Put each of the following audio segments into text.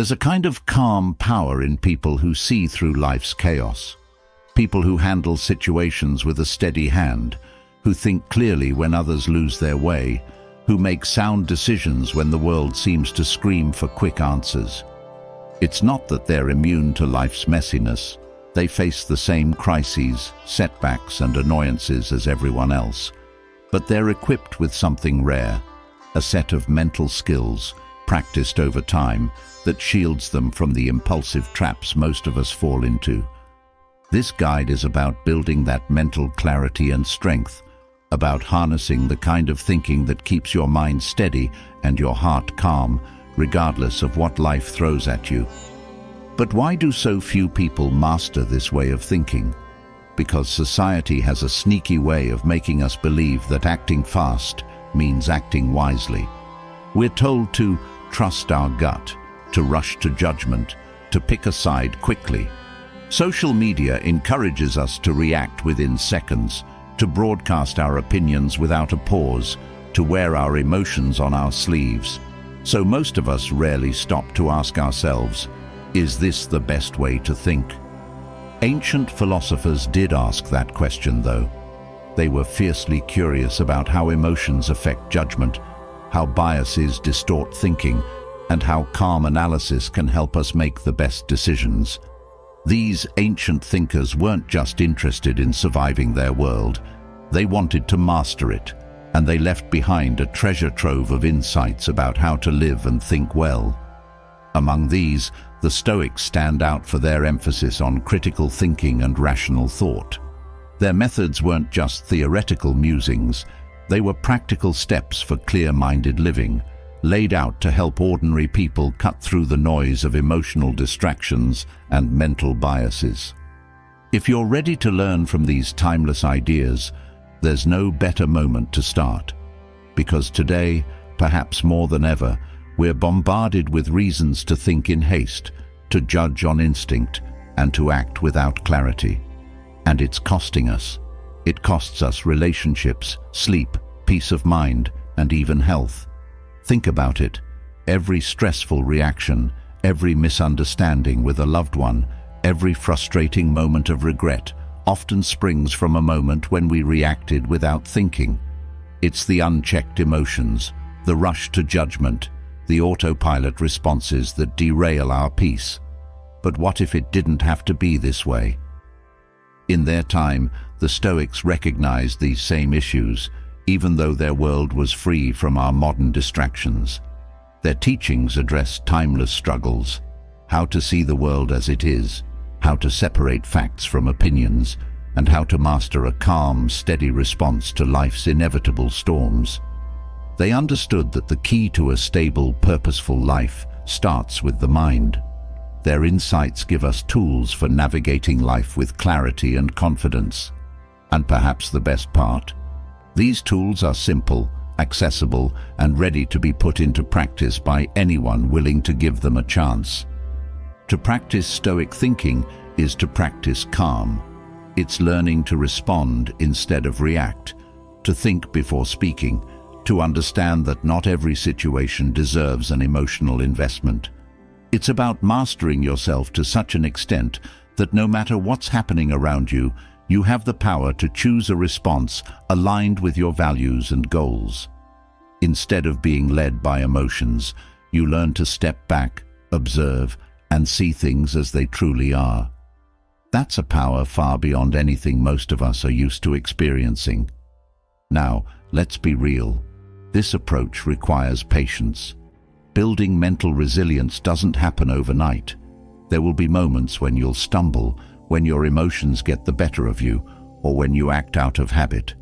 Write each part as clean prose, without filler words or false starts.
There's a kind of calm power in people who see through life's chaos. People who handle situations with a steady hand, who think clearly when others lose their way, who make sound decisions when the world seems to scream for quick answers. It's not that they're immune to life's messiness. They face the same crises, setbacks and annoyances as everyone else. But they're equipped with something rare, a set of mental skills, practiced over time, that shields them from the impulsive traps most of us fall into. This guide is about building that mental clarity and strength, about harnessing the kind of thinking that keeps your mind steady and your heart calm, regardless of what life throws at you. But why do so few people master this way of thinking? Because society has a sneaky way of making us believe that acting fast means acting wisely. We're told to trust our gut, to rush to judgment, to pick a side quickly. Social media encourages us to react within seconds, to broadcast our opinions without a pause, to wear our emotions on our sleeves. So most of us rarely stop to ask ourselves, is this the best way to think? Ancient philosophers did ask that question, though. They were fiercely curious about how emotions affect judgment, how biases distort thinking, and how calm analysis can help us make the best decisions. These ancient thinkers weren't just interested in surviving their world. They wanted to master it, and they left behind a treasure trove of insights about how to live and think well. Among these, the Stoics stand out for their emphasis on critical thinking and rational thought. Their methods weren't just theoretical musings, they were practical steps for clear-minded living, laid out to help ordinary people cut through the noise of emotional distractions and mental biases. If you're ready to learn from these timeless ideas, there's no better moment to start. Because today, perhaps more than ever, we're bombarded with reasons to think in haste, to judge on instinct, and to act without clarity. And it's costing us. It costs us relationships, sleep, peace of mind, and even health. Think about it. Every stressful reaction, every misunderstanding with a loved one, every frustrating moment of regret often springs from a moment when we reacted without thinking. It's the unchecked emotions, the rush to judgment, the autopilot responses that derail our peace. But what if it didn't have to be this way? In their time, the Stoics recognized these same issues, even though their world was free from our modern distractions. Their teachings addressed timeless struggles, how to see the world as it is, how to separate facts from opinions, and how to master a calm, steady response to life's inevitable storms. They understood that the key to a stable, purposeful life starts with the mind. Their insights give us tools for navigating life with clarity and confidence. And perhaps the best part, these tools are simple, accessible, and ready to be put into practice by anyone willing to give them a chance. To practice Stoic thinking is to practice calm. It's learning to respond instead of react, to think before speaking, to understand that not every situation deserves an emotional investment. It's about mastering yourself to such an extent that no matter what's happening around you, you have the power to choose a response aligned with your values and goals. Instead of being led by emotions, you learn to step back, observe, and see things as they truly are. That's a power far beyond anything most of us are used to experiencing. Now, let's be real. This approach requires patience. Building mental resilience doesn't happen overnight. There will be moments when you'll stumble, when your emotions get the better of you, or when you act out of habit.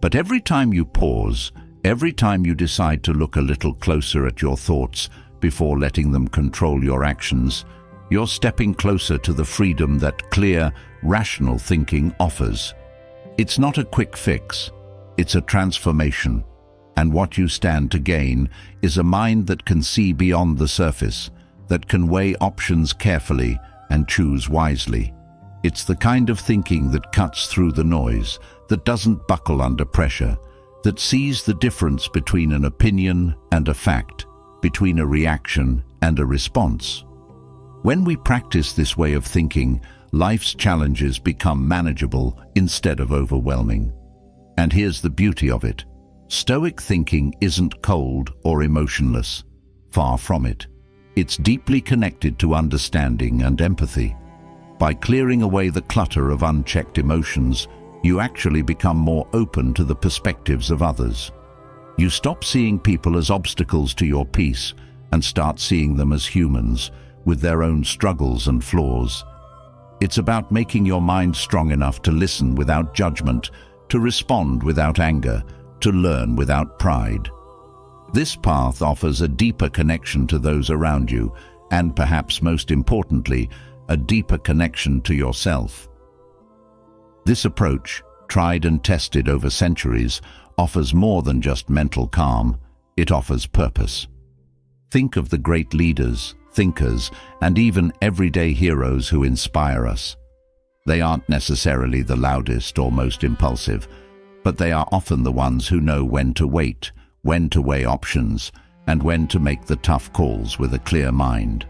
But every time you pause, every time you decide to look a little closer at your thoughts before letting them control your actions, you're stepping closer to the freedom that clear, rational thinking offers. It's not a quick fix, it's a transformation. And what you stand to gain is a mind that can see beyond the surface, that can weigh options carefully and choose wisely. It's the kind of thinking that cuts through the noise, that doesn't buckle under pressure, that sees the difference between an opinion and a fact, between a reaction and a response. When we practice this way of thinking, life's challenges become manageable instead of overwhelming. And here's the beauty of it. Stoic thinking isn't cold or emotionless. Far from it. It's deeply connected to understanding and empathy. By clearing away the clutter of unchecked emotions, you actually become more open to the perspectives of others. You stop seeing people as obstacles to your peace and start seeing them as humans, with their own struggles and flaws. It's about making your mind strong enough to listen without judgment, to respond without anger, to learn without pride. This path offers a deeper connection to those around you, and perhaps most importantly, a deeper connection to yourself. This approach, tried and tested over centuries, offers more than just mental calm. It offers purpose. Think of the great leaders, thinkers, and even everyday heroes who inspire us. They aren't necessarily the loudest or most impulsive, but they are often the ones who know when to wait, when to weigh options, and when to make the tough calls with a clear mind.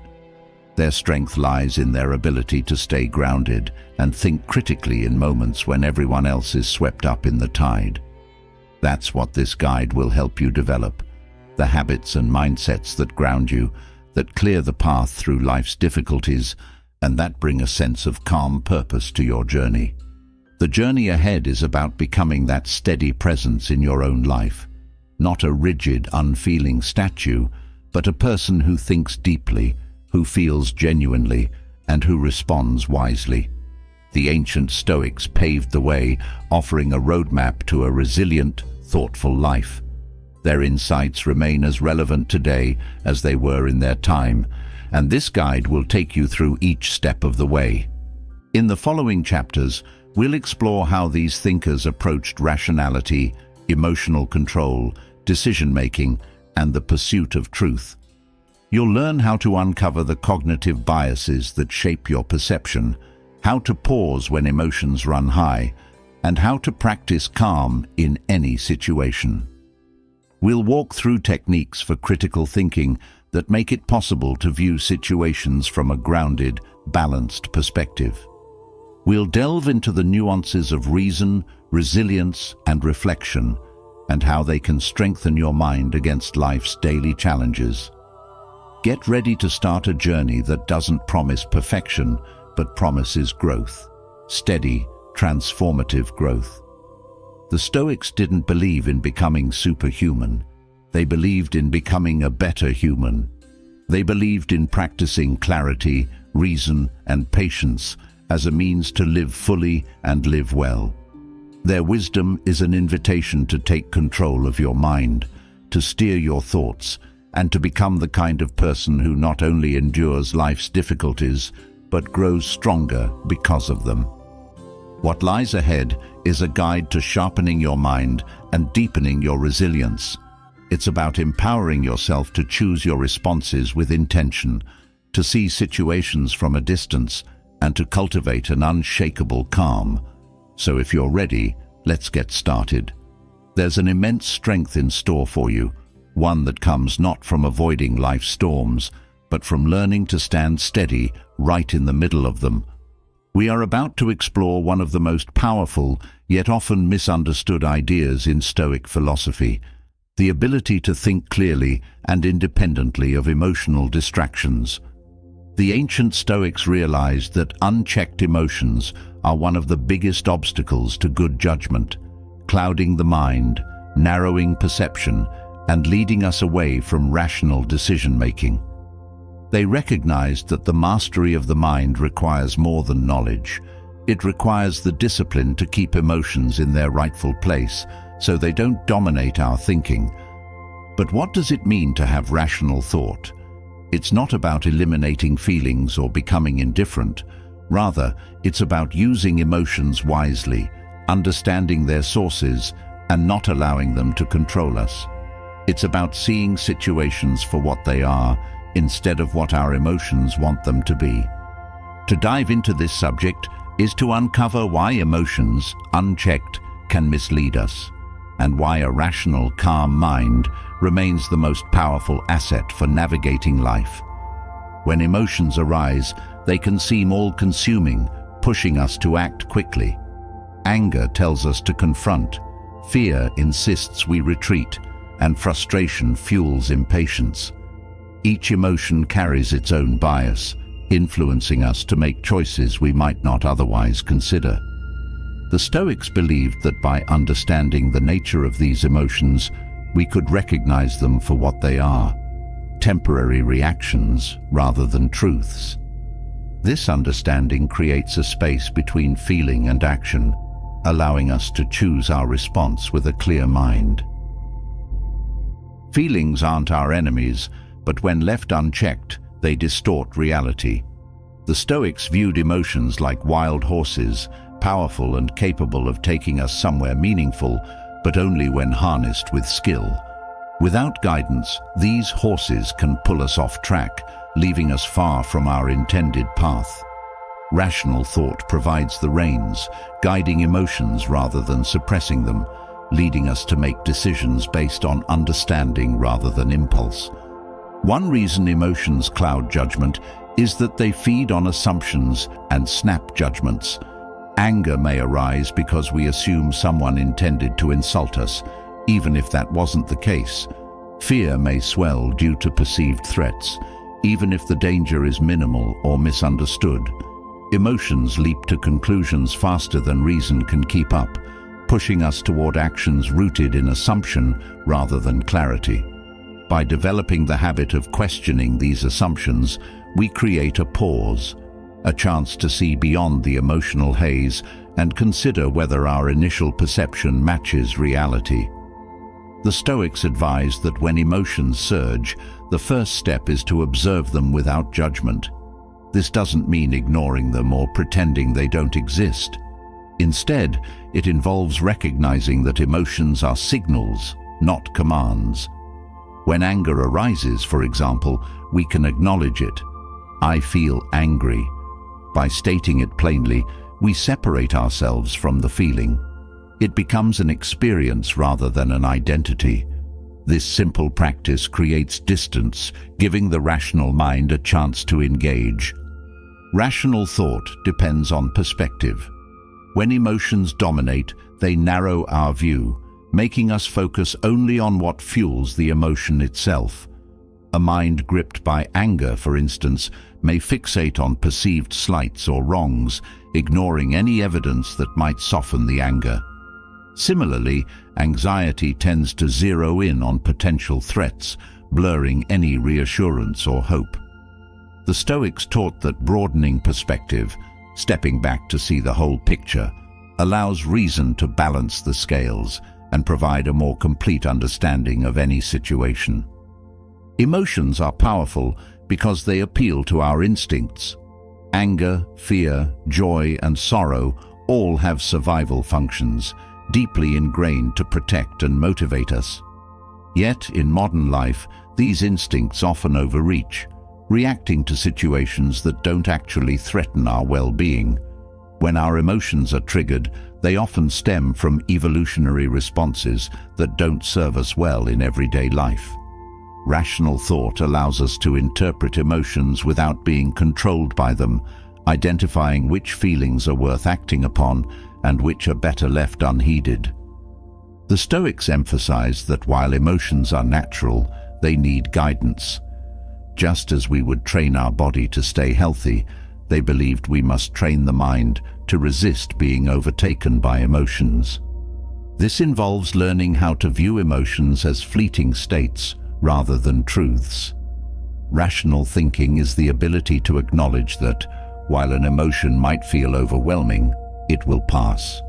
Their strength lies in their ability to stay grounded and think critically in moments when everyone else is swept up in the tide. That's what this guide will help you develop: the habits and mindsets that ground you, that clear the path through life's difficulties, and that bring a sense of calm purpose to your journey. The journey ahead is about becoming that steady presence in your own life. Not a rigid, unfeeling statue, but a person who thinks deeply, who feels genuinely, and who responds wisely. The ancient Stoics paved the way, offering a roadmap to a resilient, thoughtful life. Their insights remain as relevant today as they were in their time, and this guide will take you through each step of the way. In the following chapters, we'll explore how these thinkers approached rationality, emotional control, decision-making, and the pursuit of truth. You'll learn how to uncover the cognitive biases that shape your perception, how to pause when emotions run high, and how to practice calm in any situation. We'll walk through techniques for critical thinking that make it possible to view situations from a grounded, balanced perspective. We'll delve into the nuances of reason, resilience, and reflection, and how they can strengthen your mind against life's daily challenges. Get ready to start a journey that doesn't promise perfection, but promises growth. Steady, transformative growth. The Stoics didn't believe in becoming superhuman. They believed in becoming a better human. They believed in practicing clarity, reason, and patience as a means to live fully and live well. Their wisdom is an invitation to take control of your mind, to steer your thoughts, and to become the kind of person who not only endures life's difficulties, but grows stronger because of them. What lies ahead is a guide to sharpening your mind and deepening your resilience. It's about empowering yourself to choose your responses with intention, to see situations from a distance, and to cultivate an unshakable calm. So if you're ready, let's get started. There's an immense strength in store for you, one that comes not from avoiding life's storms, but from learning to stand steady right in the middle of them. We are about to explore one of the most powerful, yet often misunderstood ideas in Stoic philosophy: the ability to think clearly and independently of emotional distractions. The ancient Stoics realized that unchecked emotions are one of the biggest obstacles to good judgment, clouding the mind, narrowing perception, and leading us away from rational decision-making. They recognized that the mastery of the mind requires more than knowledge. It requires the discipline to keep emotions in their rightful place, so they don't dominate our thinking. But what does it mean to have rational thought? It's not about eliminating feelings or becoming indifferent. Rather, it's about using emotions wisely, understanding their sources, and not allowing them to control us. It's about seeing situations for what they are, instead of what our emotions want them to be. To dive into this subject is to uncover why emotions, unchecked, can mislead us, and why a rational, calm mind remains the most powerful asset for navigating life. When emotions arise, they can seem all-consuming, pushing us to act quickly. Anger tells us to confront, fear insists we retreat, and frustration fuels impatience. Each emotion carries its own bias, influencing us to make choices we might not otherwise consider. The Stoics believed that by understanding the nature of these emotions, we could recognize them for what they are, temporary reactions rather than truths. This understanding creates a space between feeling and action, allowing us to choose our response with a clear mind. Feelings aren't our enemies, but when left unchecked, they distort reality. The Stoics viewed emotions like wild horses, powerful and capable of taking us somewhere meaningful, but only when harnessed with skill. Without guidance, these horses can pull us off track, leaving us far from our intended path. Rational thought provides the reins, guiding emotions rather than suppressing them, leading us to make decisions based on understanding rather than impulse. One reason emotions cloud judgment is that they feed on assumptions and snap judgments. Anger may arise because we assume someone intended to insult us, even if that wasn't the case. Fear may swell due to perceived threats, even if the danger is minimal or misunderstood. Emotions leap to conclusions faster than reason can keep up, pushing us toward actions rooted in assumption rather than clarity. By developing the habit of questioning these assumptions, we create a pause, a chance to see beyond the emotional haze and consider whether our initial perception matches reality. The Stoics advise that when emotions surge, the first step is to observe them without judgment. This doesn't mean ignoring them or pretending they don't exist. Instead, it involves recognizing that emotions are signals, not commands. When anger arises, for example, we can acknowledge it. I feel angry. By stating it plainly, we separate ourselves from the feeling. It becomes an experience rather than an identity. This simple practice creates distance, giving the rational mind a chance to engage. Rational thought depends on perspective. When emotions dominate, they narrow our view, making us focus only on what fuels the emotion itself. A mind gripped by anger, for instance, may fixate on perceived slights or wrongs, ignoring any evidence that might soften the anger. Similarly, anxiety tends to zero in on potential threats, blurring any reassurance or hope. The Stoics taught that broadening perspective, stepping back to see the whole picture, allows reason to balance the scales and provide a more complete understanding of any situation. Emotions are powerful because they appeal to our instincts. Anger, fear, joy, and sorrow all have survival functions, deeply ingrained to protect and motivate us. Yet, in modern life, these instincts often overreach, reacting to situations that don't actually threaten our well-being. When our emotions are triggered, they often stem from evolutionary responses that don't serve us well in everyday life. Rational thought allows us to interpret emotions without being controlled by them, identifying which feelings are worth acting upon and which are better left unheeded. The Stoics emphasize that while emotions are natural, they need guidance. Just as we would train our body to stay healthy, they believed we must train the mind to resist being overtaken by emotions. This involves learning how to view emotions as fleeting states rather than truths. Rational thinking is the ability to acknowledge that, while an emotion might feel overwhelming, it will pass.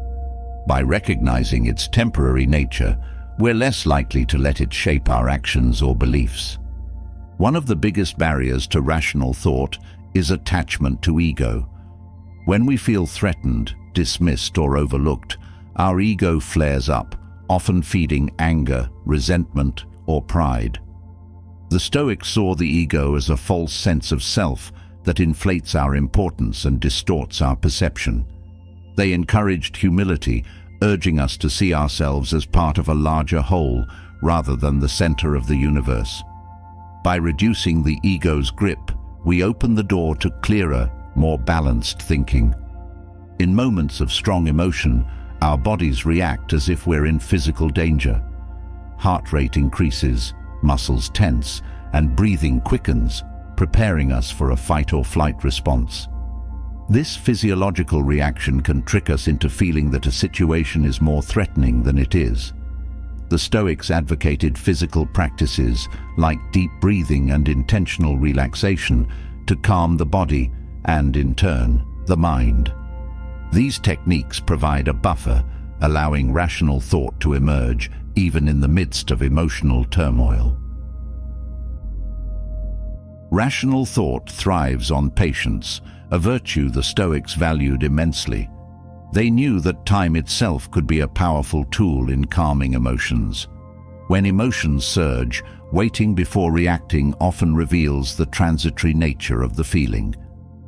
By recognizing its temporary nature, we're less likely to let it shape our actions or beliefs. One of the biggest barriers to rational thought is attachment to ego. When we feel threatened, dismissed, or overlooked, our ego flares up, often feeding anger, resentment, or pride. The Stoics saw the ego as a false sense of self that inflates our importance and distorts our perception. They encouraged humility, urging us to see ourselves as part of a larger whole rather than the center of the universe. By reducing the ego's grip we open the door to clearer, more balanced thinking. In moments of strong emotion, our bodies react as if we're in physical danger. Heart rate increases, muscles tense, and breathing quickens, preparing us for a fight-or-flight response. This physiological reaction can trick us into feeling that a situation is more threatening than it is. The Stoics advocated physical practices like deep breathing and intentional relaxation to calm the body and, in turn, the mind. These techniques provide a buffer, allowing rational thought to emerge even in the midst of emotional turmoil. Rational thought thrives on patience, a virtue the Stoics valued immensely. They knew that time itself could be a powerful tool in calming emotions. When emotions surge, waiting before reacting often reveals the transitory nature of the feeling.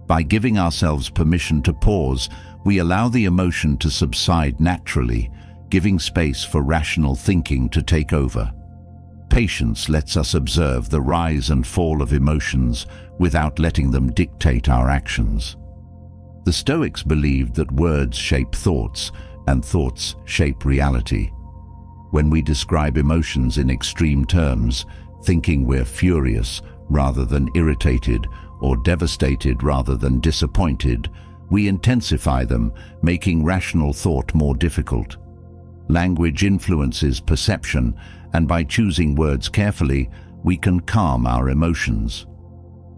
By giving ourselves permission to pause, we allow the emotion to subside naturally, giving space for rational thinking to take over. Patience lets us observe the rise and fall of emotions without letting them dictate our actions. The Stoics believed that words shape thoughts, and thoughts shape reality. When we describe emotions in extreme terms, thinking we're furious rather than irritated, or devastated rather than disappointed, we intensify them, making rational thought more difficult. Language influences perception, and by choosing words carefully, we can calm our emotions.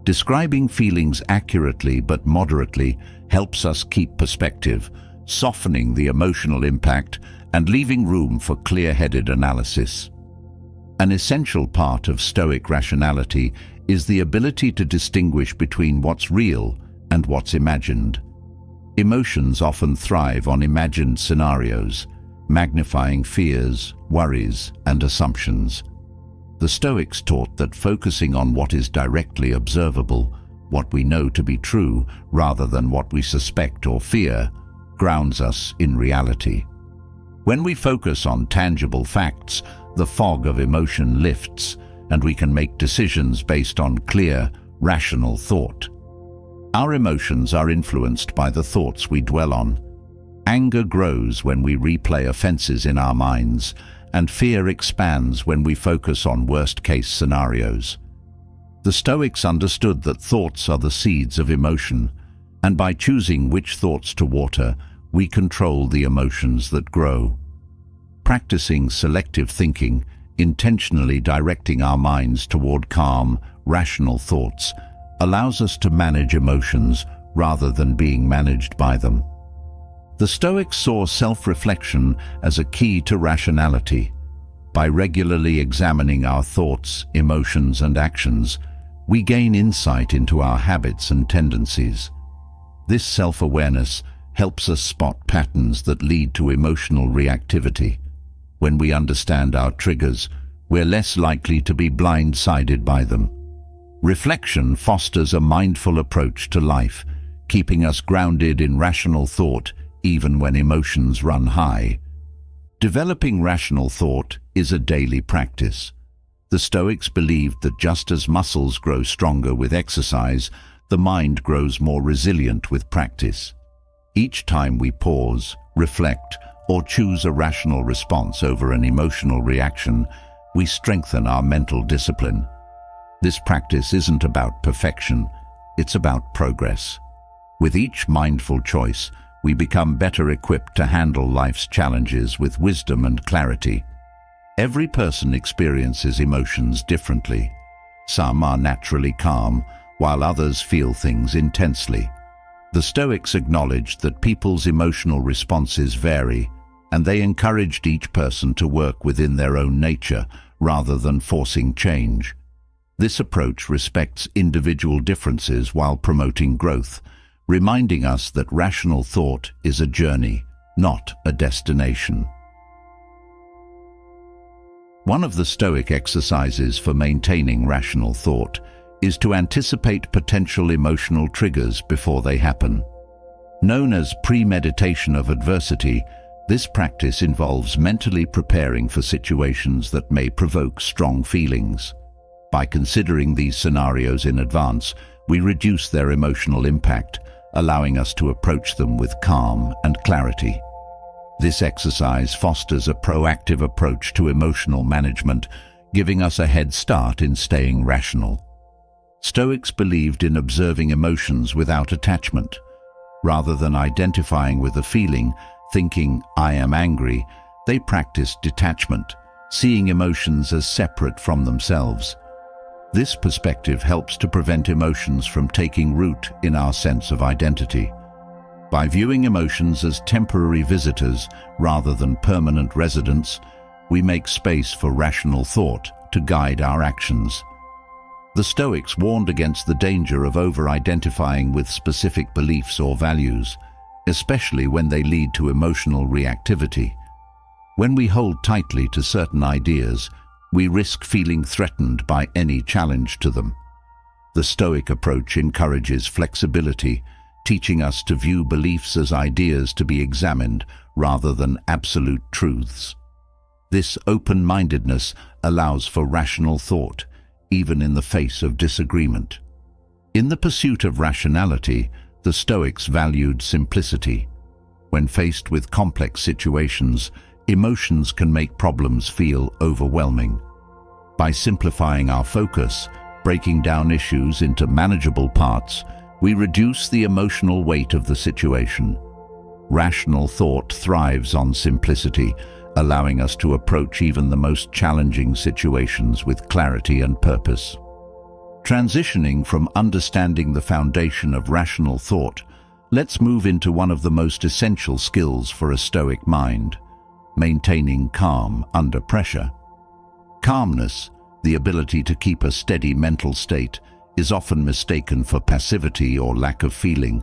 Describing feelings accurately but moderately helps us keep perspective, softening the emotional impact and leaving room for clear-headed analysis. An essential part of Stoic rationality is the ability to distinguish between what's real and what's imagined. Emotions often thrive on imagined scenarios, magnifying fears, worries, and assumptions. The Stoics taught that focusing on what is directly observable, what we know to be true, rather than what we suspect or fear, grounds us in reality. When we focus on tangible facts, the fog of emotion lifts, and we can make decisions based on clear, rational thought. Our emotions are influenced by the thoughts we dwell on. Anger grows when we replay offenses in our minds, and fear expands when we focus on worst-case scenarios. The Stoics understood that thoughts are the seeds of emotion, and by choosing which thoughts to water, we control the emotions that grow. Practicing selective thinking, intentionally directing our minds toward calm, rational thoughts, allows us to manage emotions rather than being managed by them. The Stoics saw self-reflection as a key to rationality. By regularly examining our thoughts, emotions, and actions, we gain insight into our habits and tendencies. This self-awareness helps us spot patterns that lead to emotional reactivity. When we understand our triggers, we're less likely to be blindsided by them. Reflection fosters a mindful approach to life, keeping us grounded in rational thought even when emotions run high. Developing rational thought is a daily practice. The Stoics believed that just as muscles grow stronger with exercise, the mind grows more resilient with practice. Each time we pause, reflect, or choose a rational response over an emotional reaction, we strengthen our mental discipline. This practice isn't about perfection, it's about progress. With each mindful choice, we become better equipped to handle life's challenges with wisdom and clarity. Every person experiences emotions differently. Some are naturally calm, while others feel things intensely. The Stoics acknowledged that people's emotional responses vary, and they encouraged each person to work within their own nature rather than forcing change. This approach respects individual differences while promoting growth, reminding us that rational thought is a journey, not a destination. One of the Stoic exercises for maintaining rational thought is to anticipate potential emotional triggers before they happen. Known as premeditation of adversity, this practice involves mentally preparing for situations that may provoke strong feelings. By considering these scenarios in advance, we reduce their emotional impact, allowing us to approach them with calm and clarity. This exercise fosters a proactive approach to emotional management, giving us a head start in staying rational. Stoics believed in observing emotions without attachment. Rather than identifying with a feeling, thinking, "I am angry," they practiced detachment, seeing emotions as separate from themselves. This perspective helps to prevent emotions from taking root in our sense of identity. By viewing emotions as temporary visitors rather than permanent residents, we make space for rational thought to guide our actions. The Stoics warned against the danger of over-identifying with specific beliefs or values, especially when they lead to emotional reactivity. When we hold tightly to certain ideas, we risk feeling threatened by any challenge to them. The Stoic approach encourages flexibility, teaching us to view beliefs as ideas to be examined rather than absolute truths. This open-mindedness allows for rational thought, even in the face of disagreement. In the pursuit of rationality, the Stoics valued simplicity. When faced with complex situations, emotions can make problems feel overwhelming. By simplifying our focus, breaking down issues into manageable parts, we reduce the emotional weight of the situation. Rational thought thrives on simplicity, allowing us to approach even the most challenging situations with clarity and purpose. Transitioning from understanding the foundation of rational thought, let's move into one of the most essential skills for a Stoic mind: maintaining calm under pressure. Calmness, the ability to keep a steady mental state, is often mistaken for passivity or lack of feeling,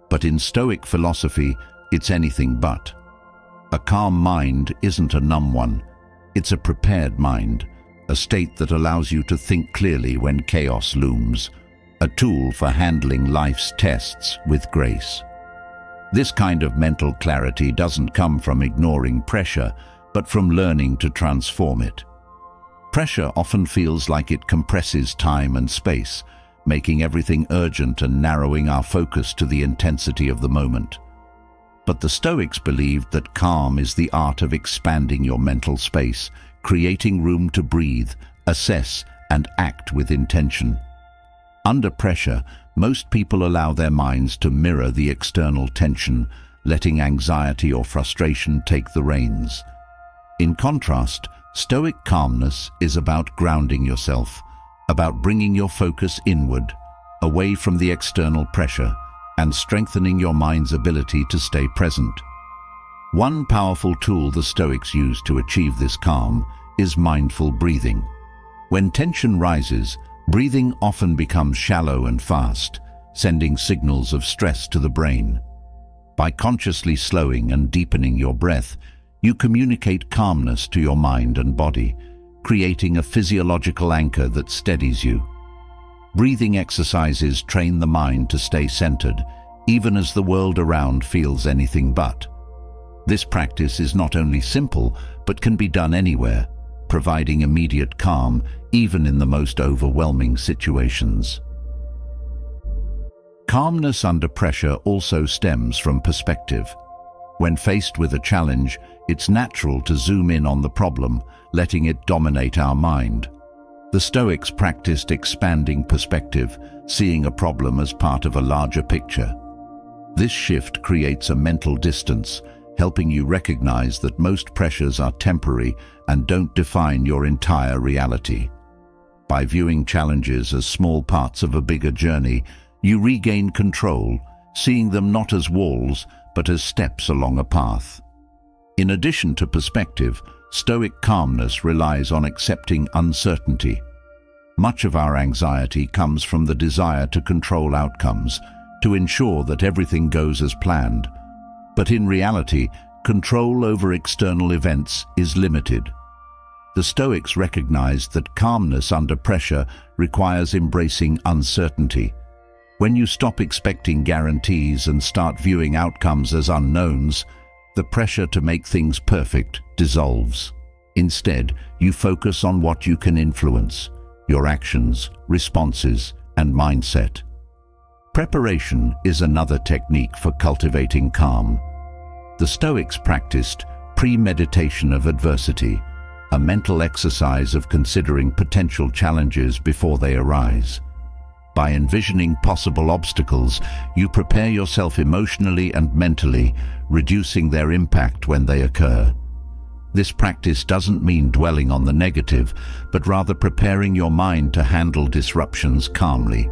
but in Stoic philosophy, it's anything but. A calm mind isn't a numb one. It's a prepared mind, a state that allows you to think clearly when chaos looms, a tool for handling life's tests with grace. This kind of mental clarity doesn't come from ignoring pressure, but from learning to transform it. Pressure often feels like it compresses time and space, making everything urgent and narrowing our focus to the intensity of the moment. But the Stoics believed that calm is the art of expanding your mental space, creating room to breathe, assess, and act with intention. Under pressure, most people allow their minds to mirror the external tension, letting anxiety or frustration take the reins. In contrast, Stoic calmness is about grounding yourself, about bringing your focus inward, away from the external pressure, and strengthening your mind's ability to stay present. One powerful tool the Stoics use to achieve this calm is mindful breathing. When tension rises, breathing often becomes shallow and fast, sending signals of stress to the brain. By consciously slowing and deepening your breath, you communicate calmness to your mind and body, creating a physiological anchor that steadies you. Breathing exercises train the mind to stay centered, even as the world around feels anything but. This practice is not only simple, but can be done anywhere, providing immediate calm even in the most overwhelming situations. Calmness under pressure also stems from perspective. When faced with a challenge, it's natural to zoom in on the problem, letting it dominate our mind. The Stoics practiced expanding perspective, seeing a problem as part of a larger picture. This shift creates a mental distance, helping you recognize that most pressures are temporary and don't define your entire reality. By viewing challenges as small parts of a bigger journey, you regain control, seeing them not as walls, but as steps along a path. In addition to perspective, Stoic calmness relies on accepting uncertainty. Much of our anxiety comes from the desire to control outcomes, to ensure that everything goes as planned. But in reality, control over external events is limited. The Stoics recognized that calmness under pressure requires embracing uncertainty. When you stop expecting guarantees and start viewing outcomes as unknowns, the pressure to make things perfect dissolves. Instead, you focus on what you can influence: your actions, responses, and mindset. Preparation is another technique for cultivating calm. The Stoics practiced premeditation of adversity, a mental exercise of considering potential challenges before they arise. By envisioning possible obstacles, you prepare yourself emotionally and mentally, reducing their impact when they occur. This practice doesn't mean dwelling on the negative, but rather preparing your mind to handle disruptions calmly.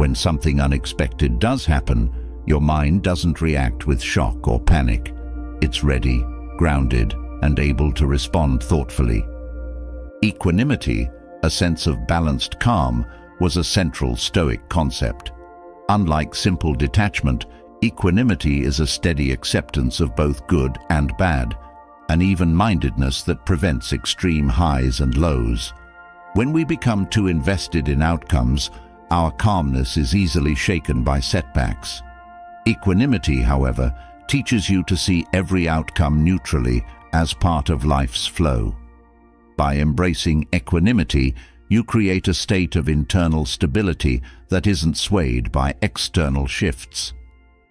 When something unexpected does happen, your mind doesn't react with shock or panic. It's ready, grounded, and able to respond thoughtfully. Equanimity, a sense of balanced calm, was a central Stoic concept. Unlike simple detachment, equanimity is a steady acceptance of both good and bad, an even-mindedness that prevents extreme highs and lows. When we become too invested in outcomes, our calmness is easily shaken by setbacks. Equanimity, however, teaches you to see every outcome neutrally as part of life's flow. By embracing equanimity, you create a state of internal stability that isn't swayed by external shifts.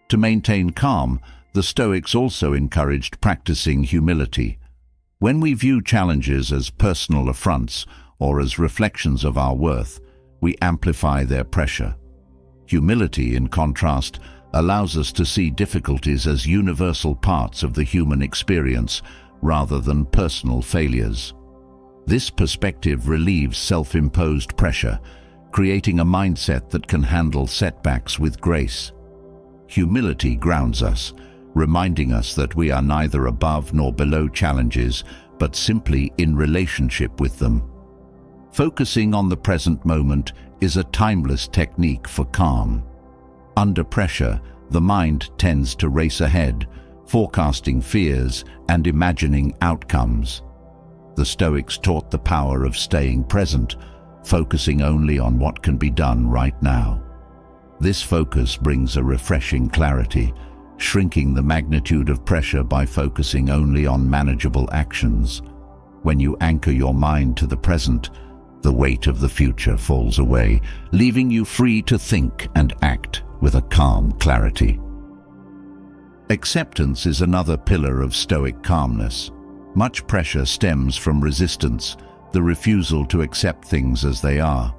To maintain calm, the Stoics also encouraged practicing humility. When we view challenges as personal affronts or as reflections of our worth, we amplify their pressure. Humility, in contrast, allows us to see difficulties as universal parts of the human experience rather than personal failures. This perspective relieves self-imposed pressure, creating a mindset that can handle setbacks with grace. Humility grounds us, reminding us that we are neither above nor below challenges, but simply in relationship with them. Focusing on the present moment is a timeless technique for calm. Under pressure, the mind tends to race ahead, forecasting fears and imagining outcomes. The Stoics taught the power of staying present, focusing only on what can be done right now. This focus brings a refreshing clarity, shrinking the magnitude of pressure by focusing only on manageable actions. When you anchor your mind to the present, the weight of the future falls away, leaving you free to think and act with a calm clarity. Acceptance is another pillar of Stoic calmness. Much pressure stems from resistance, the refusal to accept things as they are.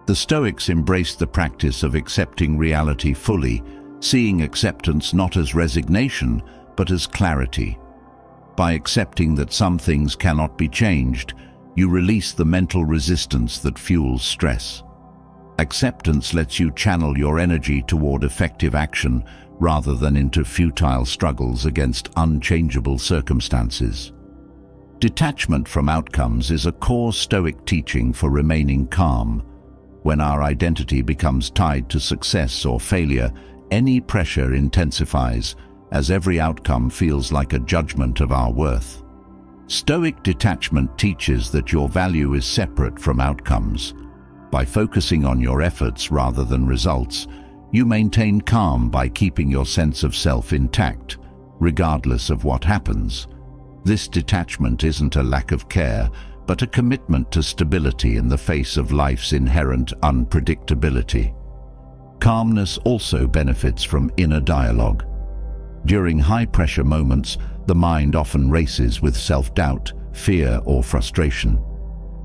The Stoics embraced the practice of accepting reality fully, seeing acceptance not as resignation, but as clarity. By accepting that some things cannot be changed, you release the mental resistance that fuels stress. Acceptance lets you channel your energy toward effective action rather than into futile struggles against unchangeable circumstances. Detachment from outcomes is a core Stoic teaching for remaining calm. When our identity becomes tied to success or failure, any pressure intensifies, as every outcome feels like a judgment of our worth. Stoic detachment teaches that your value is separate from outcomes. By focusing on your efforts rather than results, you maintain calm by keeping your sense of self intact, regardless of what happens. This detachment isn't a lack of care, but a commitment to stability in the face of life's inherent unpredictability. Calmness also benefits from inner dialogue. During high-pressure moments, the mind often races with self-doubt, fear, or frustration.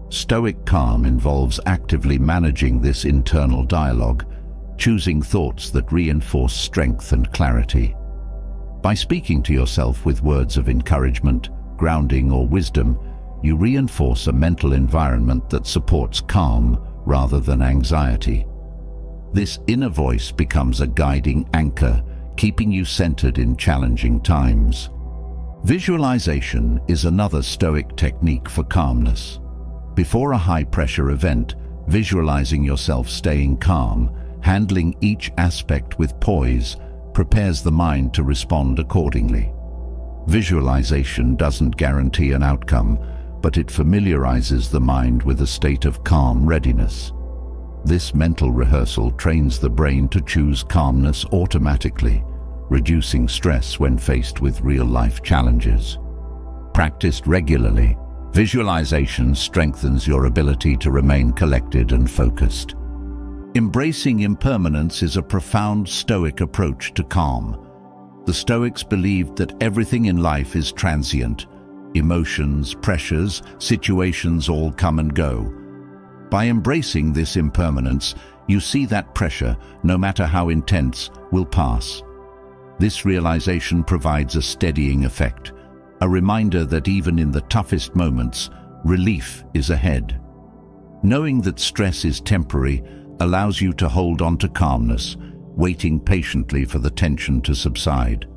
Stoic calm involves actively managing this internal dialogue, choosing thoughts that reinforce strength and clarity. By speaking to yourself with words of encouragement, grounding, or wisdom, you reinforce a mental environment that supports calm rather than anxiety. This inner voice becomes a guiding anchor, keeping you centered in challenging times. Visualization is another Stoic technique for calmness. Before a high-pressure event, visualizing yourself staying calm, handling each aspect with poise, prepares the mind to respond accordingly. Visualization doesn't guarantee an outcome, but it familiarizes the mind with a state of calm readiness. This mental rehearsal trains the brain to choose calmness automatically, reducing stress when faced with real-life challenges. Practiced regularly, visualization strengthens your ability to remain collected and focused. Embracing impermanence is a profound Stoic approach to calm. The Stoics believed that everything in life is transient. Emotions, pressures, situations all come and go. By embracing this impermanence, you see that pressure, no matter how intense, will pass. This realization provides a steadying effect, a reminder that even in the toughest moments, relief is ahead. Knowing that stress is temporary allows you to hold on to calmness, waiting patiently for the tension to subside.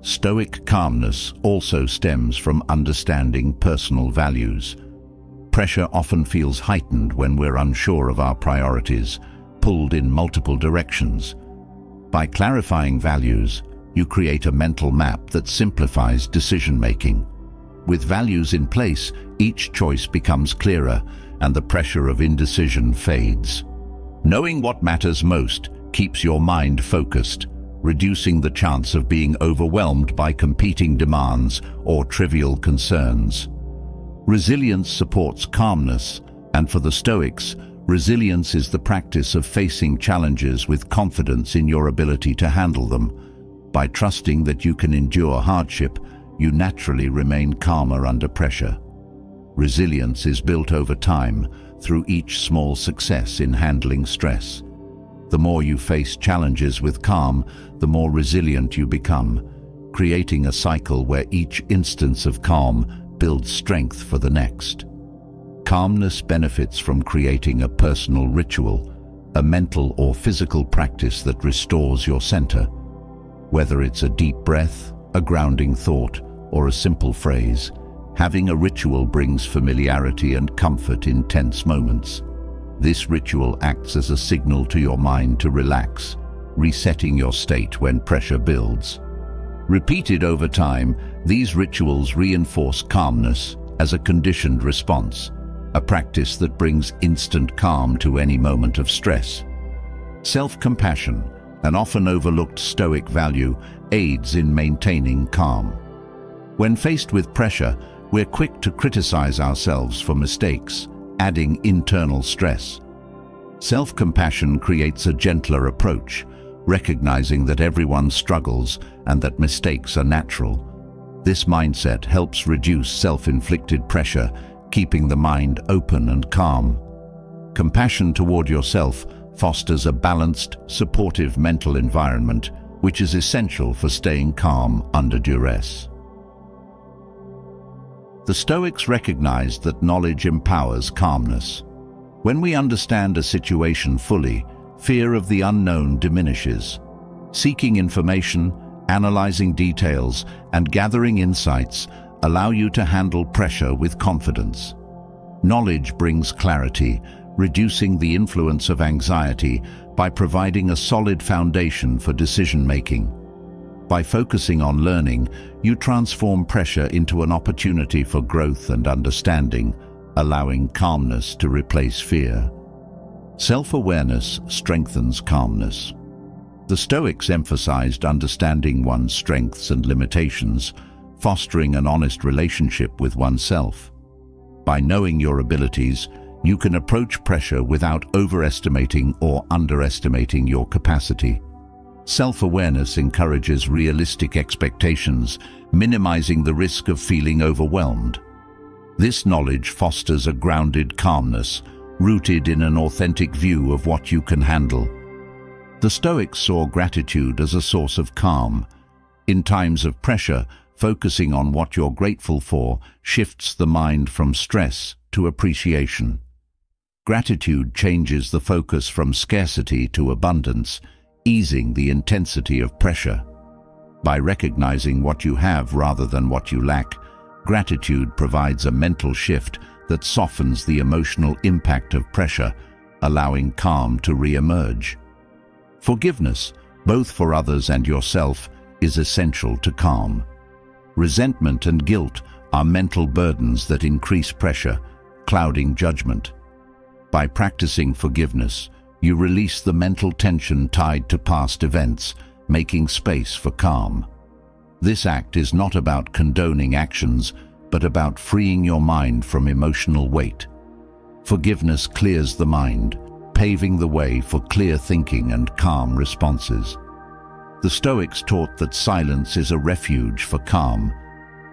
Stoic calmness also stems from understanding personal values. Pressure often feels heightened when we're unsure of our priorities, pulled in multiple directions. By clarifying values, you create a mental map that simplifies decision-making. With values in place, each choice becomes clearer and the pressure of indecision fades. Knowing what matters most keeps your mind focused, reducing the chance of being overwhelmed by competing demands or trivial concerns. Resilience supports calmness, and for the Stoics, resilience is the practice of facing challenges with confidence in your ability to handle them. By trusting that you can endure hardship, you naturally remain calmer under pressure. Resilience is built over time through each small success in handling stress. The more you face challenges with calm, the more resilient you become, creating a cycle where each instance of calm builds strength for the next. Calmness benefits from creating a personal ritual, a mental or physical practice that restores your center. Whether it's a deep breath, a grounding thought, or a simple phrase, having a ritual brings familiarity and comfort in tense moments. This ritual acts as a signal to your mind to relax, resetting your state when pressure builds. Repeated over time, these rituals reinforce calmness as a conditioned response, a practice that brings instant calm to any moment of stress. Self-compassion, an often overlooked Stoic value, aids in maintaining calm. When faced with pressure, we're quick to criticize ourselves for mistakes, adding internal stress. Self-compassion creates a gentler approach, recognizing that everyone struggles and that mistakes are natural. This mindset helps reduce self-inflicted pressure, keeping the mind open and calm. Compassion toward yourself fosters a balanced, supportive mental environment, which is essential for staying calm under duress. The Stoics recognized that knowledge empowers calmness. When we understand a situation fully, fear of the unknown diminishes. Seeking information, analyzing details, and gathering insights allow you to handle pressure with confidence. Knowledge brings clarity, reducing the influence of anxiety by providing a solid foundation for decision-making. By focusing on learning, you transform pressure into an opportunity for growth and understanding, allowing calmness to replace fear. Self-awareness strengthens calmness. The Stoics emphasized understanding one's strengths and limitations, fostering an honest relationship with oneself. By knowing your abilities, you can approach pressure without overestimating or underestimating your capacity. Self-awareness encourages realistic expectations, minimizing the risk of feeling overwhelmed. This knowledge fosters a grounded calmness, rooted in an authentic view of what you can handle. The Stoics saw gratitude as a source of calm. In times of pressure, focusing on what you're grateful for shifts the mind from stress to appreciation. Gratitude changes the focus from scarcity to abundance, easing the intensity of pressure. By recognizing what you have rather than what you lack, gratitude provides a mental shift that softens the emotional impact of pressure, allowing calm to re-emerge. Forgiveness, both for others and yourself, is essential to calm. Resentment and guilt are mental burdens that increase pressure, clouding judgment. By practicing forgiveness, you release the mental tension tied to past events, making space for calm. This act is not about condoning actions, but about freeing your mind from emotional weight. Forgiveness clears the mind, paving the way for clear thinking and calm responses. The Stoics taught that silence is a refuge for calm.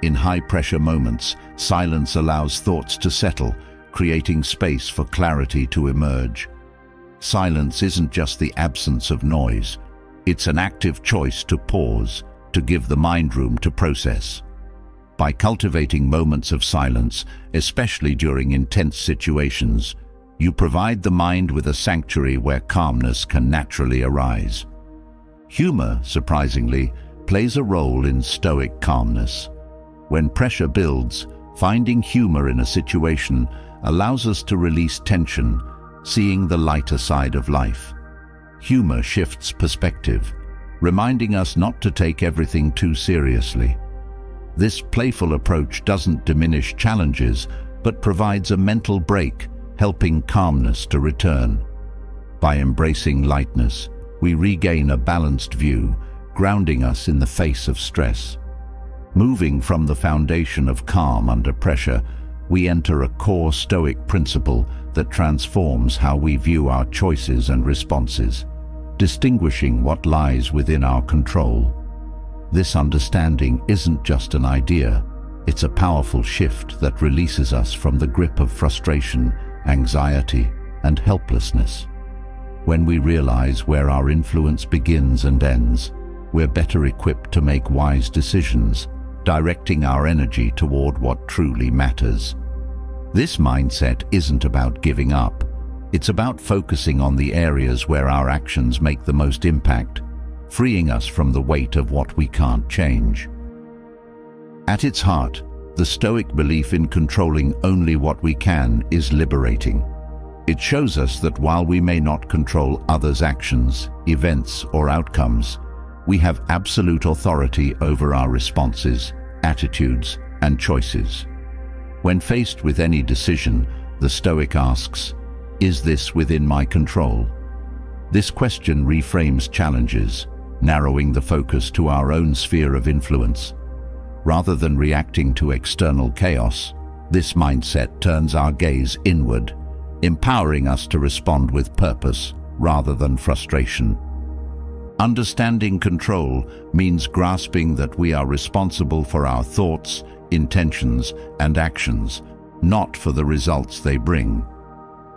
In high-pressure moments, silence allows thoughts to settle, creating space for clarity to emerge. Silence isn't just the absence of noise. It's an active choice to pause, to give the mind room to process. By cultivating moments of silence, especially during intense situations, you provide the mind with a sanctuary where calmness can naturally arise. Humor, surprisingly, plays a role in Stoic calmness. When pressure builds, finding humor in a situation allows us to release tension, seeing the lighter side of life. Humor shifts perspective, reminding us not to take everything too seriously. This playful approach doesn't diminish challenges, but provides a mental break, helping calmness to return. By embracing lightness, we regain a balanced view, grounding us in the face of stress. Moving from the foundation of calm under pressure, we enter a core Stoic principle that transforms how we view our choices and responses, distinguishing what lies within our control. This understanding isn't just an idea, it's a powerful shift that releases us from the grip of frustration, anxiety, and helplessness. When we realize where our influence begins and ends, we're better equipped to make wise decisions, directing our energy toward what truly matters. This mindset isn't about giving up. It's about focusing on the areas where our actions make the most impact, freeing us from the weight of what we can't change. At its heart, the Stoic belief in controlling only what we can is liberating. It shows us that while we may not control others' actions, events, or outcomes, we have absolute authority over our responses, attitudes, and choices. When faced with any decision, the Stoic asks, "Is this within my control?" This question reframes challenges, narrowing the focus to our own sphere of influence. Rather than reacting to external chaos, this mindset turns our gaze inward, empowering us to respond with purpose rather than frustration. Understanding control means grasping that we are responsible for our thoughts, intentions, and actions, not for the results they bring.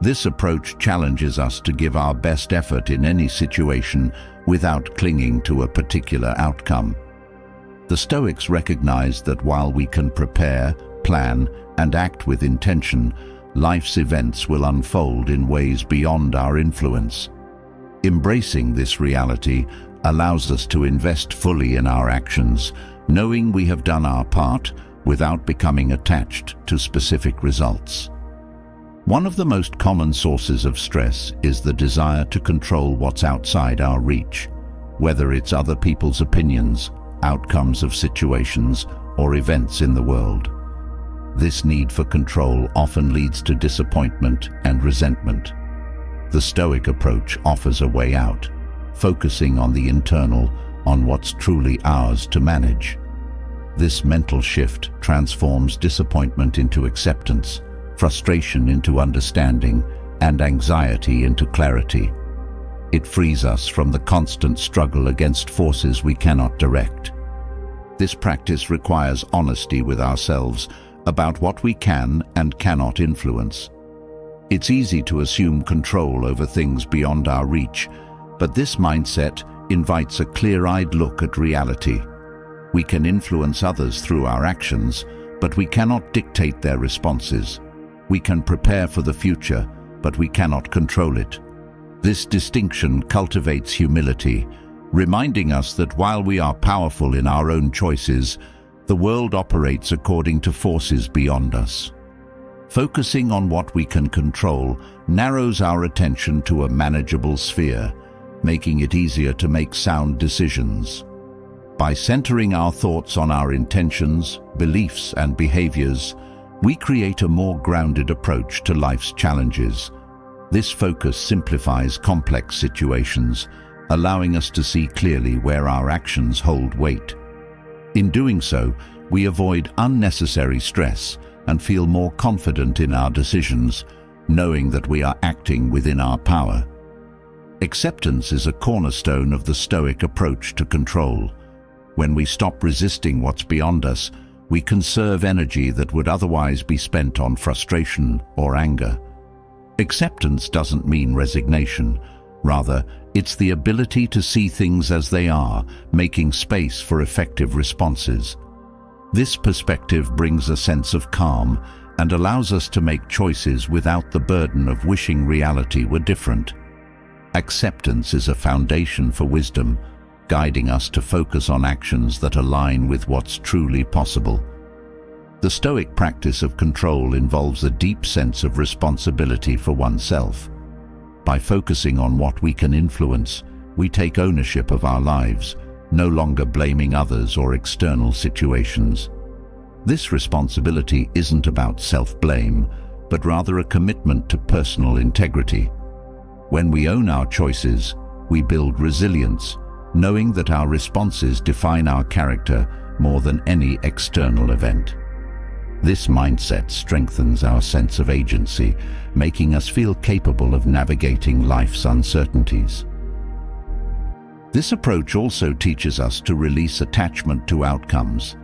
This approach challenges us to give our best effort in any situation without clinging to a particular outcome. The Stoics recognize that while we can prepare, plan, and act with intention, life's events will unfold in ways beyond our influence. Embracing this reality allows us to invest fully in our actions, knowing we have done our part without becoming attached to specific results. One of the most common sources of stress is the desire to control what's outside our reach, whether it's other people's opinions, outcomes of situations, or events in the world. This need for control often leads to disappointment and resentment. The Stoic approach offers a way out, focusing on the internal, on what's truly ours to manage. This mental shift transforms disappointment into acceptance, frustration into understanding, and anxiety into clarity. It frees us from the constant struggle against forces we cannot direct. This practice requires honesty with ourselves about what we can and cannot influence. It's easy to assume control over things beyond our reach, but this mindset invites a clear-eyed look at reality. We can influence others through our actions, but we cannot dictate their responses. We can prepare for the future, but we cannot control it. This distinction cultivates humility, reminding us that while we are powerful in our own choices, the world operates according to forces beyond us. Focusing on what we can control narrows our attention to a manageable sphere, making it easier to make sound decisions. By centering our thoughts on our intentions, beliefs, and behaviors, we create a more grounded approach to life's challenges. This focus simplifies complex situations, allowing us to see clearly where our actions hold weight. In doing so, we avoid unnecessary stress and feel more confident in our decisions, knowing that we are acting within our power. Acceptance is a cornerstone of the Stoic approach to control. When we stop resisting what's beyond us, we conserve energy that would otherwise be spent on frustration or anger. Acceptance doesn't mean resignation. Rather, it's the ability to see things as they are, making space for effective responses. This perspective brings a sense of calm and allows us to make choices without the burden of wishing reality were different. Acceptance is a foundation for wisdom, guiding us to focus on actions that align with what's truly possible. The Stoic practice of control involves a deep sense of responsibility for oneself. By focusing on what we can influence, we take ownership of our lives, no longer blaming others or external situations. This responsibility isn't about self-blame, but rather a commitment to personal integrity. When we own our choices, we build resilience, knowing that our responses define our character more than any external event. This mindset strengthens our sense of agency, making us feel capable of navigating life's uncertainties. This approach also teaches us to release attachment to outcomes.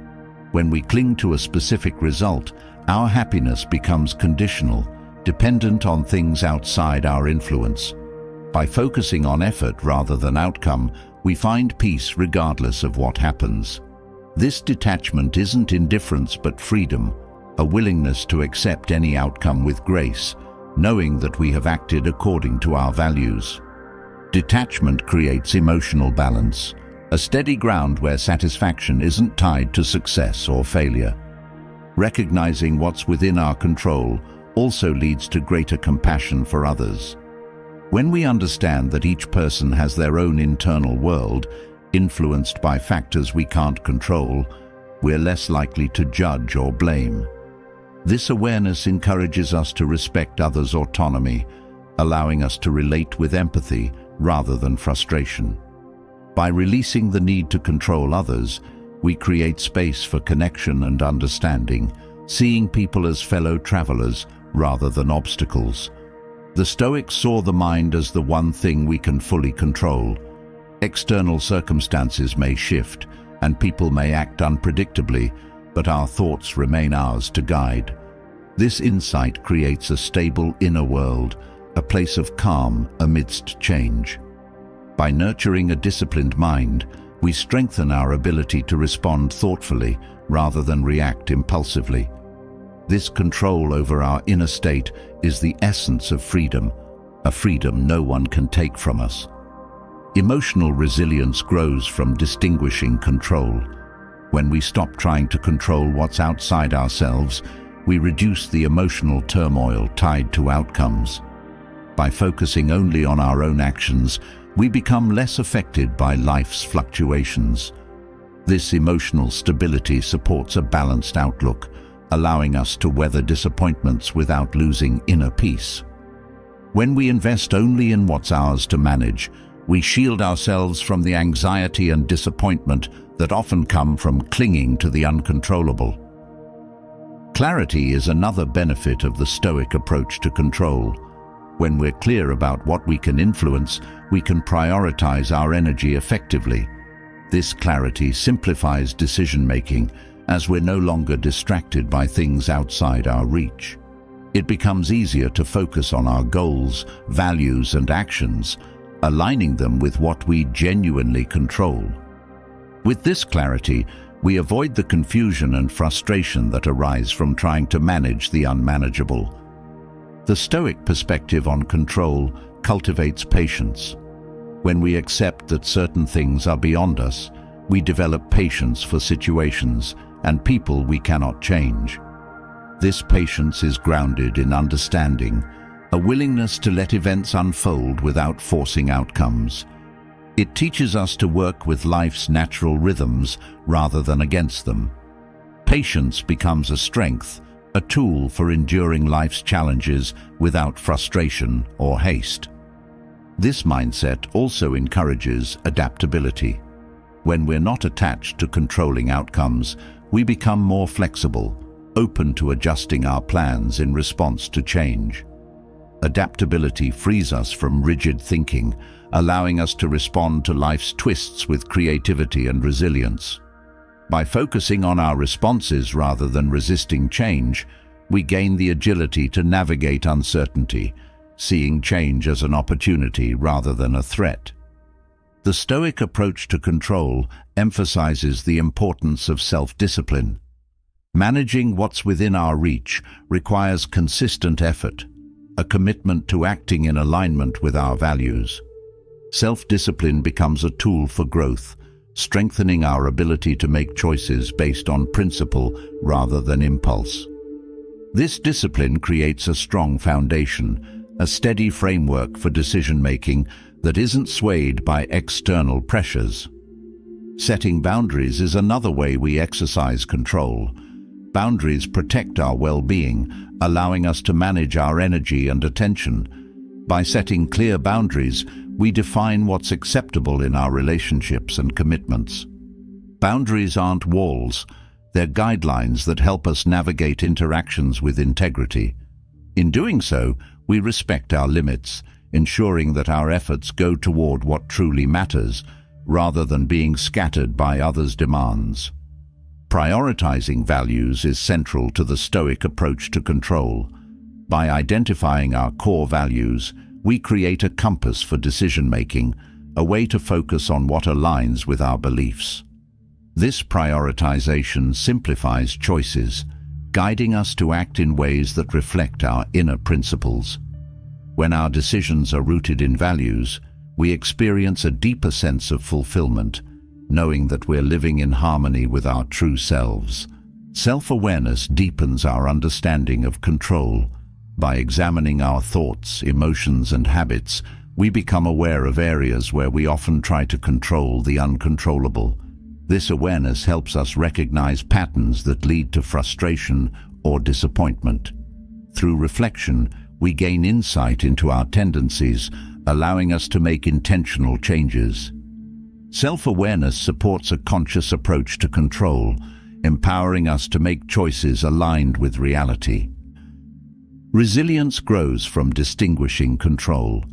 When we cling to a specific result, our happiness becomes conditional, dependent on things outside our influence. By focusing on effort rather than outcome, we find peace regardless of what happens. This detachment isn't indifference but freedom, a willingness to accept any outcome with grace, knowing that we have acted according to our values. Detachment creates emotional balance, a steady ground where satisfaction isn't tied to success or failure. Recognizing what's within our control also leads to greater compassion for others. When we understand that each person has their own internal world, influenced by factors we can't control, we're less likely to judge or blame. This awareness encourages us to respect others' autonomy, allowing us to relate with empathy rather than frustration. By releasing the need to control others, we create space for connection and understanding, seeing people as fellow travelers rather than obstacles. The Stoics saw the mind as the one thing we can fully control. External circumstances may shift, and people may act unpredictably, but our thoughts remain ours to guide. This insight creates a stable inner world, a place of calm amidst change. By nurturing a disciplined mind, we strengthen our ability to respond thoughtfully rather than react impulsively. This control over our inner state is the essence of freedom, a freedom no one can take from us. Emotional resilience grows from distinguishing control. When we stop trying to control what's outside ourselves, we reduce the emotional turmoil tied to outcomes. By focusing only on our own actions, we become less affected by life's fluctuations. This emotional stability supports a balanced outlook, allowing us to weather disappointments without losing inner peace. When we invest only in what's ours to manage, we shield ourselves from the anxiety and disappointment that often come from clinging to the uncontrollable. Clarity is another benefit of the Stoic approach to control. When we're clear about what we can influence, we can prioritize our energy effectively. This clarity simplifies decision-making, as we're no longer distracted by things outside our reach. It becomes easier to focus on our goals, values, and actions, aligning them with what we genuinely control. With this clarity, we avoid the confusion and frustration that arise from trying to manage the unmanageable. The Stoic perspective on control cultivates patience. When we accept that certain things are beyond us, we develop patience for situations and people we cannot change. This patience is grounded in understanding, a willingness to let events unfold without forcing outcomes. It teaches us to work with life's natural rhythms rather than against them. Patience becomes a strength, a tool for enduring life's challenges without frustration or haste. This mindset also encourages adaptability. When we're not attached to controlling outcomes, we become more flexible, open to adjusting our plans in response to change. Adaptability frees us from rigid thinking, allowing us to respond to life's twists with creativity and resilience. By focusing on our responses rather than resisting change, we gain the agility to navigate uncertainty, seeing change as an opportunity rather than a threat. The Stoic approach to control emphasizes the importance of self-discipline. Managing what's within our reach requires consistent effort, a commitment to acting in alignment with our values. Self-discipline becomes a tool for growth, strengthening our ability to make choices based on principle rather than impulse. This discipline creates a strong foundation, a steady framework for decision-making that isn't swayed by external pressures. Setting boundaries is another way we exercise control. Boundaries protect our well-being, allowing us to manage our energy and attention. By setting clear boundaries, we define what's acceptable in our relationships and commitments. Boundaries aren't walls, they're guidelines that help us navigate interactions with integrity. In doing so, we respect our limits, ensuring that our efforts go toward what truly matters, rather than being scattered by others' demands. Prioritizing values is central to the Stoic approach to control. By identifying our core values, we create a compass for decision-making, a way to focus on what aligns with our beliefs. This prioritization simplifies choices, guiding us to act in ways that reflect our inner principles. When our decisions are rooted in values, we experience a deeper sense of fulfillment, knowing that we're living in harmony with our true selves. Self-awareness deepens our understanding of control. By examining our thoughts, emotions, and habits, we become aware of areas where we often try to control the uncontrollable. This awareness helps us recognize patterns that lead to frustration or disappointment. Through reflection, we gain insight into our tendencies, allowing us to make intentional changes. Self-awareness supports a conscious approach to control, empowering us to make choices aligned with reality. Resilience grows from distinguishing control.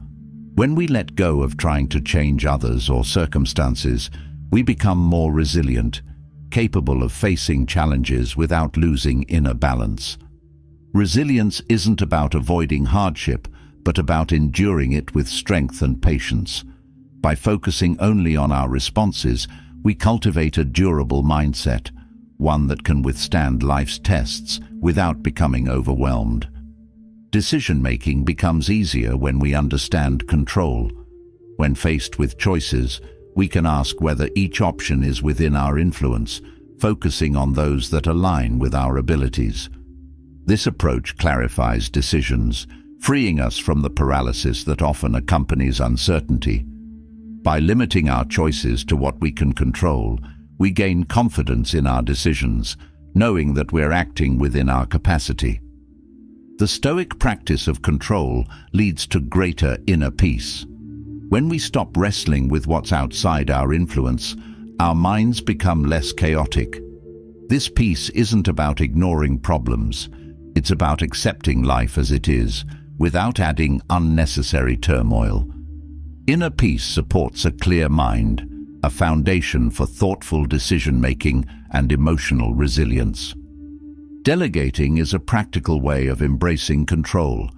When we let go of trying to change others or circumstances, we become more resilient, capable of facing challenges without losing inner balance. Resilience isn't about avoiding hardship, but about enduring it with strength and patience. By focusing only on our responses, we cultivate a durable mindset, one that can withstand life's tests without becoming overwhelmed. Decision-making becomes easier when we understand control. When faced with choices, we can ask whether each option is within our influence, focusing on those that align with our abilities. This approach clarifies decisions, freeing us from the paralysis that often accompanies uncertainty. By limiting our choices to what we can control, we gain confidence in our decisions, knowing that we're acting within our capacity. The Stoic practice of control leads to greater inner peace. When we stop wrestling with what's outside our influence, our minds become less chaotic. This peace isn't about ignoring problems. It's about accepting life as it is, without adding unnecessary turmoil. Inner peace supports a clear mind, a foundation for thoughtful decision-making and emotional resilience. Delegating is a practical way of embracing control.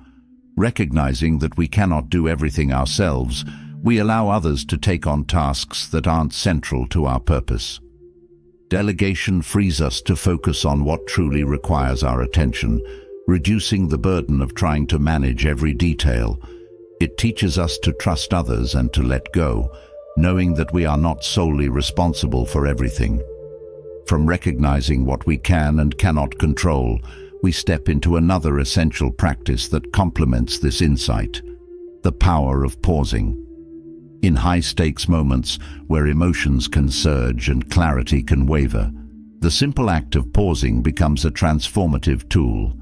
Recognizing that we cannot do everything ourselves, we allow others to take on tasks that aren't central to our purpose. Delegation frees us to focus on what truly requires our attention, reducing the burden of trying to manage every detail. It teaches us to trust others and to let go, knowing that we are not solely responsible for everything. From recognizing what we can and cannot control, we step into another essential practice that complements this insight: the power of pausing. In high-stakes moments where emotions can surge and clarity can waver, the simple act of pausing becomes a transformative tool.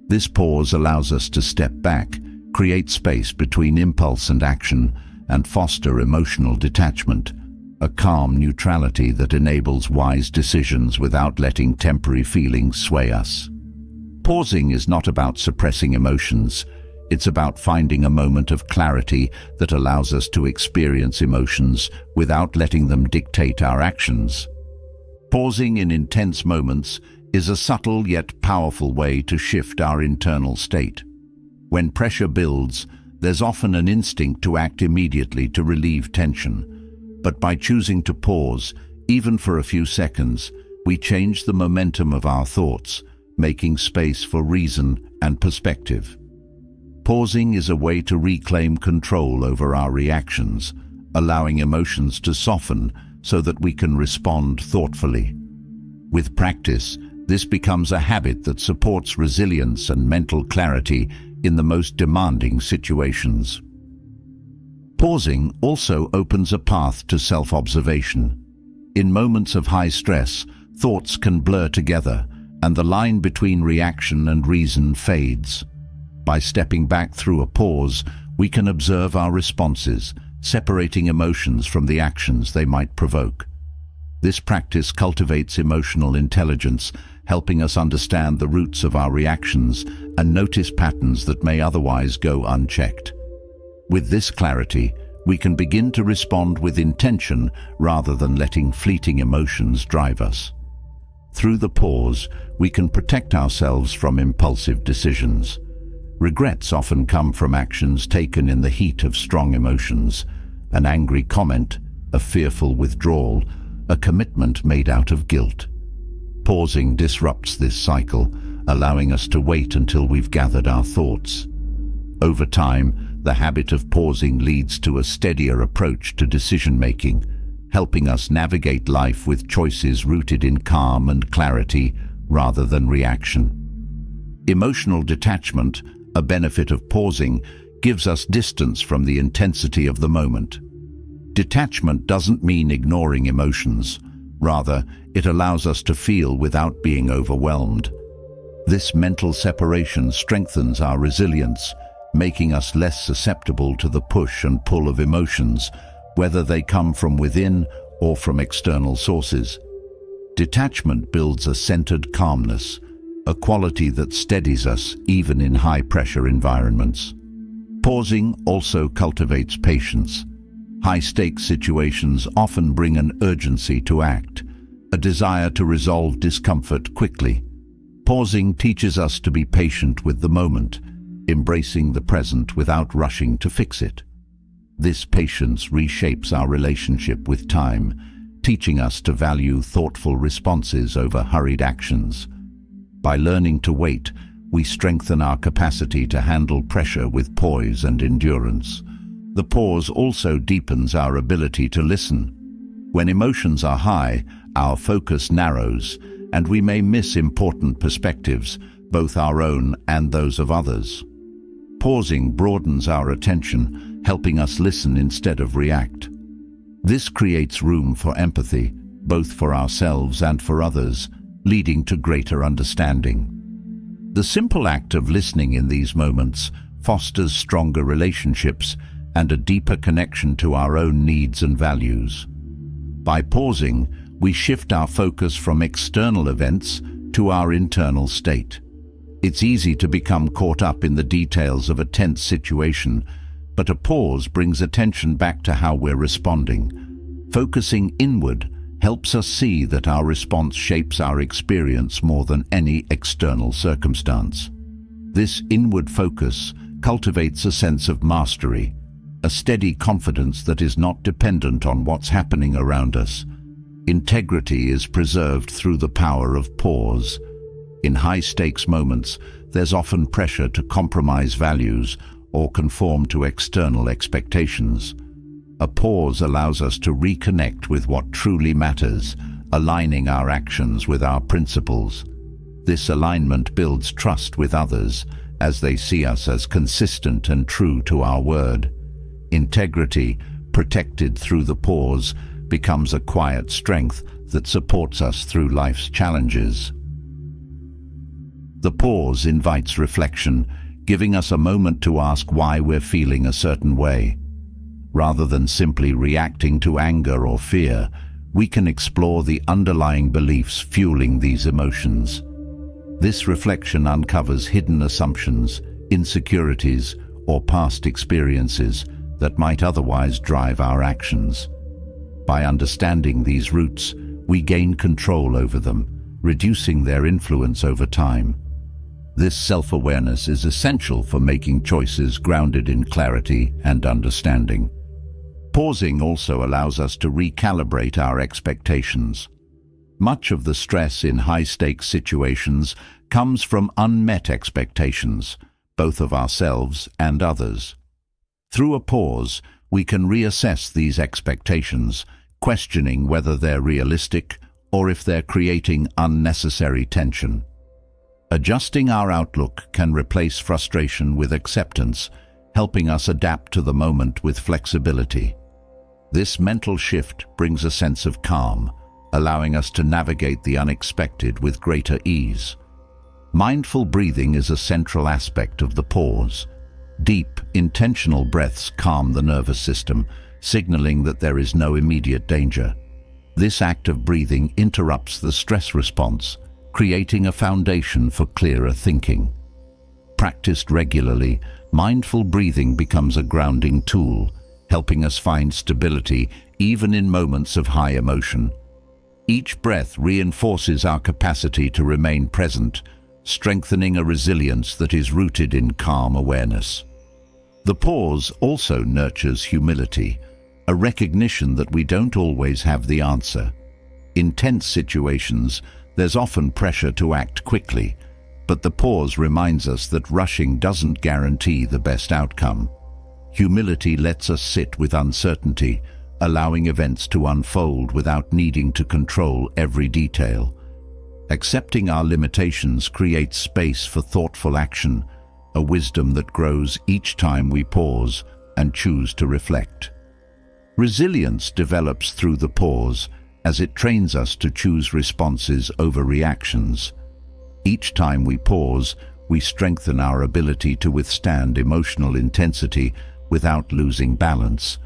This pause allows us to step back, create space between impulse and action, and foster emotional detachment, a calm neutrality that enables wise decisions without letting temporary feelings sway us. Pausing is not about suppressing emotions. It's about finding a moment of clarity that allows us to experience emotions without letting them dictate our actions. Pausing in intense moments is a subtle yet powerful way to shift our internal state. When pressure builds, there's often an instinct to act immediately to relieve tension. But by choosing to pause, even for a few seconds, we change the momentum of our thoughts, making space for reason and perspective. Pausing is a way to reclaim control over our reactions, allowing emotions to soften so that we can respond thoughtfully. With practice, this becomes a habit that supports resilience and mental clarity in the most demanding situations. Pausing also opens a path to self-observation. In moments of high stress, thoughts can blur together, and the line between reaction and reason fades. By stepping back through a pause, we can observe our responses, separating emotions from the actions they might provoke. This practice cultivates emotional intelligence, helping us understand the roots of our reactions and notice patterns that may otherwise go unchecked. With this clarity, we can begin to respond with intention rather than letting fleeting emotions drive us. Through the pause, we can protect ourselves from impulsive decisions. Regrets often come from actions taken in the heat of strong emotions. An angry comment, a fearful withdrawal, a commitment made out of guilt. Pausing disrupts this cycle, allowing us to wait until we've gathered our thoughts. Over time, the habit of pausing leads to a steadier approach to decision-making, helping us navigate life with choices rooted in calm and clarity rather than reaction. Emotional detachment, a benefit of pausing, gives us distance from the intensity of the moment. Detachment doesn't mean ignoring emotions. Rather, it allows us to feel without being overwhelmed. This mental separation strengthens our resilience, making us less susceptible to the push and pull of emotions, whether they come from within or from external sources. Detachment builds a centered calmness, a quality that steadies us even in high-pressure environments. Pausing also cultivates patience. High-stakes situations often bring an urgency to act, a desire to resolve discomfort quickly. Pausing teaches us to be patient with the moment, embracing the present without rushing to fix it. This patience reshapes our relationship with time, teaching us to value thoughtful responses over hurried actions. By learning to wait, we strengthen our capacity to handle pressure with poise and endurance. The pause also deepens our ability to listen. When emotions are high, our focus narrows, and we may miss important perspectives, both our own and those of others. Pausing broadens our attention, helping us listen instead of react. This creates room for empathy, both for ourselves and for others, leading to greater understanding. The simple act of listening in these moments fosters stronger relationships and a deeper connection to our own needs and values. By pausing, we shift our focus from external events to our internal state. It's easy to become caught up in the details of a tense situation, but a pause brings attention back to how we're responding. Focusing inward helps us see that our response shapes our experience more than any external circumstance. This inward focus cultivates a sense of mastery, a steady confidence that is not dependent on what's happening around us. Integrity is preserved through the power of pause. In high-stakes moments, there's often pressure to compromise values or conform to external expectations. A pause allows us to reconnect with what truly matters, aligning our actions with our principles. This alignment builds trust with others, as they see us as consistent and true to our word. Integrity, protected through the pause, becomes a quiet strength that supports us through life's challenges. The pause invites reflection, giving us a moment to ask why we're feeling a certain way. Rather than simply reacting to anger or fear, we can explore the underlying beliefs fueling these emotions. This reflection uncovers hidden assumptions, insecurities, or past experiences that might otherwise drive our actions. By understanding these roots, we gain control over them, reducing their influence over time. This self-awareness is essential for making choices grounded in clarity and understanding. Pausing also allows us to recalibrate our expectations. Much of the stress in high-stakes situations comes from unmet expectations, both of ourselves and others. Through a pause, we can reassess these expectations, questioning whether they're realistic or if they're creating unnecessary tension. Adjusting our outlook can replace frustration with acceptance, helping us adapt to the moment with flexibility. This mental shift brings a sense of calm, allowing us to navigate the unexpected with greater ease. Mindful breathing is a central aspect of the pause. Deep, intentional breaths calm the nervous system, signaling that there is no immediate danger. This act of breathing interrupts the stress response, creating a foundation for clearer thinking. Practiced regularly, mindful breathing becomes a grounding tool, helping us find stability even in moments of high emotion. Each breath reinforces our capacity to remain present, strengthening a resilience that is rooted in calm awareness. The pause also nurtures humility, a recognition that we don't always have the answer. In tense situations, there's often pressure to act quickly, but the pause reminds us that rushing doesn't guarantee the best outcome. Humility lets us sit with uncertainty, allowing events to unfold without needing to control every detail. Accepting our limitations creates space for thoughtful action, a wisdom that grows each time we pause and choose to reflect. Resilience develops through the pause as it trains us to choose responses over reactions. Each time we pause, we strengthen our ability to withstand emotional intensity without losing balance.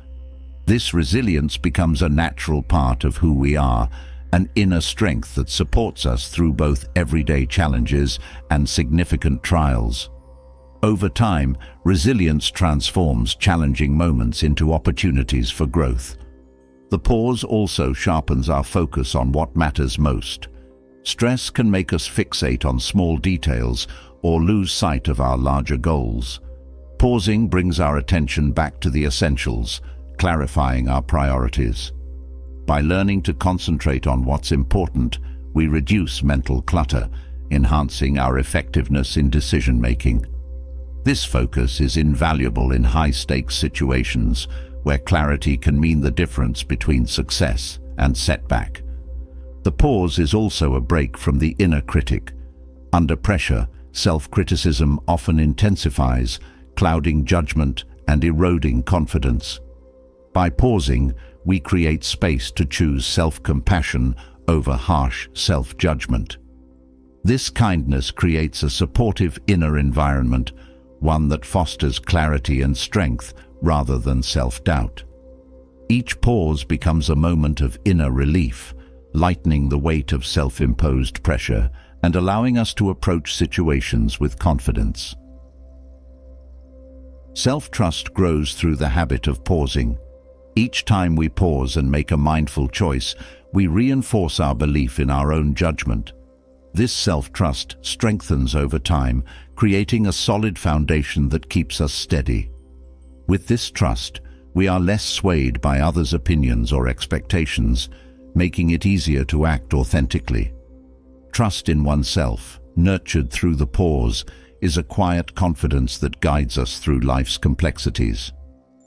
This resilience becomes a natural part of who we are, an inner strength that supports us through both everyday challenges and significant trials. Over time, resilience transforms challenging moments into opportunities for growth. The pause also sharpens our focus on what matters most. Stress can make us fixate on small details or lose sight of our larger goals. Pausing brings our attention back to the essentials, clarifying our priorities. By learning to concentrate on what's important, we reduce mental clutter, enhancing our effectiveness in decision-making. This focus is invaluable in high-stakes situations where clarity can mean the difference between success and setback. The pause is also a break from the inner critic. Under pressure, self-criticism often intensifies, clouding judgment and eroding confidence. By pausing, we create space to choose self-compassion over harsh self-judgment. This kindness creates a supportive inner environment, one that fosters clarity and strength rather than self-doubt. Each pause becomes a moment of inner relief, lightening the weight of self-imposed pressure and allowing us to approach situations with confidence. Self-trust grows through the habit of pausing. Each time we pause and make a mindful choice, we reinforce our belief in our own judgment. This self-trust strengthens over time, creating a solid foundation that keeps us steady. With this trust, we are less swayed by others' opinions or expectations, making it easier to act authentically. Trust in oneself, nurtured through the pause, is a quiet confidence that guides us through life's complexities.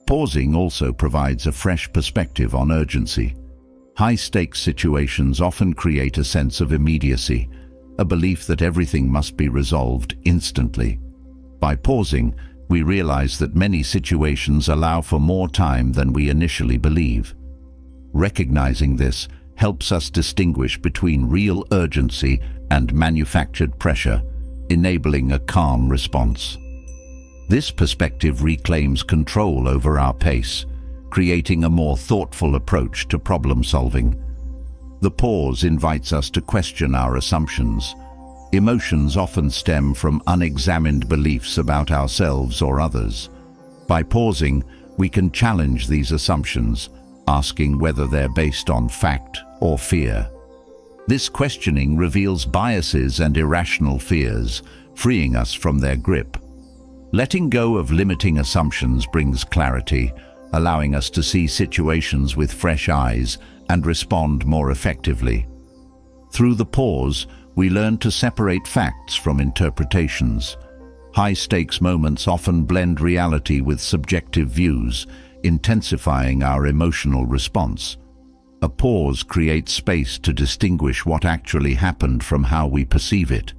Pausing also provides a fresh perspective on urgency. High-stakes situations often create a sense of immediacy, a belief that everything must be resolved instantly. By pausing, we realize that many situations allow for more time than we initially believe. Recognizing this helps us distinguish between real urgency and manufactured pressure, enabling a calm response. This perspective reclaims control over our pace, creating a more thoughtful approach to problem solving. The pause invites us to question our assumptions. Emotions often stem from unexamined beliefs about ourselves or others. By pausing, we can challenge these assumptions, asking whether they're based on fact or fear. This questioning reveals biases and irrational fears, freeing us from their grip. Letting go of limiting assumptions brings clarity, allowing us to see situations with fresh eyes and respond more effectively. Through the pause, we learn to separate facts from interpretations. High-stakes moments often blend reality with subjective views, intensifying our emotional response. A pause creates space to distinguish what actually happened from how we perceive it.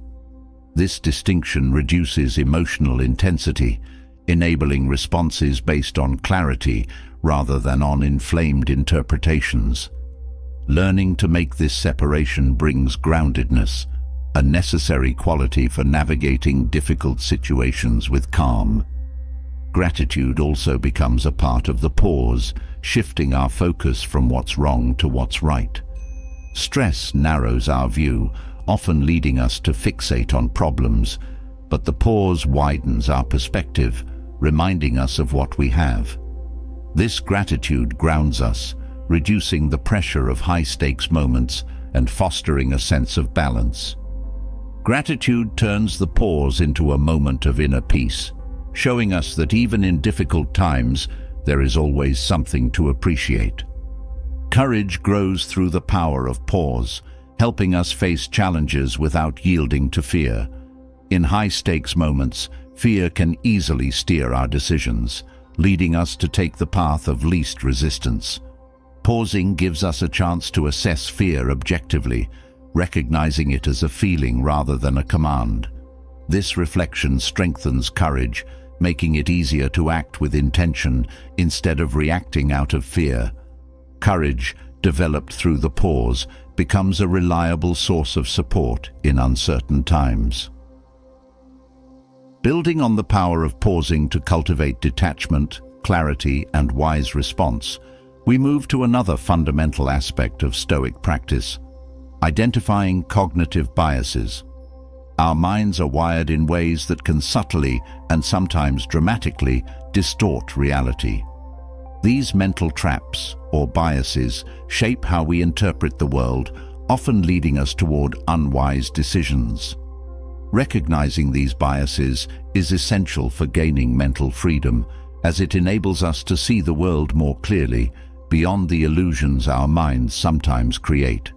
This distinction reduces emotional intensity, enabling responses based on clarity rather than on inflamed interpretations. Learning to make this separation brings groundedness, a necessary quality for navigating difficult situations with calm. Gratitude also becomes a part of the pause, shifting our focus from what's wrong to what's right. Stress narrows our view, often leading us to fixate on problems, but the pause widens our perspective, reminding us of what we have. This gratitude grounds us, reducing the pressure of high-stakes moments and fostering a sense of balance. Gratitude turns the pause into a moment of inner peace, showing us that even in difficult times, there is always something to appreciate. Courage grows through the power of pause, helping us face challenges without yielding to fear. In high-stakes moments, fear can easily steer our decisions, leading us to take the path of least resistance. Pausing gives us a chance to assess fear objectively, recognizing it as a feeling rather than a command. This reflection strengthens courage, making it easier to act with intention instead of reacting out of fear. Courage, developed through the pause, becomes a reliable source of support in uncertain times. Building on the power of pausing to cultivate detachment, clarity, and wise response, we move to another fundamental aspect of Stoic practice: identifying cognitive biases. Our minds are wired in ways that can subtly and sometimes dramatically distort reality. These mental traps, or biases, shape how we interpret the world, often leading us toward unwise decisions. Recognizing these biases is essential for gaining mental freedom, as it enables us to see the world more clearly, beyond the illusions our minds sometimes create.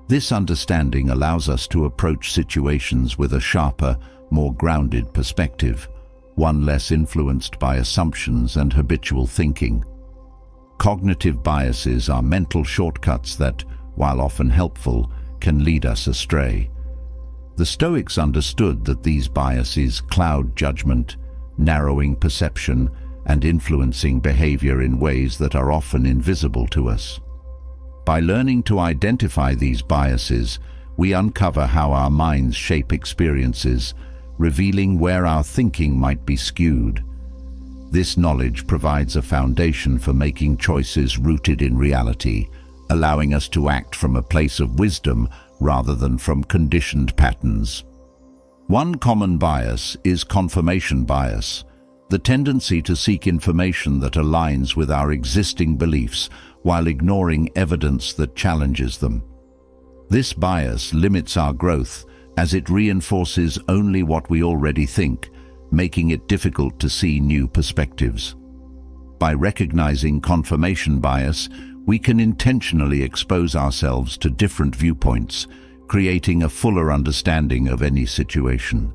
This understanding allows us to approach situations with a sharper, more grounded perspective, one less influenced by assumptions and habitual thinking. Cognitive biases are mental shortcuts that, while often helpful, can lead us astray. The Stoics understood that these biases cloud judgment, narrowing perception, and influencing behavior in ways that are often invisible to us. By learning to identify these biases, we uncover how our minds shape experiences, revealing where our thinking might be skewed. This knowledge provides a foundation for making choices rooted in reality, allowing us to act from a place of wisdom rather than from conditioned patterns. One common bias is confirmation bias, the tendency to seek information that aligns with our existing beliefs while ignoring evidence that challenges them. This bias limits our growth as it reinforces only what we already think, making it difficult to see new perspectives. By recognizing confirmation bias, we can intentionally expose ourselves to different viewpoints, creating a fuller understanding of any situation.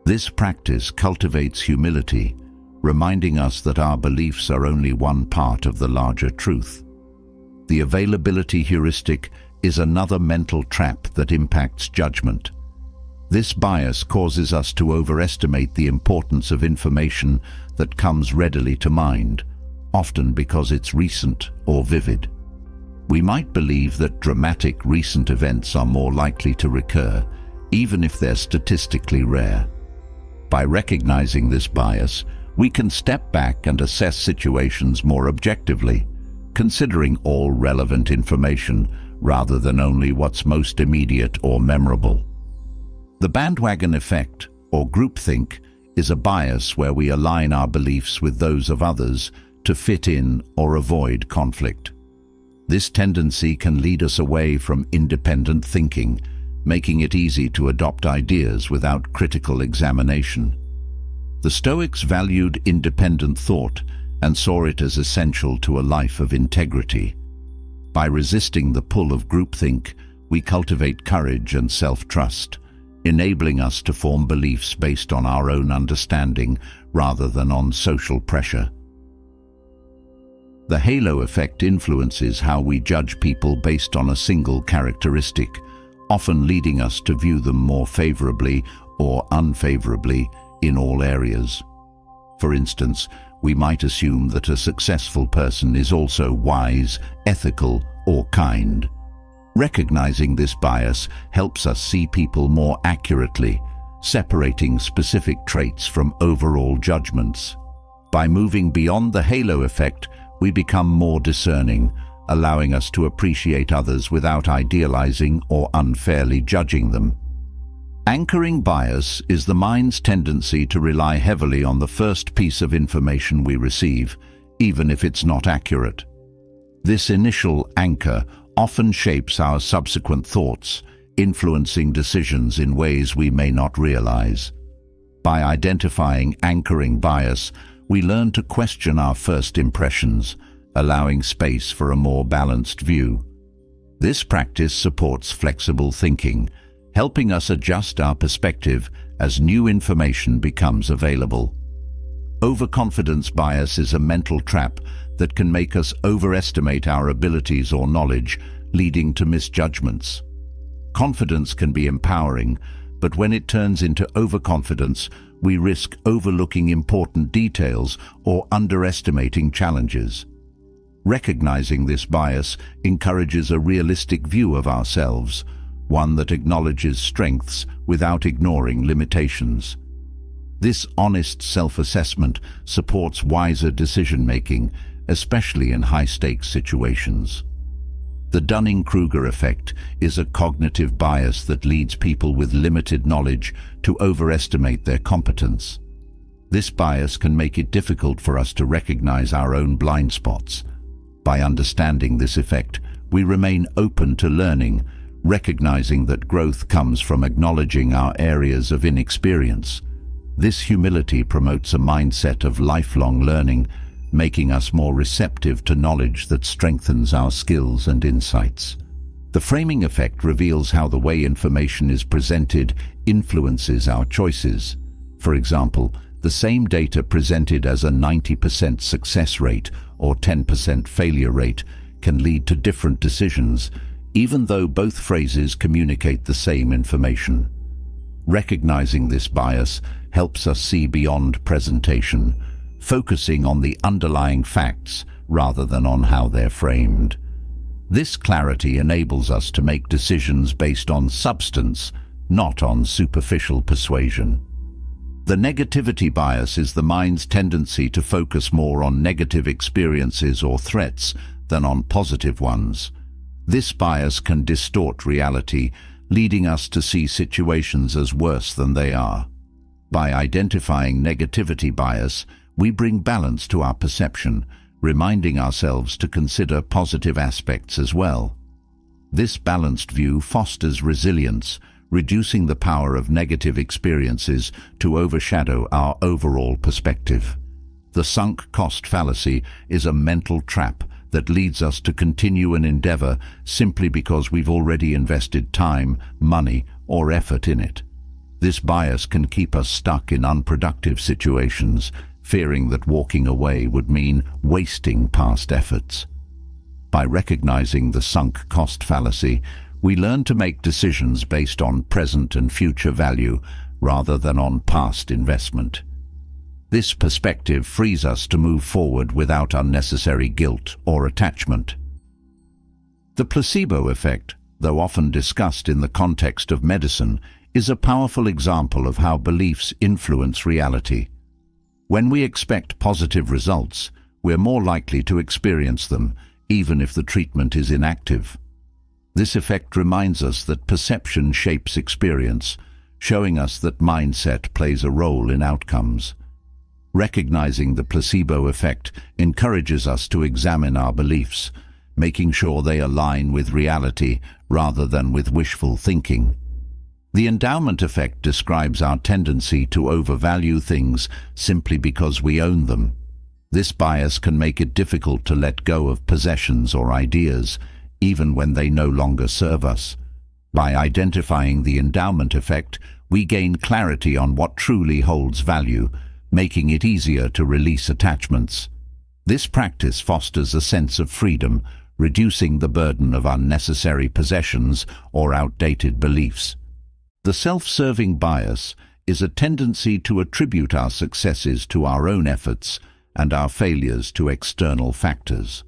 This practice cultivates humility, reminding us that our beliefs are only one part of the larger truth. The availability heuristic is another mental trap that impacts judgment. This bias causes us to overestimate the importance of information that comes readily to mind, often because it's recent or vivid. We might believe that dramatic recent events are more likely to recur, even if they're statistically rare. By recognizing this bias, we can step back and assess situations more objectively, considering all relevant information rather than only what's most immediate or memorable. The bandwagon effect, or groupthink, is a bias where we align our beliefs with those of others to fit in or avoid conflict. This tendency can lead us away from independent thinking, making it easy to adopt ideas without critical examination. The Stoics valued independent thought and saw it as essential to a life of integrity. By resisting the pull of groupthink, we cultivate courage and self-trust, enabling us to form beliefs based on our own understanding rather than on social pressure. The halo effect influences how we judge people based on a single characteristic, often leading us to view them more favorably or unfavorably in all areas. For instance, we might assume that a successful person is also wise, ethical, or kind. Recognizing this bias helps us see people more accurately, separating specific traits from overall judgments. By moving beyond the halo effect, we become more discerning, allowing us to appreciate others without idealizing or unfairly judging them. Anchoring bias is the mind's tendency to rely heavily on the first piece of information we receive, even if it's not accurate. This initial anchor often shapes our subsequent thoughts, influencing decisions in ways we may not realize. By identifying anchoring bias, we learn to question our first impressions, allowing space for a more balanced view. This practice supports flexible thinking, helping us adjust our perspective as new information becomes available. Overconfidence bias is a mental trap that can make us overestimate our abilities or knowledge, leading to misjudgments. Confidence can be empowering, but when it turns into overconfidence, we risk overlooking important details or underestimating challenges. Recognizing this bias encourages a realistic view of ourselves, one that acknowledges strengths without ignoring limitations. This honest self-assessment supports wiser decision-making, especially in high-stakes situations. The Dunning-Kruger effect is a cognitive bias that leads people with limited knowledge to overestimate their competence. This bias can make it difficult for us to recognize our own blind spots. By understanding this effect, we remain open to learning, recognizing that growth comes from acknowledging our areas of inexperience. This humility promotes a mindset of lifelong learning, making us more receptive to knowledge that strengthens our skills and insights. The framing effect reveals how the way information is presented influences our choices. For example, the same data presented as a 90% success rate or 10% failure rate can lead to different decisions, even though both phrases communicate the same information. Recognizing this bias helps us see beyond presentation, focusing on the underlying facts rather than on how they're framed. This clarity enables us to make decisions based on substance, not on superficial persuasion. The negativity bias is the mind's tendency to focus more on negative experiences or threats than on positive ones. This bias can distort reality, leading us to see situations as worse than they are. By identifying negativity bias, we bring balance to our perception, reminding ourselves to consider positive aspects as well. This balanced view fosters resilience, reducing the power of negative experiences to overshadow our overall perspective. The sunk cost fallacy is a mental trap that leads us to continue an endeavor simply because we've already invested time, money, or effort in it. This bias can keep us stuck in unproductive situations, fearing that walking away would mean wasting past efforts. By recognizing the sunk cost fallacy, we learn to make decisions based on present and future value rather than on past investment. This perspective frees us to move forward without unnecessary guilt or attachment. The placebo effect, though often discussed in the context of medicine, is a powerful example of how beliefs influence reality. When we expect positive results, we're more likely to experience them, even if the treatment is inactive. This effect reminds us that perception shapes experience, showing us that mindset plays a role in outcomes. Recognizing the placebo effect encourages us to examine our beliefs, making sure they align with reality rather than with wishful thinking. The endowment effect describes our tendency to overvalue things simply because we own them. This bias can make it difficult to let go of possessions or ideas, even when they no longer serve us. By identifying the endowment effect, we gain clarity on what truly holds value, making it easier to release attachments. This practice fosters a sense of freedom, reducing the burden of unnecessary possessions or outdated beliefs. The self-serving bias is a tendency to attribute our successes to our own efforts and our failures to external factors.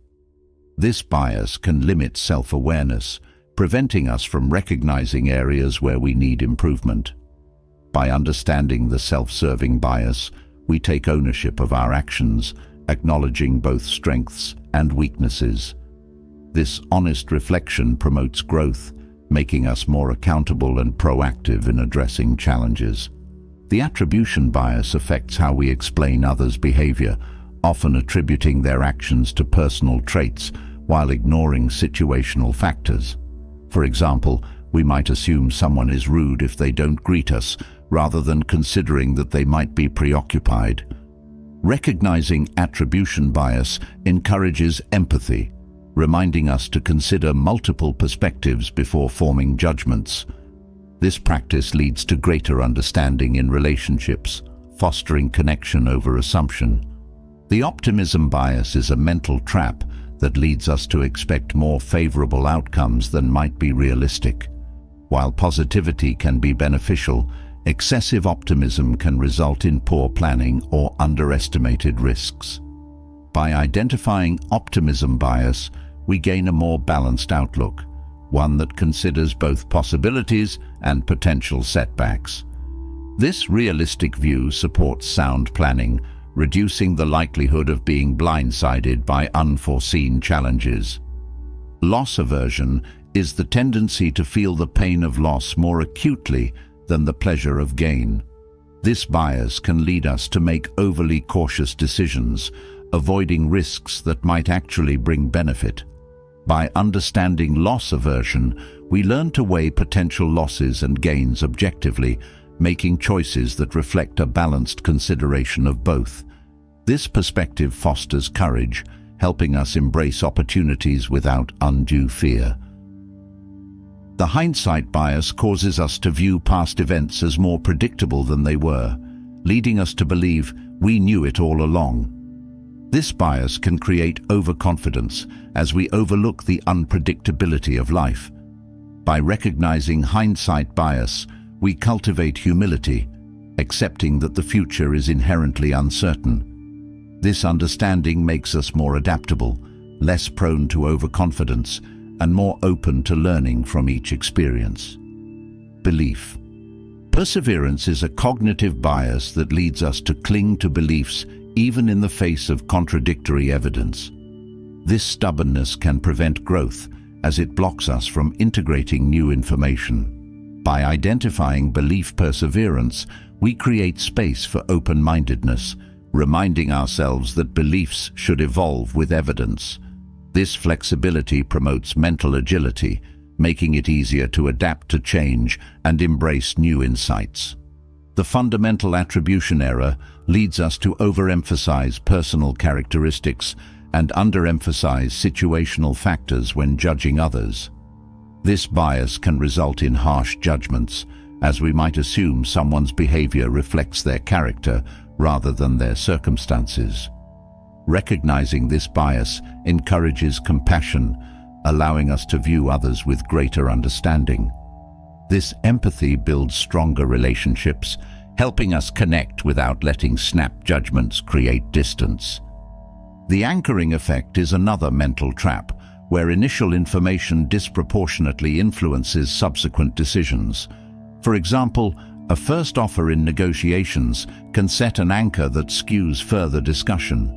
This bias can limit self-awareness, preventing us from recognizing areas where we need improvement. By understanding the self-serving bias, we take ownership of our actions, acknowledging both strengths and weaknesses. This honest reflection promotes growth, making us more accountable and proactive in addressing challenges. The attribution bias affects how we explain others' behavior, often attributing their actions to personal traits while ignoring situational factors. For example, we might assume someone is rude if they don't greet us, rather than considering that they might be preoccupied. Recognizing attribution bias encourages empathy, reminding us to consider multiple perspectives before forming judgments. This practice leads to greater understanding in relationships, fostering connection over assumption. The optimism bias is a mental trap that leads us to expect more favorable outcomes than might be realistic. While positivity can be beneficial, excessive optimism can result in poor planning or underestimated risks. By identifying optimism bias, we gain a more balanced outlook, one that considers both possibilities and potential setbacks. This realistic view supports sound planning, reducing the likelihood of being blindsided by unforeseen challenges. Loss aversion is the tendency to feel the pain of loss more acutely than the pleasure of gain. This bias can lead us to make overly cautious decisions, avoiding risks that might actually bring benefit. By understanding loss aversion, we learn to weigh potential losses and gains objectively, making choices that reflect a balanced consideration of both. This perspective fosters courage, helping us embrace opportunities without undue fear. The hindsight bias causes us to view past events as more predictable than they were, leading us to believe we knew it all along. This bias can create overconfidence as we overlook the unpredictability of life. By recognizing hindsight bias, we cultivate humility, accepting that the future is inherently uncertain. This understanding makes us more adaptable, less prone to overconfidence, and more open to learning from each experience. Belief. Perseverance is a cognitive bias that leads us to cling to beliefs even in the face of contradictory evidence. This stubbornness can prevent growth as it blocks us from integrating new information. By identifying belief perseverance, we create space for open-mindedness, reminding ourselves that beliefs should evolve with evidence. This flexibility promotes mental agility, making it easier to adapt to change and embrace new insights. The fundamental attribution error leads us to overemphasize personal characteristics and underemphasize situational factors when judging others. This bias can result in harsh judgments, as we might assume someone's behavior reflects their character rather than their circumstances. Recognizing this bias encourages compassion, allowing us to view others with greater understanding. This empathy builds stronger relationships, helping us connect without letting snap judgments create distance. The anchoring effect is another mental trap, where initial information disproportionately influences subsequent decisions. For example, a first offer in negotiations can set an anchor that skews further discussion.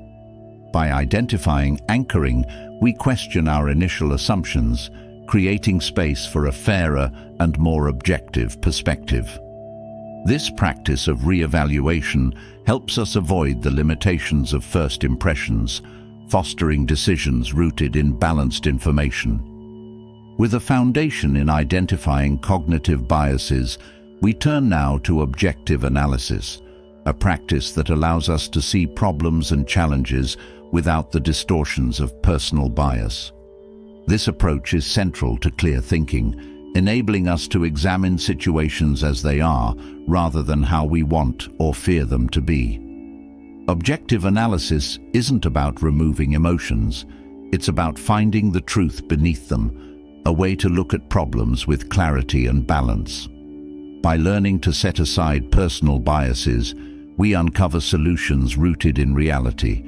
By identifying anchoring, we question our initial assumptions, creating space for a fairer and more objective perspective. This practice of re-evaluation helps us avoid the limitations of first impressions, fostering decisions rooted in balanced information. With a foundation in identifying cognitive biases, we turn now to objective analysis, a practice that allows us to see problems and challenges without the distortions of personal bias. This approach is central to clear thinking, enabling us to examine situations as they are rather than how we want or fear them to be. Objective analysis isn't about removing emotions, it's about finding the truth beneath them, a way to look at problems with clarity and balance. By learning to set aside personal biases, we uncover solutions rooted in reality,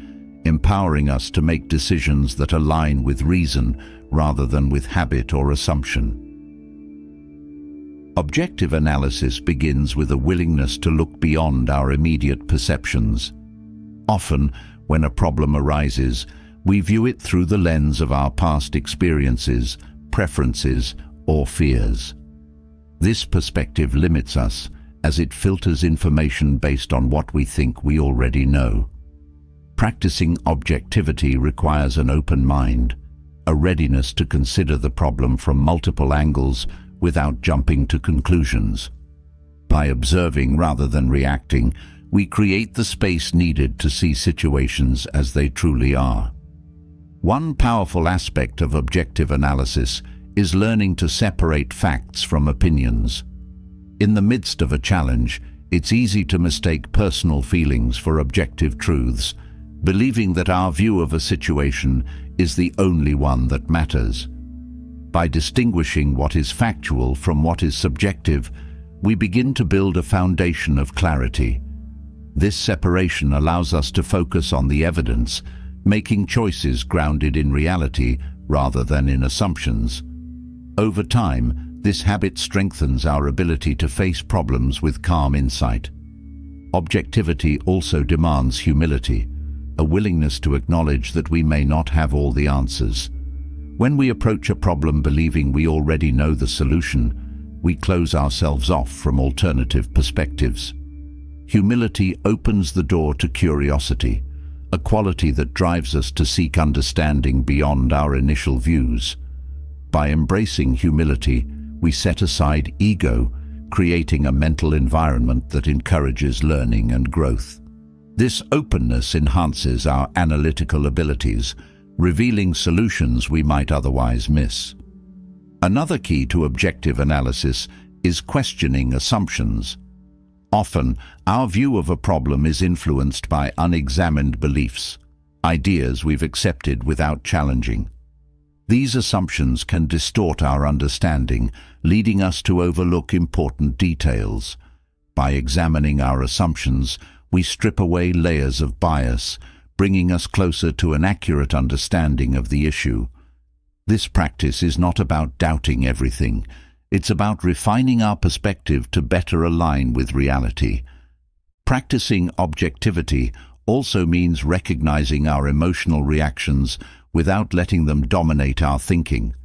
empowering us to make decisions that align with reason rather than with habit or assumption. Objective analysis begins with a willingness to look beyond our immediate perceptions. Often, when a problem arises, we view it through the lens of our past experiences, preferences, or fears. This perspective limits us, as it filters information based on what we think we already know. Practicing objectivity requires an open mind, a readiness to consider the problem from multiple angles without jumping to conclusions. By observing rather than reacting, we create the space needed to see situations as they truly are. One powerful aspect of objective analysis is learning to separate facts from opinions. In the midst of a challenge, it's easy to mistake personal feelings for objective truths, believing that our view of a situation is the only one that matters. By distinguishing what is factual from what is subjective, we begin to build a foundation of clarity. This separation allows us to focus on the evidence, making choices grounded in reality rather than in assumptions. Over time, this habit strengthens our ability to face problems with calm insight. Objectivity also demands humility, a willingness to acknowledge that we may not have all the answers. When we approach a problem believing we already know the solution, we close ourselves off from alternative perspectives. Humility opens the door to curiosity, a quality that drives us to seek understanding beyond our initial views. By embracing humility, we set aside ego, creating a mental environment that encourages learning and growth. This openness enhances our analytical abilities, revealing solutions we might otherwise miss. Another key to objective analysis is questioning assumptions. Often, our view of a problem is influenced by unexamined beliefs, ideas we've accepted without challenging. These assumptions can distort our understanding, leading us to overlook important details. By examining our assumptions, we strip away layers of bias, bringing us closer to an accurate understanding of the issue. This practice is not about doubting everything. It's about refining our perspective to better align with reality. Practicing objectivity also means recognizing our emotional reactions without letting them dominate our thinking.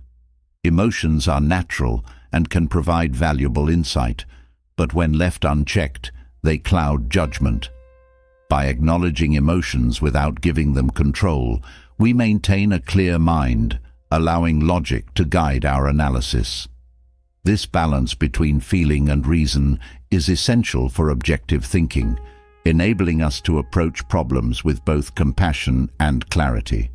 Emotions are natural and can provide valuable insight, but when left unchecked, they cloud judgment. By acknowledging emotions without giving them control, we maintain a clear mind, allowing logic to guide our analysis. This balance between feeling and reason is essential for objective thinking, enabling us to approach problems with both compassion and clarity.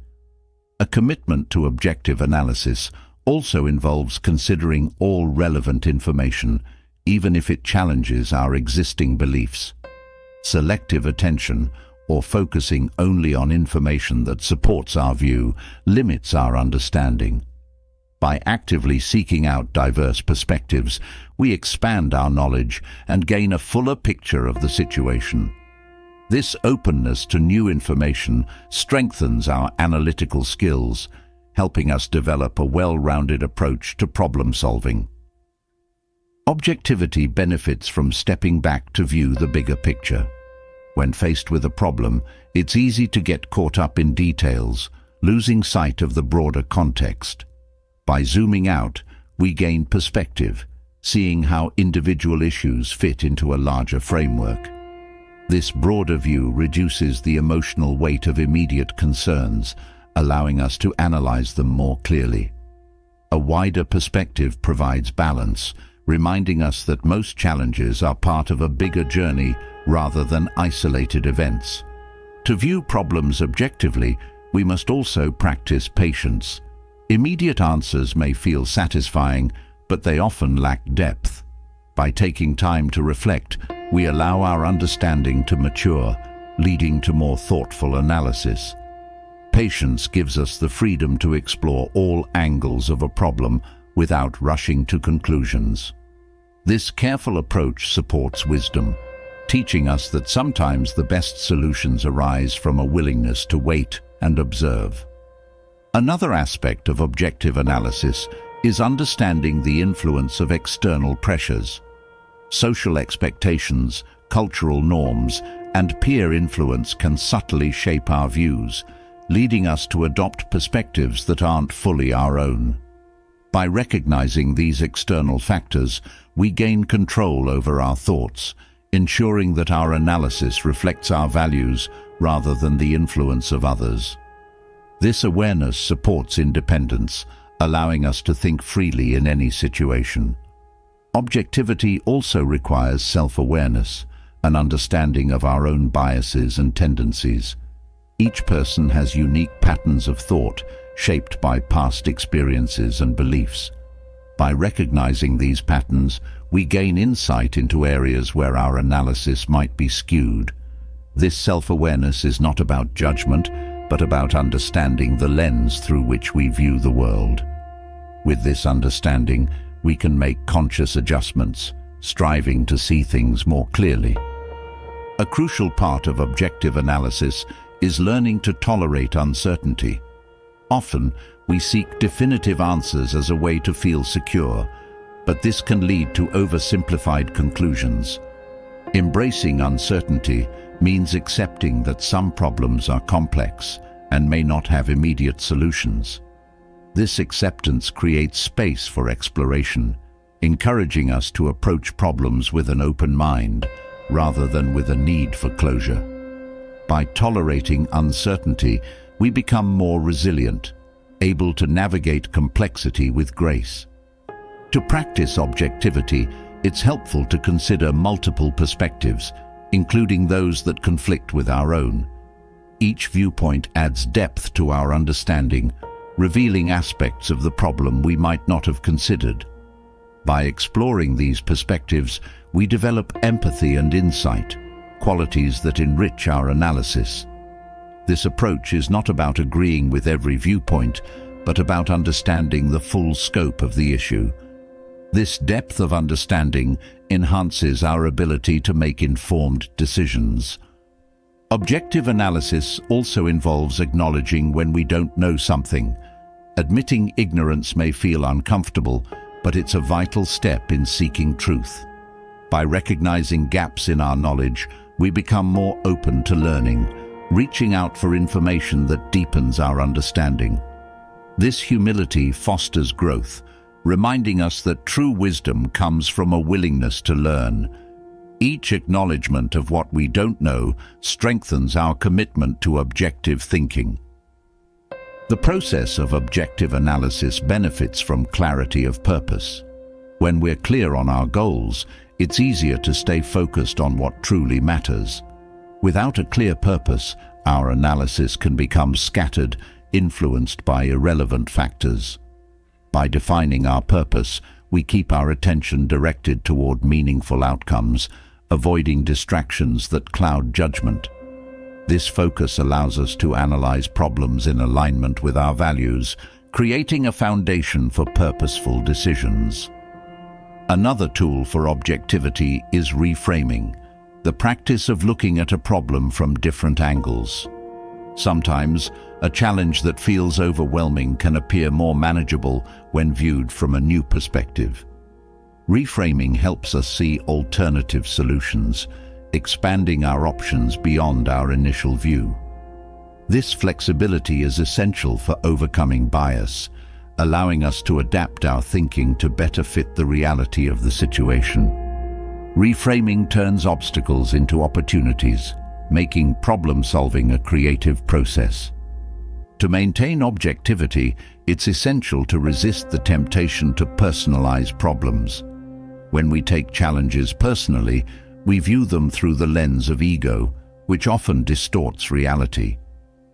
A commitment to objective analysis also involves considering all relevant information, even if it challenges our existing beliefs. Selective attention, or focusing only on information that supports our view, limits our understanding. By actively seeking out diverse perspectives, we expand our knowledge and gain a fuller picture of the situation. This openness to new information strengthens our analytical skills, helping us develop a well-rounded approach to problem solving. Objectivity benefits from stepping back to view the bigger picture. When faced with a problem, it's easy to get caught up in details, losing sight of the broader context. By zooming out, we gain perspective, seeing how individual issues fit into a larger framework. This broader view reduces the emotional weight of immediate concerns, allowing us to analyze them more clearly. A wider perspective provides balance, reminding us that most challenges are part of a bigger journey rather than isolated events. To view problems objectively, we must also practice patience. Immediate answers may feel satisfying, but they often lack depth. By taking time to reflect, we allow our understanding to mature, leading to more thoughtful analysis. Patience gives us the freedom to explore all angles of a problem without rushing to conclusions. This careful approach supports wisdom, teaching us that sometimes the best solutions arise from a willingness to wait and observe. Another aspect of objective analysis is understanding the influence of external pressures. Social expectations, cultural norms, and peer influence can subtly shape our views, leading us to adopt perspectives that aren't fully our own. By recognizing these external factors, we gain control over our thoughts, ensuring that our analysis reflects our values rather than the influence of others. This awareness supports independence, allowing us to think freely in any situation. Objectivity also requires self-awareness, an understanding of our own biases and tendencies. Each person has unique patterns of thought, shaped by past experiences and beliefs. By recognizing these patterns, we gain insight into areas where our analysis might be skewed. This self-awareness is not about judgment, but about understanding the lens through which we view the world. With this understanding, we can make conscious adjustments, striving to see things more clearly. A crucial part of objective analysis is learning to tolerate uncertainty. Often, we seek definitive answers as a way to feel secure, but this can lead to oversimplified conclusions. Embracing uncertainty means accepting that some problems are complex and may not have immediate solutions. This acceptance creates space for exploration, encouraging us to approach problems with an open mind rather than with a need for closure. By tolerating uncertainty, we become more resilient, able to navigate complexity with grace. To practice objectivity, it's helpful to consider multiple perspectives, including those that conflict with our own. Each viewpoint adds depth to our understanding, revealing aspects of the problem we might not have considered. By exploring these perspectives, we develop empathy and insight, qualities that enrich our analysis. This approach is not about agreeing with every viewpoint, but about understanding the full scope of the issue. This depth of understanding enhances our ability to make informed decisions. Objective analysis also involves acknowledging when we don't know something. Admitting ignorance may feel uncomfortable, but it's a vital step in seeking truth. By recognizing gaps in our knowledge, we become more open to learning, reaching out for information that deepens our understanding. This humility fosters growth, reminding us that true wisdom comes from a willingness to learn. Each acknowledgement of what we don't know strengthens our commitment to objective thinking. The process of objective analysis benefits from clarity of purpose. When we're clear on our goals, it's easier to stay focused on what truly matters. Without a clear purpose, our analysis can become scattered, influenced by irrelevant factors. By defining our purpose, we keep our attention directed toward meaningful outcomes, avoiding distractions that cloud judgment. This focus allows us to analyze problems in alignment with our values, creating a foundation for purposeful decisions. Another tool for objectivity is reframing, the practice of looking at a problem from different angles. Sometimes, a challenge that feels overwhelming can appear more manageable when viewed from a new perspective. Reframing helps us see alternative solutions, expanding our options beyond our initial view. This flexibility is essential for overcoming bias, allowing us to adapt our thinking to better fit the reality of the situation. Reframing turns obstacles into opportunities, making problem-solving a creative process. To maintain objectivity, it's essential to resist the temptation to personalize problems. When we take challenges personally, we view them through the lens of ego, which often distorts reality.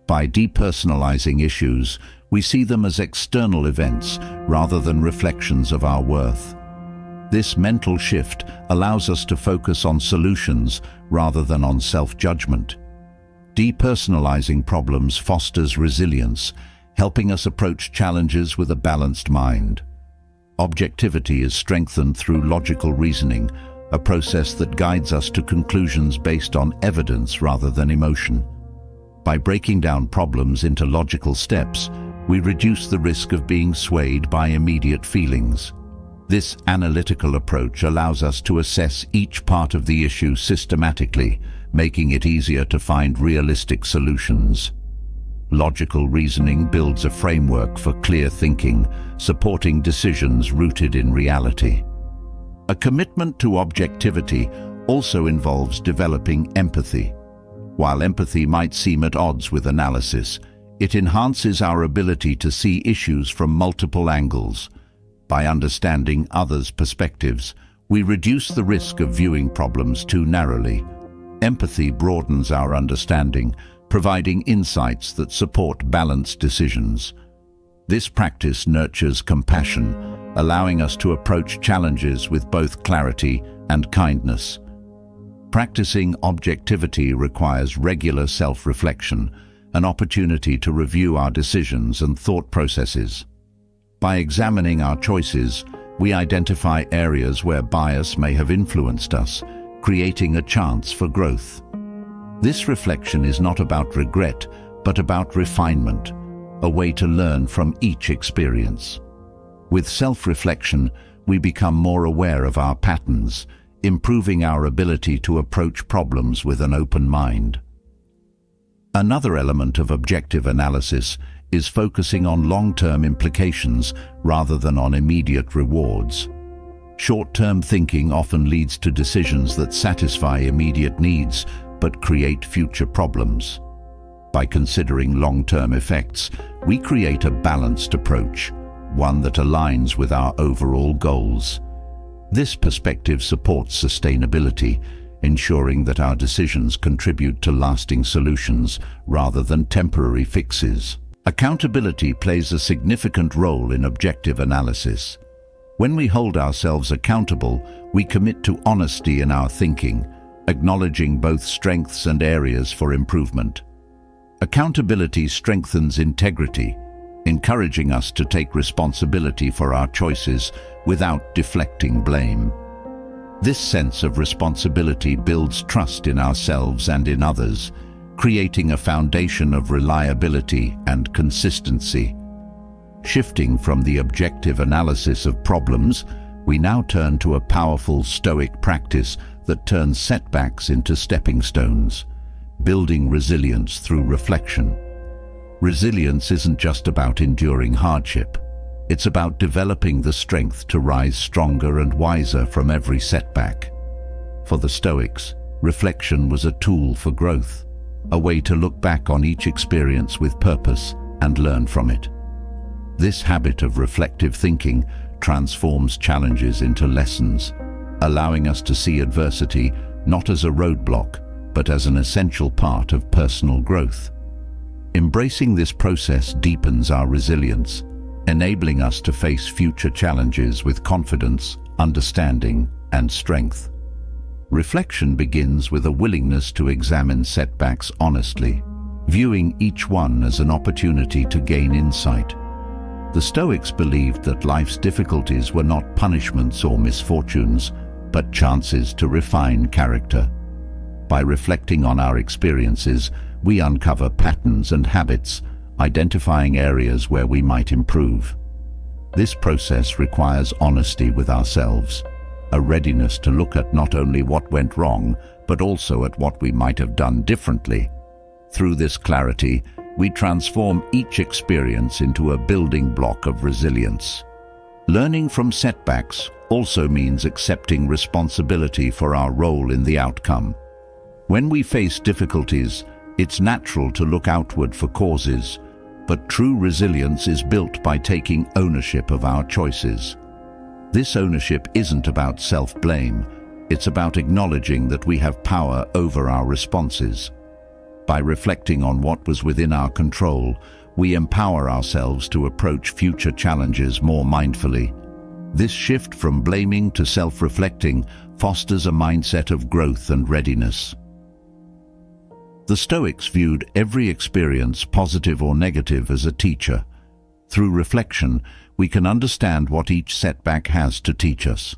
By depersonalizing issues, we see them as external events rather than reflections of our worth. This mental shift allows us to focus on solutions rather than on self-judgment. Depersonalizing problems fosters resilience, helping us approach challenges with a balanced mind. Objectivity is strengthened through logical reasoning, a process that guides us to conclusions based on evidence rather than emotion. By breaking down problems into logical steps, we reduce the risk of being swayed by immediate feelings. This analytical approach allows us to assess each part of the issue systematically, making it easier to find realistic solutions. Logical reasoning builds a framework for clear thinking, supporting decisions rooted in reality. A commitment to objectivity also involves developing empathy. While empathy might seem at odds with analysis, it enhances our ability to see issues from multiple angles. By understanding others' perspectives, we reduce the risk of viewing problems too narrowly. Empathy broadens our understanding, providing insights that support balanced decisions. This practice nurtures compassion, allowing us to approach challenges with both clarity and kindness. Practicing objectivity requires regular self-reflection, an opportunity to review our decisions and thought processes. By examining our choices, we identify areas where bias may have influenced us, creating a chance for growth. This reflection is not about regret, but about refinement, a way to learn from each experience. With self-reflection, we become more aware of our patterns, improving our ability to approach problems with an open mind. Another element of objective analysis is focusing on long-term implications rather than on immediate rewards. Short-term thinking often leads to decisions that satisfy immediate needs but create future problems. By considering long-term effects, we create a balanced approach, one that aligns with our overall goals. This perspective supports sustainability, ensuring that our decisions contribute to lasting solutions rather than temporary fixes. Accountability plays a significant role in objective analysis. When we hold ourselves accountable, we commit to honesty in our thinking, acknowledging both strengths and areas for improvement. Accountability strengthens integrity, encouraging us to take responsibility for our choices without deflecting blame. This sense of responsibility builds trust in ourselves and in others, creating a foundation of reliability and consistency. Shifting from the objective analysis of problems, we now turn to a powerful Stoic practice that turns setbacks into stepping stones, building resilience through reflection. Resilience isn't just about enduring hardship. It's about developing the strength to rise stronger and wiser from every setback. For the Stoics, reflection was a tool for growth, a way to look back on each experience with purpose and learn from it. This habit of reflective thinking transforms challenges into lessons, allowing us to see adversity not as a roadblock, but as an essential part of personal growth. Embracing this process deepens our resilience, enabling us to face future challenges with confidence, understanding, and strength. Reflection begins with a willingness to examine setbacks honestly, viewing each one as an opportunity to gain insight. The Stoics believed that life's difficulties were not punishments or misfortunes, but chances to refine character. By reflecting on our experiences, we uncover patterns and habits, identifying areas where we might improve. This process requires honesty with ourselves, a readiness to look at not only what went wrong, but also at what we might have done differently. Through this clarity, we transform each experience into a building block of resilience. Learning from setbacks also means accepting responsibility for our role in the outcome. When we face difficulties, it's natural to look outward for causes, but true resilience is built by taking ownership of our choices. This ownership isn't about self-blame, it's about acknowledging that we have power over our responses. By reflecting on what was within our control, we empower ourselves to approach future challenges more mindfully. This shift from blaming to self-reflecting fosters a mindset of growth and readiness. The Stoics viewed every experience, positive or negative, as a teacher. Through reflection, we can understand what each setback has to teach us.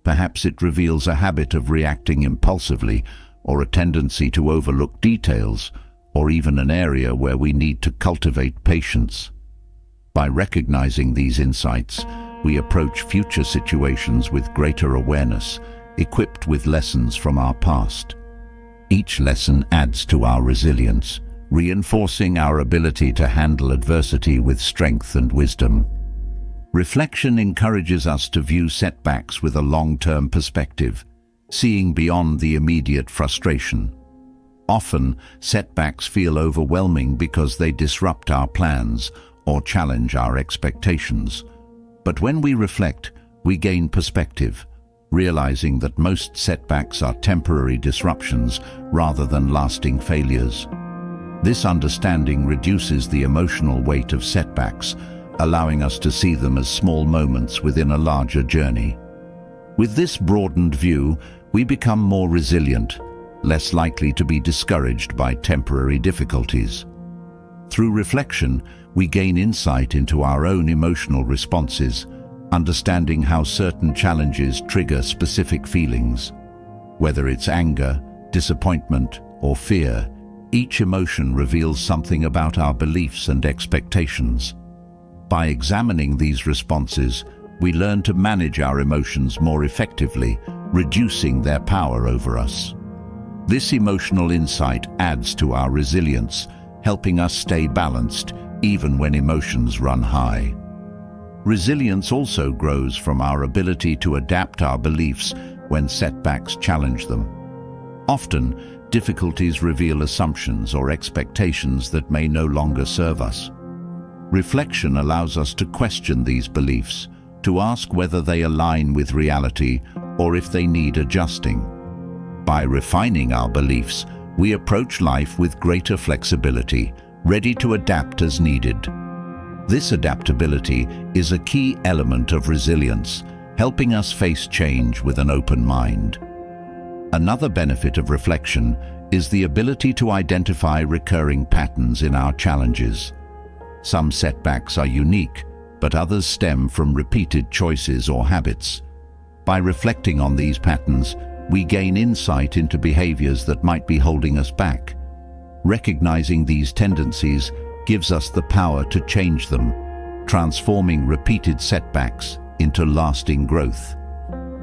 Perhaps it reveals a habit of reacting impulsively, or a tendency to overlook details, or even an area where we need to cultivate patience. By recognizing these insights, we approach future situations with greater awareness, equipped with lessons from our past. Each lesson adds to our resilience, reinforcing our ability to handle adversity with strength and wisdom. Reflection encourages us to view setbacks with a long-term perspective, seeing beyond the immediate frustration. Often, setbacks feel overwhelming because they disrupt our plans or challenge our expectations. But when we reflect, we gain perspective, realizing that most setbacks are temporary disruptions rather than lasting failures. This understanding reduces the emotional weight of setbacks, allowing us to see them as small moments within a larger journey. With this broadened view, we become more resilient, less likely to be discouraged by temporary difficulties. Through reflection, we gain insight into our own emotional responses, understanding how certain challenges trigger specific feelings. Whether it's anger, disappointment, or fear, each emotion reveals something about our beliefs and expectations. By examining these responses, we learn to manage our emotions more effectively, reducing their power over us. This emotional insight adds to our resilience, helping us stay balanced even when emotions run high. Resilience also grows from our ability to adapt our beliefs when setbacks challenge them. Often, difficulties reveal assumptions or expectations that may no longer serve us. Reflection allows us to question these beliefs, to ask whether they align with reality or if they need adjusting. By refining our beliefs, we approach life with greater flexibility, ready to adapt as needed. This adaptability is a key element of resilience, helping us face change with an open mind. Another benefit of reflection is the ability to identify recurring patterns in our challenges. Some setbacks are unique, but others stem from repeated choices or habits. By reflecting on these patterns, we gain insight into behaviors that might be holding us back. Recognizing these tendencies gives us the power to change them, transforming repeated setbacks into lasting growth.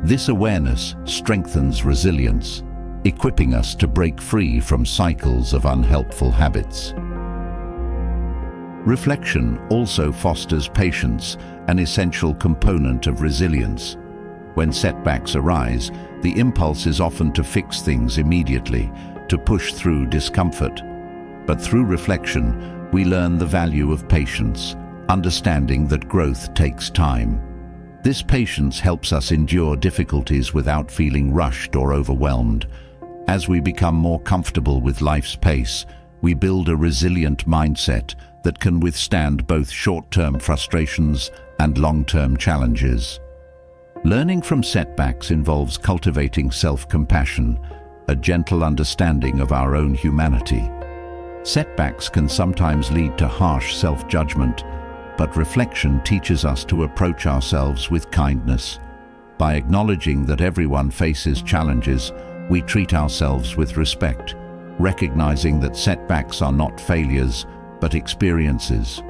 This awareness strengthens resilience, equipping us to break free from cycles of unhelpful habits. Reflection also fosters patience, an essential component of resilience. When setbacks arise, the impulse is often to fix things immediately, to push through discomfort. But through reflection, we learn the value of patience, understanding that growth takes time. This patience helps us endure difficulties without feeling rushed or overwhelmed. As we become more comfortable with life's pace, we build a resilient mindset that can withstand both short-term frustrations and long-term challenges. Learning from setbacks involves cultivating self-compassion, a gentle understanding of our own humanity. Setbacks can sometimes lead to harsh self-judgment, but reflection teaches us to approach ourselves with kindness. By acknowledging that everyone faces challenges, we treat ourselves with respect, recognizing that setbacks are not failures, but experiences.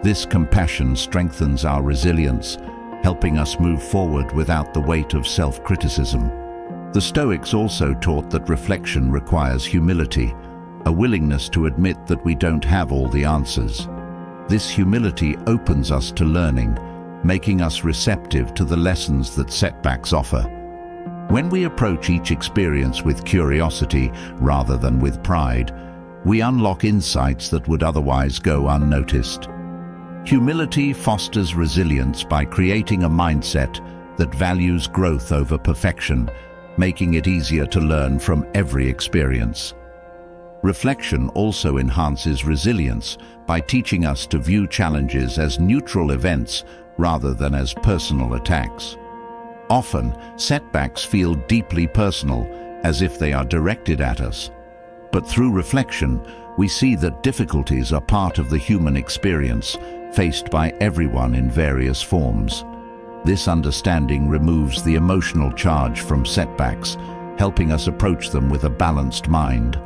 This compassion strengthens our resilience, helping us move forward without the weight of self-criticism. The Stoics also taught that reflection requires humility, a willingness to admit that we don't have all the answers. This humility opens us to learning, making us receptive to the lessons that setbacks offer. When we approach each experience with curiosity rather than with pride, we unlock insights that would otherwise go unnoticed. Humility fosters resilience by creating a mindset that values growth over perfection, making it easier to learn from every experience. Reflection also enhances resilience by teaching us to view challenges as neutral events rather than as personal attacks. Often, setbacks feel deeply personal, as if they are directed at us. But through reflection, we see that difficulties are part of the human experience, faced by everyone in various forms. This understanding removes the emotional charge from setbacks, helping us approach them with a balanced mind.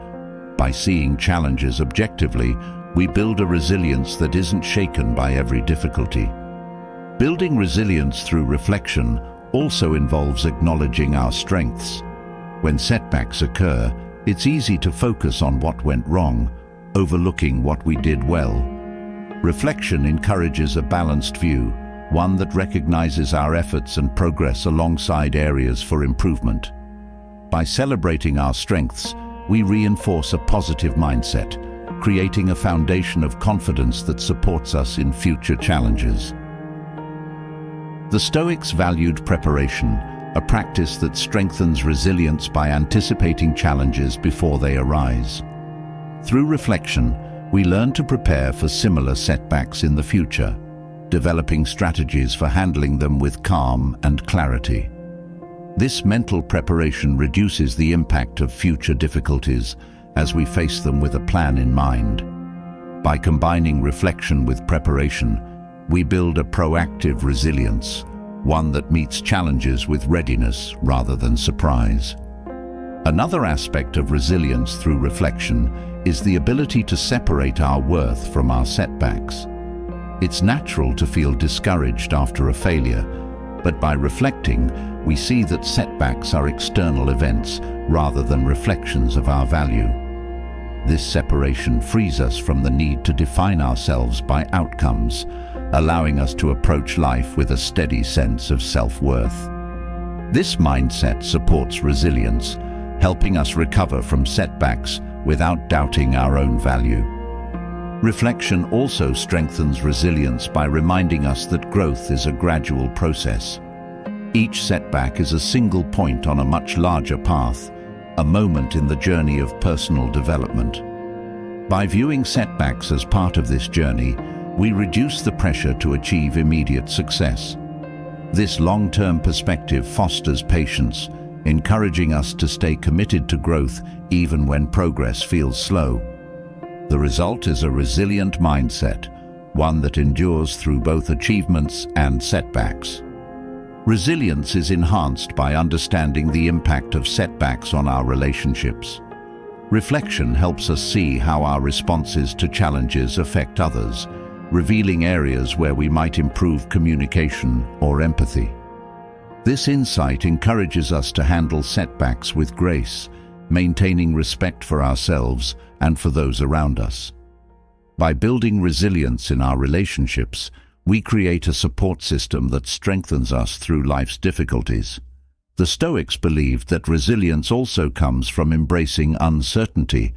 By seeing challenges objectively, we build a resilience that isn't shaken by every difficulty. Building resilience through reflection also involves acknowledging our strengths. When setbacks occur, it's easy to focus on what went wrong, overlooking what we did well. Reflection encourages a balanced view, one that recognizes our efforts and progress alongside areas for improvement. By celebrating our strengths, we reinforce a positive mindset, creating a foundation of confidence that supports us in future challenges. The Stoics valued preparation, a practice that strengthens resilience by anticipating challenges before they arise. Through reflection, we learn to prepare for similar setbacks in the future, developing strategies for handling them with calm and clarity. This mental preparation reduces the impact of future difficulties as we face them with a plan in mind. By combining reflection with preparation, we build a proactive resilience, one that meets challenges with readiness rather than surprise. Another aspect of resilience through reflection is the ability to separate our worth from our setbacks. It's natural to feel discouraged after a failure, but by reflecting, we see that setbacks are external events rather than reflections of our value. This separation frees us from the need to define ourselves by outcomes, allowing us to approach life with a steady sense of self-worth. This mindset supports resilience, helping us recover from setbacks without doubting our own value. Reflection also strengthens resilience by reminding us that growth is a gradual process. Each setback is a single point on a much larger path, a moment in the journey of personal development. By viewing setbacks as part of this journey, we reduce the pressure to achieve immediate success. This long-term perspective fosters patience, encouraging us to stay committed to growth even when progress feels slow. The result is a resilient mindset, one that endures through both achievements and setbacks. Resilience is enhanced by understanding the impact of setbacks on our relationships. Reflection helps us see how our responses to challenges affect others, revealing areas where we might improve communication or empathy. This insight encourages us to handle setbacks with grace, maintaining respect for ourselves and for those around us. By building resilience in our relationships, we create a support system that strengthens us through life's difficulties. The Stoics believed that resilience also comes from embracing uncertainty,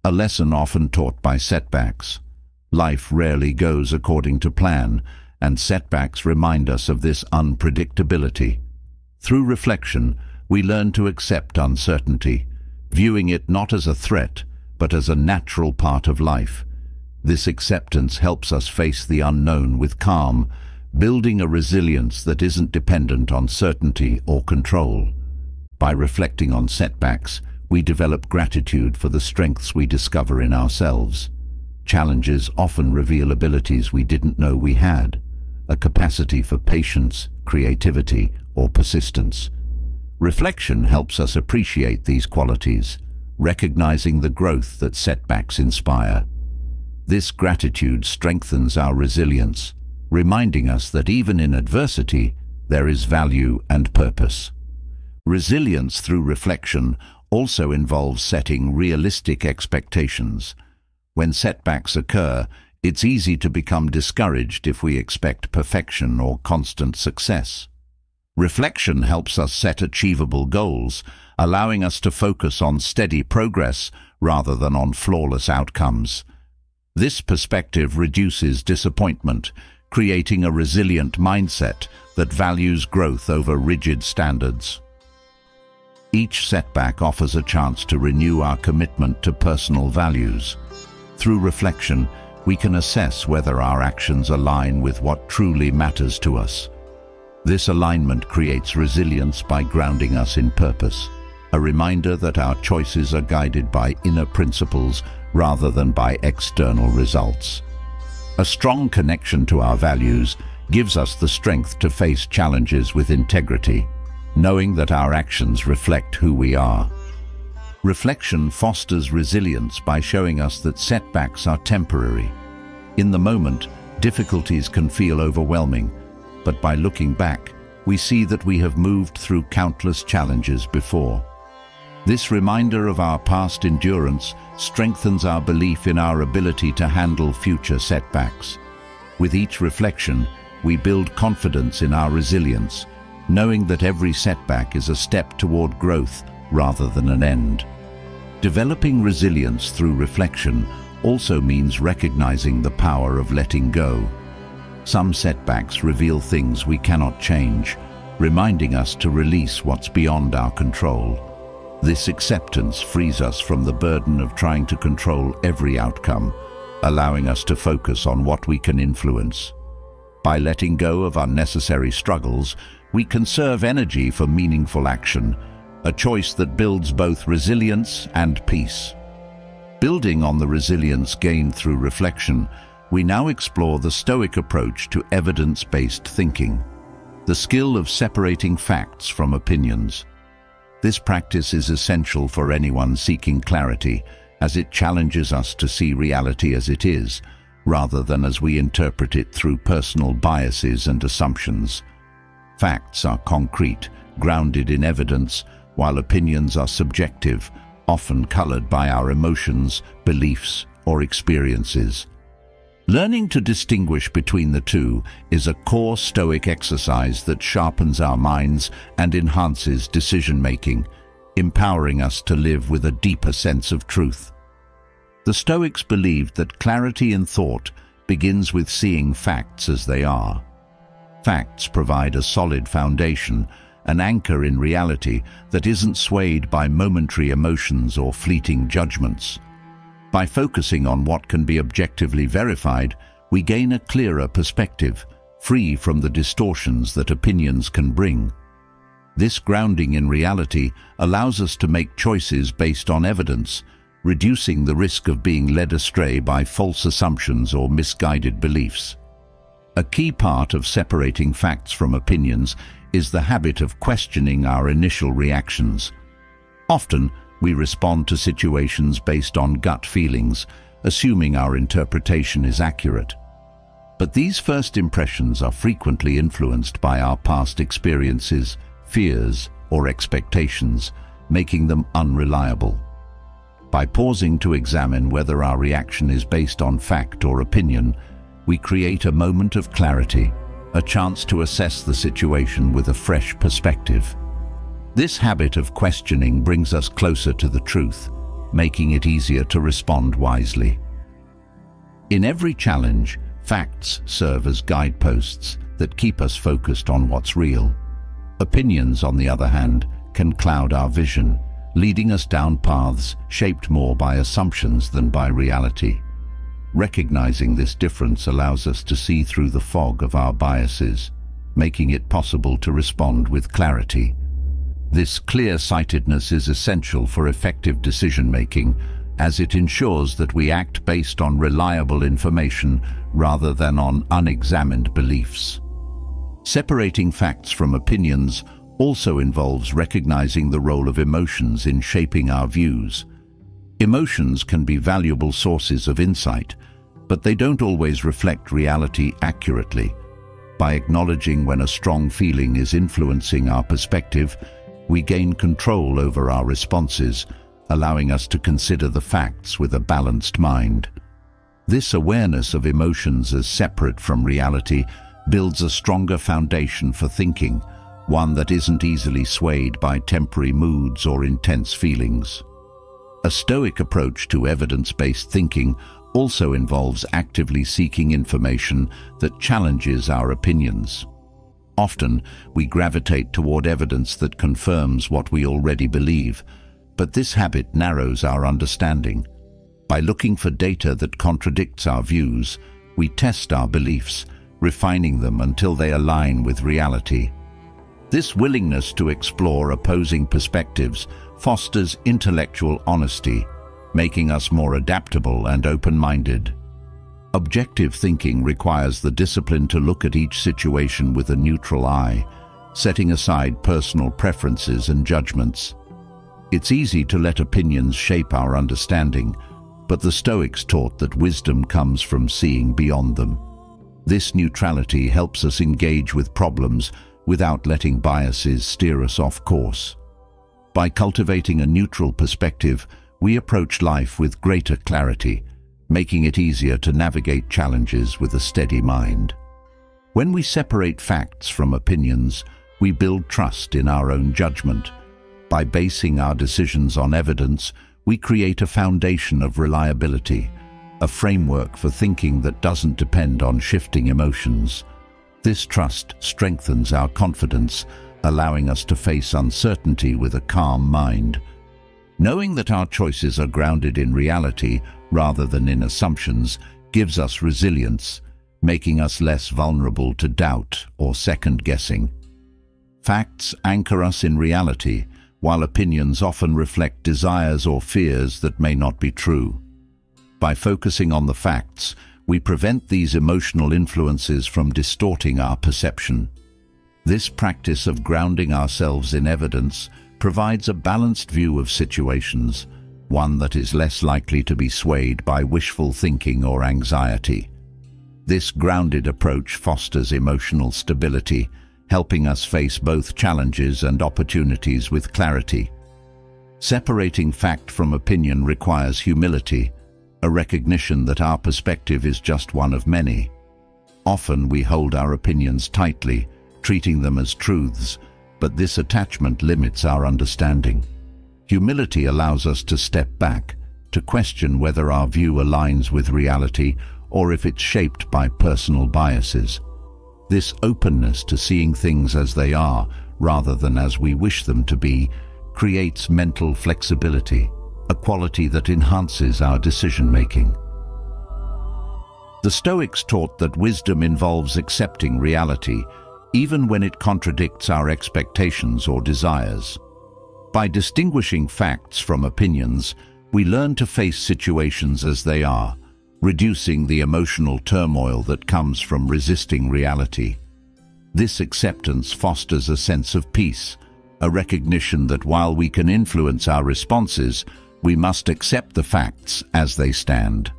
a lesson often taught by setbacks. Life rarely goes according to plan, and setbacks remind us of this unpredictability. Through reflection, we learn to accept uncertainty, viewing it not as a threat, but as a natural part of life. This acceptance helps us face the unknown with calm, building a resilience that isn't dependent on certainty or control. By reflecting on setbacks, we develop gratitude for the strengths we discover in ourselves. Challenges often reveal abilities we didn't know we had, a capacity for patience, creativity, or persistence. Reflection helps us appreciate these qualities, recognizing the growth that setbacks inspire. This gratitude strengthens our resilience, reminding us that even in adversity, there is value and purpose. Resilience through reflection also involves setting realistic expectations. When setbacks occur, it's easy to become discouraged if we expect perfection or constant success. Reflection helps us set achievable goals, allowing us to focus on steady progress rather than on flawless outcomes. This perspective reduces disappointment, creating a resilient mindset that values growth over rigid standards. Each setback offers a chance to renew our commitment to personal values. Through reflection, we can assess whether our actions align with what truly matters to us. This alignment creates resilience by grounding us in purpose, a reminder that our choices are guided by inner principles rather than by external results. A strong connection to our values gives us the strength to face challenges with integrity, knowing that our actions reflect who we are. Reflection fosters resilience by showing us that setbacks are temporary. In the moment, difficulties can feel overwhelming, but by looking back, we see that we have moved through countless challenges before. This reminder of our past endurance strengthens our belief in our ability to handle future setbacks. With each reflection, we build confidence in our resilience, knowing that every setback is a step toward growth rather than an end. Developing resilience through reflection also means recognizing the power of letting go. Some setbacks reveal things we cannot change, reminding us to release what's beyond our control. This acceptance frees us from the burden of trying to control every outcome, allowing us to focus on what we can influence. By letting go of unnecessary struggles, we conserve energy for meaningful action, a choice that builds both resilience and peace. Building on the resilience gained through reflection, we now explore the Stoic approach to evidence-based thinking, the skill of separating facts from opinions. This practice is essential for anyone seeking clarity, as it challenges us to see reality as it is, rather than as we interpret it through personal biases and assumptions. Facts are concrete, grounded in evidence, while opinions are subjective, often colored by our emotions, beliefs, or experiences. Learning to distinguish between the two is a core Stoic exercise that sharpens our minds and enhances decision-making, empowering us to live with a deeper sense of truth. The Stoics believed that clarity in thought begins with seeing facts as they are. Facts provide a solid foundation, an anchor in reality that isn't swayed by momentary emotions or fleeting judgments. By focusing on what can be objectively verified, we gain a clearer perspective, free from the distortions that opinions can bring. This grounding in reality allows us to make choices based on evidence, reducing the risk of being led astray by false assumptions or misguided beliefs. A key part of separating facts from opinions is the habit of questioning our initial reactions. Often, we respond to situations based on gut feelings, assuming our interpretation is accurate. But these first impressions are frequently influenced by our past experiences, fears, or expectations, making them unreliable. By pausing to examine whether our reaction is based on fact or opinion, we create a moment of clarity, a chance to assess the situation with a fresh perspective. This habit of questioning brings us closer to the truth, making it easier to respond wisely. In every challenge, facts serve as guideposts that keep us focused on what's real. Opinions, on the other hand, can cloud our vision, leading us down paths shaped more by assumptions than by reality. Recognizing this difference allows us to see through the fog of our biases, making it possible to respond with clarity. This clear-sightedness is essential for effective decision-making, as it ensures that we act based on reliable information rather than on unexamined beliefs. Separating facts from opinions also involves recognizing the role of emotions in shaping our views. Emotions can be valuable sources of insight, but they don't always reflect reality accurately. By acknowledging when a strong feeling is influencing our perspective, we gain control over our responses, allowing us to consider the facts with a balanced mind. This awareness of emotions as separate from reality builds a stronger foundation for thinking, one that isn't easily swayed by temporary moods or intense feelings. A Stoic approach to evidence-based thinking also involves actively seeking information that challenges our opinions. Often, we gravitate toward evidence that confirms what we already believe, but this habit narrows our understanding. By looking for data that contradicts our views, we test our beliefs, refining them until they align with reality. This willingness to explore opposing perspectives fosters intellectual honesty, making us more adaptable and open-minded. Objective thinking requires the discipline to look at each situation with a neutral eye, setting aside personal preferences and judgments. It's easy to let opinions shape our understanding, but the Stoics taught that wisdom comes from seeing beyond them. This neutrality helps us engage with problems without letting biases steer us off course. By cultivating a neutral perspective, we approach life with greater clarity, making it easier to navigate challenges with a steady mind. When we separate facts from opinions, we build trust in our own judgment. By basing our decisions on evidence, we create a foundation of reliability, a framework for thinking that doesn't depend on shifting emotions. This trust strengthens our confidence, allowing us to face uncertainty with a calm mind. Knowing that our choices are grounded in reality rather than in assumptions gives us resilience, making us less vulnerable to doubt or second-guessing. Facts anchor us in reality, while opinions often reflect desires or fears that may not be true. By focusing on the facts, we prevent these emotional influences from distorting our perception. This practice of grounding ourselves in evidence provides a balanced view of situations, one that is less likely to be swayed by wishful thinking or anxiety. This grounded approach fosters emotional stability, helping us face both challenges and opportunities with clarity. Separating fact from opinion requires humility, a recognition that our perspective is just one of many. Often we hold our opinions tightly, treating them as truths, but this attachment limits our understanding. Humility allows us to step back, to question whether our view aligns with reality or if it's shaped by personal biases. This openness to seeing things as they are, rather than as we wish them to be, creates mental flexibility, a quality that enhances our decision-making. The Stoics taught that wisdom involves accepting reality, even when it contradicts our expectations or desires. By distinguishing facts from opinions, we learn to face situations as they are, reducing the emotional turmoil that comes from resisting reality. This acceptance fosters a sense of peace, a recognition that while we can influence our responses, we must accept the facts as they stand.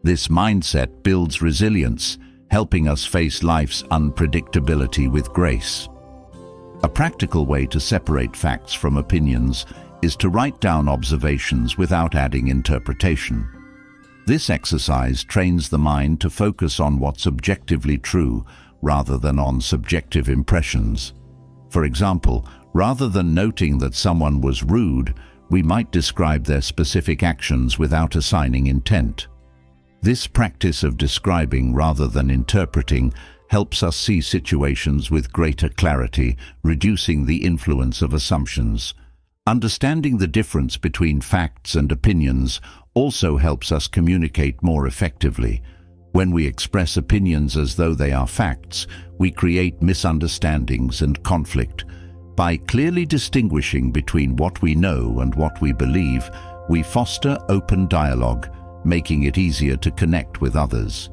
This mindset builds resilience, helping us face life's unpredictability with grace. A practical way to separate facts from opinions is to write down observations without adding interpretation. This exercise trains the mind to focus on what's objectively true rather than on subjective impressions. For example, rather than noting that someone was rude, we might describe their specific actions without assigning intent. This practice of describing rather than interpreting helps us see situations with greater clarity, reducing the influence of assumptions. Understanding the difference between facts and opinions also helps us communicate more effectively. When we express opinions as though they are facts, we create misunderstandings and conflict. By clearly distinguishing between what we know and what we believe, we foster open dialogue, making it easier to connect with others.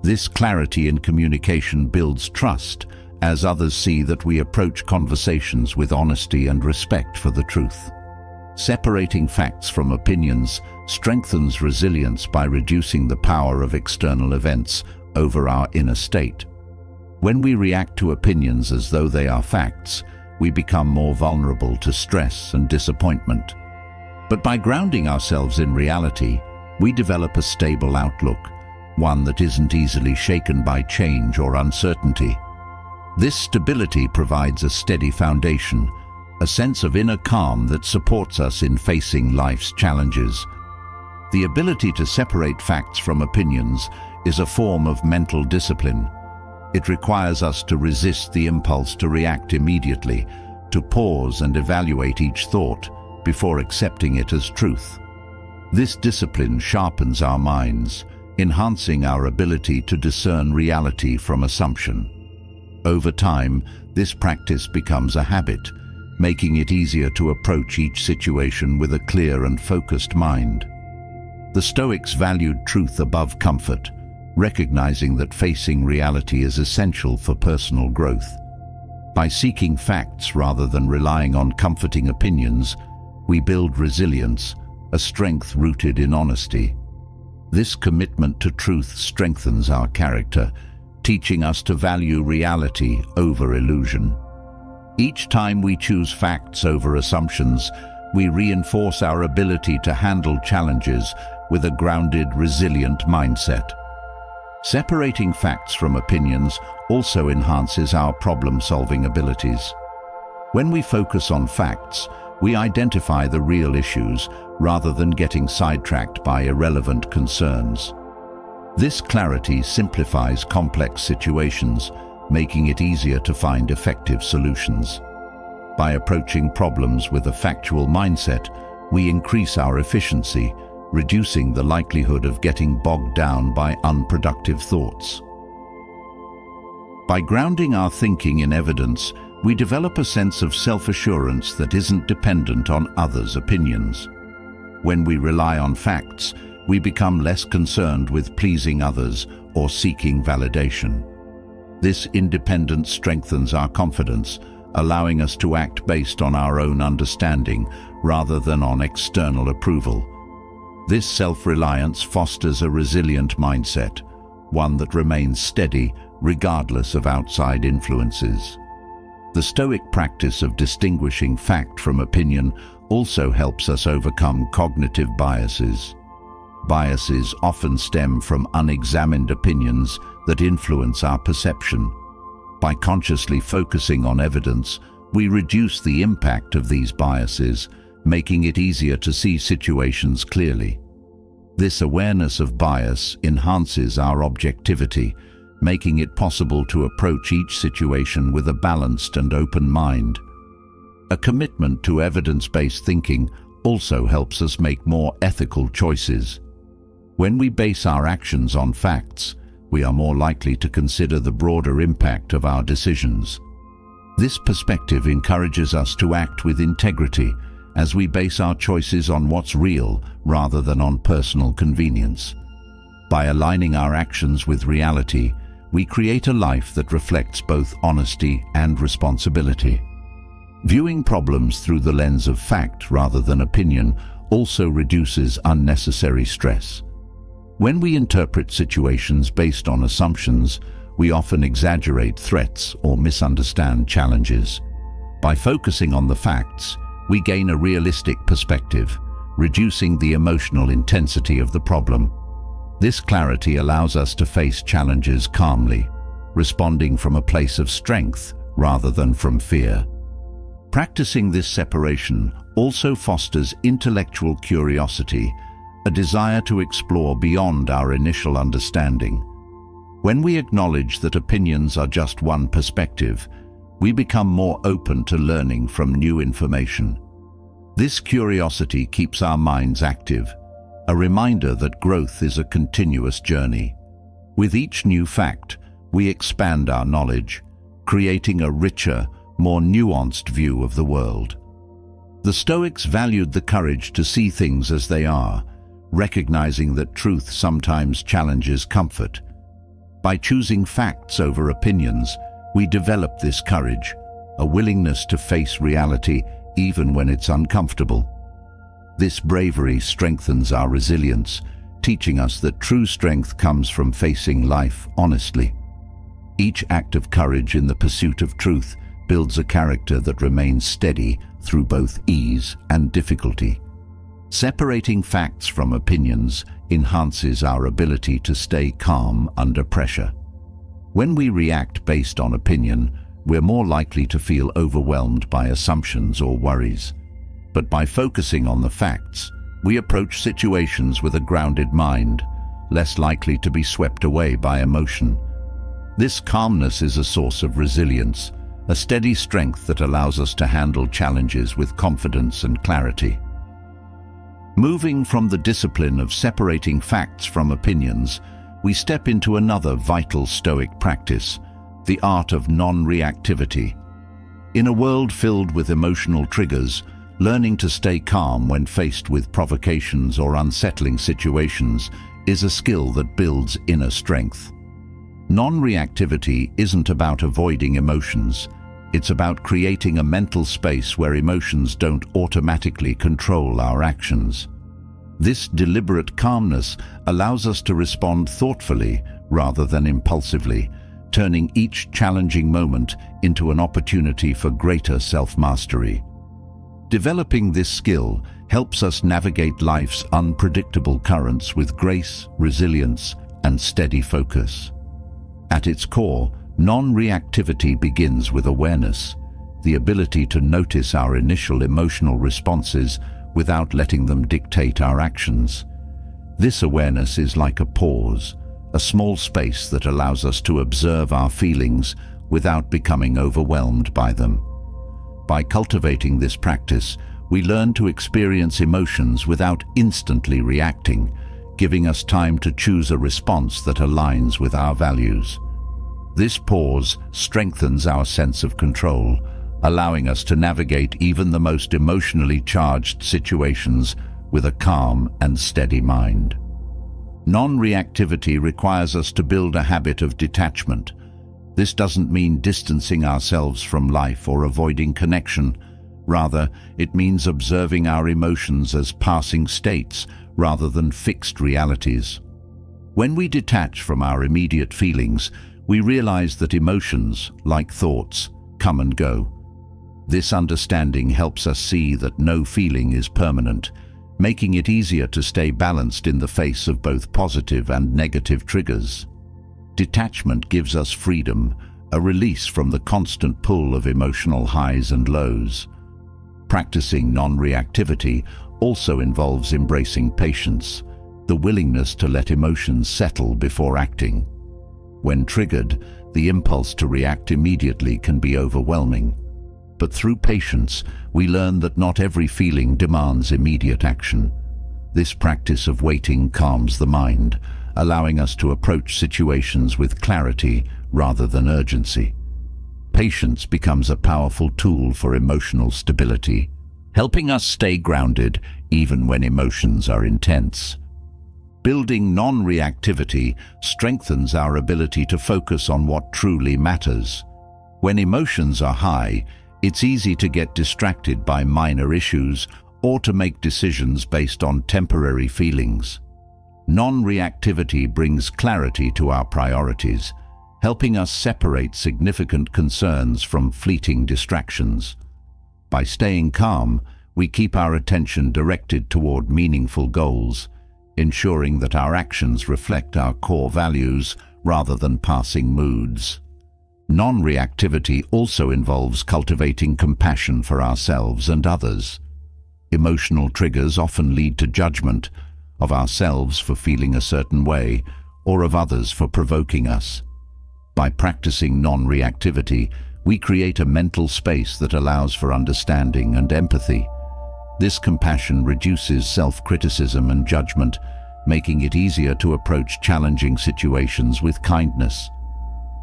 This clarity in communication builds trust, as others see that we approach conversations with honesty and respect for the truth. Separating facts from opinions strengthens resilience by reducing the power of external events over our inner state. When we react to opinions as though they are facts, we become more vulnerable to stress and disappointment. But by grounding ourselves in reality, we develop a stable outlook, one that isn't easily shaken by change or uncertainty. This stability provides a steady foundation, a sense of inner calm that supports us in facing life's challenges. The ability to separate facts from opinions is a form of mental discipline. It requires us to resist the impulse to react immediately, to pause and evaluate each thought before accepting it as truth. This discipline sharpens our minds, enhancing our ability to discern reality from assumption. Over time, this practice becomes a habit, making it easier to approach each situation with a clear and focused mind. The Stoics valued truth above comfort, recognizing that facing reality is essential for personal growth. By seeking facts rather than relying on comforting opinions, we build resilience, a strength rooted in honesty. This commitment to truth strengthens our character, teaching us to value reality over illusion. Each time we choose facts over assumptions, we reinforce our ability to handle challenges with a grounded, resilient mindset. Separating facts from opinions also enhances our problem-solving abilities. When we focus on facts, we identify the real issues rather than getting sidetracked by irrelevant concerns. This clarity simplifies complex situations, making it easier to find effective solutions. By approaching problems with a factual mindset, we increase our efficiency, reducing the likelihood of getting bogged down by unproductive thoughts. By grounding our thinking in evidence, we develop a sense of self-assurance that isn't dependent on others' opinions. When we rely on facts, we become less concerned with pleasing others or seeking validation. This independence strengthens our confidence, allowing us to act based on our own understanding rather than on external approval. This self-reliance fosters a resilient mindset, one that remains steady regardless of outside influences. The Stoic practice of distinguishing fact from opinion also helps us overcome cognitive biases. Biases often stem from unexamined opinions that influence our perception. By consciously focusing on evidence, we reduce the impact of these biases, making it easier to see situations clearly. This awareness of bias enhances our objectivity, making it possible to approach each situation with a balanced and open mind. A commitment to evidence-based thinking also helps us make more ethical choices. When we base our actions on facts, we are more likely to consider the broader impact of our decisions. This perspective encourages us to act with integrity as we base our choices on what's real rather than on personal convenience. By aligning our actions with reality, we create a life that reflects both honesty and responsibility. Viewing problems through the lens of fact rather than opinion also reduces unnecessary stress. When we interpret situations based on assumptions, we often exaggerate threats or misunderstand challenges. By focusing on the facts, we gain a realistic perspective, reducing the emotional intensity of the problem. This clarity allows us to face challenges calmly, responding from a place of strength rather than from fear. Practicing this separation also fosters intellectual curiosity, a desire to explore beyond our initial understanding. When we acknowledge that opinions are just one perspective, we become more open to learning from new information. This curiosity keeps our minds active, a reminder that growth is a continuous journey. With each new fact, we expand our knowledge, creating a richer, more nuanced view of the world. The Stoics valued the courage to see things as they are, recognizing that truth sometimes challenges comfort. By choosing facts over opinions, we develop this courage, a willingness to face reality even when it's uncomfortable. This bravery strengthens our resilience, teaching us that true strength comes from facing life honestly. Each act of courage in the pursuit of truth builds a character that remains steady through both ease and difficulty. Separating facts from opinions enhances our ability to stay calm under pressure. When we react based on opinion, we're more likely to feel overwhelmed by assumptions or worries. But by focusing on the facts, we approach situations with a grounded mind, less likely to be swept away by emotion. This calmness is a source of resilience, a steady strength that allows us to handle challenges with confidence and clarity. Moving from the discipline of separating facts from opinions, we step into another vital Stoic practice, the art of non-reactivity. In a world filled with emotional triggers, learning to stay calm when faced with provocations or unsettling situations is a skill that builds inner strength. Non-reactivity isn't about avoiding emotions. It's about creating a mental space where emotions don't automatically control our actions. This deliberate calmness allows us to respond thoughtfully rather than impulsively, turning each challenging moment into an opportunity for greater self-mastery. Developing this skill helps us navigate life's unpredictable currents with grace, resilience, and steady focus. At its core, non-reactivity begins with awareness, the ability to notice our initial emotional responses without letting them dictate our actions. This awareness is like a pause, a small space that allows us to observe our feelings without becoming overwhelmed by them. By cultivating this practice, we learn to experience emotions without instantly reacting, giving us time to choose a response that aligns with our values. This pause strengthens our sense of control, allowing us to navigate even the most emotionally charged situations with a calm and steady mind. Non-reactivity requires us to build a habit of detachment. This doesn't mean distancing ourselves from life or avoiding connection. Rather, it means observing our emotions as passing states rather than fixed realities. When we detach from our immediate feelings, we realize that emotions, like thoughts, come and go. This understanding helps us see that no feeling is permanent, making it easier to stay balanced in the face of both positive and negative triggers. Detachment gives us freedom, a release from the constant pull of emotional highs and lows. Practicing non-reactivity also involves embracing patience, the willingness to let emotions settle before acting. When triggered, the impulse to react immediately can be overwhelming. But through patience, we learn that not every feeling demands immediate action. This practice of waiting calms the mind, allowing us to approach situations with clarity rather than urgency. Patience becomes a powerful tool for emotional stability, helping us stay grounded even when emotions are intense. Building non-reactivity strengthens our ability to focus on what truly matters. When emotions are high, it's easy to get distracted by minor issues or to make decisions based on temporary feelings. Non-reactivity brings clarity to our priorities, helping us separate significant concerns from fleeting distractions. By staying calm, we keep our attention directed toward meaningful goals, ensuring that our actions reflect our core values rather than passing moods. Non-reactivity also involves cultivating compassion for ourselves and others. Emotional triggers often lead to judgment, of ourselves for feeling a certain way, or of others for provoking us. By practicing non-reactivity, we create a mental space that allows for understanding and empathy. This compassion reduces self-criticism and judgment, making it easier to approach challenging situations with kindness.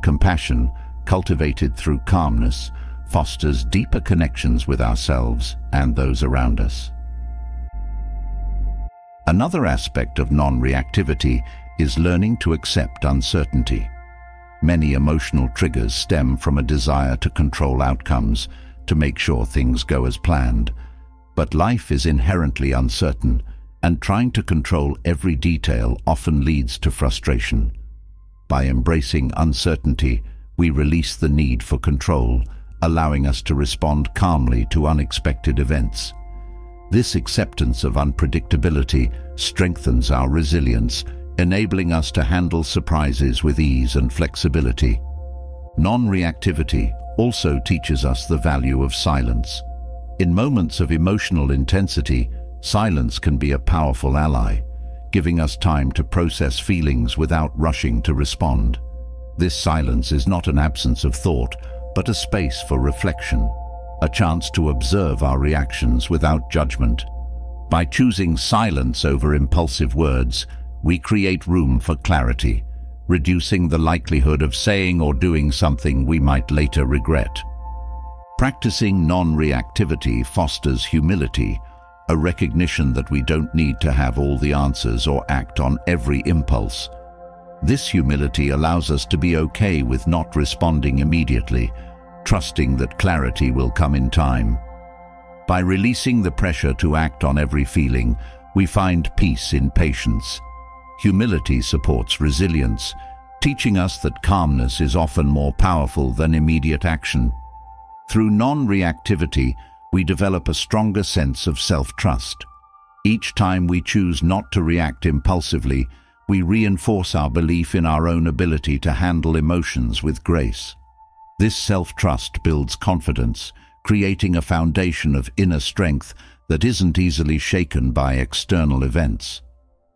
Compassion, cultivated through calmness, fosters deeper connections with ourselves and those around us. Another aspect of non-reactivity is learning to accept uncertainty. Many emotional triggers stem from a desire to control outcomes, to make sure things go as planned. But life is inherently uncertain, and trying to control every detail often leads to frustration. By embracing uncertainty, we release the need for control, allowing us to respond calmly to unexpected events. This acceptance of unpredictability strengthens our resilience, enabling us to handle surprises with ease and flexibility. Non-reactivity also teaches us the value of silence. In moments of emotional intensity, silence can be a powerful ally, giving us time to process feelings without rushing to respond. This silence is not an absence of thought, but a space for reflection, a chance to observe our reactions without judgment. By choosing silence over impulsive words, we create room for clarity, reducing the likelihood of saying or doing something we might later regret. Practicing non-reactivity fosters humility, a recognition that we don't need to have all the answers or act on every impulse. This humility allows us to be okay with not responding immediately, trusting that clarity will come in time. By releasing the pressure to act on every feeling, we find peace in patience. Humility supports resilience, teaching us that calmness is often more powerful than immediate action. Through non-reactivity, we develop a stronger sense of self-trust. Each time we choose not to react impulsively, we reinforce our belief in our own ability to handle emotions with grace. This self-trust builds confidence, creating a foundation of inner strength that isn't easily shaken by external events.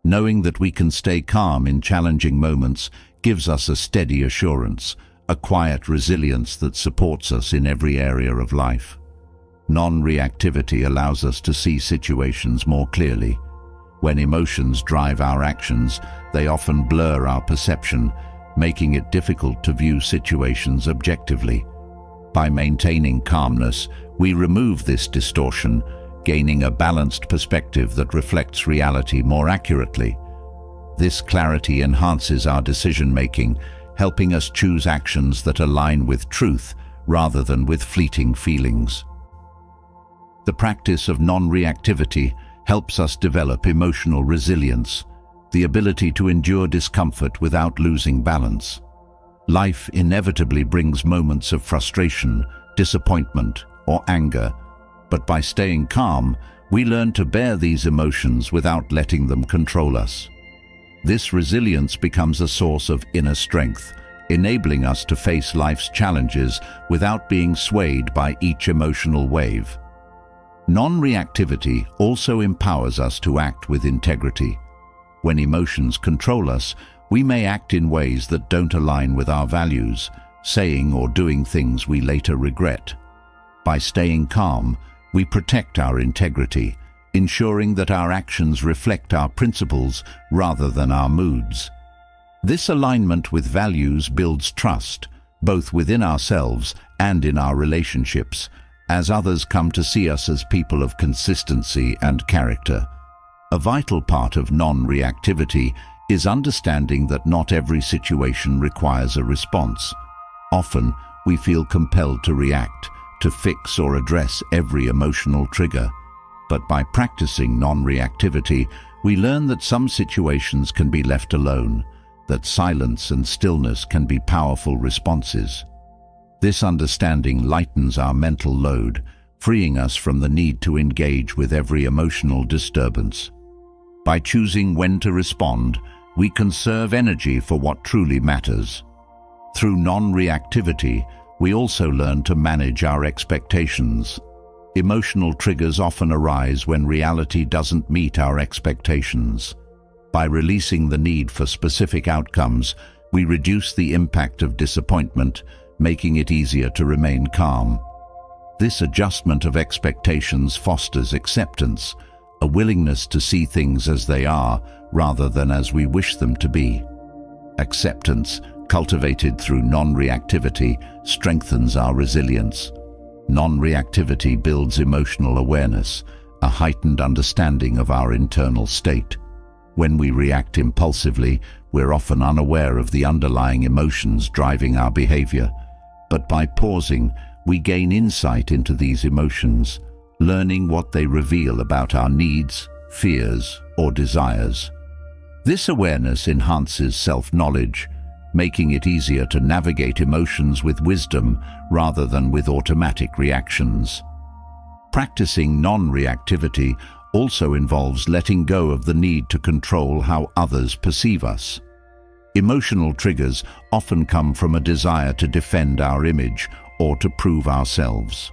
Knowing that we can stay calm in challenging moments gives us a steady assurance, a quiet resilience that supports us in every area of life. Non-reactivity allows us to see situations more clearly. When emotions drive our actions, they often blur our perception, making it difficult to view situations objectively. By maintaining calmness, we remove this distortion, gaining a balanced perspective that reflects reality more accurately. This clarity enhances our decision-making, helping us choose actions that align with truth rather than with fleeting feelings. The practice of non-reactivity helps us develop emotional resilience, the ability to endure discomfort without losing balance. Life inevitably brings moments of frustration, disappointment, or anger, but by staying calm, we learn to bear these emotions without letting them control us. This resilience becomes a source of inner strength, enabling us to face life's challenges without being swayed by each emotional wave. Non-reactivity also empowers us to act with integrity. When emotions control us, we may act in ways that don't align with our values, saying or doing things we later regret. By staying calm, we protect our integrity, ensuring that our actions reflect our principles rather than our moods. This alignment with values builds trust, both within ourselves and in our relationships, as others come to see us as people of consistency and character. A vital part of non-reactivity is understanding that not every situation requires a response. Often, we feel compelled to react, to fix or address every emotional trigger. But by practicing non-reactivity, we learn that some situations can be left alone, that silence and stillness can be powerful responses. This understanding lightens our mental load, freeing us from the need to engage with every emotional disturbance. By choosing when to respond, we conserve energy for what truly matters. Through non-reactivity, we also learn to manage our expectations. Emotional triggers often arise when reality doesn't meet our expectations. By releasing the need for specific outcomes, we reduce the impact of disappointment, making it easier to remain calm. This adjustment of expectations fosters acceptance, a willingness to see things as they are rather than as we wish them to be. Acceptance, cultivated through non-reactivity, strengthens our resilience. Non-reactivity builds emotional awareness, a heightened understanding of our internal state. When we react impulsively, we're often unaware of the underlying emotions driving our behavior. But by pausing, we gain insight into these emotions, learning what they reveal about our needs, fears, or desires. This awareness enhances self-knowledge, making it easier to navigate emotions with wisdom rather than with automatic reactions. Practicing non-reactivity also involves letting go of the need to control how others perceive us. Emotional triggers often come from a desire to defend our image or to prove ourselves.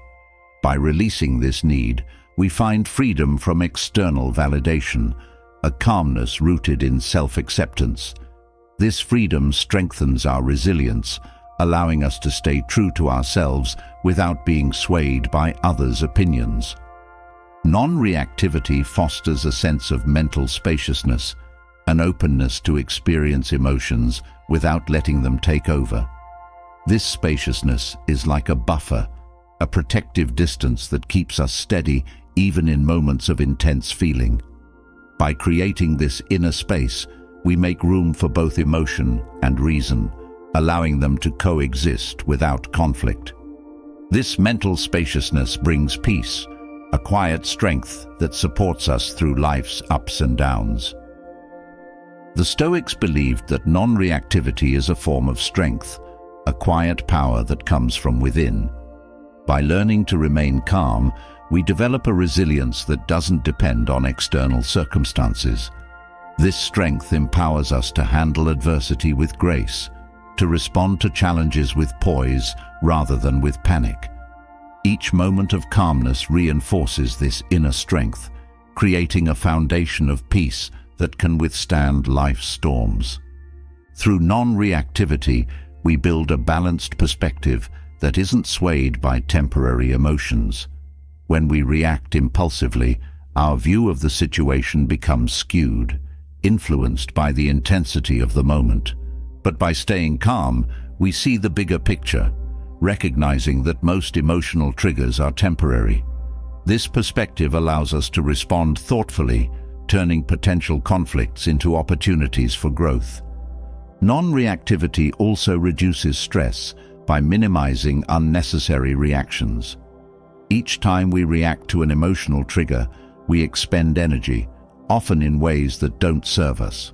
By releasing this need, we find freedom from external validation, a calmness rooted in self-acceptance. This freedom strengthens our resilience, allowing us to stay true to ourselves without being swayed by others' opinions. Non-reactivity fosters a sense of mental spaciousness, an openness to experience emotions without letting them take over. This spaciousness is like a buffer, a protective distance that keeps us steady even in moments of intense feeling. By creating this inner space, we make room for both emotion and reason, allowing them to coexist without conflict. This mental spaciousness brings peace, a quiet strength that supports us through life's ups and downs. The Stoics believed that non-reactivity is a form of strength, a quiet power that comes from within. By learning to remain calm, we develop a resilience that doesn't depend on external circumstances. This strength empowers us to handle adversity with grace, to respond to challenges with poise rather than with panic. Each moment of calmness reinforces this inner strength, creating a foundation of peace that can withstand life's storms. Through non-reactivity, we build a balanced perspective that isn't swayed by temporary emotions. When we react impulsively, our view of the situation becomes skewed, influenced by the intensity of the moment. But by staying calm, we see the bigger picture, recognizing that most emotional triggers are temporary. This perspective allows us to respond thoughtfully, turning potential conflicts into opportunities for growth. Non-reactivity also reduces stress by minimizing unnecessary reactions. Each time we react to an emotional trigger, we expend energy, often in ways that don't serve us.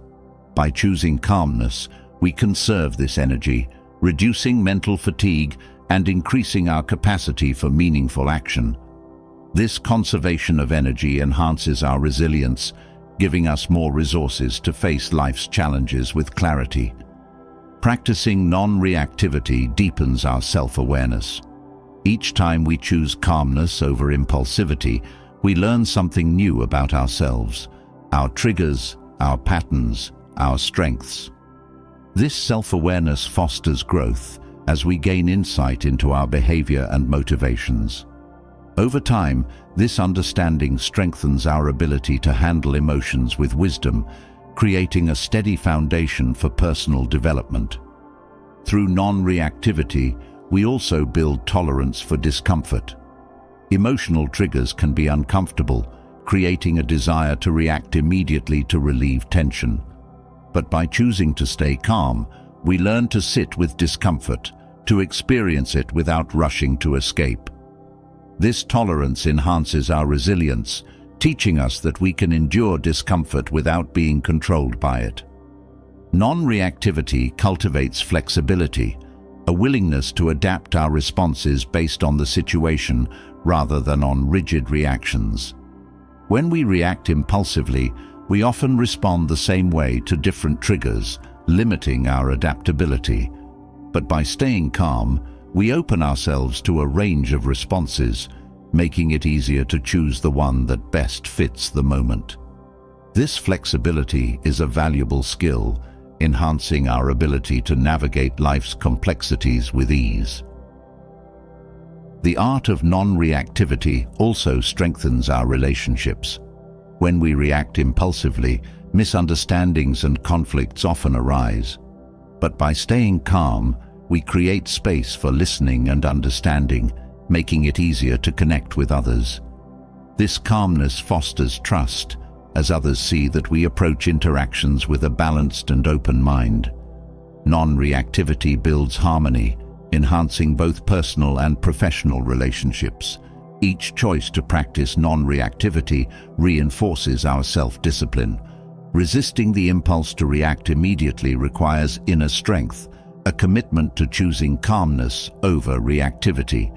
By choosing calmness, we conserve this energy, reducing mental fatigue and increasing our capacity for meaningful action. This conservation of energy enhances our resilience, giving us more resources to face life's challenges with clarity. Practicing non-reactivity deepens our self-awareness. Each time we choose calmness over impulsivity, we learn something new about ourselves, our triggers, our patterns, our strengths. This self-awareness fosters growth as we gain insight into our behavior and motivations. Over time, this understanding strengthens our ability to handle emotions with wisdom, creating a steady foundation for personal development. Through non-reactivity, we also build tolerance for discomfort. Emotional triggers can be uncomfortable, creating a desire to react immediately to relieve tension. But by choosing to stay calm, we learn to sit with discomfort, to experience it without rushing to escape. This tolerance enhances our resilience, teaching us that we can endure discomfort without being controlled by it. Non-reactivity cultivates flexibility, a willingness to adapt our responses based on the situation rather than on rigid reactions. When we react impulsively, we often respond the same way to different triggers, limiting our adaptability. But by staying calm, we open ourselves to a range of responses, making it easier to choose the one that best fits the moment. This flexibility is a valuable skill, enhancing our ability to navigate life's complexities with ease. The art of non-reactivity also strengthens our relationships. When we react impulsively, misunderstandings and conflicts often arise. But by staying calm, we create space for listening and understanding, making it easier to connect with others. This calmness fosters trust, as others see that we approach interactions with a balanced and open mind. Non-reactivity builds harmony, enhancing both personal and professional relationships. Each choice to practice non-reactivity reinforces our self-discipline. Resisting the impulse to react immediately requires inner strength, a commitment to choosing calmness over reactivity.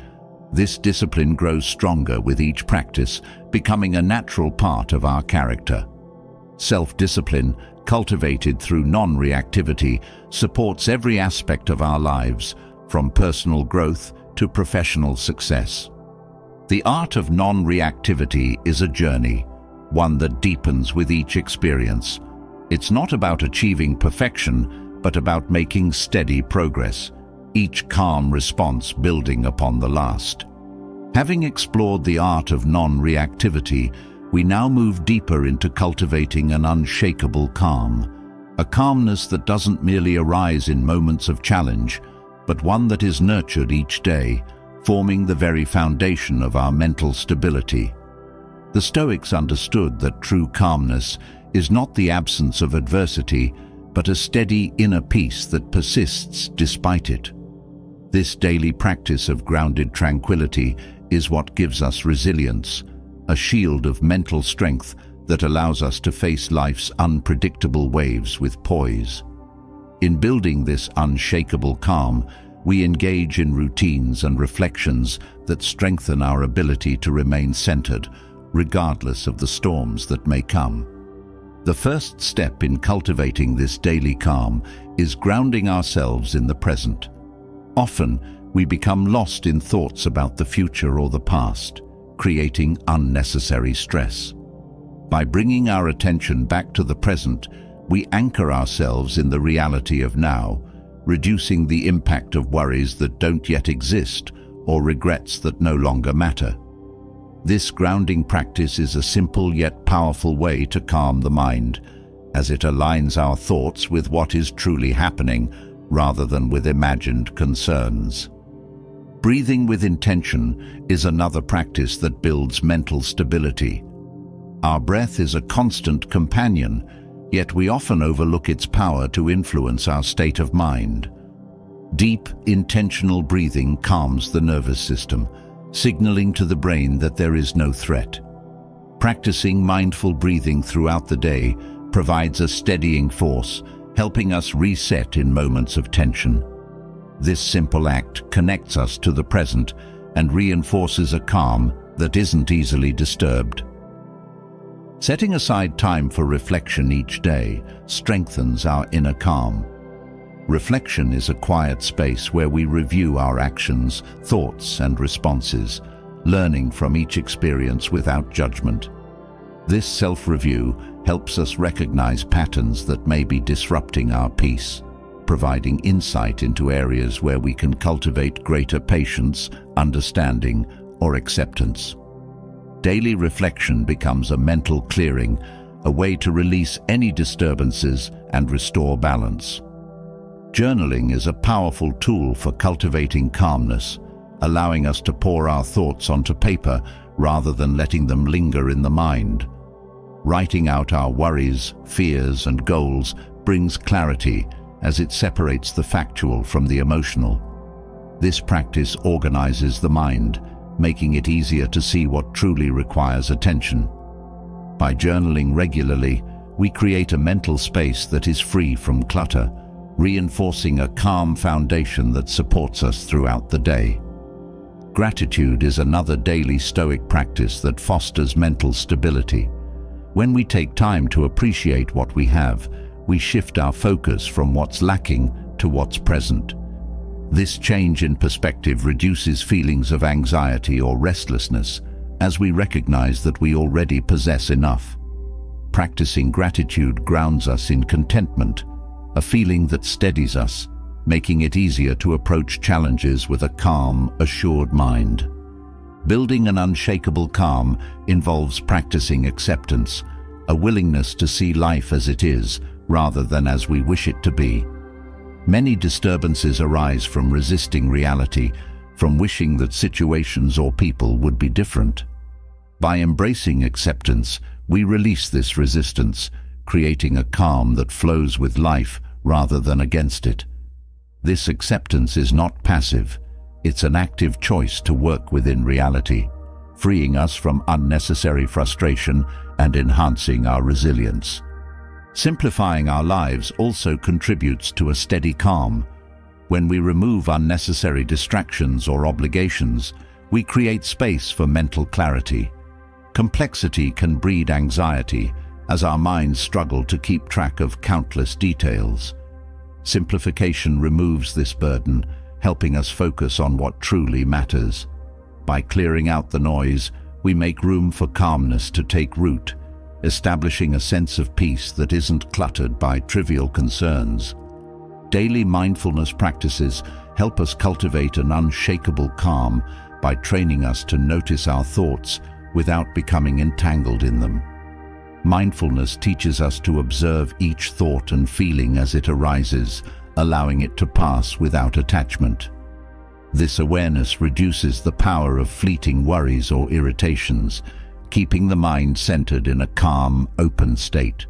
This discipline grows stronger with each practice, becoming a natural part of our character. Self-discipline, cultivated through non-reactivity, supports every aspect of our lives, from personal growth to professional success. The art of non-reactivity is a journey, one that deepens with each experience. It's not about achieving perfection, but about making steady progress, each calm response building upon the last. Having explored the art of non-reactivity, we now move deeper into cultivating an unshakable calm, a calmness that doesn't merely arise in moments of challenge, but one that is nurtured each day, forming the very foundation of our mental stability. The Stoics understood that true calmness is not the absence of adversity, but a steady inner peace that persists despite it. This daily practice of grounded tranquility is what gives us resilience, a shield of mental strength that allows us to face life's unpredictable waves with poise. In building this unshakable calm, we engage in routines and reflections that strengthen our ability to remain centered, regardless of the storms that may come. The first step in cultivating this daily calm is grounding ourselves in the present. Often, we become lost in thoughts about the future or the past, creating unnecessary stress. By bringing our attention back to the present, we anchor ourselves in the reality of now, reducing the impact of worries that don't yet exist or regrets that no longer matter. This grounding practice is a simple yet powerful way to calm the mind, as it aligns our thoughts with what is truly happening rather than with imagined concerns. Breathing with intention is another practice that builds mental stability. Our breath is a constant companion, yet we often overlook its power to influence our state of mind. Deep, intentional breathing calms the nervous system, signaling to the brain that there is no threat. Practicing mindful breathing throughout the day provides a steadying force, helping us reset in moments of tension. This simple act connects us to the present and reinforces a calm that isn't easily disturbed. Setting aside time for reflection each day strengthens our inner calm. Reflection is a quiet space where we review our actions, thoughts, and responses, learning from each experience without judgment. This self-review helps us recognize patterns that may be disrupting our peace, providing insight into areas where we can cultivate greater patience, understanding, or acceptance. Daily reflection becomes a mental clearing, a way to release any disturbances and restore balance. Journaling is a powerful tool for cultivating calmness, allowing us to pour our thoughts onto paper rather than letting them linger in the mind. Writing out our worries, fears, and goals brings clarity as it separates the factual from the emotional. This practice organizes the mind, making it easier to see what truly requires attention. By journaling regularly, we create a mental space that is free from clutter, reinforcing a calm foundation that supports us throughout the day. Gratitude is another daily Stoic practice that fosters mental stability. When we take time to appreciate what we have, we shift our focus from what's lacking to what's present. This change in perspective reduces feelings of anxiety or restlessness, as we recognize that we already possess enough. Practicing gratitude grounds us in contentment, a feeling that steadies us, making it easier to approach challenges with a calm, assured mind. Building an unshakable calm involves practicing acceptance, a willingness to see life as it is, rather than as we wish it to be. Many disturbances arise from resisting reality, from wishing that situations or people would be different. By embracing acceptance, we release this resistance, creating a calm that flows with life rather than against it. This acceptance is not passive, it's an active choice to work within reality, freeing us from unnecessary frustration and enhancing our resilience. Simplifying our lives also contributes to a steady calm. When we remove unnecessary distractions or obligations, we create space for mental clarity. Complexity can breed anxiety, as our minds struggle to keep track of countless details. Simplification removes this burden, helping us focus on what truly matters. By clearing out the noise, we make room for calmness to take root, establishing a sense of peace that isn't cluttered by trivial concerns. Daily mindfulness practices help us cultivate an unshakable calm by training us to notice our thoughts without becoming entangled in them. Mindfulness teaches us to observe each thought and feeling as it arises, allowing it to pass without attachment. This awareness reduces the power of fleeting worries or irritations, keeping the mind centered in a calm, open state.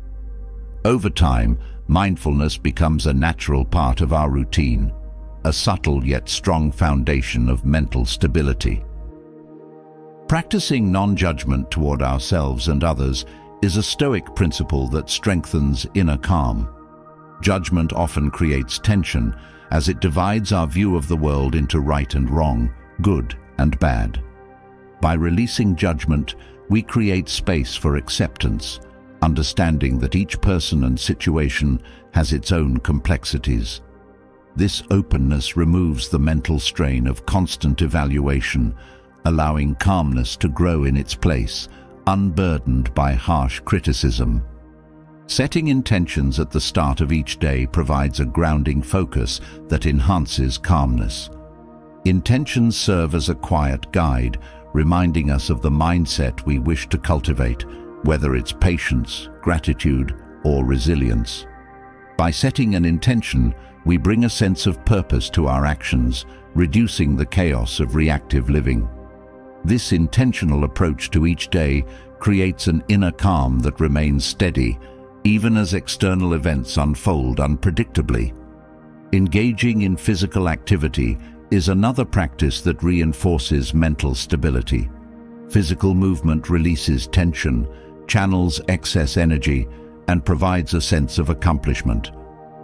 Over time, mindfulness becomes a natural part of our routine, a subtle yet strong foundation of mental stability. Practicing non-judgment toward ourselves and others is a Stoic principle that strengthens inner calm. Judgment often creates tension, as it divides our view of the world into right and wrong, good and bad. By releasing judgment, we create space for acceptance, understanding that each person and situation has its own complexities. This openness removes the mental strain of constant evaluation, allowing calmness to grow in its place, unburdened by harsh criticism. Setting intentions at the start of each day provides a grounding focus that enhances calmness. Intentions serve as a quiet guide, reminding us of the mindset we wish to cultivate, whether it's patience, gratitude, or resilience. By setting an intention, we bring a sense of purpose to our actions, reducing the chaos of reactive living. This intentional approach to each day creates an inner calm that remains steady, even as external events unfold unpredictably. Engaging in physical activity is another practice that reinforces mental stability. Physical movement releases tension, channels excess energy, and provides a sense of accomplishment.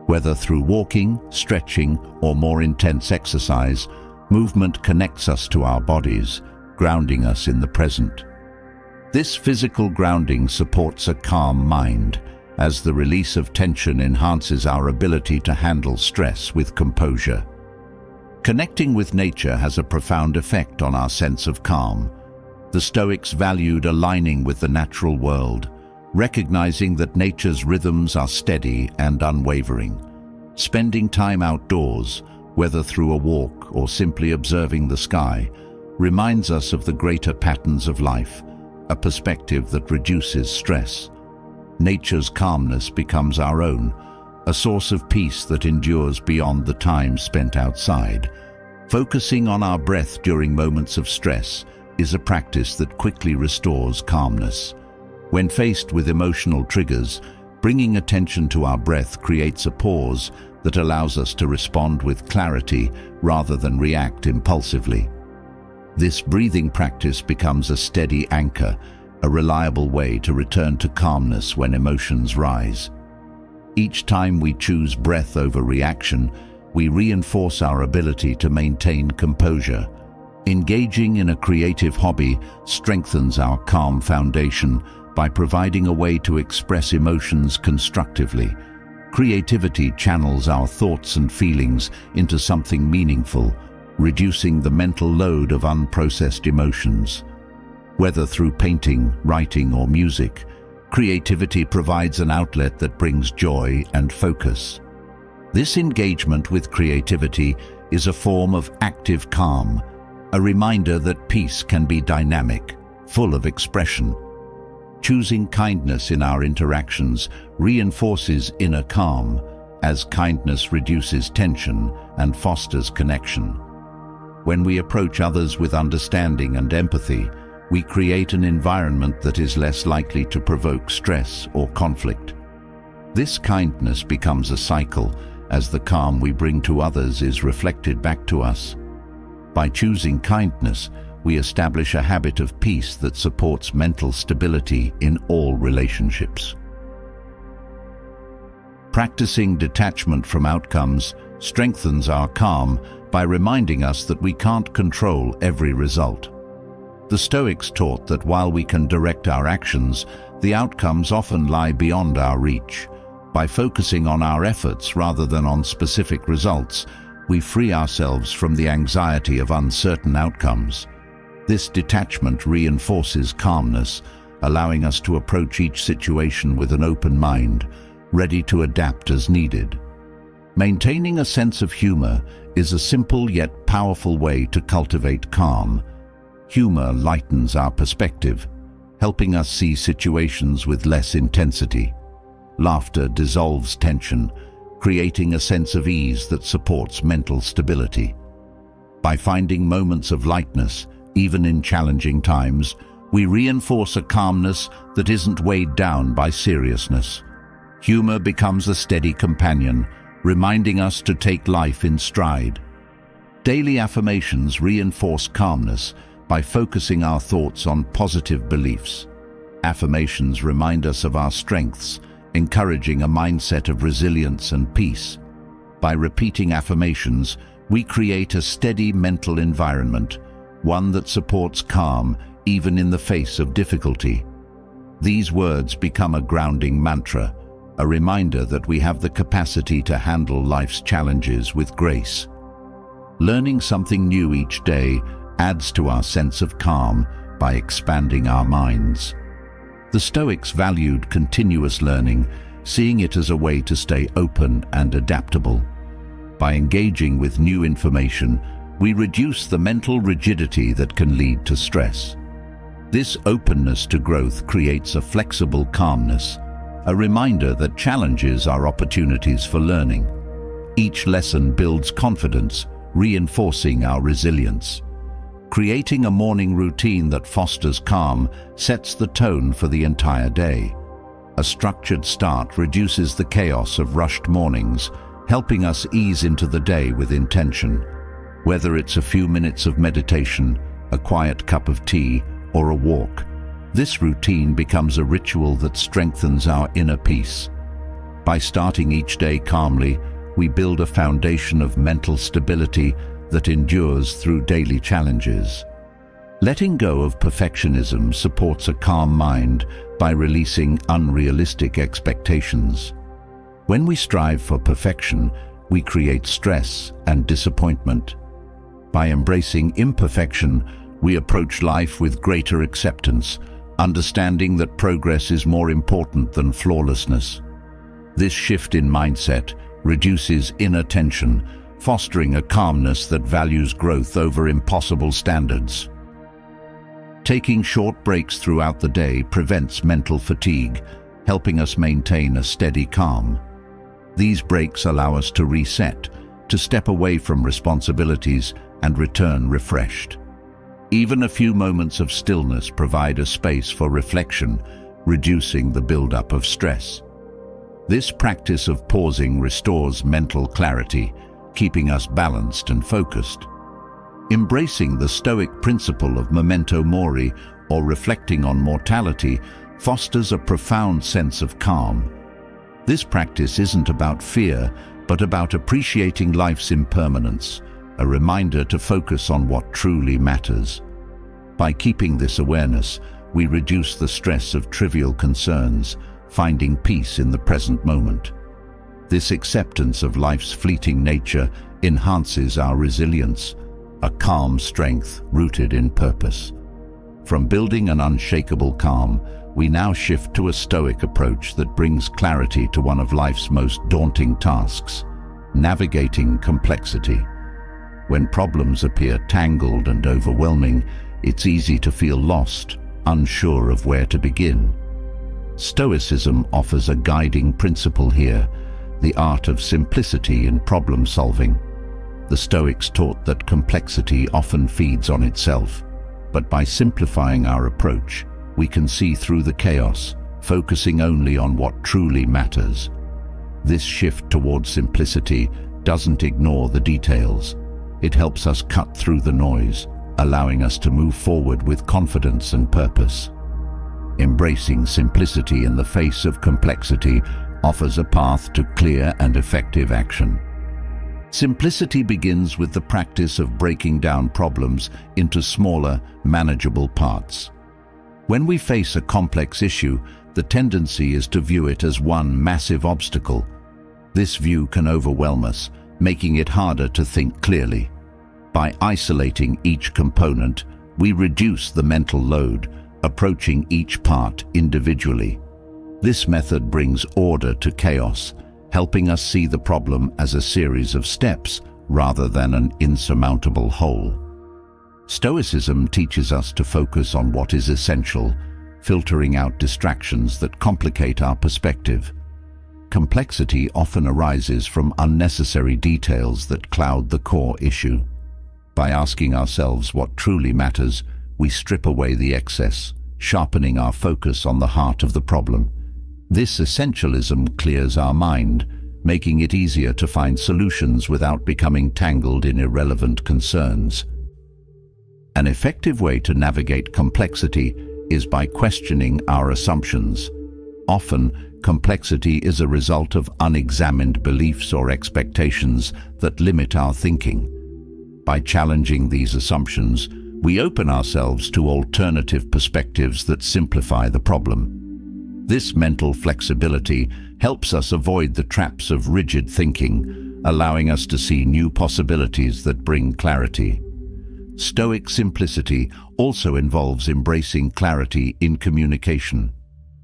Whether through walking, stretching, or more intense exercise, movement connects us to our bodies, grounding us in the present. This physical grounding supports a calm mind, as the release of tension enhances our ability to handle stress with composure. Connecting with nature has a profound effect on our sense of calm. The Stoics valued aligning with the natural world, recognizing that nature's rhythms are steady and unwavering. Spending time outdoors, whether through a walk or simply observing the sky, reminds us of the greater patterns of life, a perspective that reduces stress. Nature's calmness becomes our own, a source of peace that endures beyond the time spent outside. Focusing on our breath during moments of stress is a practice that quickly restores calmness. When faced with emotional triggers, bringing attention to our breath creates a pause that allows us to respond with clarity rather than react impulsively. This breathing practice becomes a steady anchor, a reliable way to return to calmness when emotions rise. Each time we choose breath over reaction, we reinforce our ability to maintain composure. Engaging in a creative hobby strengthens our calm foundation by providing a way to express emotions constructively. Creativity channels our thoughts and feelings into something meaningful, reducing the mental load of unprocessed emotions. Whether through painting, writing, or music, creativity provides an outlet that brings joy and focus. This engagement with creativity is a form of active calm, a reminder that peace can be dynamic, full of expression. Choosing kindness in our interactions reinforces inner calm, as kindness reduces tension and fosters connection. When we approach others with understanding and empathy, we create an environment that is less likely to provoke stress or conflict. This kindness becomes a cycle, as the calm we bring to others is reflected back to us. By choosing kindness, we establish a habit of peace that supports mental stability in all relationships. Practicing detachment from outcomes strengthens our calm by reminding us that we can't control every result. The Stoics taught that while we can direct our actions, the outcomes often lie beyond our reach. By focusing on our efforts rather than on specific results, we free ourselves from the anxiety of uncertain outcomes. This detachment reinforces calmness, allowing us to approach each situation with an open mind, ready to adapt as needed. Maintaining a sense of humor is a simple yet powerful way to cultivate calm. Humor lightens our perspective, helping us see situations with less intensity. Laughter dissolves tension, creating a sense of ease that supports mental stability. By finding moments of lightness, even in challenging times, we reinforce a calmness that isn't weighed down by seriousness. Humor becomes a steady companion, reminding us to take life in stride. Daily affirmations reinforce calmness by focusing our thoughts on positive beliefs. Affirmations remind us of our strengths, encouraging a mindset of resilience and peace. By repeating affirmations, we create a steady mental environment, one that supports calm even in the face of difficulty. These words become a grounding mantra, a reminder that we have the capacity to handle life's challenges with grace. Learning something new each day adds to our sense of calm by expanding our minds. The Stoics valued continuous learning, seeing it as a way to stay open and adaptable. By engaging with new information, we reduce the mental rigidity that can lead to stress. This openness to growth creates a flexible calmness, a reminder that challenges are opportunities for learning. Each lesson builds confidence, reinforcing our resilience. Creating a morning routine that fosters calm sets the tone for the entire day. A structured start reduces the chaos of rushed mornings, helping us ease into the day with intention. Whether it's a few minutes of meditation, a quiet cup of tea, or a walk, this routine becomes a ritual that strengthens our inner peace. By starting each day calmly, we build a foundation of mental stability that endures through daily challenges. Letting go of perfectionism supports a calm mind by releasing unrealistic expectations. When we strive for perfection, we create stress and disappointment. By embracing imperfection, we approach life with greater acceptance, understanding that progress is more important than flawlessness. This shift in mindset reduces inner tension, fostering a calmness that values growth over impossible standards. Taking short breaks throughout the day prevents mental fatigue, helping us maintain a steady calm. These breaks allow us to reset, to step away from responsibilities and return refreshed. Even a few moments of stillness provide a space for reflection, reducing the buildup of stress. This practice of pausing restores mental clarity, keeping us balanced and focused. Embracing the Stoic principle of memento mori, or reflecting on mortality, fosters a profound sense of calm. This practice isn't about fear, but about appreciating life's impermanence, a reminder to focus on what truly matters. By keeping this awareness, we reduce the stress of trivial concerns, finding peace in the present moment. This acceptance of life's fleeting nature enhances our resilience, a calm strength rooted in purpose. From building an unshakable calm, we now shift to a Stoic approach that brings clarity to one of life's most daunting tasks: navigating complexity. When problems appear tangled and overwhelming, it's easy to feel lost, unsure of where to begin. Stoicism offers a guiding principle here: the art of simplicity in problem solving. The Stoics taught that complexity often feeds on itself, but by simplifying our approach, we can see through the chaos, focusing only on what truly matters. This shift towards simplicity doesn't ignore the details. It helps us cut through the noise, allowing us to move forward with confidence and purpose. Embracing simplicity in the face of complexity offers a path to clear and effective action. Simplicity begins with the practice of breaking down problems into smaller, manageable parts. When we face a complex issue, the tendency is to view it as one massive obstacle. This view can overwhelm us, making it harder to think clearly. By isolating each component, we reduce the mental load, approaching each part individually. This method brings order to chaos, helping us see the problem as a series of steps rather than an insurmountable whole. Stoicism teaches us to focus on what is essential, filtering out distractions that complicate our perspective. Complexity often arises from unnecessary details that cloud the core issue. By asking ourselves what truly matters, we strip away the excess, sharpening our focus on the heart of the problem. This essentialism clears our mind, making it easier to find solutions without becoming tangled in irrelevant concerns. An effective way to navigate complexity is by questioning our assumptions. Often, complexity is a result of unexamined beliefs or expectations that limit our thinking. By challenging these assumptions, we open ourselves to alternative perspectives that simplify the problem. This mental flexibility helps us avoid the traps of rigid thinking, allowing us to see new possibilities that bring clarity. Stoic simplicity also involves embracing clarity in communication.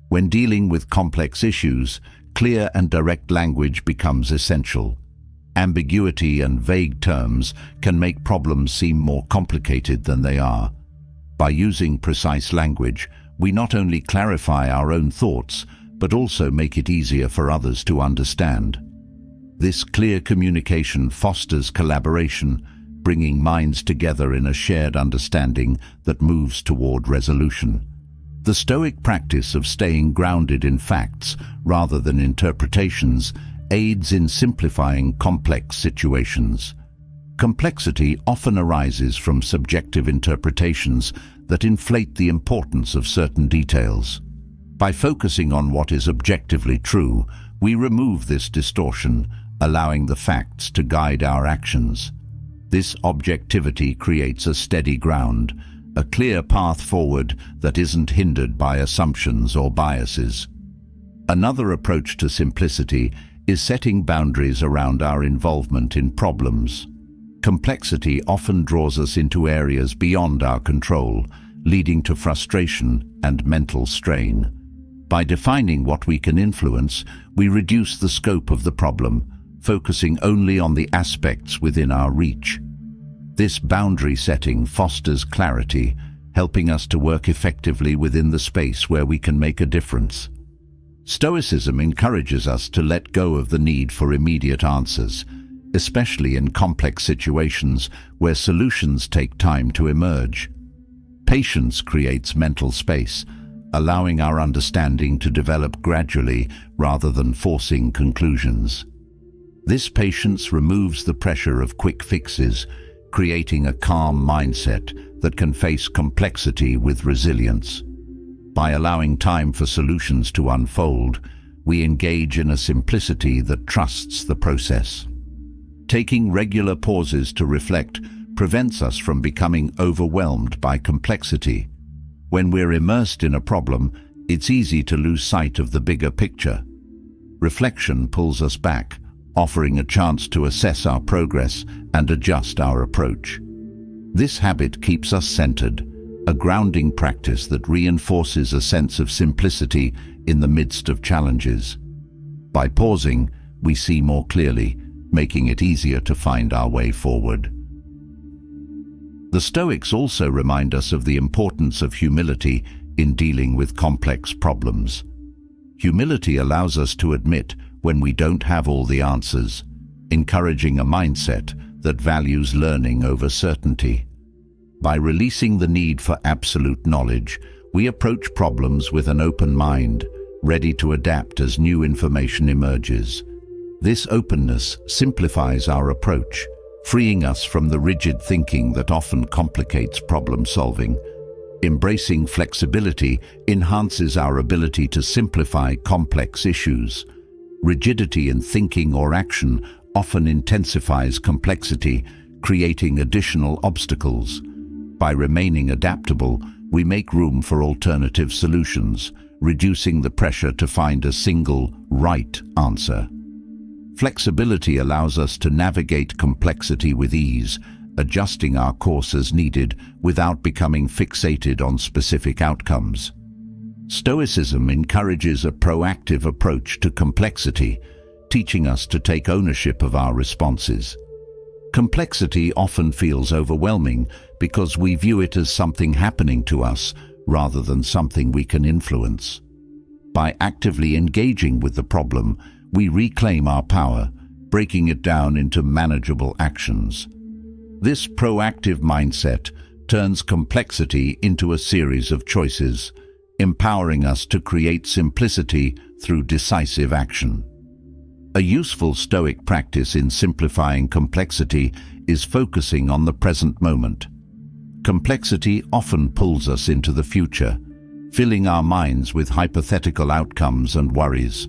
When dealing with complex issues, clear and direct language becomes essential. Ambiguity and vague terms can make problems seem more complicated than they are. By using precise language, we not only clarify our own thoughts, but also make it easier for others to understand. This clear communication fosters collaboration, bringing minds together in a shared understanding that moves toward resolution. The Stoic practice of staying grounded in facts rather than interpretations aids in simplifying complex situations. Complexity often arises from subjective interpretations that inflate the importance of certain details. By focusing on what is objectively true, we remove this distortion, allowing the facts to guide our actions. This objectivity creates a steady ground, a clear path forward that isn't hindered by assumptions or biases. Another approach to simplicity is setting boundaries around our involvement in problems. Complexity often draws us into areas beyond our control, leading to frustration and mental strain. By defining what we can influence, we reduce the scope of the problem, focusing only on the aspects within our reach. This boundary setting fosters clarity, helping us to work effectively within the space where we can make a difference. Stoicism encourages us to let go of the need for immediate answers, especially in complex situations where solutions take time to emerge. Patience creates mental space, allowing our understanding to develop gradually rather than forcing conclusions. This patience removes the pressure of quick fixes, creating a calm mindset that can face complexity with resilience. By allowing time for solutions to unfold, we engage in a simplicity that trusts the process. Taking regular pauses to reflect prevents us from becoming overwhelmed by complexity. When we're immersed in a problem, it's easy to lose sight of the bigger picture. Reflection pulls us back, offering a chance to assess our progress and adjust our approach. This habit keeps us centered, a grounding practice that reinforces a sense of simplicity in the midst of challenges. By pausing, we see more clearly, making it easier to find our way forward. The Stoics also remind us of the importance of humility in dealing with complex problems. Humility allows us to admit when we don't have all the answers, encouraging a mindset that values learning over certainty. By releasing the need for absolute knowledge, we approach problems with an open mind, ready to adapt as new information emerges. This openness simplifies our approach, freeing us from the rigid thinking that often complicates problem solving. Embracing flexibility enhances our ability to simplify complex issues. Rigidity in thinking or action often intensifies complexity, creating additional obstacles. By remaining adaptable, we make room for alternative solutions, reducing the pressure to find a single right answer. Flexibility allows us to navigate complexity with ease, adjusting our course as needed without becoming fixated on specific outcomes. Stoicism encourages a proactive approach to complexity, teaching us to take ownership of our responses. Complexity often feels overwhelming because we view it as something happening to us rather than something we can influence. By actively engaging with the problem, we reclaim our power, breaking it down into manageable actions. This proactive mindset turns complexity into a series of choices, empowering us to create simplicity through decisive action. A useful Stoic practice in simplifying complexity is focusing on the present moment. Complexity often pulls us into the future, filling our minds with hypothetical outcomes and worries.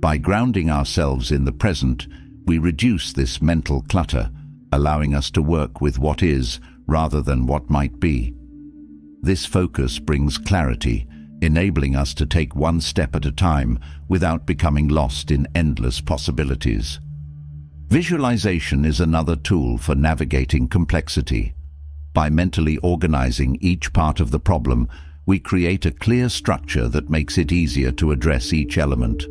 By grounding ourselves in the present, we reduce this mental clutter, allowing us to work with what is rather than what might be. This focus brings clarity, enabling us to take one step at a time without becoming lost in endless possibilities. Visualization is another tool for navigating complexity. By mentally organizing each part of the problem, we create a clear structure that makes it easier to address each element.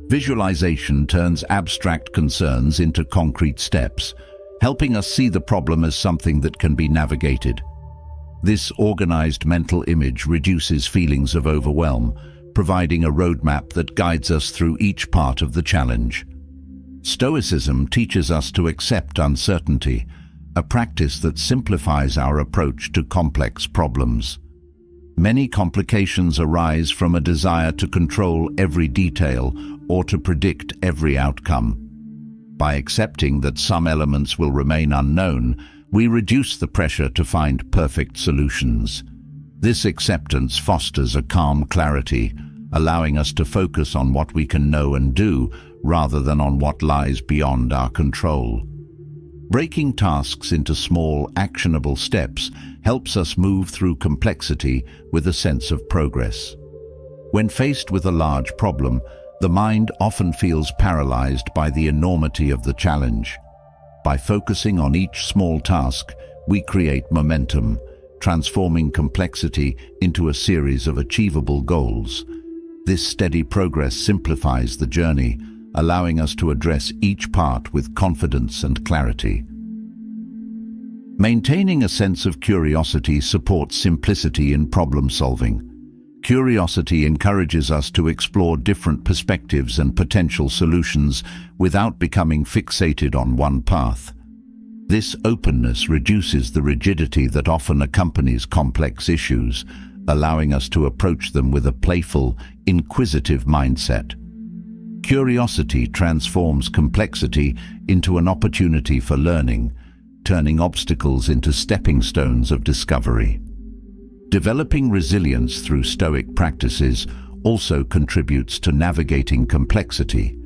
Visualization turns abstract concerns into concrete steps, helping us see the problem as something that can be navigated. This organized mental image reduces feelings of overwhelm, providing a roadmap that guides us through each part of the challenge. Stoicism teaches us to accept uncertainty, a practice that simplifies our approach to complex problems. Many complications arise from a desire to control every detail or to predict every outcome. By accepting that some elements will remain unknown, we reduce the pressure to find perfect solutions. This acceptance fosters a calm clarity, allowing us to focus on what we can know and do rather than on what lies beyond our control. Breaking tasks into small, actionable steps helps us move through complexity with a sense of progress. When faced with a large problem, the mind often feels paralyzed by the enormity of the challenge. By focusing on each small task, we create momentum, transforming complexity into a series of achievable goals. This steady progress simplifies the journey, allowing us to address each part with confidence and clarity. Maintaining a sense of curiosity supports simplicity in problem-solving. Curiosity encourages us to explore different perspectives and potential solutions without becoming fixated on one path. This openness reduces the rigidity that often accompanies complex issues, allowing us to approach them with a playful, inquisitive mindset. Curiosity transforms complexity into an opportunity for learning, turning obstacles into stepping stones of discovery. Developing resilience through Stoic practices also contributes to navigating complexity.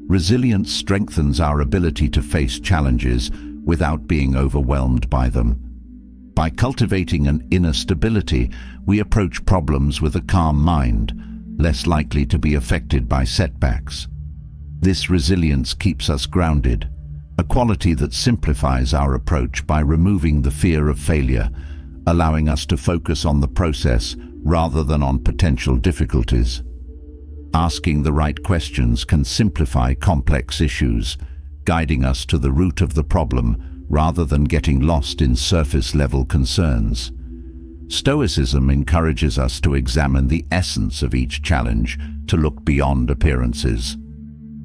Resilience strengthens our ability to face challenges without being overwhelmed by them. By cultivating an inner stability, we approach problems with a calm mind, less likely to be affected by setbacks. This resilience keeps us grounded, a quality that simplifies our approach by removing the fear of failure, allowing us to focus on the process rather than on potential difficulties. Asking the right questions can simplify complex issues, guiding us to the root of the problem rather than getting lost in surface-level concerns. Stoicism encourages us to examine the essence of each challenge, to look beyond appearances.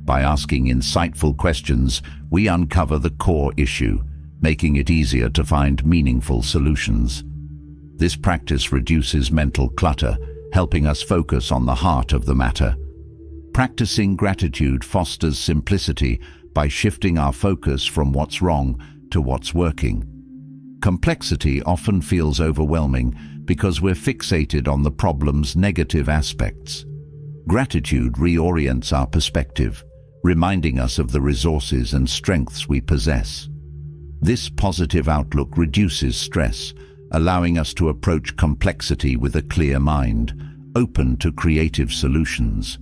By asking insightful questions, we uncover the core issue, making it easier to find meaningful solutions. This practice reduces mental clutter, helping us focus on the heart of the matter. Practicing gratitude fosters simplicity by shifting our focus from what's wrong to what's working. Complexity often feels overwhelming because we're fixated on the problem's negative aspects. Gratitude reorients our perspective, reminding us of the resources and strengths we possess. This positive outlook reduces stress, allowing us to approach complexity with a clear mind, open to creative solutions.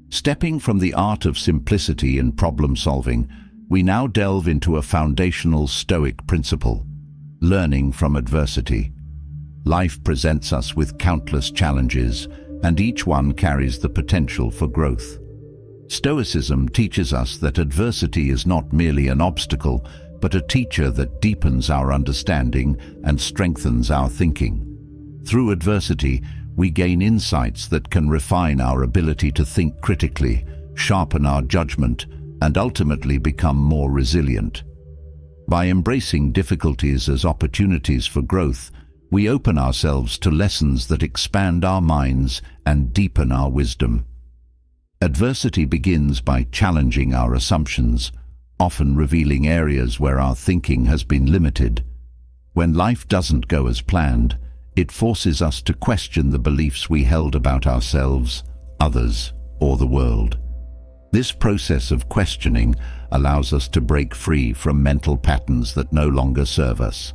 Stepping from the art of simplicity in problem-solving, we now delve into a foundational Stoic principle: learning from adversity. Life presents us with countless challenges, and each one carries the potential for growth. Stoicism teaches us that adversity is not merely an obstacle, but a teacher that deepens our understanding and strengthens our thinking. Through adversity, we gain insights that can refine our ability to think critically, sharpen our judgment, and ultimately become more resilient. By embracing difficulties as opportunities for growth, we open ourselves to lessons that expand our minds and deepen our wisdom. Adversity begins by challenging our assumptions, often revealing areas where our thinking has been limited. When life doesn't go as planned, it forces us to question the beliefs we held about ourselves, others, or the world. This process of questioning allows us to break free from mental patterns that no longer serve us.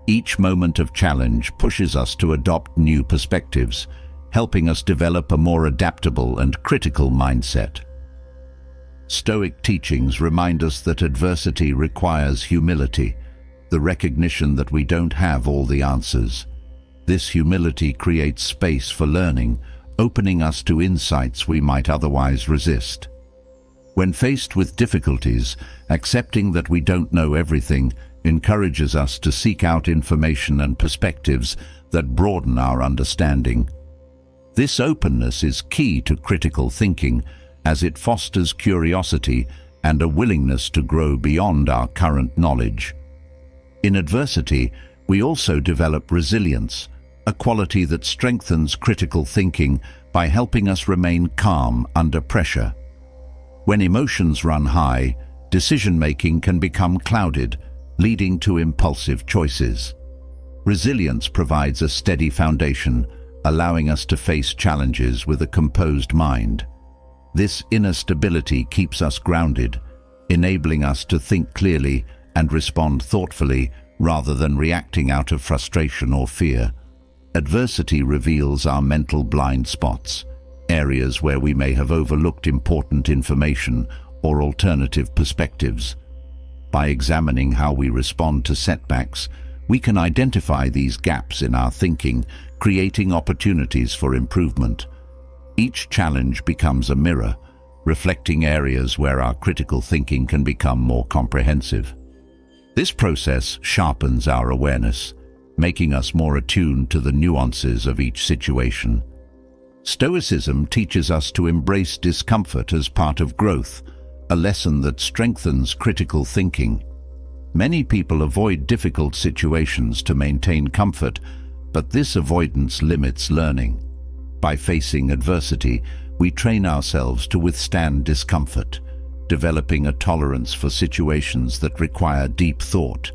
Each moment of challenge pushes us to adopt new perspectives, helping us develop a more adaptable and critical mindset. Stoic teachings remind us that adversity requires humility, the recognition that we don't have all the answers. This humility creates space for learning, opening us to insights we might otherwise resist. When faced with difficulties, accepting that we don't know everything encourages us to seek out information and perspectives that broaden our understanding. This openness is key to critical thinking, as it fosters curiosity and a willingness to grow beyond our current knowledge. In adversity, we also develop resilience, a quality that strengthens critical thinking by helping us remain calm under pressure. When emotions run high, decision-making can become clouded, leading to impulsive choices. Resilience provides a steady foundation, allowing us to face challenges with a composed mind. This inner stability keeps us grounded, enabling us to think clearly and respond thoughtfully rather than reacting out of frustration or fear. Adversity reveals our mental blind spots, areas where we may have overlooked important information or alternative perspectives. By examining how we respond to setbacks, we can identify these gaps in our thinking, creating opportunities for improvement. Each challenge becomes a mirror, reflecting areas where our critical thinking can become more comprehensive. This process sharpens our awareness, making us more attuned to the nuances of each situation. Stoicism teaches us to embrace discomfort as part of growth, a lesson that strengthens critical thinking. Many people avoid difficult situations to maintain comfort, but this avoidance limits learning. By facing adversity, we train ourselves to withstand discomfort, developing a tolerance for situations that require deep thought.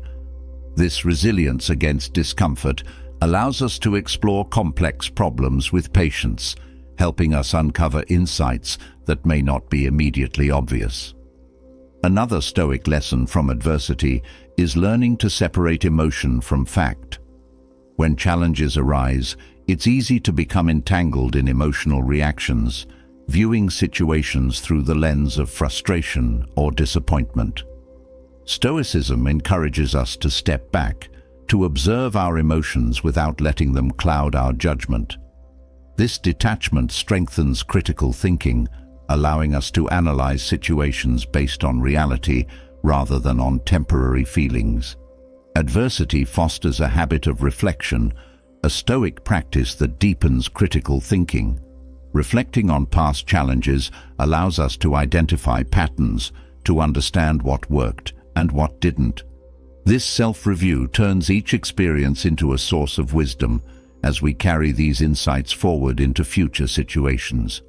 This resilience against discomfort allows us to explore complex problems with patience, helping us uncover insights that may not be immediately obvious. Another Stoic lesson from adversity is learning to separate emotion from fact. When challenges arise, it's easy to become entangled in emotional reactions, viewing situations through the lens of frustration or disappointment. Stoicism encourages us to step back, to observe our emotions without letting them cloud our judgment. This detachment strengthens critical thinking, allowing us to analyze situations based on reality rather than on temporary feelings. Adversity fosters a habit of reflection, a Stoic practice that deepens critical thinking. Reflecting on past challenges allows us to identify patterns, to understand what worked and what didn't. This self-review turns each experience into a source of wisdom as we carry these insights forward into future situations.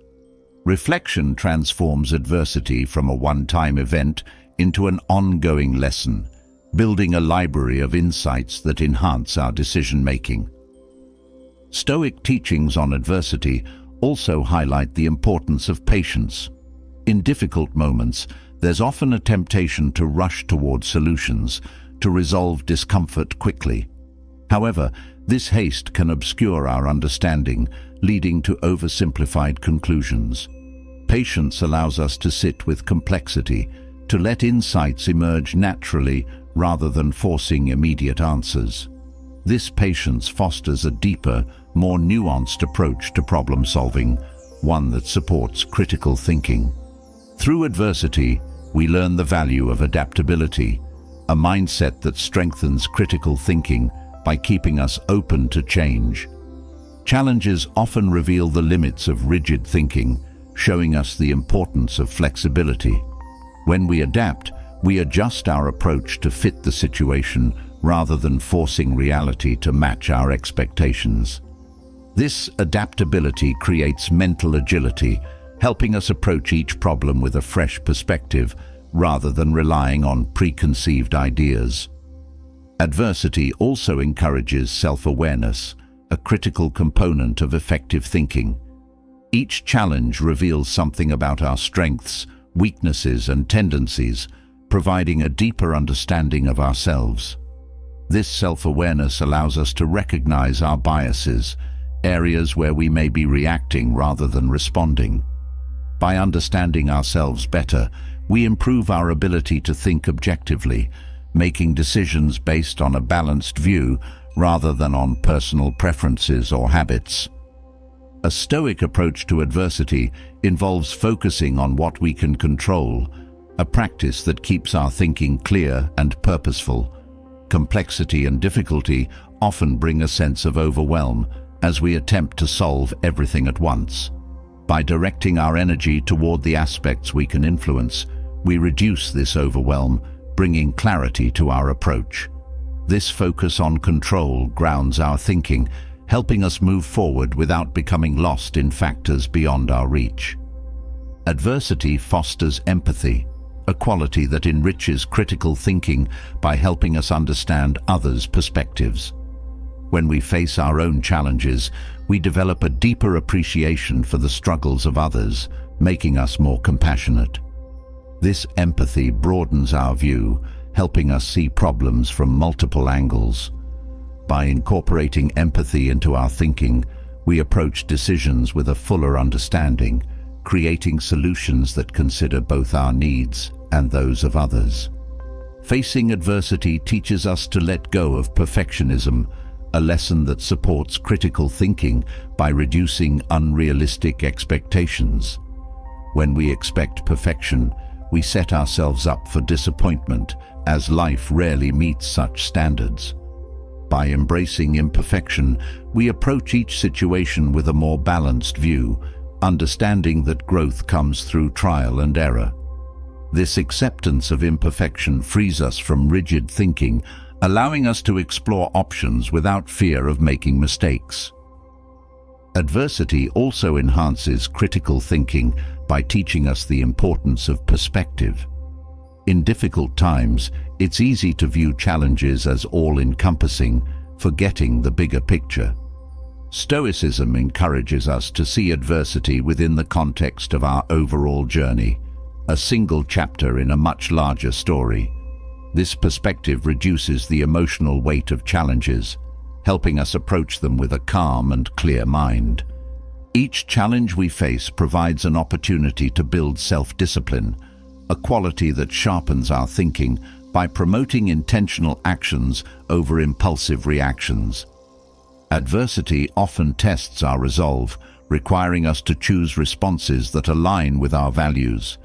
Reflection transforms adversity from a one-time event into an ongoing lesson, building a library of insights that enhance our decision-making. Stoic teachings on adversity also highlight the importance of patience. In difficult moments, there's often a temptation to rush towards solutions, to resolve discomfort quickly. However, this haste can obscure our understanding, leading to oversimplified conclusions. Patience allows us to sit with complexity, to let insights emerge naturally rather than forcing immediate answers. This patience fosters a deeper, more nuanced approach to problem solving, one that supports critical thinking. Through adversity, we learn the value of adaptability, a mindset that strengthens critical thinking by keeping us open to change. Challenges often reveal the limits of rigid thinking, showing us the importance of flexibility. When we adapt, we adjust our approach to fit the situation rather than forcing reality to match our expectations. This adaptability creates mental agility, helping us approach each problem with a fresh perspective rather than relying on preconceived ideas. Adversity also encourages self-awareness, a critical component of effective thinking. Each challenge reveals something about our strengths, weaknesses, and tendencies, providing a deeper understanding of ourselves. This self-awareness allows us to recognize our biases, areas where we may be reacting rather than responding. By understanding ourselves better, we improve our ability to think objectively, making decisions based on a balanced view rather than on personal preferences or habits. A Stoic approach to adversity involves focusing on what we can control, a practice that keeps our thinking clear and purposeful. Complexity and difficulty often bring a sense of overwhelm as we attempt to solve everything at once. By directing our energy toward the aspects we can influence, we reduce this overwhelm, bringing clarity to our approach. This focus on control grounds our thinking, helping us move forward without becoming lost in factors beyond our reach. Adversity fosters empathy, a quality that enriches critical thinking by helping us understand others' perspectives. When we face our own challenges, we develop a deeper appreciation for the struggles of others, making us more compassionate. This empathy broadens our view, helping us see problems from multiple angles. By incorporating empathy into our thinking, we approach decisions with a fuller understanding, creating solutions that consider both our needs and those of others. Facing adversity teaches us to let go of perfectionism, a lesson that supports critical thinking by reducing unrealistic expectations. When we expect perfection, we set ourselves up for disappointment, as life rarely meets such standards. By embracing imperfection, we approach each situation with a more balanced view, understanding that growth comes through trial and error. This acceptance of imperfection frees us from rigid thinking, allowing us to explore options without fear of making mistakes. Adversity also enhances critical thinking by teaching us the importance of perspective. In difficult times, it's easy to view challenges as all-encompassing, forgetting the bigger picture. Stoicism encourages us to see adversity within the context of our overall journey, a single chapter in a much larger story. This perspective reduces the emotional weight of challenges, helping us approach them with a calm and clear mind. Each challenge we face provides an opportunity to build self-discipline, a quality that sharpens our thinking by promoting intentional actions over impulsive reactions. Adversity often tests our resolve, requiring us to choose responses that align with our values.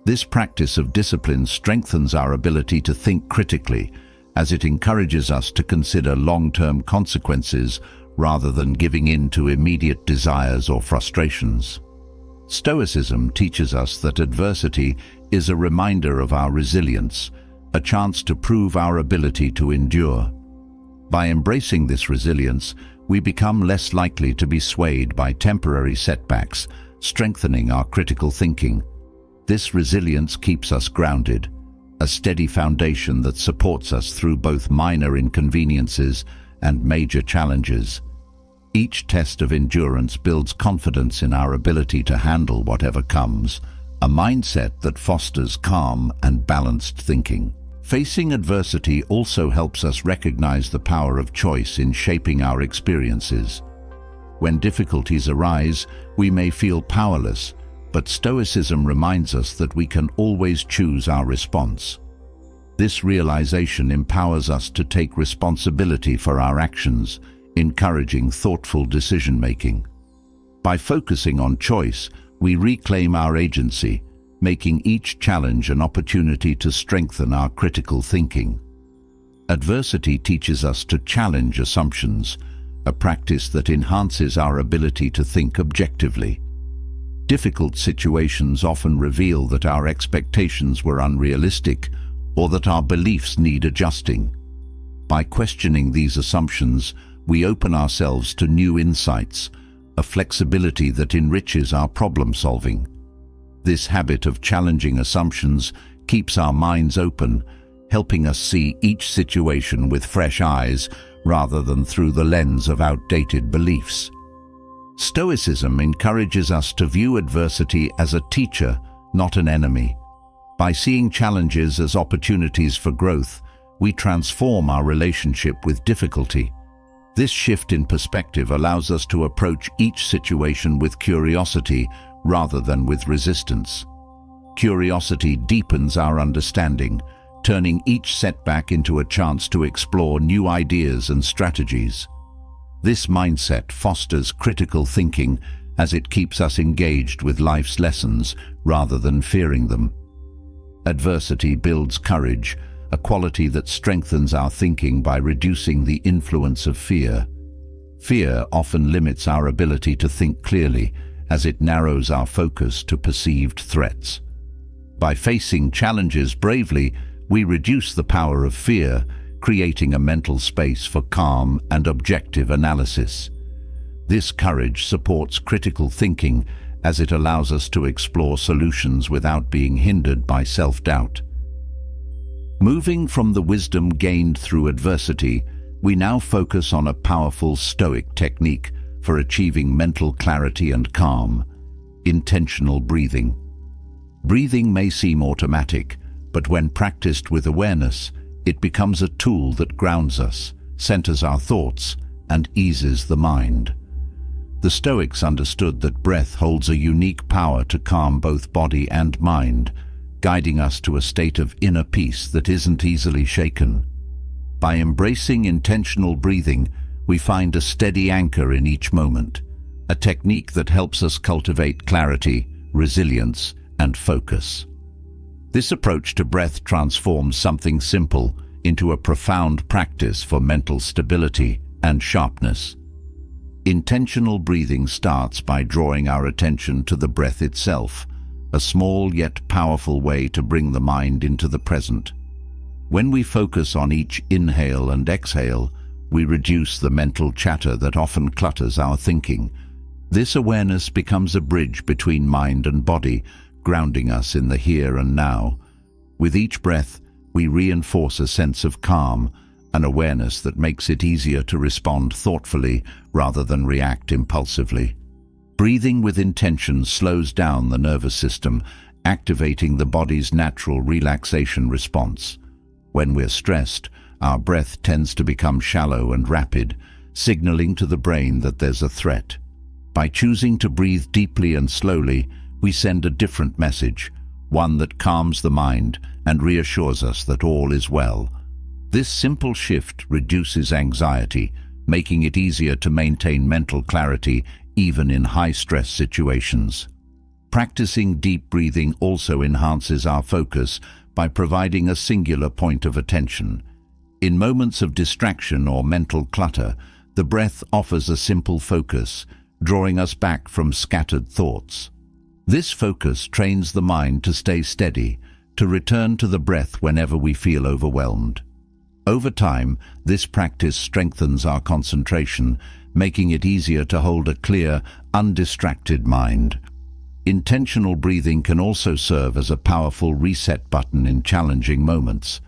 This practice of discipline strengthens our ability to think critically, as it encourages us to consider long-term consequences rather than giving in to immediate desires or frustrations. Stoicism teaches us that adversity is a reminder of our resilience, a chance to prove our ability to endure. By embracing this resilience, we become less likely to be swayed by temporary setbacks, strengthening our critical thinking. This resilience keeps us grounded, a steady foundation that supports us through both minor inconveniences and major challenges. Each test of endurance builds confidence in our ability to handle whatever comes, a mindset that fosters calm and balanced thinking. Facing adversity also helps us recognize the power of choice in shaping our experiences. When difficulties arise, we may feel powerless, but Stoicism reminds us that we can always choose our response. This realization empowers us to take responsibility for our actions, encouraging thoughtful decision-making. By focusing on choice, we reclaim our agency, making each challenge an opportunity to strengthen our critical thinking. Adversity teaches us to challenge assumptions, a practice that enhances our ability to think objectively. Difficult situations often reveal that our expectations were unrealistic or that our beliefs need adjusting. By questioning these assumptions, we open ourselves to new insights, a flexibility that enriches our problem-solving. This habit of challenging assumptions keeps our minds open, helping us see each situation with fresh eyes rather than through the lens of outdated beliefs. Stoicism encourages us to view adversity as a teacher, not an enemy. By seeing challenges as opportunities for growth, we transform our relationship with difficulty. This shift in perspective allows us to approach each situation with curiosity rather than with resistance. Curiosity deepens our understanding, turning each setback into a chance to explore new ideas and strategies. This mindset fosters critical thinking as it keeps us engaged with life's lessons rather than fearing them. Adversity builds courage, a quality that strengthens our thinking by reducing the influence of fear. Fear often limits our ability to think clearly, as it narrows our focus to perceived threats. By facing challenges bravely, we reduce the power of fear, creating a mental space for calm and objective analysis. This courage supports critical thinking as it allows us to explore solutions without being hindered by self-doubt. Moving from the wisdom gained through adversity, we now focus on a powerful Stoic technique for achieving mental clarity and calm: intentional breathing. Breathing may seem automatic, but when practiced with awareness, it becomes a tool that grounds us, centers our thoughts, and eases the mind. The Stoics understood that breath holds a unique power to calm both body and mind, guiding us to a state of inner peace that isn't easily shaken. By embracing intentional breathing, we find a steady anchor in each moment, a technique that helps us cultivate clarity, resilience, and focus. This approach to breath transforms something simple into a profound practice for mental stability and sharpness. Intentional breathing starts by drawing our attention to the breath itself, a small yet powerful way to bring the mind into the present. When we focus on each inhale and exhale, we reduce the mental chatter that often clutters our thinking. This awareness becomes a bridge between mind and body, grounding us in the here and now. With each breath, we reinforce a sense of calm, an awareness that makes it easier to respond thoughtfully rather than react impulsively. Breathing with intention slows down the nervous system, activating the body's natural relaxation response. When we're stressed, our breath tends to become shallow and rapid, signaling to the brain that there's a threat. By choosing to breathe deeply and slowly, we send a different message, one that calms the mind and reassures us that all is well. This simple shift reduces anxiety, making it easier to maintain mental clarity even in high-stress situations. Practicing deep breathing also enhances our focus by providing a singular point of attention. In moments of distraction or mental clutter, the breath offers a simple focus, drawing us back from scattered thoughts. This focus trains the mind to stay steady, to return to the breath whenever we feel overwhelmed. Over time, this practice strengthens our concentration, making it easier to hold a clear, undistracted mind. Intentional breathing can also serve as a powerful reset button in challenging moments.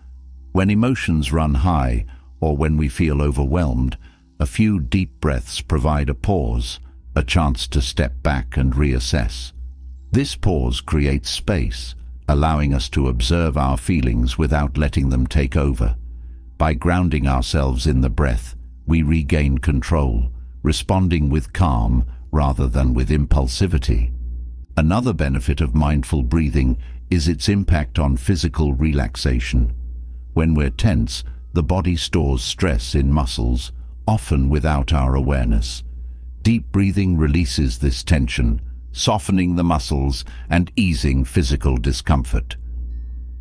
When emotions run high, or when we feel overwhelmed, a few deep breaths provide a pause, a chance to step back and reassess. This pause creates space, allowing us to observe our feelings without letting them take over. By grounding ourselves in the breath, we regain control, responding with calm rather than with impulsivity. Another benefit of mindful breathing is its impact on physical relaxation. When we're tense, the body stores stress in muscles, often without our awareness. Deep breathing releases this tension, softening the muscles and easing physical discomfort.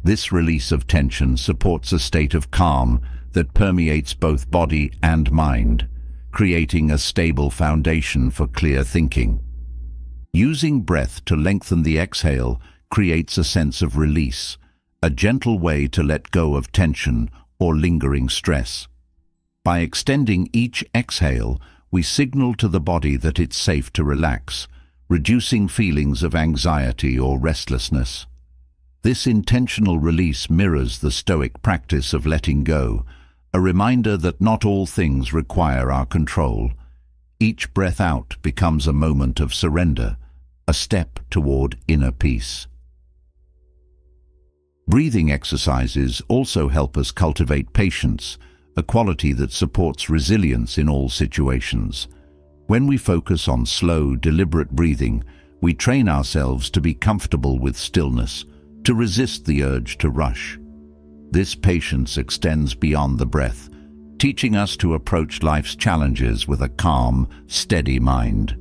This release of tension supports a state of calm that permeates both body and mind, creating a stable foundation for clear thinking. Using breath to lengthen the exhale creates a sense of release, a gentle way to let go of tension or lingering stress. By extending each exhale, we signal to the body that it's safe to relax, reducing feelings of anxiety or restlessness. This intentional release mirrors the Stoic practice of letting go, a reminder that not all things require our control. Each breath out becomes a moment of surrender, a step toward inner peace. Breathing exercises also help us cultivate patience, a quality that supports resilience in all situations. When we focus on slow, deliberate breathing, we train ourselves to be comfortable with stillness, to resist the urge to rush. This patience extends beyond the breath, teaching us to approach life's challenges with a calm, steady mind.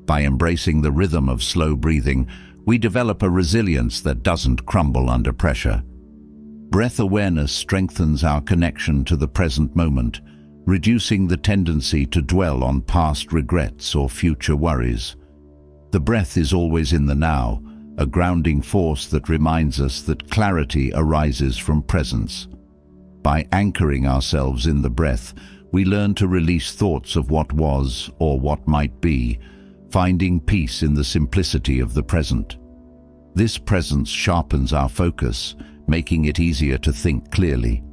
By embracing the rhythm of slow breathing, we develop a resilience that doesn't crumble under pressure. Breath awareness strengthens our connection to the present moment, reducing the tendency to dwell on past regrets or future worries. The breath is always in the now, a grounding force that reminds us that clarity arises from presence. By anchoring ourselves in the breath, we learn to release thoughts of what was or what might be, finding peace in the simplicity of the present. This presence sharpens our focus, making it easier to think clearly.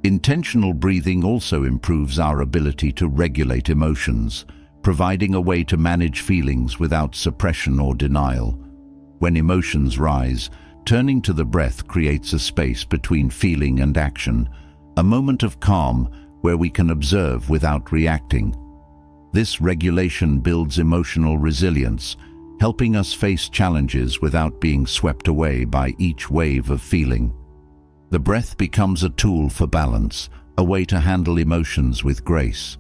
Intentional breathing also improves our ability to regulate emotions, providing a way to manage feelings without suppression or denial. When emotions rise, turning to the breath creates a space between feeling and action, a moment of calm where we can observe without reacting. This regulation builds emotional resilience, helping us face challenges without being swept away by each wave of feeling. The breath becomes a tool for balance, a way to handle emotions with grace.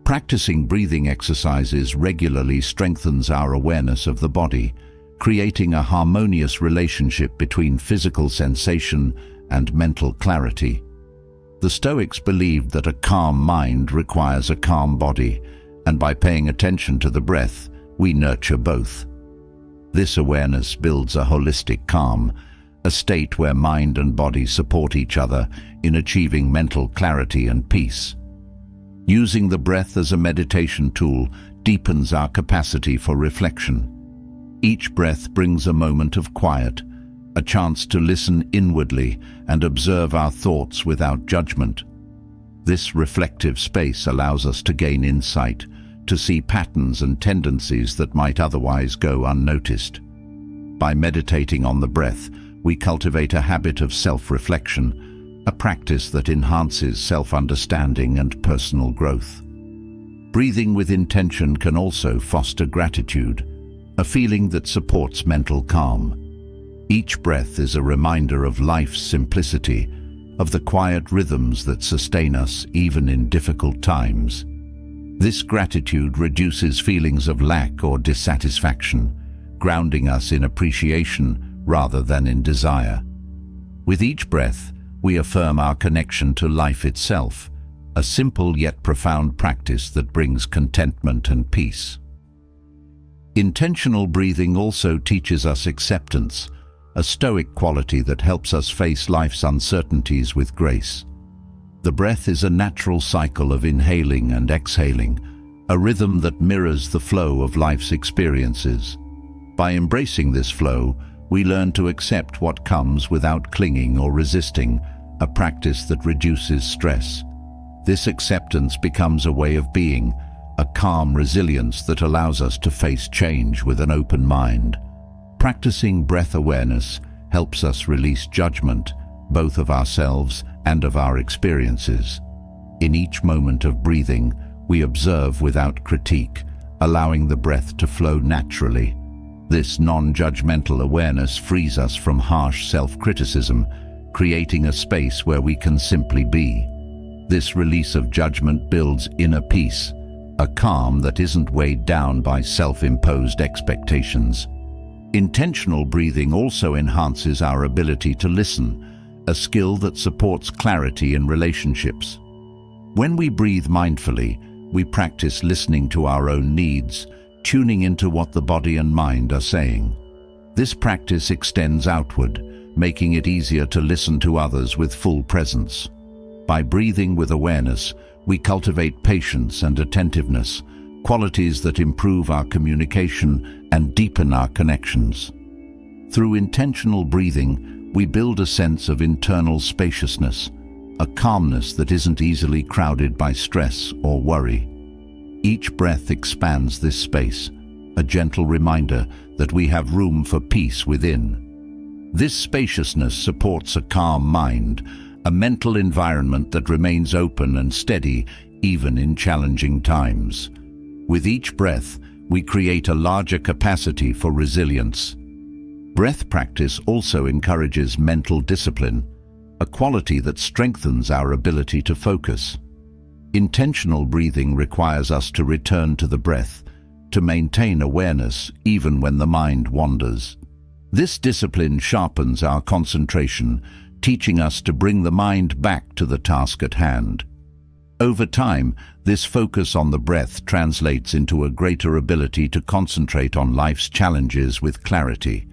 Practicing breathing exercises regularly strengthens our awareness of the body, creating a harmonious relationship between physical sensation and mental clarity. The Stoics believed that a calm mind requires a calm body, and by paying attention to the breath, we nurture both. This awareness builds a holistic calm, a state where mind and body support each other in achieving mental clarity and peace. Using the breath as a meditation tool deepens our capacity for reflection. Each breath brings a moment of quiet, a chance to listen inwardly and observe our thoughts without judgment. This reflective space allows us to gain insight, to see patterns and tendencies that might otherwise go unnoticed. By meditating on the breath, we cultivate a habit of self-reflection, a practice that enhances self-understanding and personal growth. Breathing with intention can also foster gratitude, a feeling that supports mental calm. Each breath is a reminder of life's simplicity, of the quiet rhythms that sustain us even in difficult times. This gratitude reduces feelings of lack or dissatisfaction, grounding us in appreciation rather than in desire. With each breath, we affirm our connection to life itself, a simple yet profound practice that brings contentment and peace. Intentional breathing also teaches us acceptance, a Stoic quality that helps us face life's uncertainties with grace. The breath is a natural cycle of inhaling and exhaling, a rhythm that mirrors the flow of life's experiences. By embracing this flow, we learn to accept what comes without clinging or resisting, a practice that reduces stress. This acceptance becomes a way of being, a calm resilience that allows us to face change with an open mind. Practicing breath awareness helps us release judgment, both of ourselves and of our experiences. In each moment of breathing, we observe without critique, allowing the breath to flow naturally. This non-judgmental awareness frees us from harsh self-criticism, creating a space where we can simply be. This release of judgment builds inner peace, a calm that isn't weighed down by self-imposed expectations. Intentional breathing also enhances our ability to listen, a skill that supports clarity in relationships. When we breathe mindfully, we practice listening to our own needs, tuning into what the body and mind are saying. This practice extends outward, making it easier to listen to others with full presence. By breathing with awareness, we cultivate patience and attentiveness, qualities that improve our communication and deepen our connections. Through intentional breathing, we build a sense of internal spaciousness, a calmness that isn't easily crowded by stress or worry. Each breath expands this space, a gentle reminder that we have room for peace within. This spaciousness supports a calm mind, a mental environment that remains open and steady even in challenging times. With each breath, we create a larger capacity for resilience. Breath practice also encourages mental discipline, a quality that strengthens our ability to focus. Intentional breathing requires us to return to the breath, to maintain awareness even when the mind wanders. This discipline sharpens our concentration, teaching us to bring the mind back to the task at hand. Over time, this focus on the breath translates into a greater ability to concentrate on life's challenges with clarity.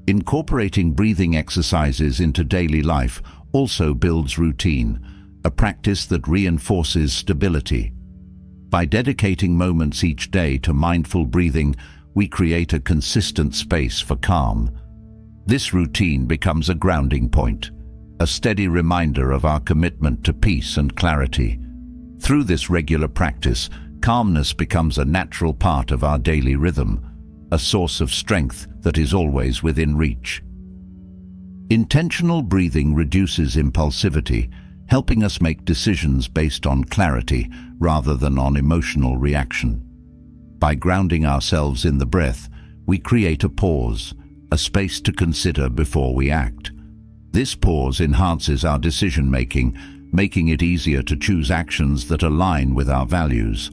Incorporating breathing exercises into daily life also builds routine, a practice that reinforces stability. By dedicating moments each day to mindful breathing, we create a consistent space for calm. This routine becomes a grounding point, a steady reminder of our commitment to peace and clarity. Through this regular practice, calmness becomes a natural part of our daily rhythm, a source of strength that is always within reach. Intentional breathing reduces impulsivity, helping us make decisions based on clarity rather than on emotional reaction. By grounding ourselves in the breath, we create a pause, a space to consider before we act. This pause enhances our decision-making, making it easier to choose actions that align with our values.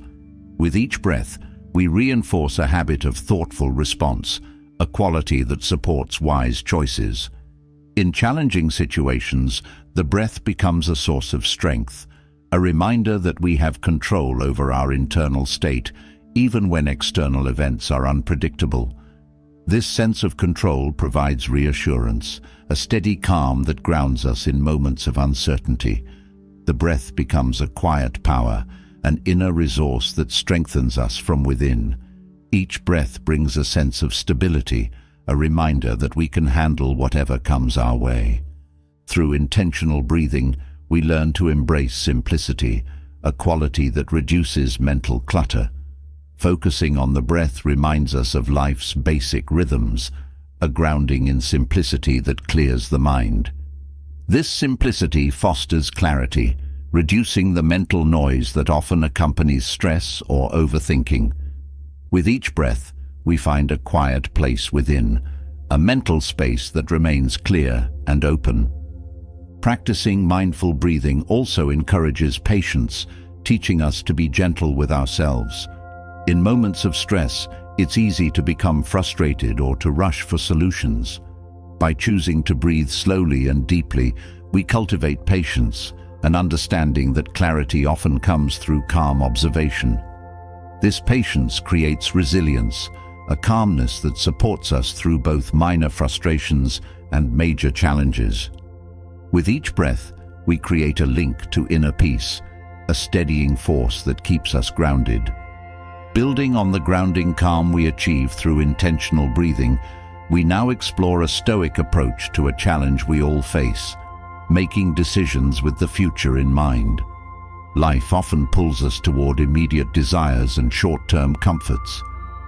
With each breath, we reinforce a habit of thoughtful response, a quality that supports wise choices. In challenging situations, the breath becomes a source of strength, a reminder that we have control over our internal state, even when external events are unpredictable. This sense of control provides reassurance, a steady calm that grounds us in moments of uncertainty. The breath becomes a quiet power, an inner resource that strengthens us from within. Each breath brings a sense of stability, a reminder that we can handle whatever comes our way. Through intentional breathing, we learn to embrace simplicity, a quality that reduces mental clutter. Focusing on the breath reminds us of life's basic rhythms, a grounding in simplicity that clears the mind. This simplicity fosters clarity, reducing the mental noise that often accompanies stress or overthinking. With each breath, we find a quiet place within, a mental space that remains clear and open. Practicing mindful breathing also encourages patience, teaching us to be gentle with ourselves. In moments of stress, it's easy to become frustrated or to rush for solutions. By choosing to breathe slowly and deeply, we cultivate patience, an understanding that clarity often comes through calm observation. This patience creates resilience, a calmness that supports us through both minor frustrations and major challenges. With each breath, we create a link to inner peace, a steadying force that keeps us grounded. Building on the grounding calm we achieve through intentional breathing, we now explore a Stoic approach to a challenge we all face, making decisions with the future in mind. Life often pulls us toward immediate desires and short-term comforts,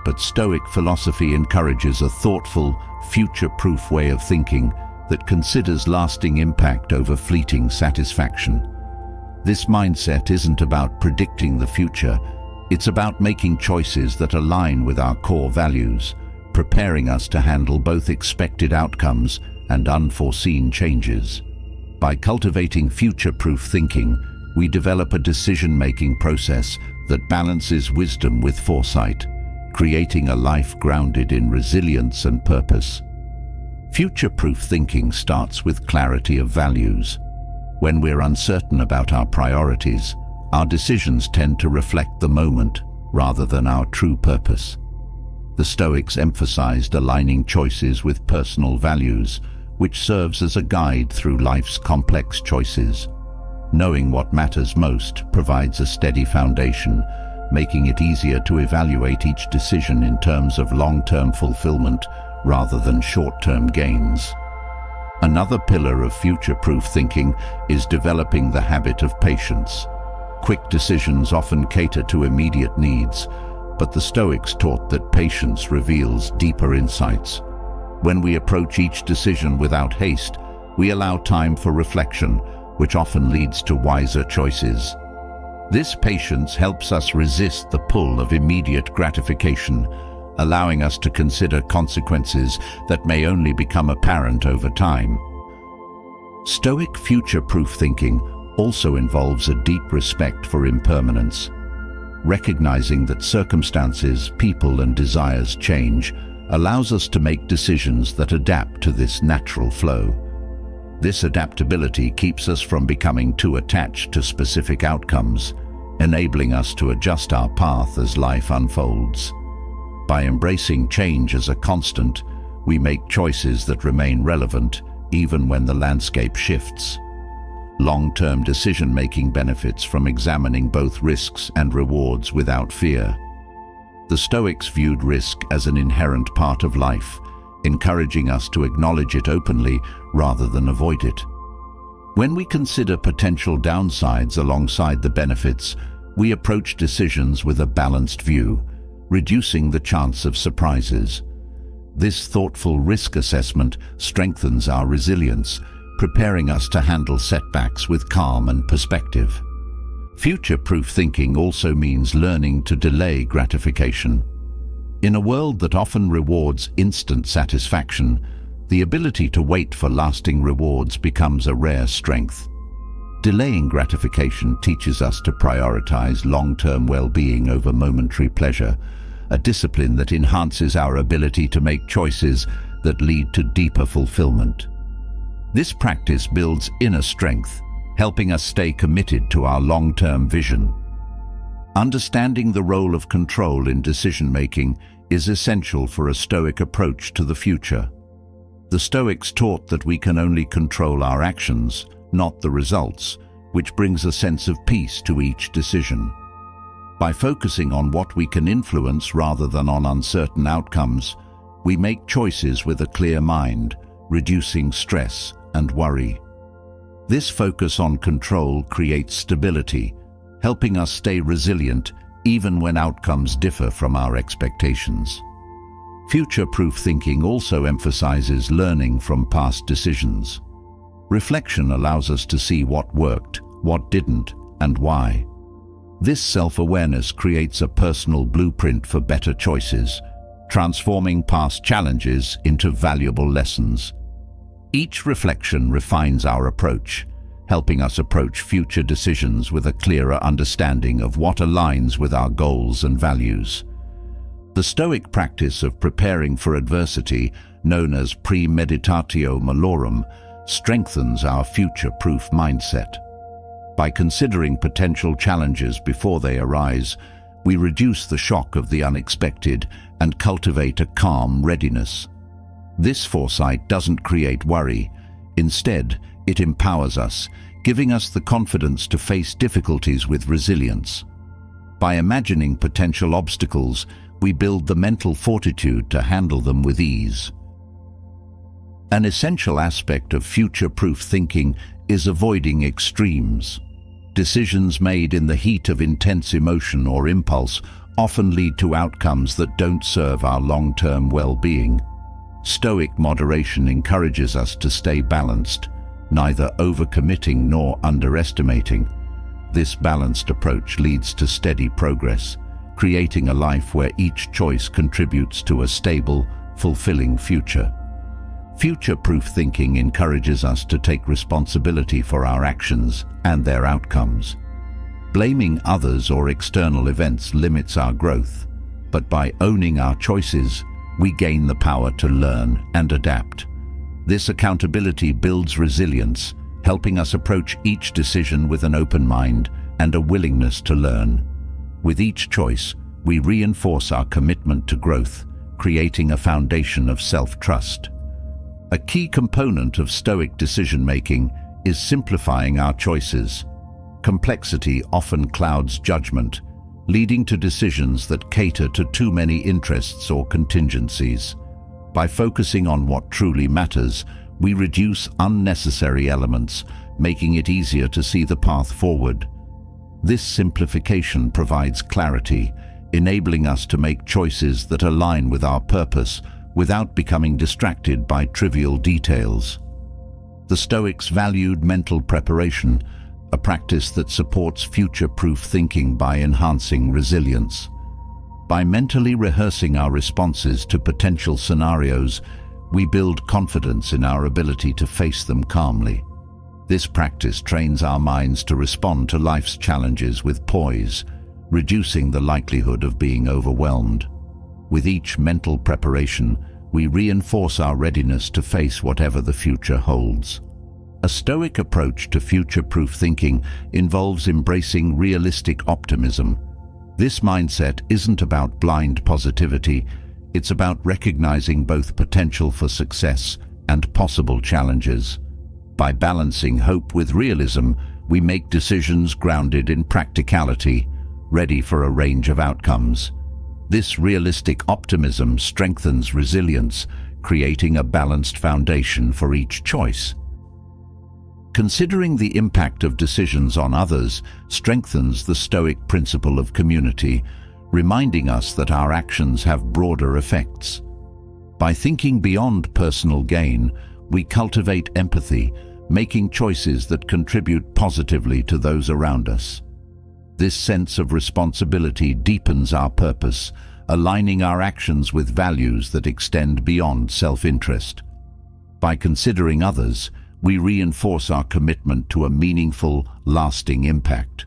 but Stoic philosophy encourages a thoughtful, future-proof way of thinking that considers lasting impact over fleeting satisfaction. This mindset isn't about predicting the future, it's about making choices that align with our core values, preparing us to handle both expected outcomes and unforeseen changes. By cultivating future-proof thinking, we develop a decision-making process that balances wisdom with foresight, creating a life grounded in resilience and purpose. Future-proof thinking starts with clarity of values. When we're uncertain about our priorities, our decisions tend to reflect the moment rather than our true purpose. The Stoics emphasized aligning choices with personal values, which serves as a guide through life's complex choices. Knowing what matters most provides a steady foundation, making it easier to evaluate each decision in terms of long-term fulfillment rather than short-term gains. Another pillar of future-proof thinking is developing the habit of patience. Quick decisions often cater to immediate needs, but the Stoics taught that patience reveals deeper insights. When we approach each decision without haste, we allow time for reflection, which often leads to wiser choices. This patience helps us resist the pull of immediate gratification, allowing us to consider consequences that may only become apparent over time. Stoic future-proof thinking also involves a deep respect for impermanence. Recognizing that circumstances, people, and desires change allows us to make decisions that adapt to this natural flow. This adaptability keeps us from becoming too attached to specific outcomes, enabling us to adjust our path as life unfolds. By embracing change as a constant, we make choices that remain relevant even when the landscape shifts. Long-term decision-making benefits from examining both risks and rewards without fear. The Stoics viewed risk as an inherent part of life, encouraging us to acknowledge it openly rather than avoid it. When we consider potential downsides alongside the benefits, we approach decisions with a balanced view, reducing the chance of surprises. This thoughtful risk assessment strengthens our resilience, preparing us to handle setbacks with calm and perspective. Future-proof thinking also means learning to delay gratification. In a world that often rewards instant satisfaction, the ability to wait for lasting rewards becomes a rare strength. Delaying gratification teaches us to prioritize long-term well-being over momentary pleasure, a discipline that enhances our ability to make choices that lead to deeper fulfillment. This practice builds inner strength, helping us stay committed to our long-term vision. Understanding the role of control in decision-making is essential for a Stoic approach to the future. The Stoics taught that we can only control our actions, not the results, which brings a sense of peace to each decision. By focusing on what we can influence rather than on uncertain outcomes, we make choices with a clear mind, reducing stress and worry. This focus on control creates stability, helping us stay resilient even when outcomes differ from our expectations. Future-proof thinking also emphasizes learning from past decisions. Reflection allows us to see what worked, what didn't, and why. This self-awareness creates a personal blueprint for better choices, transforming past challenges into valuable lessons. Each reflection refines our approach, helping us approach future decisions with a clearer understanding of what aligns with our goals and values. The Stoic practice of preparing for adversity, known as premeditatio malorum, strengthens our future-proof mindset. By considering potential challenges before they arise, we reduce the shock of the unexpected and cultivate a calm readiness. This foresight doesn't create worry. Instead, it empowers us, giving us the confidence to face difficulties with resilience. By imagining potential obstacles, we build the mental fortitude to handle them with ease. An essential aspect of future-proof thinking is avoiding extremes. Decisions made in the heat of intense emotion or impulse often lead to outcomes that don't serve our long-term well-being. Stoic moderation encourages us to stay balanced, neither overcommitting nor underestimating. This balanced approach leads to steady progress, creating a life where each choice contributes to a stable, fulfilling future. Future-proof thinking encourages us to take responsibility for our actions and their outcomes. Blaming others or external events limits our growth, but by owning our choices, we gain the power to learn and adapt. This accountability builds resilience, helping us approach each decision with an open mind and a willingness to learn. With each choice, we reinforce our commitment to growth, creating a foundation of self-trust. A key component of Stoic decision-making is simplifying our choices. Complexity often clouds judgment, leading to decisions that cater to too many interests or contingencies. By focusing on what truly matters, we reduce unnecessary elements, making it easier to see the path forward. This simplification provides clarity, enabling us to make choices that align with our purpose without becoming distracted by trivial details. The Stoics valued mental preparation, a practice that supports future-proof thinking by enhancing resilience. By mentally rehearsing our responses to potential scenarios, we build confidence in our ability to face them calmly. This practice trains our minds to respond to life's challenges with poise, reducing the likelihood of being overwhelmed. With each mental preparation, we reinforce our readiness to face whatever the future holds. A Stoic approach to future-proof thinking involves embracing realistic optimism. This mindset isn't about blind positivity, it's about recognizing both potential for success and possible challenges. By balancing hope with realism, we make decisions grounded in practicality, ready for a range of outcomes. This realistic optimism strengthens resilience, creating a balanced foundation for each choice. Considering the impact of decisions on others strengthens the Stoic principle of community, reminding us that our actions have broader effects. By thinking beyond personal gain, we cultivate empathy, making choices that contribute positively to those around us. This sense of responsibility deepens our purpose, aligning our actions with values that extend beyond self-interest. By considering others, we reinforce our commitment to a meaningful, lasting impact.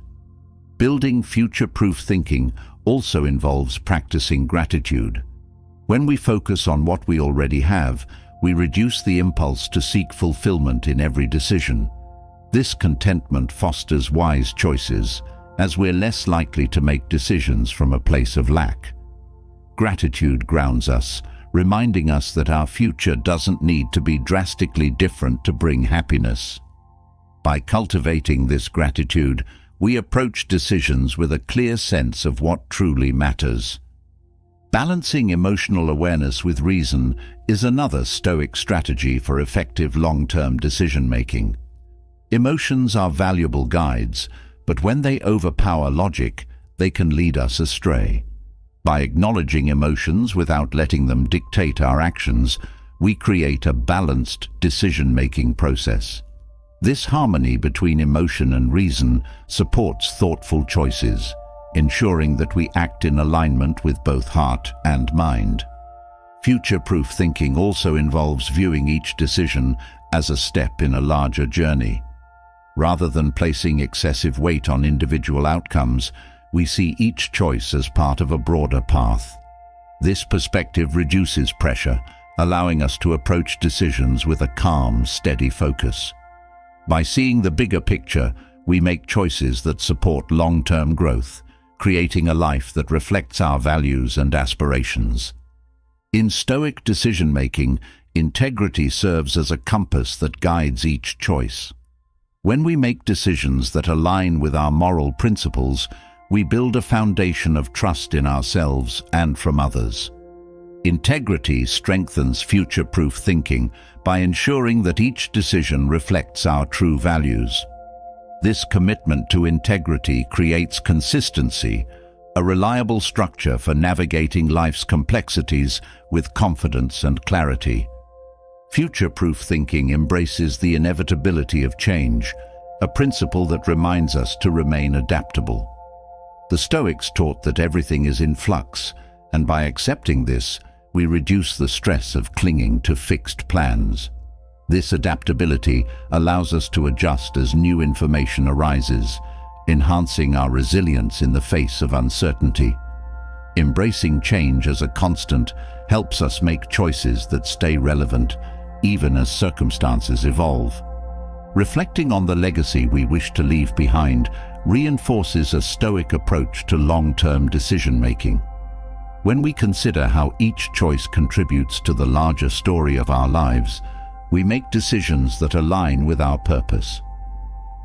Building future-proof thinking also involves practicing gratitude. When we focus on what we already have, we reduce the impulse to seek fulfillment in every decision. This contentment fosters wise choices, as we're less likely to make decisions from a place of lack. Gratitude grounds us, reminding us that our future doesn't need to be drastically different to bring happiness. By cultivating this gratitude, we approach decisions with a clear sense of what truly matters. Balancing emotional awareness with reason is another Stoic strategy for effective long-term decision-making. Emotions are valuable guides, but when they overpower logic, they can lead us astray. By acknowledging emotions without letting them dictate our actions, we create a balanced decision-making process. This harmony between emotion and reason supports thoughtful choices, ensuring that we act in alignment with both heart and mind. Future-proof thinking also involves viewing each decision as a step in a larger journey. Rather than placing excessive weight on individual outcomes, we see each choice as part of a broader path. This perspective reduces pressure, allowing us to approach decisions with a calm, steady focus. By seeing the bigger picture, we make choices that support long-term growth, creating a life that reflects our values and aspirations. In Stoic decision-making, integrity serves as a compass that guides each choice. When we make decisions that align with our moral principles, we build a foundation of trust in ourselves and from others. Integrity strengthens future-proof thinking by ensuring that each decision reflects our true values. This commitment to integrity creates consistency, a reliable structure for navigating life's complexities with confidence and clarity. Future-proof thinking embraces the inevitability of change, a principle that reminds us to remain adaptable. The Stoics taught that everything is in flux, and by accepting this, we reduce the stress of clinging to fixed plans. This adaptability allows us to adjust as new information arises, enhancing our resilience in the face of uncertainty. Embracing change as a constant helps us make choices that stay relevant, even as circumstances evolve. Reflecting on the legacy we wish to leave behind reinforces a Stoic approach to long-term decision-making. When we consider how each choice contributes to the larger story of our lives, we make decisions that align with our purpose.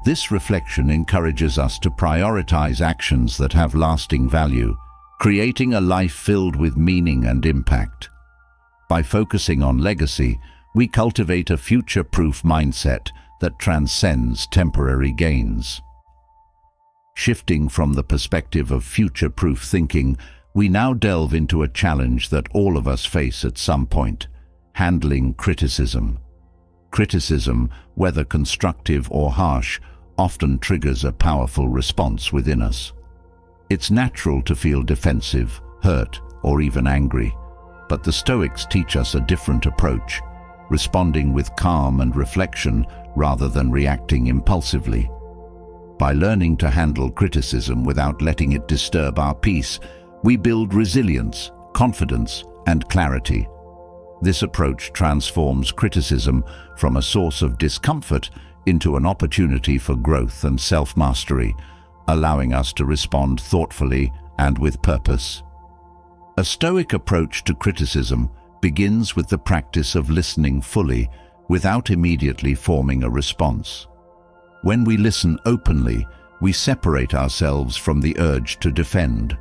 This reflection encourages us to prioritize actions that have lasting value, creating a life filled with meaning and impact. By focusing on legacy, we cultivate a future-proof mindset that transcends temporary gains. Shifting from the perspective of future-proof thinking, we now delve into a challenge that all of us face at some point: handling criticism. Criticism, whether constructive or harsh, often triggers a powerful response within us. It's natural to feel defensive, hurt, or even angry, but the Stoics teach us a different approach, responding with calm and reflection rather than reacting impulsively. By learning to handle criticism without letting it disturb our peace, we build resilience, confidence, and clarity. This approach transforms criticism from a source of discomfort into an opportunity for growth and self-mastery, allowing us to respond thoughtfully and with purpose. A Stoic approach to criticism begins with the practice of listening fully without immediately forming a response. When we listen openly, we separate ourselves from the urge to defend,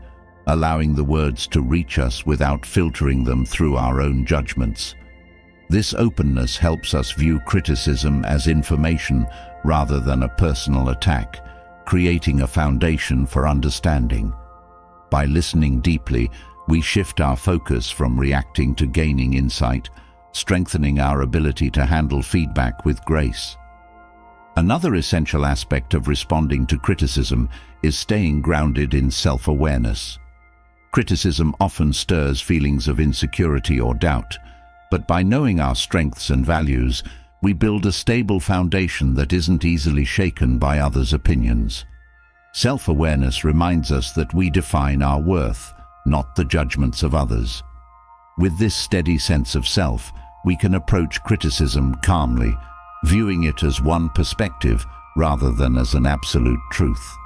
allowing the words to reach us without filtering them through our own judgments. This openness helps us view criticism as information rather than a personal attack, creating a foundation for understanding. By listening deeply, we shift our focus from reacting to gaining insight, strengthening our ability to handle feedback with grace. Another essential aspect of responding to criticism is staying grounded in self-awareness. Criticism often stirs feelings of insecurity or doubt, but by knowing our strengths and values, we build a stable foundation that isn't easily shaken by others' opinions. Self-awareness reminds us that we define our worth, not the judgments of others. With this steady sense of self, we can approach criticism calmly, viewing it as one perspective rather than as an absolute truth.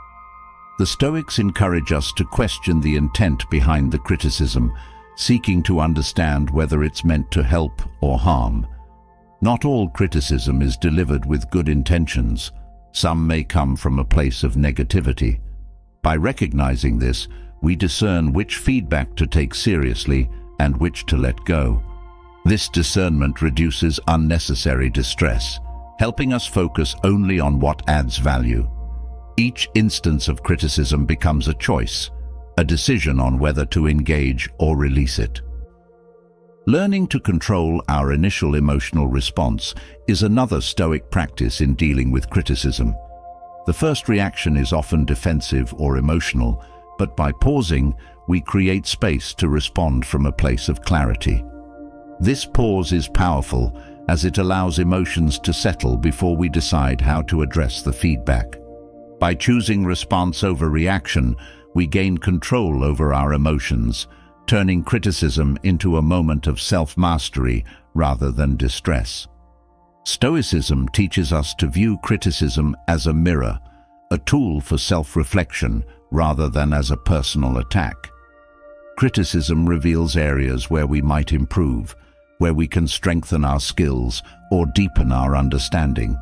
The Stoics encourage us to question the intent behind the criticism, seeking to understand whether it's meant to help or harm. Not all criticism is delivered with good intentions. Some may come from a place of negativity. By recognizing this, we discern which feedback to take seriously and which to let go. This discernment reduces unnecessary distress, helping us focus only on what adds value. Each instance of criticism becomes a choice, a decision on whether to engage or release it. Learning to control our initial emotional response is another Stoic practice in dealing with criticism. The first reaction is often defensive or emotional, but by pausing, we create space to respond from a place of clarity. This pause is powerful as it allows emotions to settle before we decide how to address the feedback. By choosing response over reaction, we gain control over our emotions, turning criticism into a moment of self-mastery rather than distress. Stoicism teaches us to view criticism as a mirror, a tool for self-reflection rather than as a personal attack. Criticism reveals areas where we might improve, where we can strengthen our skills or deepen our understanding.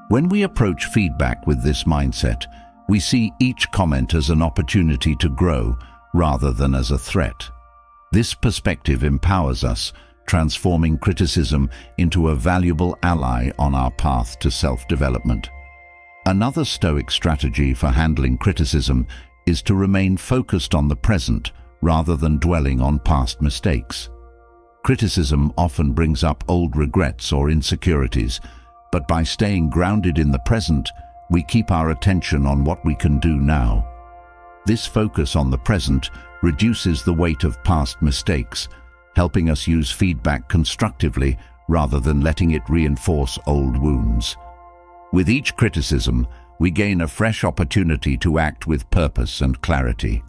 When we approach feedback with this mindset, we see each comment as an opportunity to grow rather than as a threat. This perspective empowers us, transforming criticism into a valuable ally on our path to self-development. Another Stoic strategy for handling criticism is to remain focused on the present rather than dwelling on past mistakes. Criticism often brings up old regrets or insecurities, but by staying grounded in the present, we keep our attention on what we can do now. This focus on the present reduces the weight of past mistakes, helping us use feedback constructively rather than letting it reinforce old wounds. With each criticism, we gain a fresh opportunity to act with purpose and clarity.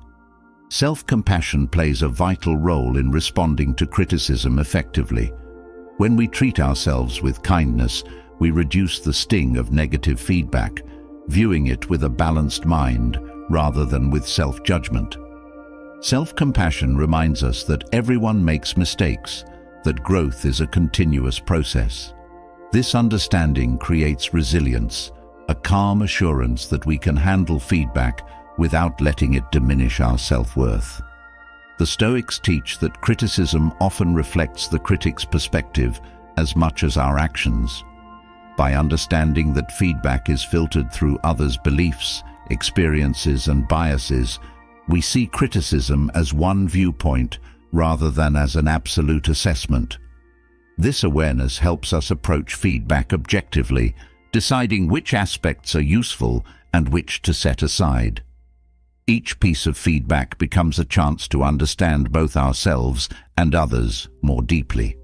Self-compassion plays a vital role in responding to criticism effectively. When we treat ourselves with kindness, we reduce the sting of negative feedback, viewing it with a balanced mind rather than with self-judgment. Self-compassion reminds us that everyone makes mistakes, that growth is a continuous process. This understanding creates resilience, a calm assurance that we can handle feedback without letting it diminish our self-worth. The Stoics teach that criticism often reflects the critic's perspective as much as our actions. By understanding that feedback is filtered through others' beliefs, experiences, and biases, we see criticism as one viewpoint rather than as an absolute assessment. This awareness helps us approach feedback objectively, deciding which aspects are useful and which to set aside. Each piece of feedback becomes a chance to understand both ourselves and others more deeply.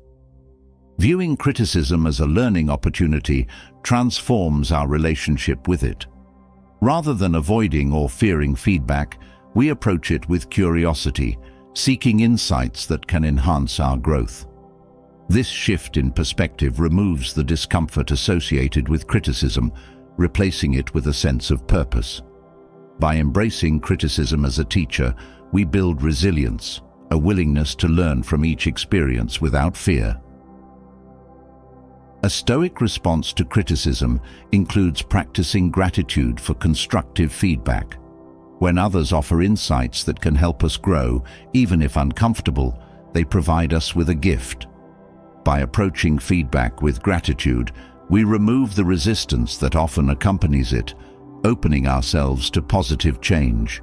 Viewing criticism as a learning opportunity transforms our relationship with it. Rather than avoiding or fearing feedback, we approach it with curiosity, seeking insights that can enhance our growth. This shift in perspective removes the discomfort associated with criticism, replacing it with a sense of purpose. By embracing criticism as a teacher, we build resilience, a willingness to learn from each experience without fear. A Stoic response to criticism includes practicing gratitude for constructive feedback. When others offer insights that can help us grow, even if uncomfortable, they provide us with a gift. By approaching feedback with gratitude, we remove the resistance that often accompanies it, opening ourselves to positive change.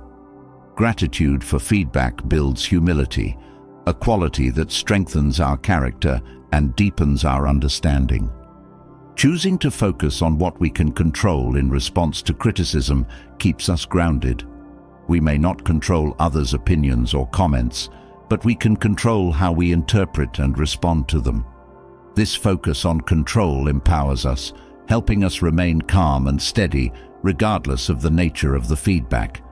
Gratitude for feedback builds humility, a quality that strengthens our character and deepens our understanding. Choosing to focus on what we can control in response to criticism keeps us grounded. We may not control others' opinions or comments, but we can control how we interpret and respond to them. This focus on control empowers us, helping us remain calm and steady regardless of the nature of the feedback.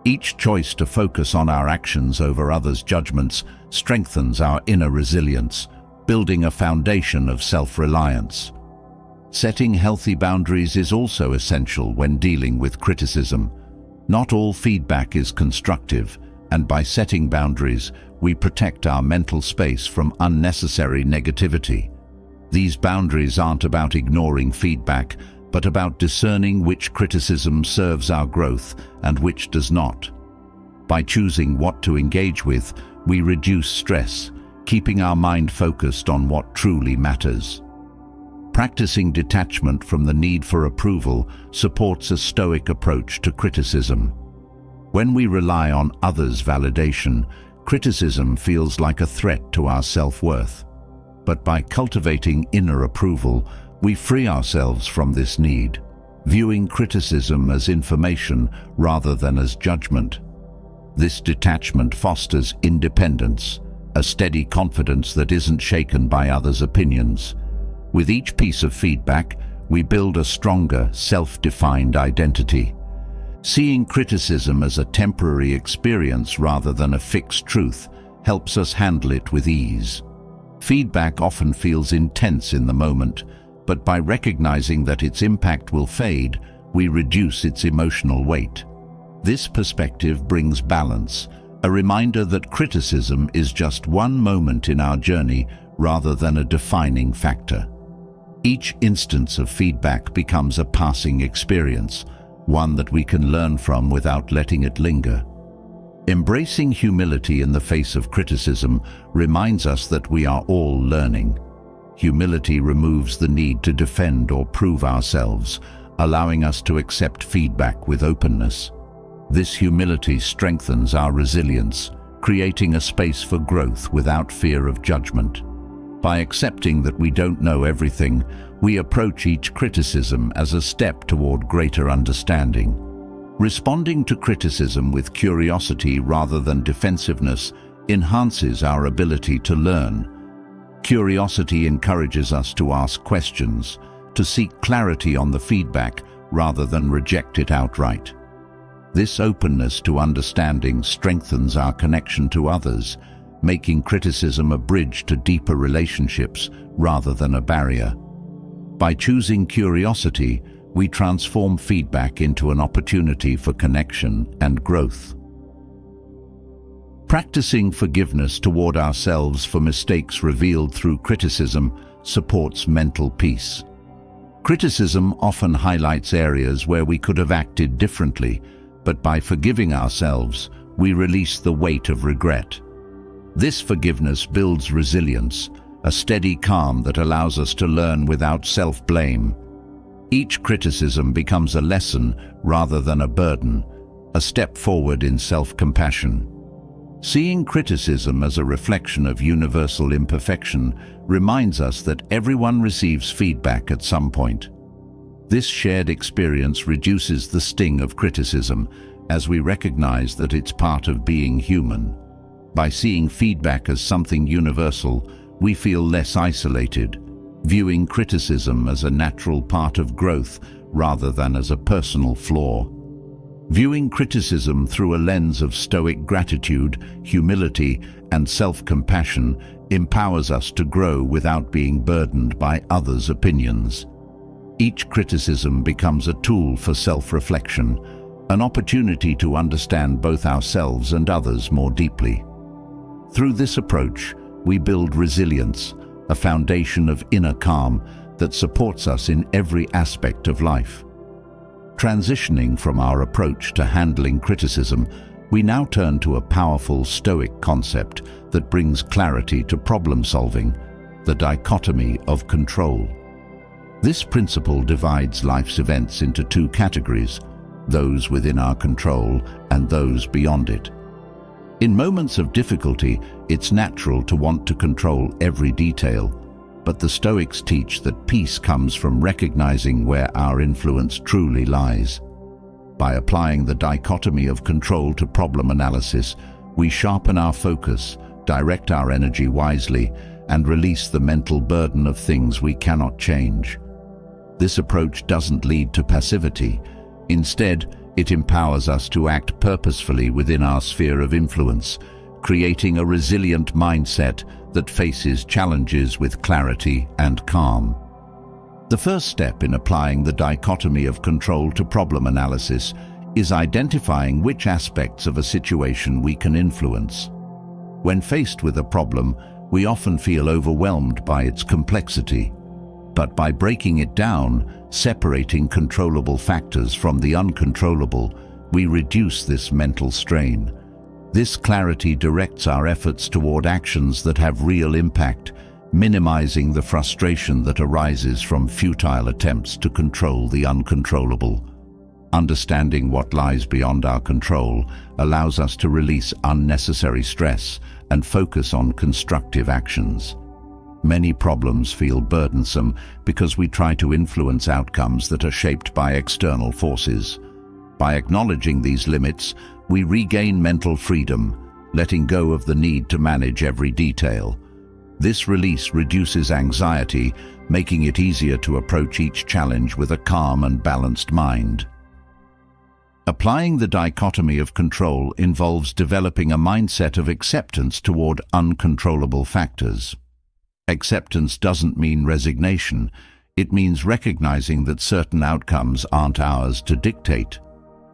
Each choice to focus on our actions over others' judgments strengthens our inner resilience, building a foundation of self-reliance. Setting healthy boundaries is also essential when dealing with criticism. Not all feedback is constructive, and by setting boundaries, we protect our mental space from unnecessary negativity. These boundaries aren't about ignoring feedback, but about discerning which criticism serves our growth and which does not. By choosing what to engage with, we reduce stress, keeping our mind focused on what truly matters. Practicing detachment from the need for approval supports a Stoic approach to criticism. When we rely on others' validation, criticism feels like a threat to our self-worth. But by cultivating inner approval, we free ourselves from this need, viewing criticism as information rather than as judgment. This detachment fosters independence, a steady confidence that isn't shaken by others' opinions. With each piece of feedback, we build a stronger, self-defined identity. Seeing criticism as a temporary experience rather than a fixed truth helps us handle it with ease. Feedback often feels intense in the moment, but by recognizing that its impact will fade, we reduce its emotional weight. This perspective brings balance, a reminder that criticism is just one moment in our journey rather than a defining factor. Each instance of feedback becomes a passing experience, one that we can learn from without letting it linger. Embracing humility in the face of criticism reminds us that we are all learning. Humility removes the need to defend or prove ourselves, allowing us to accept feedback with openness. This humility strengthens our resilience, creating a space for growth without fear of judgment. By accepting that we don't know everything, we approach each criticism as a step toward greater understanding. Responding to criticism with curiosity rather than defensiveness enhances our ability to learn. Curiosity encourages us to ask questions, to seek clarity on the feedback rather than reject it outright. This openness to understanding strengthens our connection to others, making criticism a bridge to deeper relationships rather than a barrier. By choosing curiosity, we transform feedback into an opportunity for connection and growth. Practicing forgiveness toward ourselves for mistakes revealed through criticism supports mental peace. Criticism often highlights areas where we could have acted differently, but by forgiving ourselves, we release the weight of regret. This forgiveness builds resilience, a steady calm that allows us to learn without self-blame. Each criticism becomes a lesson rather than a burden, a step forward in self-compassion. Seeing criticism as a reflection of universal imperfection reminds us that everyone receives feedback at some point. This shared experience reduces the sting of criticism as we recognize that it's part of being human. By seeing feedback as something universal, we feel less isolated, viewing criticism as a natural part of growth rather than as a personal flaw. Viewing criticism through a lens of Stoic gratitude, humility, and self-compassion empowers us to grow without being burdened by others' opinions. Each criticism becomes a tool for self-reflection, an opportunity to understand both ourselves and others more deeply. Through this approach, we build resilience, a foundation of inner calm that supports us in every aspect of life. Transitioning from our approach to handling criticism, we now turn to a powerful Stoic concept that brings clarity to problem solving, the dichotomy of control. This principle divides life's events into two categories, those within our control and those beyond it. In moments of difficulty, it's natural to want to control every detail, but the Stoics teach that peace comes from recognizing where our influence truly lies. By applying the dichotomy of control to problem analysis, we sharpen our focus, direct our energy wisely, and release the mental burden of things we cannot change. This approach doesn't lead to passivity. Instead, it empowers us to act purposefully within our sphere of influence, creating a resilient mindset that faces challenges with clarity and calm. The first step in applying the dichotomy of control to problem analysis is identifying which aspects of a situation we can influence. When faced with a problem, we often feel overwhelmed by its complexity. But by breaking it down, separating controllable factors from the uncontrollable, we reduce this mental strain. This clarity directs our efforts toward actions that have real impact, minimizing the frustration that arises from futile attempts to control the uncontrollable. Understanding what lies beyond our control allows us to release unnecessary stress and focus on constructive actions. Many problems feel burdensome because we try to influence outcomes that are shaped by external forces. By acknowledging these limits, we regain mental freedom, letting go of the need to manage every detail. This release reduces anxiety, making it easier to approach each challenge with a calm and balanced mind. Applying the dichotomy of control involves developing a mindset of acceptance toward uncontrollable factors. Acceptance doesn't mean resignation. It means recognizing that certain outcomes aren't ours to dictate.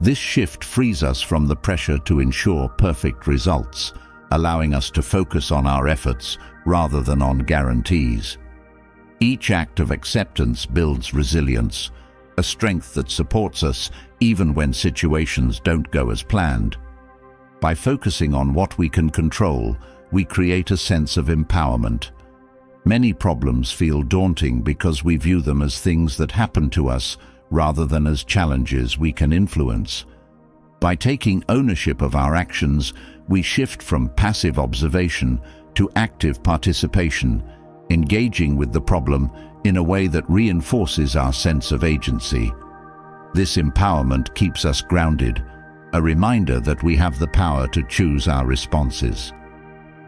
This shift frees us from the pressure to ensure perfect results, allowing us to focus on our efforts rather than on guarantees. Each act of acceptance builds resilience, a strength that supports us even when situations don't go as planned. By focusing on what we can control, we create a sense of empowerment. Many problems feel daunting because we view them as things that happen to us rather than as challenges we can influence. By taking ownership of our actions, we shift from passive observation to active participation, engaging with the problem in a way that reinforces our sense of agency. This empowerment keeps us grounded, a reminder that we have the power to choose our responses.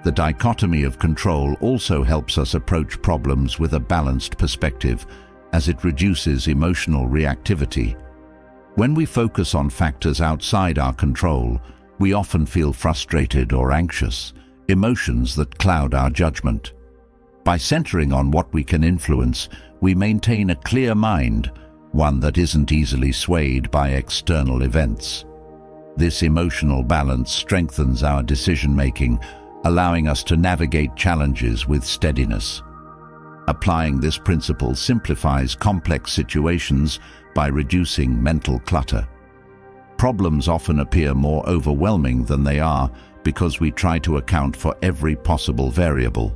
The dichotomy of control also helps us approach problems with a balanced perspective, as it reduces emotional reactivity. When we focus on factors outside our control, we often feel frustrated or anxious, emotions that cloud our judgment. By centering on what we can influence, we maintain a clear mind, one that isn't easily swayed by external events. This emotional balance strengthens our decision-making, allowing us to navigate challenges with steadiness. Applying this principle simplifies complex situations by reducing mental clutter. Problems often appear more overwhelming than they are because we try to account for every possible variable.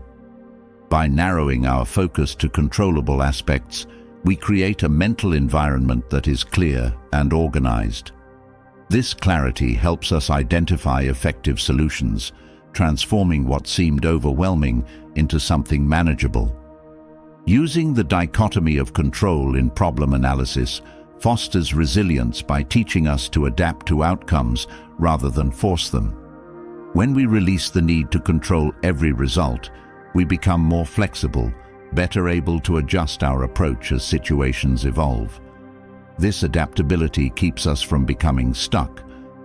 By narrowing our focus to controllable aspects, we create a mental environment that is clear and organized. This clarity helps us identify effective solutions, transforming what seemed overwhelming into something manageable. Using the dichotomy of control in problem analysis fosters resilience by teaching us to adapt to outcomes rather than force them. When we release the need to control every result, we become more flexible, better able to adjust our approach as situations evolve. This adaptability keeps us from becoming stuck,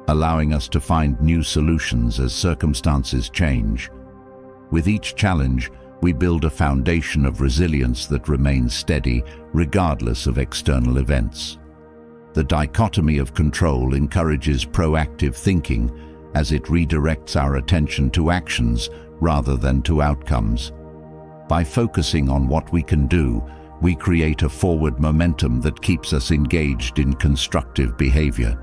allowing us to find new solutions as circumstances change. With each challenge, we build a foundation of resilience that remains steady regardless of external events. The dichotomy of control encourages proactive thinking as it redirects our attention to actions rather than to outcomes. By focusing on what we can do, we create a forward momentum that keeps us engaged in constructive behavior.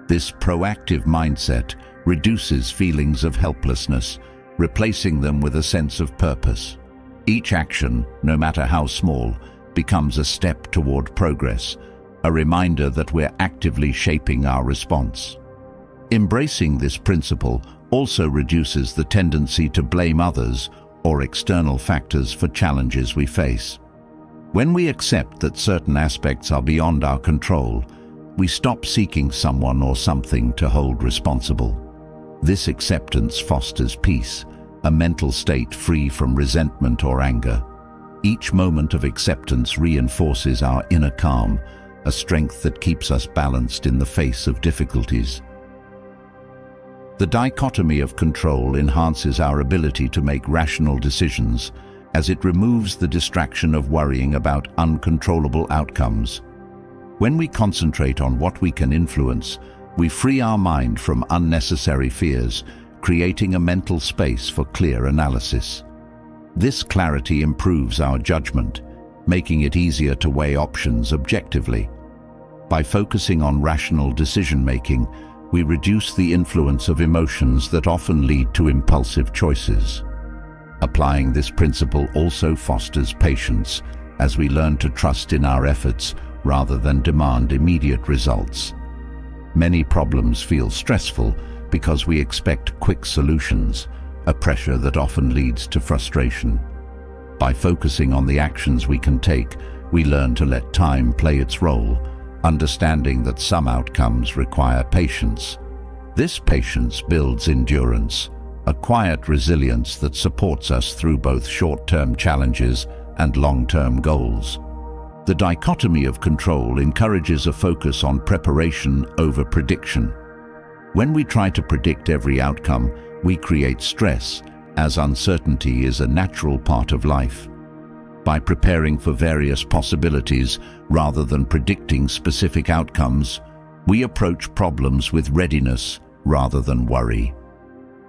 This proactive mindset reduces feelings of helplessness, replacing them with a sense of purpose. Each action, no matter how small, becomes a step toward progress, a reminder that we're actively shaping our response. Embracing this principle also reduces the tendency to blame others or external factors for challenges we face. When we accept that certain aspects are beyond our control, we stop seeking someone or something to hold responsible. This acceptance fosters peace, a mental state free from resentment or anger. Each moment of acceptance reinforces our inner calm, a strength that keeps us balanced in the face of difficulties. The dichotomy of control enhances our ability to make rational decisions, as it removes the distraction of worrying about uncontrollable outcomes. When we concentrate on what we can influence, we free our mind from unnecessary fears, creating a mental space for clear analysis. This clarity improves our judgment, making it easier to weigh options objectively. By focusing on rational decision-making, we reduce the influence of emotions that often lead to impulsive choices. Applying this principle also fosters patience, as we learn to trust in our efforts rather than demand immediate results. Many problems feel stressful because we expect quick solutions, a pressure that often leads to frustration. By focusing on the actions we can take, we learn to let time play its role, understanding that some outcomes require patience. This patience builds endurance, a quiet resilience that supports us through both short-term challenges and long-term goals. The dichotomy of control encourages a focus on preparation over prediction. When we try to predict every outcome, we create stress, as uncertainty is a natural part of life. By preparing for various possibilities rather than predicting specific outcomes, we approach problems with readiness rather than worry.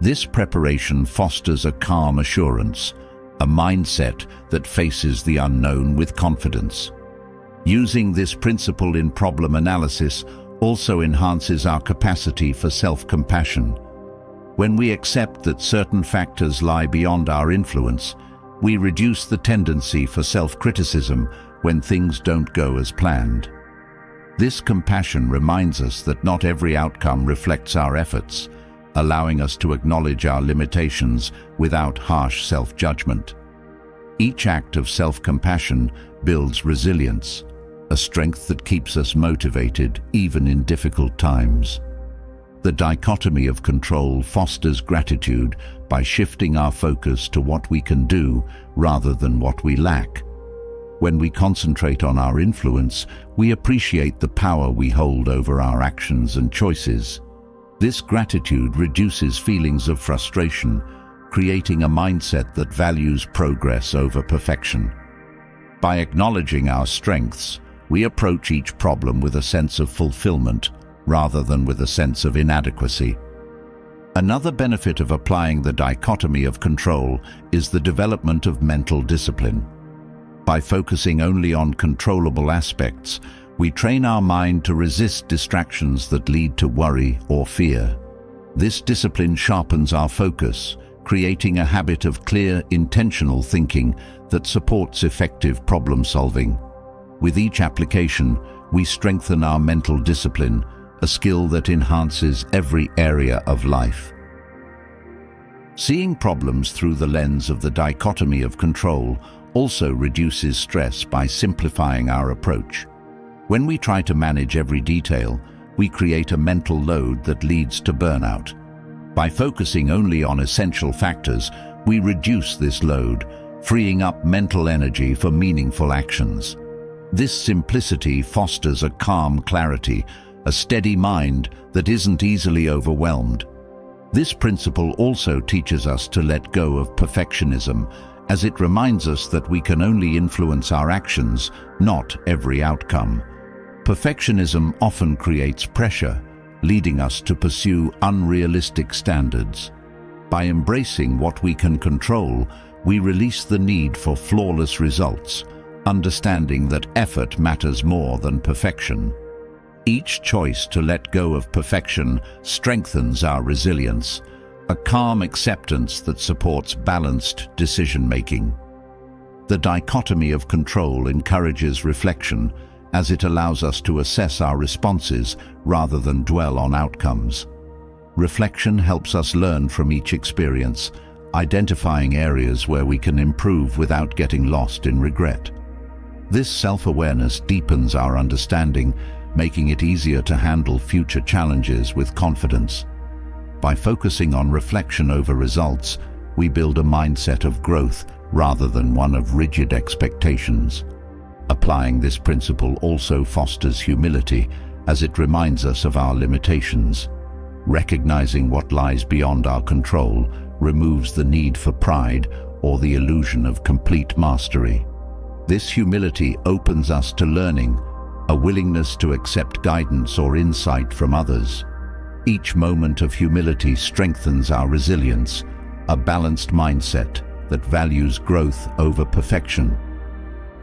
This preparation fosters a calm assurance, a mindset that faces the unknown with confidence. Using this principle in problem analysis also enhances our capacity for self-compassion. When we accept that certain factors lie beyond our influence, we reduce the tendency for self-criticism when things don't go as planned. This compassion reminds us that not every outcome reflects our efforts, allowing us to acknowledge our limitations without harsh self-judgment. Each act of self-compassion builds resilience, a strength that keeps us motivated even in difficult times. The dichotomy of control fosters gratitude by shifting our focus to what we can do rather than what we lack. When we concentrate on our influence, we appreciate the power we hold over our actions and choices. This gratitude reduces feelings of frustration, creating a mindset that values progress over perfection. By acknowledging our strengths, we approach each problem with a sense of fulfillment rather than with a sense of inadequacy. Another benefit of applying the dichotomy of control is the development of mental discipline. By focusing only on controllable aspects, we train our mind to resist distractions that lead to worry or fear. This discipline sharpens our focus, creating a habit of clear, intentional thinking that supports effective problem-solving. With each application, we strengthen our mental discipline, a skill that enhances every area of life. Seeing problems through the lens of the dichotomy of control also reduces stress by simplifying our approach. When we try to manage every detail, we create a mental load that leads to burnout. By focusing only on essential factors, we reduce this load, freeing up mental energy for meaningful actions. This simplicity fosters a calm clarity, a steady mind that isn't easily overwhelmed. This principle also teaches us to let go of perfectionism, as it reminds us that we can only influence our actions, not every outcome. Perfectionism often creates pressure, leading us to pursue unrealistic standards. By embracing what we can control, we release the need for flawless results, understanding that effort matters more than perfection. Each choice to let go of perfection strengthens our resilience, a calm acceptance that supports balanced decision-making. The dichotomy of control encourages reflection, as it allows us to assess our responses rather than dwell on outcomes. Reflection helps us learn from each experience, identifying areas where we can improve without getting lost in regret. This self-awareness deepens our understanding, making it easier to handle future challenges with confidence. By focusing on reflection over results, we build a mindset of growth rather than one of rigid expectations. Applying this principle also fosters humility, as it reminds us of our limitations. Recognizing what lies beyond our control removes the need for pride or the illusion of complete mastery. This humility opens us to learning, a willingness to accept guidance or insight from others. Each moment of humility strengthens our resilience, a balanced mindset that values growth over perfection.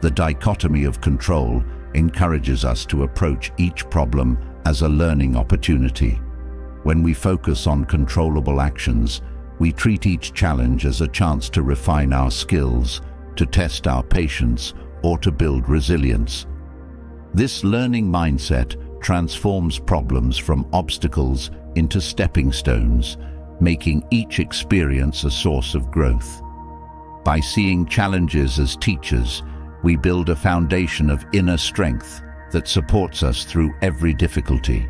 The dichotomy of control encourages us to approach each problem as a learning opportunity. When we focus on controllable actions, we treat each challenge as a chance to refine our skills, to test our patience, or to build resilience. This learning mindset transforms problems from obstacles into stepping stones, making each experience a source of growth. By seeing challenges as teachers, we build a foundation of inner strength that supports us through every difficulty.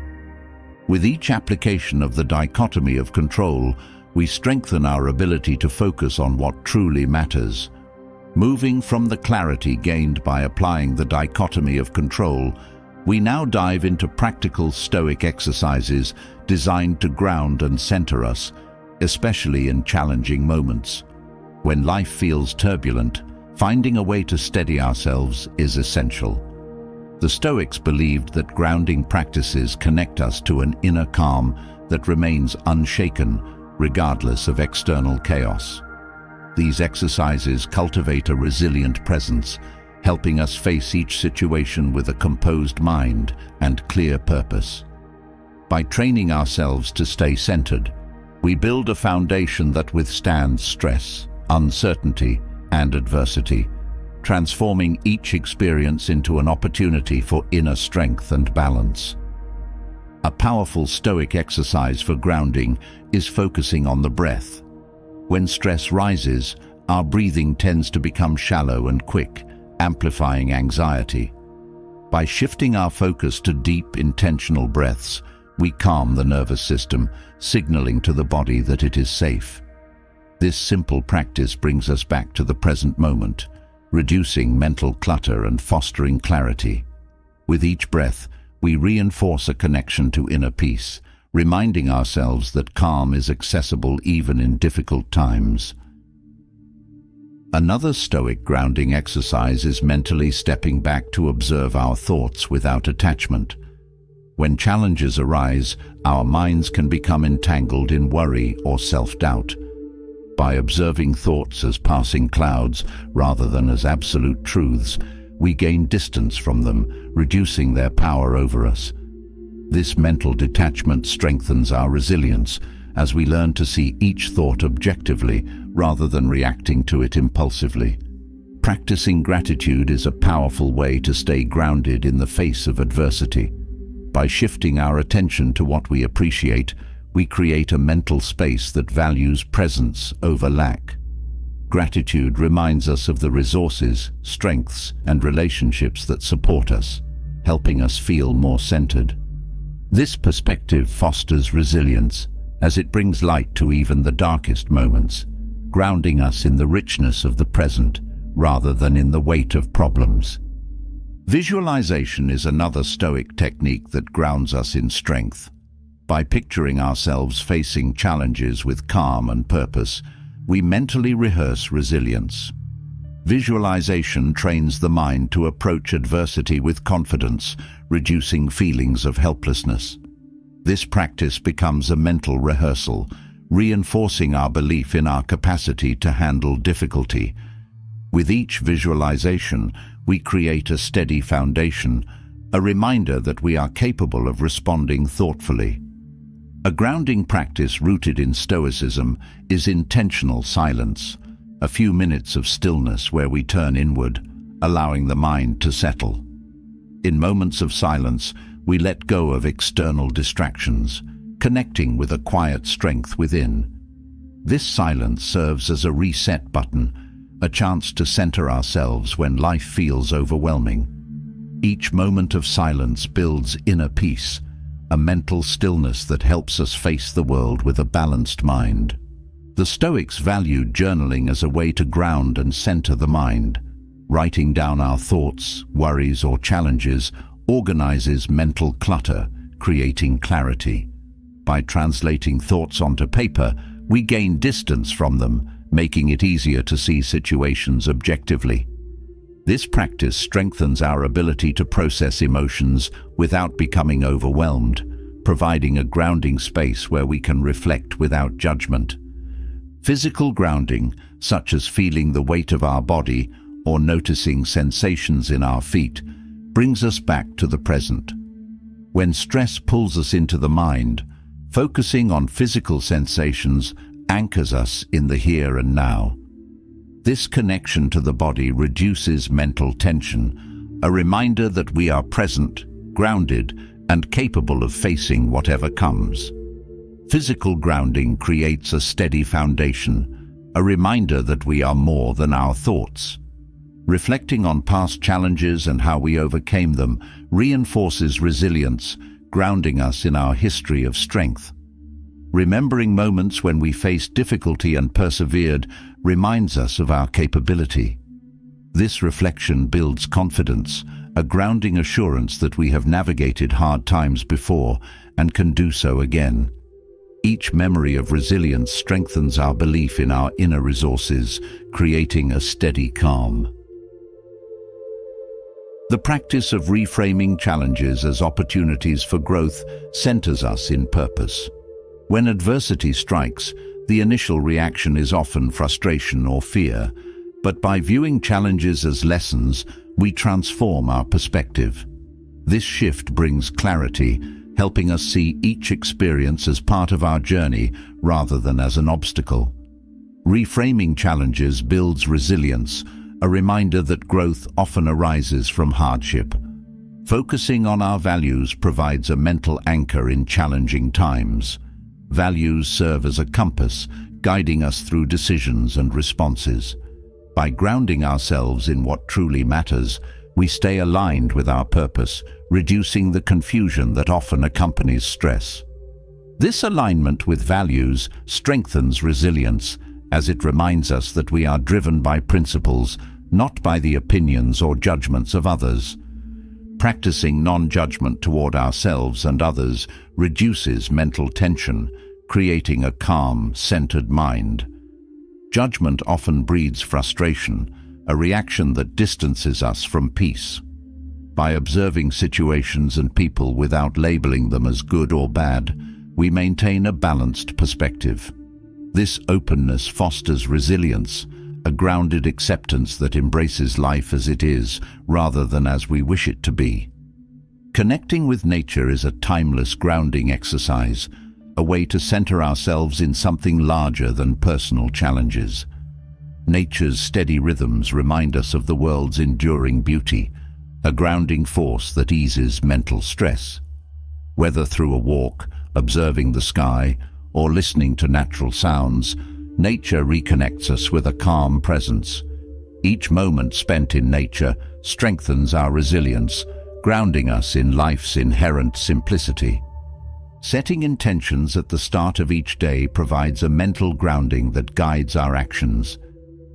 With each application of the dichotomy of control, we strengthen our ability to focus on what truly matters. Moving from the clarity gained by applying the dichotomy of control, we now dive into practical Stoic exercises designed to ground and center us, especially in challenging moments. When life feels turbulent, finding a way to steady ourselves is essential. The Stoics believed that grounding practices connect us to an inner calm that remains unshaken, regardless of external chaos. These exercises cultivate a resilient presence, helping us face each situation with a composed mind and clear purpose. By training ourselves to stay centered, we build a foundation that withstands stress, uncertainty, and adversity, transforming each experience into an opportunity for inner strength and balance. A powerful Stoic exercise for grounding is focusing on the breath. When stress rises, our breathing tends to become shallow and quick, amplifying anxiety. By shifting our focus to deep, intentional breaths, we calm the nervous system, signaling to the body that it is safe. This simple practice brings us back to the present moment, reducing mental clutter and fostering clarity. With each breath, we reinforce a connection to inner peace, reminding ourselves that calm is accessible even in difficult times. Another Stoic grounding exercise is mentally stepping back to observe our thoughts without attachment. When challenges arise, our minds can become entangled in worry or self-doubt. By observing thoughts as passing clouds rather than as absolute truths, we gain distance from them, reducing their power over us. This mental detachment strengthens our resilience as we learn to see each thought objectively rather than reacting to it impulsively. Practicing gratitude is a powerful way to stay grounded in the face of adversity. By shifting our attention to what we appreciate, we create a mental space that values presence over lack. Gratitude reminds us of the resources, strengths, and relationships that support us, helping us feel more centered. This perspective fosters resilience, as it brings light to even the darkest moments, grounding us in the richness of the present rather than in the weight of problems. Visualization is another Stoic technique that grounds us in strength. By picturing ourselves facing challenges with calm and purpose, we mentally rehearse resilience. Visualization trains the mind to approach adversity with confidence, reducing feelings of helplessness. This practice becomes a mental rehearsal, reinforcing our belief in our capacity to handle difficulty. With each visualization, we create a steady foundation, a reminder that we are capable of responding thoughtfully. A grounding practice rooted in Stoicism is intentional silence, a few minutes of stillness where we turn inward, allowing the mind to settle. In moments of silence, we let go of external distractions, connecting with a quiet strength within. This silence serves as a reset button, a chance to center ourselves when life feels overwhelming. Each moment of silence builds inner peace, a mental stillness that helps us face the world with a balanced mind. The Stoics valued journaling as a way to ground and center the mind. Writing down our thoughts, worries, or challenges organizes mental clutter, creating clarity. By translating thoughts onto paper, we gain distance from them, making it easier to see situations objectively. This practice strengthens our ability to process emotions without becoming overwhelmed, providing a grounding space where we can reflect without judgment. Physical grounding, such as feeling the weight of our body or noticing sensations in our feet, brings us back to the present. When stress pulls us into the mind, focusing on physical sensations anchors us in the here and now. This connection to the body reduces mental tension, a reminder that we are present, grounded, and capable of facing whatever comes. Physical grounding creates a steady foundation, a reminder that we are more than our thoughts. Reflecting on past challenges and how we overcame them reinforces resilience, grounding us in our history of strength. Remembering moments when we faced difficulty and persevered reminds us of our capability. This reflection builds confidence, a grounding assurance that we have navigated hard times before and can do so again. Each memory of resilience strengthens our belief in our inner resources, creating a steady calm. The practice of reframing challenges as opportunities for growth centers us in purpose. When adversity strikes, the initial reaction is often frustration or fear, but by viewing challenges as lessons, we transform our perspective. This shift brings clarity, helping us see each experience as part of our journey rather than as an obstacle. Reframing challenges builds resilience, a reminder that growth often arises from hardship. Focusing on our values provides a mental anchor in challenging times. Values serve as a compass, guiding us through decisions and responses. By grounding ourselves in what truly matters, we stay aligned with our purpose, reducing the confusion that often accompanies stress. This alignment with values strengthens resilience, as it reminds us that we are driven by principles, not by the opinions or judgments of others. Practicing non-judgment toward ourselves and others reduces mental tension, creating a calm, centered mind. Judgment often breeds frustration, a reaction that distances us from peace. By observing situations and people without labeling them as good or bad, we maintain a balanced perspective. This openness fosters resilience, a grounded acceptance that embraces life as it is, rather than as we wish it to be. Connecting with nature is a timeless grounding exercise, a way to center ourselves in something larger than personal challenges. Nature's steady rhythms remind us of the world's enduring beauty, a grounding force that eases mental stress. Whether through a walk, observing the sky, or listening to natural sounds, nature reconnects us with a calm presence. Each moment spent in nature strengthens our resilience, grounding us in life's inherent simplicity. Setting intentions at the start of each day provides a mental grounding that guides our actions.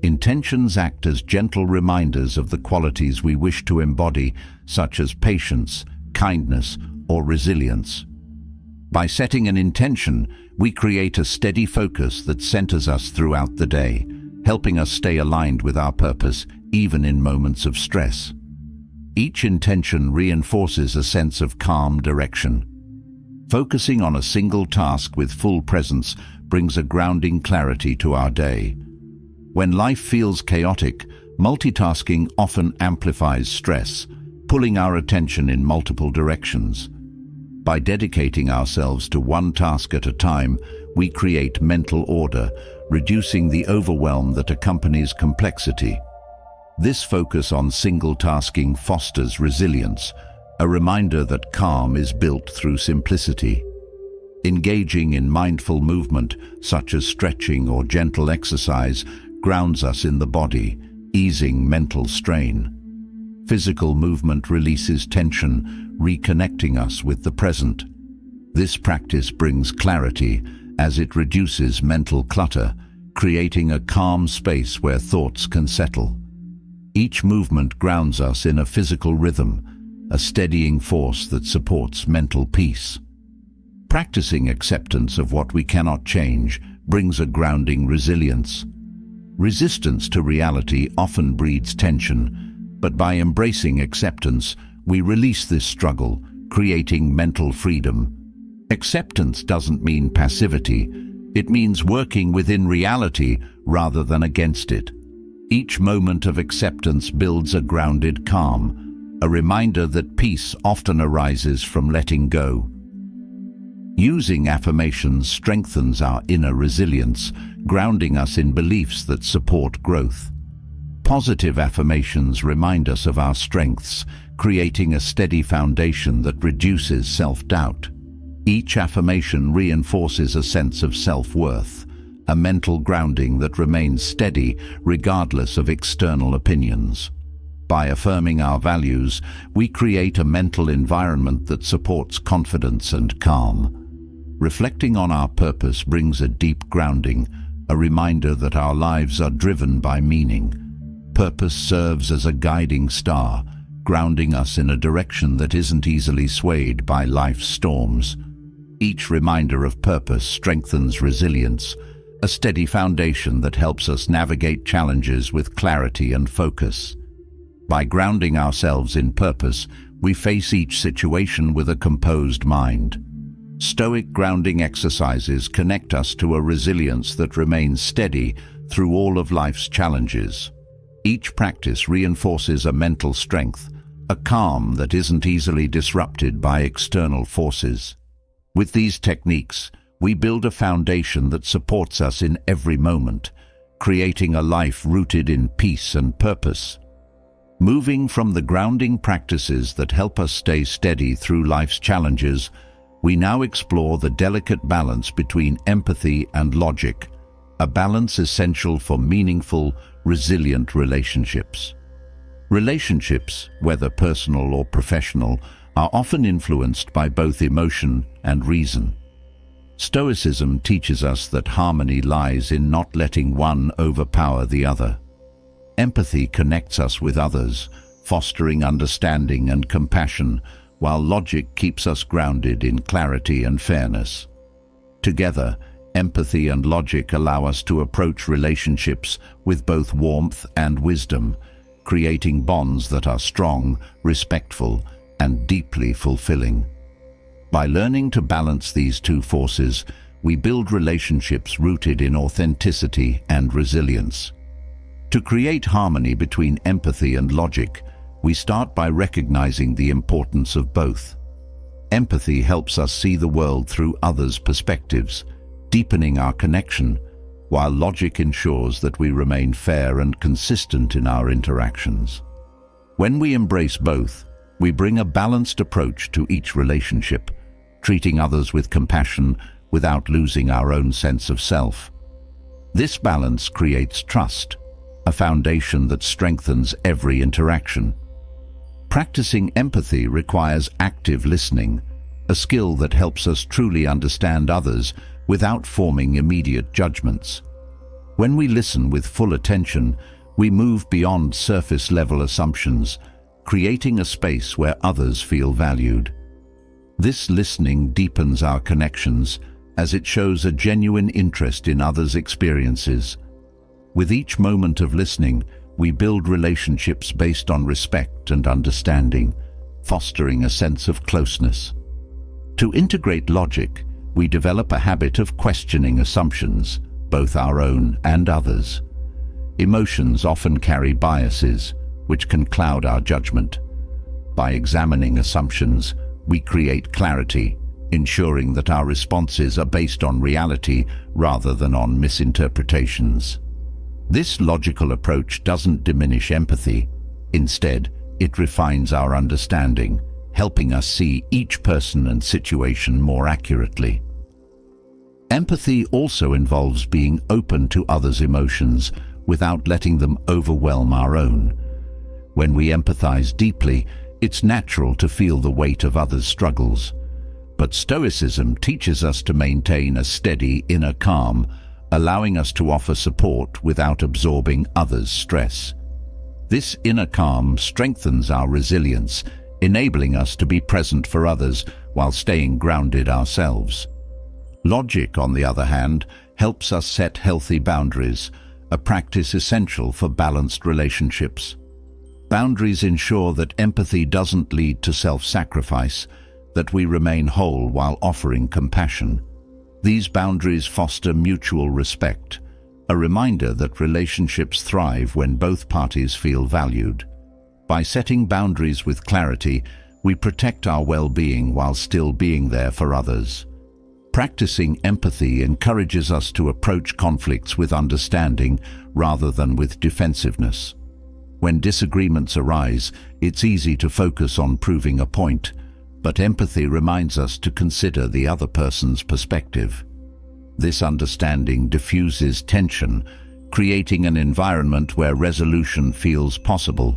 Intentions act as gentle reminders of the qualities we wish to embody, such as patience, kindness, or resilience. By setting an intention, we create a steady focus that centers us throughout the day, helping us stay aligned with our purpose, even in moments of stress. Each intention reinforces a sense of calm direction. Focusing on a single task with full presence brings a grounding clarity to our day. When life feels chaotic, multitasking often amplifies stress, pulling our attention in multiple directions. By dedicating ourselves to one task at a time, we create mental order, reducing the overwhelm that accompanies complexity. This focus on single tasking fosters resilience, a reminder that calm is built through simplicity. Engaging in mindful movement, such as stretching or gentle exercise, grounds us in the body, easing mental strain. Physical movement releases tension, reconnecting us with the present. This practice brings clarity as it reduces mental clutter, creating a calm space where thoughts can settle. Each movement grounds us in a physical rhythm, a steadying force that supports mental peace. Practicing acceptance of what we cannot change brings a grounding resilience. Resistance to reality often breeds tension, but by embracing acceptance, we release this struggle, creating mental freedom. Acceptance doesn't mean passivity. It means working within reality rather than against it. Each moment of acceptance builds a grounded calm, a reminder that peace often arises from letting go. Using affirmations strengthens our inner resilience, grounding us in beliefs that support growth. Positive affirmations remind us of our strengths, creating a steady foundation that reduces self-doubt. Each affirmation reinforces a sense of self-worth, a mental grounding that remains steady regardless of external opinions. By affirming our values, we create a mental environment that supports confidence and calm. Reflecting on our purpose brings a deep grounding, a reminder that our lives are driven by meaning. Purpose serves as a guiding star, grounding us in a direction that isn't easily swayed by life's storms. Each reminder of purpose strengthens resilience, a steady foundation that helps us navigate challenges with clarity and focus. By grounding ourselves in purpose, we face each situation with a composed mind. Stoic grounding exercises connect us to a resilience that remains steady through all of life's challenges. Each practice reinforces a mental strength, a calm that isn't easily disrupted by external forces. With these techniques, we build a foundation that supports us in every moment, creating a life rooted in peace and purpose. Moving from the grounding practices that help us stay steady through life's challenges, we now explore the delicate balance between empathy and logic, a balance essential for meaningful, resilient relationships. Relationships, whether personal or professional, are often influenced by both emotion and reason. Stoicism teaches us that harmony lies in not letting one overpower the other. Empathy connects us with others, fostering understanding and compassion, while logic keeps us grounded in clarity and fairness. Together, empathy and logic allow us to approach relationships with both warmth and wisdom, creating bonds that are strong, respectful, and deeply fulfilling. By learning to balance these two forces, we build relationships rooted in authenticity and resilience. To create harmony between empathy and logic, we start by recognizing the importance of both. Empathy helps us see the world through others' perspectives, deepening our connection, while logic ensures that we remain fair and consistent in our interactions. When we embrace both, we bring a balanced approach to each relationship, treating others with compassion without losing our own sense of self. This balance creates trust, a foundation that strengthens every interaction. Practicing empathy requires active listening, a skill that helps us truly understand others without forming immediate judgments. When we listen with full attention, we move beyond surface-level assumptions, creating a space where others feel valued. This listening deepens our connections as it shows a genuine interest in others' experiences. With each moment of listening, we build relationships based on respect and understanding, fostering a sense of closeness. To integrate logic, we develop a habit of questioning assumptions, both our own and others. Emotions often carry biases, which can cloud our judgment. By examining assumptions, we create clarity, ensuring that our responses are based on reality rather than on misinterpretations. This logical approach doesn't diminish empathy. Instead, it refines our understanding, helping us see each person and situation more accurately. Empathy also involves being open to others' emotions without letting them overwhelm our own. When we empathize deeply, it's natural to feel the weight of others' struggles. But Stoicism teaches us to maintain a steady inner calm, allowing us to offer support without absorbing others' stress. This inner calm strengthens our resilience, enabling us to be present for others while staying grounded ourselves. Logic, on the other hand, helps us set healthy boundaries, a practice essential for balanced relationships. Boundaries ensure that empathy doesn't lead to self-sacrifice, that we remain whole while offering compassion. These boundaries foster mutual respect, a reminder that relationships thrive when both parties feel valued. By setting boundaries with clarity, we protect our well-being while still being there for others. Practicing empathy encourages us to approach conflicts with understanding rather than with defensiveness. When disagreements arise, it's easy to focus on proving a point, but empathy reminds us to consider the other person's perspective. This understanding diffuses tension, creating an environment where resolution feels possible.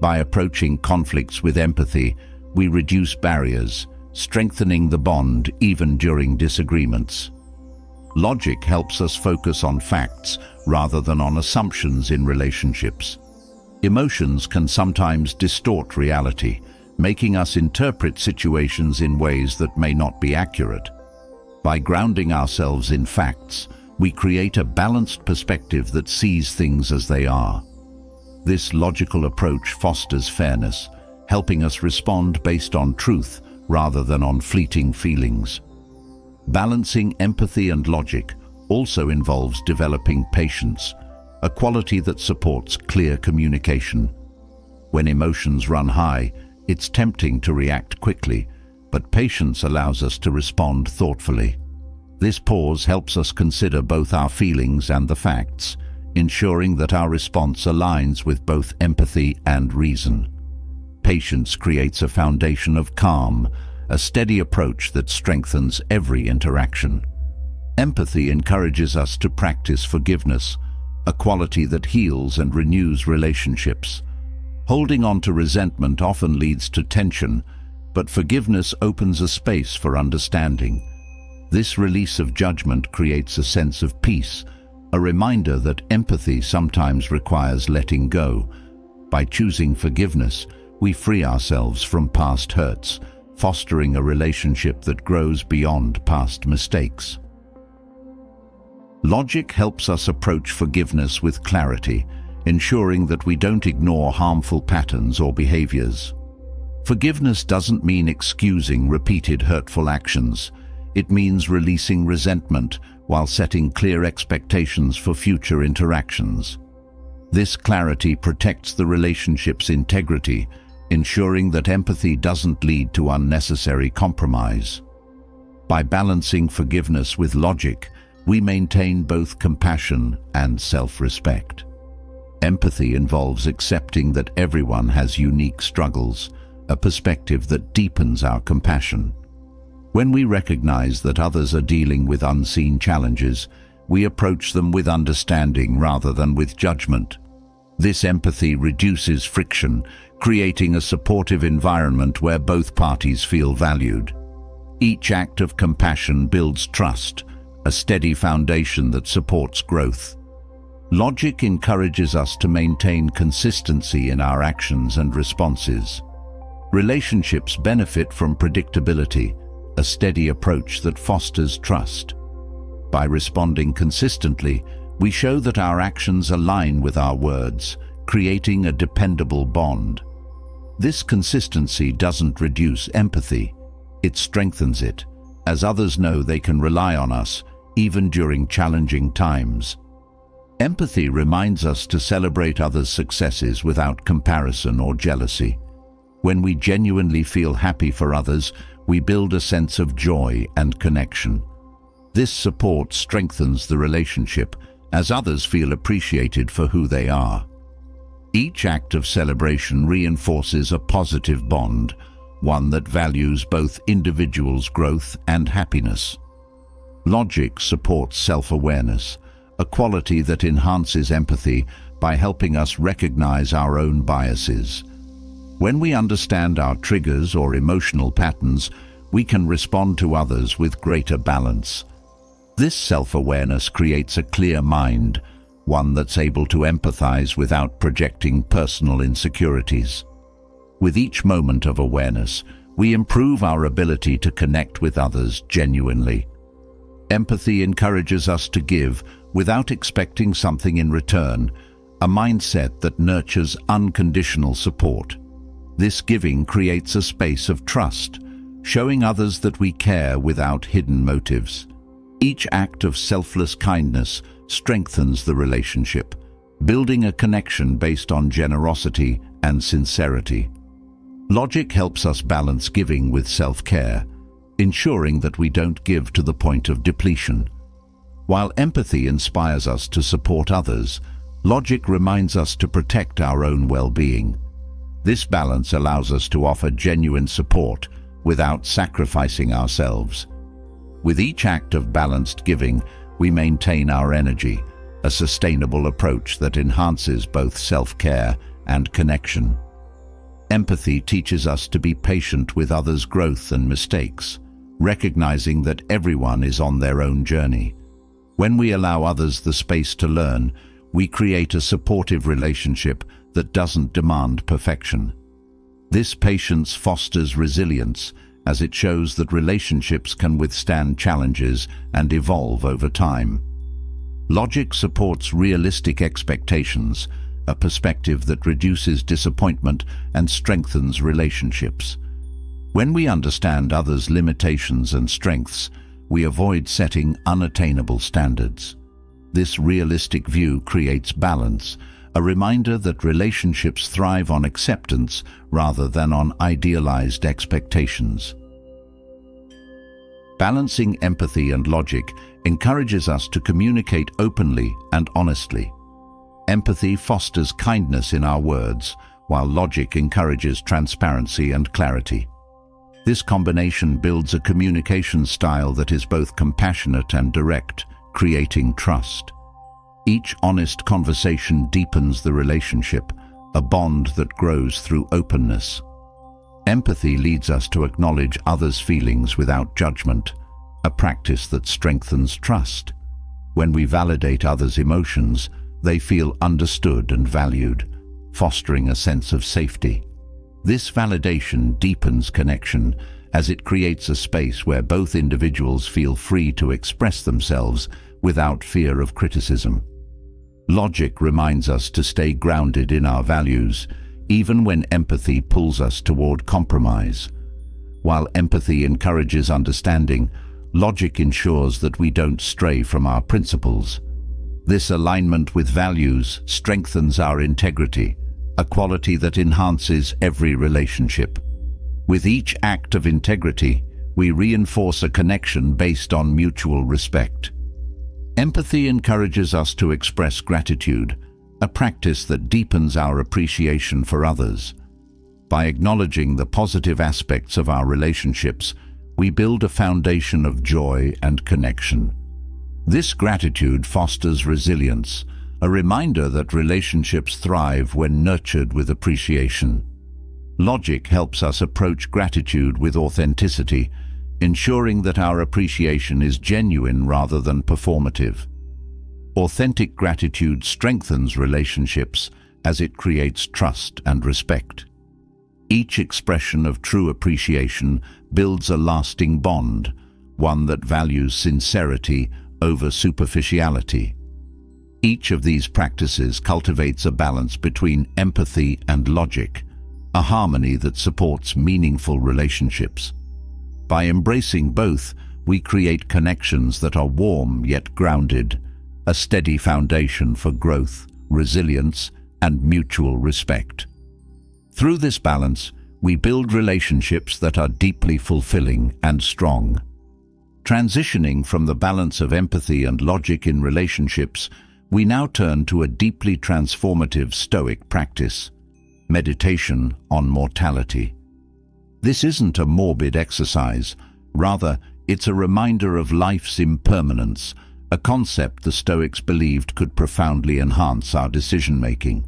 By approaching conflicts with empathy, we reduce barriers, strengthening the bond even during disagreements. Logic helps us focus on facts rather than on assumptions in relationships. Emotions can sometimes distort reality, making us interpret situations in ways that may not be accurate. By grounding ourselves in facts, we create a balanced perspective that sees things as they are. This logical approach fosters fairness, helping us respond based on truth rather than on fleeting feelings. Balancing empathy and logic also involves developing patience, a quality that supports clear communication. When emotions run high, it's tempting to react quickly, but patience allows us to respond thoughtfully. This pause helps us consider both our feelings and the facts, ensuring that our response aligns with both empathy and reason. Patience creates a foundation of calm, a steady approach that strengthens every interaction. Empathy encourages us to practice forgiveness, a quality that heals and renews relationships. Holding on to resentment often leads to tension, but forgiveness opens a space for understanding. This release of judgment creates a sense of peace, a reminder that empathy sometimes requires letting go. By choosing forgiveness, we free ourselves from past hurts, fostering a relationship that grows beyond past mistakes. Logic helps us approach forgiveness with clarity, ensuring that we don't ignore harmful patterns or behaviors. Forgiveness doesn't mean excusing repeated hurtful actions. It means releasing resentment while setting clear expectations for future interactions. This clarity protects the relationship's integrity, ensuring that empathy doesn't lead to unnecessary compromise. By balancing forgiveness with logic, we maintain both compassion and self-respect. Empathy involves accepting that everyone has unique struggles, a perspective that deepens our compassion. When we recognize that others are dealing with unseen challenges, we approach them with understanding rather than with judgment. This empathy reduces friction, creating a supportive environment where both parties feel valued. Each act of compassion builds trust, a steady foundation that supports growth. Logic encourages us to maintain consistency in our actions and responses. Relationships benefit from predictability, a steady approach that fosters trust. By responding consistently, we show that our actions align with our words, creating a dependable bond. This consistency doesn't reduce empathy, it strengthens it, as others know they can rely on us, even during challenging times. Empathy reminds us to celebrate others' successes without comparison or jealousy. When we genuinely feel happy for others, we build a sense of joy and connection. This support strengthens the relationship, as others feel appreciated for who they are. Each act of celebration reinforces a positive bond, one that values both individuals' growth and happiness. Logic supports self-awareness, a quality that enhances empathy by helping us recognize our own biases. When we understand our triggers or emotional patterns, we can respond to others with greater balance. This self-awareness creates a clear mind, one that's able to empathize without projecting personal insecurities. With each moment of awareness, we improve our ability to connect with others genuinely. Empathy encourages us to give without expecting something in return, a mindset that nurtures unconditional support. This giving creates a space of trust, showing others that we care without hidden motives. Each act of selfless kindness strengthens the relationship, building a connection based on generosity and sincerity. Logic helps us balance giving with self-care, ensuring that we don't give to the point of depletion. While empathy inspires us to support others, logic reminds us to protect our own well-being. This balance allows us to offer genuine support without sacrificing ourselves. With each act of balanced giving, we maintain our energy, a sustainable approach that enhances both self-care and connection. Empathy teaches us to be patient with others' growth and mistakes, recognizing that everyone is on their own journey. When we allow others the space to learn, we create a supportive relationship that doesn't demand perfection. This patience fosters resilience, as it shows that relationships can withstand challenges and evolve over time. Logic supports realistic expectations, a perspective that reduces disappointment and strengthens relationships. When we understand others' limitations and strengths, we avoid setting unattainable standards. This realistic view creates balance, a reminder that relationships thrive on acceptance rather than on idealized expectations. Balancing empathy and logic encourages us to communicate openly and honestly. Empathy fosters kindness in our words, while logic encourages transparency and clarity. This combination builds a communication style that is both compassionate and direct, creating trust. Each honest conversation deepens the relationship, a bond that grows through openness. Empathy leads us to acknowledge others' feelings without judgment, a practice that strengthens trust. When we validate others' emotions, they feel understood and valued, fostering a sense of safety. This validation deepens connection as it creates a space where both individuals feel free to express themselves without fear of criticism. Logic reminds us to stay grounded in our values, even when empathy pulls us toward compromise. While empathy encourages understanding, logic ensures that we don't stray from our principles. This alignment with values strengthens our integrity, a quality that enhances every relationship. With each act of integrity, we reinforce a connection based on mutual respect. Empathy encourages us to express gratitude, a practice that deepens our appreciation for others. By acknowledging the positive aspects of our relationships, we build a foundation of joy and connection. This gratitude fosters resilience, a reminder that relationships thrive when nurtured with appreciation. Logic helps us approach gratitude with authenticity, ensuring that our appreciation is genuine rather than performative. Authentic gratitude strengthens relationships as it creates trust and respect. Each expression of true appreciation builds a lasting bond, one that values sincerity over superficiality. Each of these practices cultivates a balance between empathy and logic, a harmony that supports meaningful relationships. By embracing both, we create connections that are warm yet grounded, a steady foundation for growth, resilience, and mutual respect. Through this balance, we build relationships that are deeply fulfilling and strong. Transitioning from the balance of empathy and logic in relationships, we now turn to a deeply transformative Stoic practice: meditation on mortality. This isn't a morbid exercise, rather, it's a reminder of life's impermanence, a concept the Stoics believed could profoundly enhance our decision-making.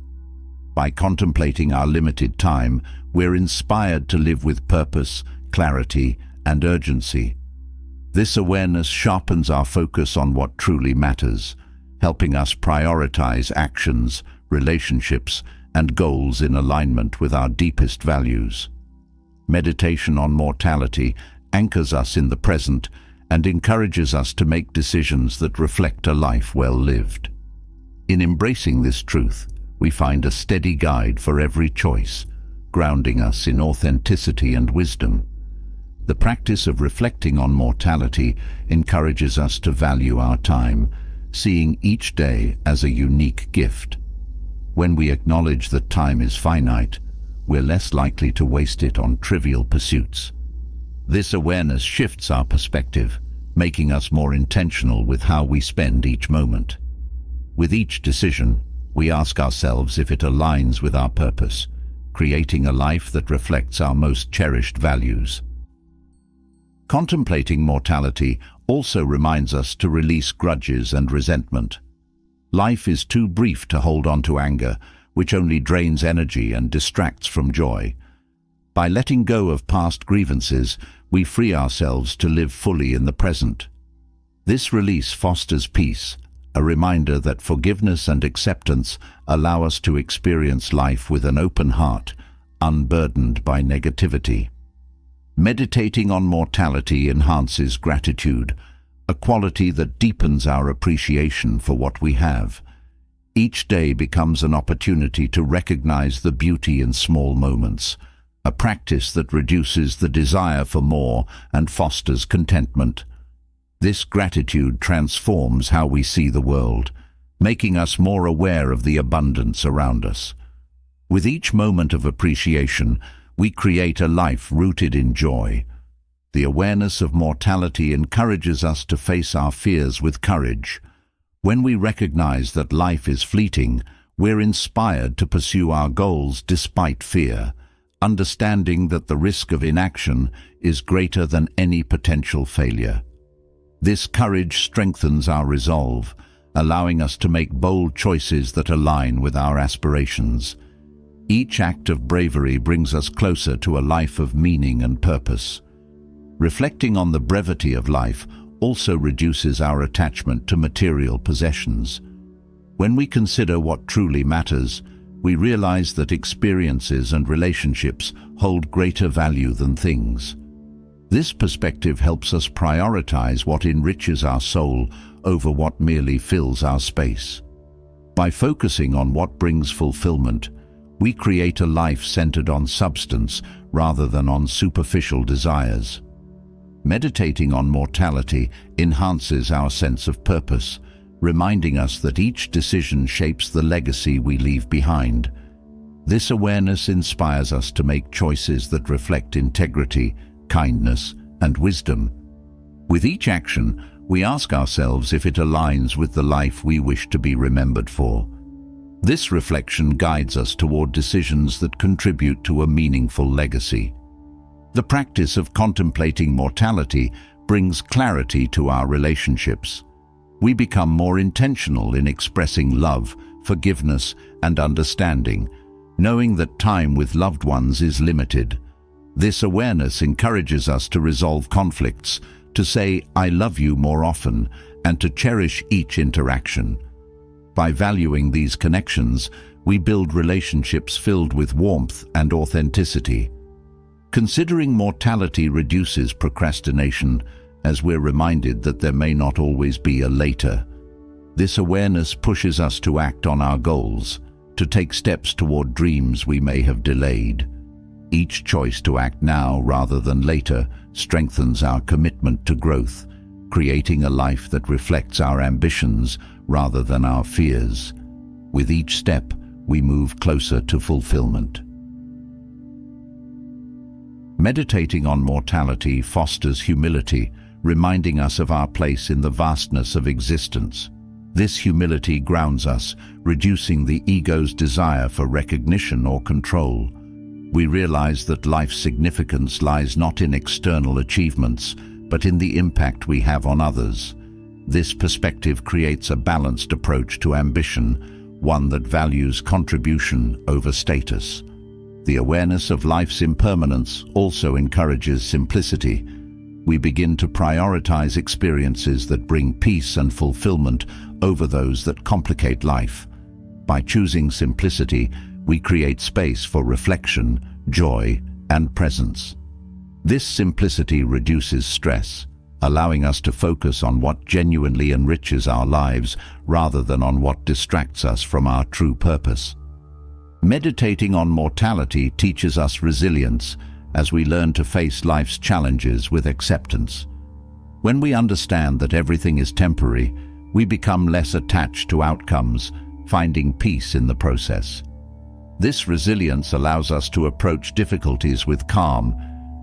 By contemplating our limited time, we're inspired to live with purpose, clarity, and urgency. This awareness sharpens our focus on what truly matters, helping us prioritize actions, relationships, and goals in alignment with our deepest values. Meditation on mortality anchors us in the present and encourages us to make decisions that reflect a life well lived. In embracing this truth, we find a steady guide for every choice, grounding us in authenticity and wisdom. The practice of reflecting on mortality encourages us to value our time, seeing each day as a unique gift. When we acknowledge that time is finite, we're less likely to waste it on trivial pursuits. This awareness shifts our perspective, making us more intentional with how we spend each moment. With each decision, we ask ourselves if it aligns with our purpose, creating a life that reflects our most cherished values. Contemplating mortality also reminds us to release grudges and resentment. Life is too brief to hold on to anger, which only drains energy and distracts from joy. By letting go of past grievances, we free ourselves to live fully in the present. This release fosters peace, a reminder that forgiveness and acceptance allow us to experience life with an open heart, unburdened by negativity. Meditating on mortality enhances gratitude, a quality that deepens our appreciation for what we have. Each day becomes an opportunity to recognize the beauty in small moments, a practice that reduces the desire for more and fosters contentment. This gratitude transforms how we see the world, making us more aware of the abundance around us. With each moment of appreciation, we create a life rooted in joy. The awareness of mortality encourages us to face our fears with courage. When we recognize that life is fleeting, We're inspired to pursue our goals despite fear, understanding that the risk of inaction is greater than any potential failure. This courage strengthens our resolve, allowing us to make bold choices that align with our aspirations. Each act of bravery brings us closer to a life of meaning and purpose. Reflecting on the brevity of life also reduces our attachment to material possessions. When we consider what truly matters, we realize that experiences and relationships hold greater value than things. This perspective helps us prioritize what enriches our soul over what merely fills our space. By focusing on what brings fulfillment, we create a life centered on substance rather than on superficial desires. Meditating on mortality enhances our sense of purpose, reminding us that each decision shapes the legacy we leave behind. This awareness inspires us to make choices that reflect integrity, kindness, and wisdom. With each action, we ask ourselves if it aligns with the life we wish to be remembered for. This reflection guides us toward decisions that contribute to a meaningful legacy. The practice of contemplating mortality brings clarity to our relationships. We become more intentional in expressing love, forgiveness, and understanding, knowing that time with loved ones is limited. This awareness encourages us to resolve conflicts, to say "I love you" more often, and to cherish each interaction. By valuing these connections, we build relationships filled with warmth and authenticity. Considering mortality reduces procrastination, as we're reminded that there may not always be a later. This awareness pushes us to act on our goals, to take steps toward dreams we may have delayed. Each choice to act now rather than later strengthens our commitment to growth, creating a life that reflects our ambitions rather than our fears. With each step, we move closer to fulfillment. Meditating on mortality fosters humility, reminding us of our place in the vastness of existence. This humility grounds us, reducing the ego's desire for recognition or control. We realize that life's significance lies not in external achievements, but in the impact we have on others. This perspective creates a balanced approach to ambition, one that values contribution over status. The awareness of life's impermanence also encourages simplicity. We begin to prioritize experiences that bring peace and fulfillment over those that complicate life. By choosing simplicity, we create space for reflection, joy, and presence. This simplicity reduces stress, allowing us to focus on what genuinely enriches our lives rather than on what distracts us from our true purpose. Meditating on mortality teaches us resilience as we learn to face life's challenges with acceptance. When we understand that everything is temporary, we become less attached to outcomes, finding peace in the process. This resilience allows us to approach difficulties with calm,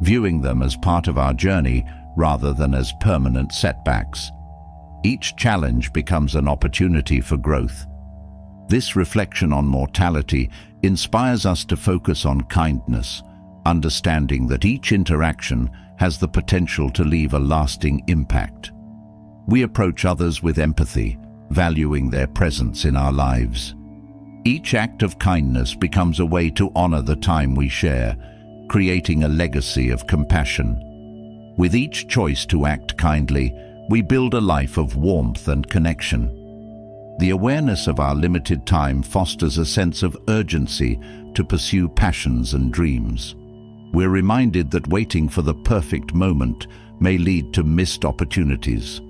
viewing them as part of our journey rather than as permanent setbacks. Each challenge becomes an opportunity for growth. This reflection on mortality inspires us to focus on kindness, understanding that each interaction has the potential to leave a lasting impact. We approach others with empathy, valuing their presence in our lives. Each act of kindness becomes a way to honor the time we share, creating a legacy of compassion. With each choice to act kindly, we build a life of warmth and connection. The awareness of our limited time fosters a sense of urgency to pursue passions and dreams. We're reminded that waiting for the perfect moment may lead to missed opportunities.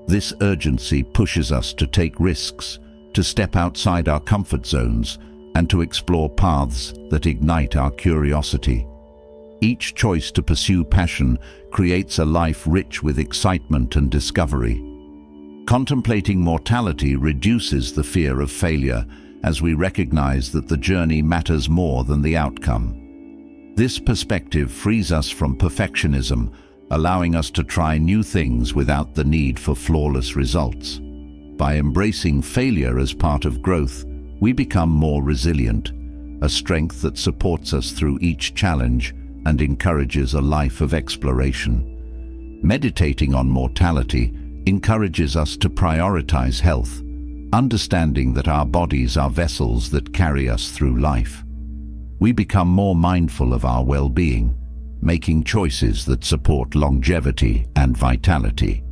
This urgency pushes us to take risks, to step outside our comfort zones, and to explore paths that ignite our curiosity. Each choice to pursue passion creates a life rich with excitement and discovery. Contemplating mortality reduces the fear of failure as we recognize that the journey matters more than the outcome. This perspective frees us from perfectionism, allowing us to try new things without the need for flawless results. By embracing failure as part of growth, we become more resilient, a strength that supports us through each challenge and encourages a life of exploration. Meditating on mortality encourages us to prioritize health, understanding that our bodies are vessels that carry us through life. We become more mindful of our well-being, making choices that support longevity and vitality.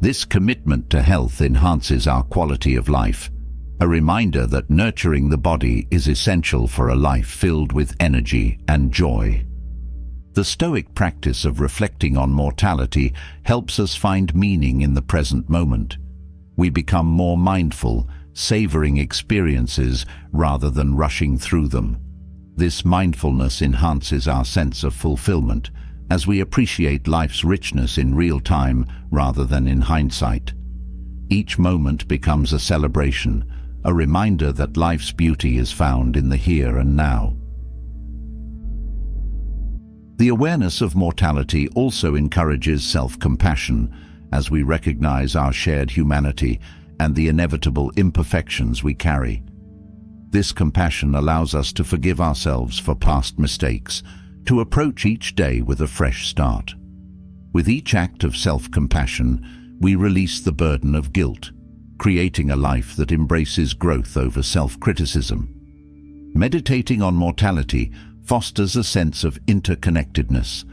This commitment to health enhances our quality of life, a reminder that nurturing the body is essential for a life filled with energy and joy. The Stoic practice of reflecting on mortality helps us find meaning in the present moment. We become more mindful, savoring experiences rather than rushing through them. This mindfulness enhances our sense of fulfillment as we appreciate life's richness in real time rather than in hindsight. Each moment becomes a celebration, a reminder that life's beauty is found in the here and now. The awareness of mortality also encourages self-compassion as we recognize our shared humanity and the inevitable imperfections we carry. This compassion allows us to forgive ourselves for past mistakes, to approach each day with a fresh start. With each act of self-compassion, we release the burden of guilt, creating a life that embraces growth over self-criticism. Meditating on mortality fosters a sense of interconnectedness,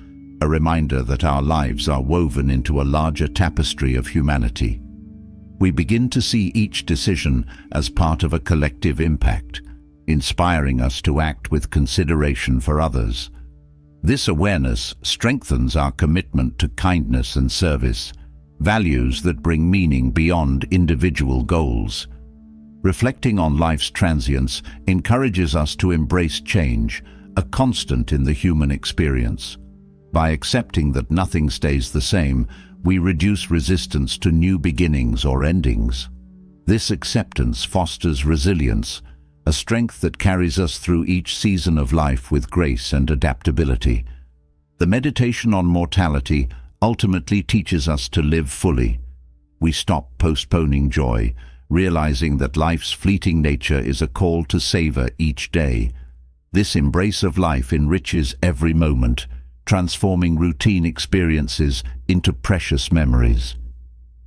a reminder that our lives are woven into a larger tapestry of humanity. We begin to see each decision as part of a collective impact, inspiring us to act with consideration for others. This awareness strengthens our commitment to kindness and service, values that bring meaning beyond individual goals. Reflecting on life's transience encourages us to embrace change, a constant in the human experience. By accepting that nothing stays the same, we reduce resistance to new beginnings or endings. This acceptance fosters resilience, a strength that carries us through each season of life with grace and adaptability. The meditation on mortality ultimately teaches us to live fully. We stop postponing joy, realizing that life's fleeting nature is a call to savor each day. This embrace of life enriches every moment, transforming routine experiences into precious memories.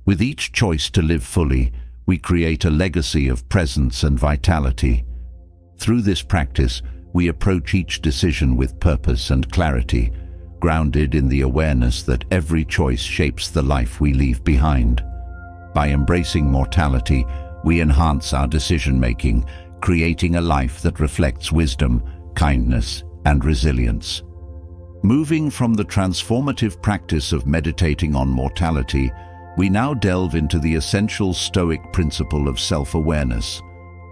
With each choice to live fully, we create a legacy of presence and vitality. Through this practice, we approach each decision with purpose and clarity, grounded in the awareness that every choice shapes the life we leave behind. By embracing mortality, we enhance our decision-making, creating a life that reflects wisdom, kindness, and resilience. Moving from the transformative practice of meditating on mortality, we now delve into the essential Stoic principle of self-awareness,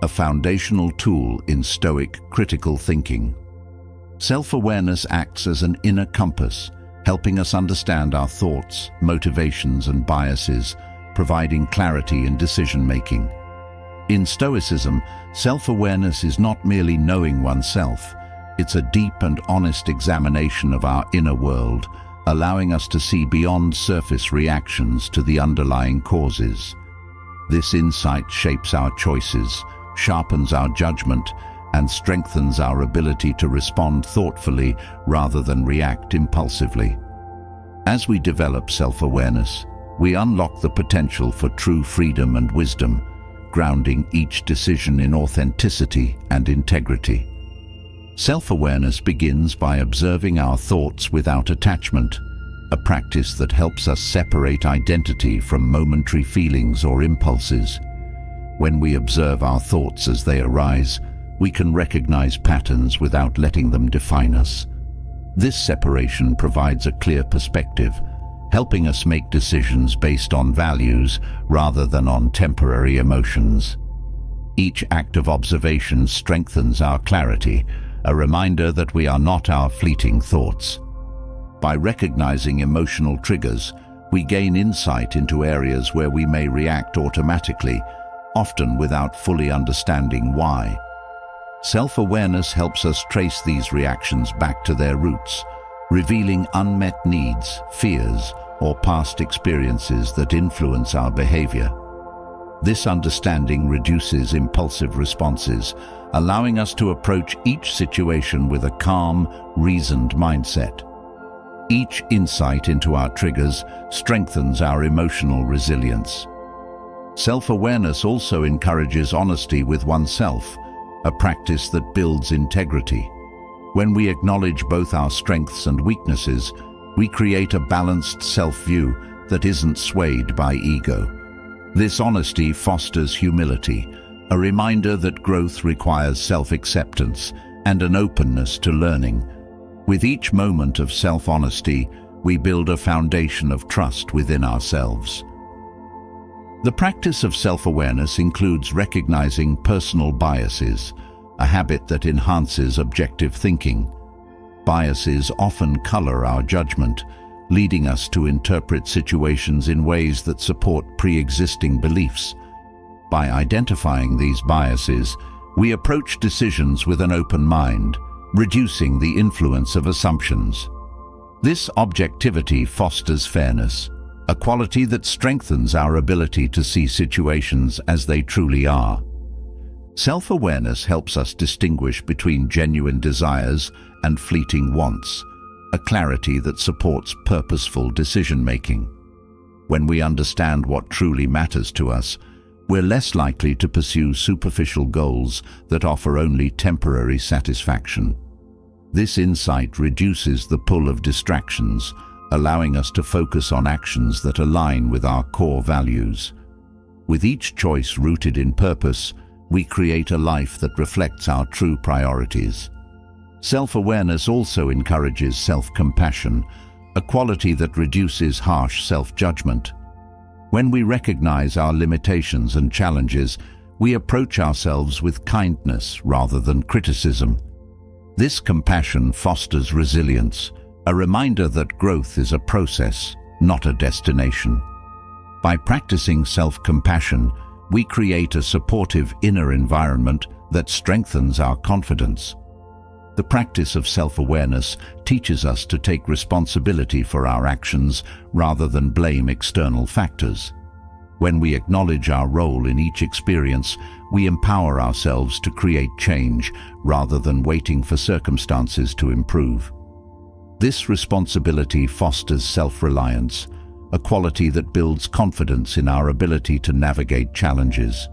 a foundational tool in Stoic critical thinking. Self-awareness acts as an inner compass, helping us understand our thoughts, motivations, and biases, providing clarity in decision-making. In Stoicism, self-awareness is not merely knowing oneself. It's a deep and honest examination of our inner world, allowing us to see beyond surface reactions to the underlying causes. This insight shapes our choices, sharpens our judgment, and strengthens our ability to respond thoughtfully rather than react impulsively. As we develop self-awareness, we unlock the potential for true freedom and wisdom, grounding each decision in authenticity and integrity. Self-awareness begins by observing our thoughts without attachment, a practice that helps us separate identity from momentary feelings or impulses. When we observe our thoughts as they arise, we can recognize patterns without letting them define us. This separation provides a clear perspective, helping us make decisions based on values rather than on temporary emotions. Each act of observation strengthens our clarity, a reminder that we are not our fleeting thoughts. By recognizing emotional triggers, we gain insight into areas where we may react automatically, often without fully understanding why. Self-awareness helps us trace these reactions back to their roots, revealing unmet needs, fears, or past experiences that influence our behavior. This understanding reduces impulsive responses, allowing us to approach each situation with a calm, reasoned mindset. Each insight into our triggers strengthens our emotional resilience. Self-awareness also encourages honesty with oneself, a practice that builds integrity. When we acknowledge both our strengths and weaknesses, we create a balanced self-view that isn't swayed by ego. This honesty fosters humility, a reminder that growth requires self-acceptance and an openness to learning. With each moment of self-honesty, we build a foundation of trust within ourselves. The practice of self-awareness includes recognizing personal biases, a habit that enhances objective thinking. Biases often color our judgment, leading us to interpret situations in ways that support pre-existing beliefs. By identifying these biases, we approach decisions with an open mind, reducing the influence of assumptions. This objectivity fosters fairness, a quality that strengthens our ability to see situations as they truly are. Self-awareness helps us distinguish between genuine desires and fleeting wants, a clarity that supports purposeful decision-making. When we understand what truly matters to us, we're less likely to pursue superficial goals that offer only temporary satisfaction. This insight reduces the pull of distractions, allowing us to focus on actions that align with our core values. With each choice rooted in purpose, we create a life that reflects our true priorities. Self-awareness also encourages self-compassion, a quality that reduces harsh self-judgment. When we recognize our limitations and challenges, we approach ourselves with kindness rather than criticism. This compassion fosters resilience, a reminder that growth is a process, not a destination. By practicing self-compassion, we create a supportive inner environment that strengthens our confidence. The practice of self-awareness teaches us to take responsibility for our actions rather than blame external factors. When we acknowledge our role in each experience, we empower ourselves to create change rather than waiting for circumstances to improve. This responsibility fosters self-reliance, a quality that builds confidence in our ability to navigate challenges.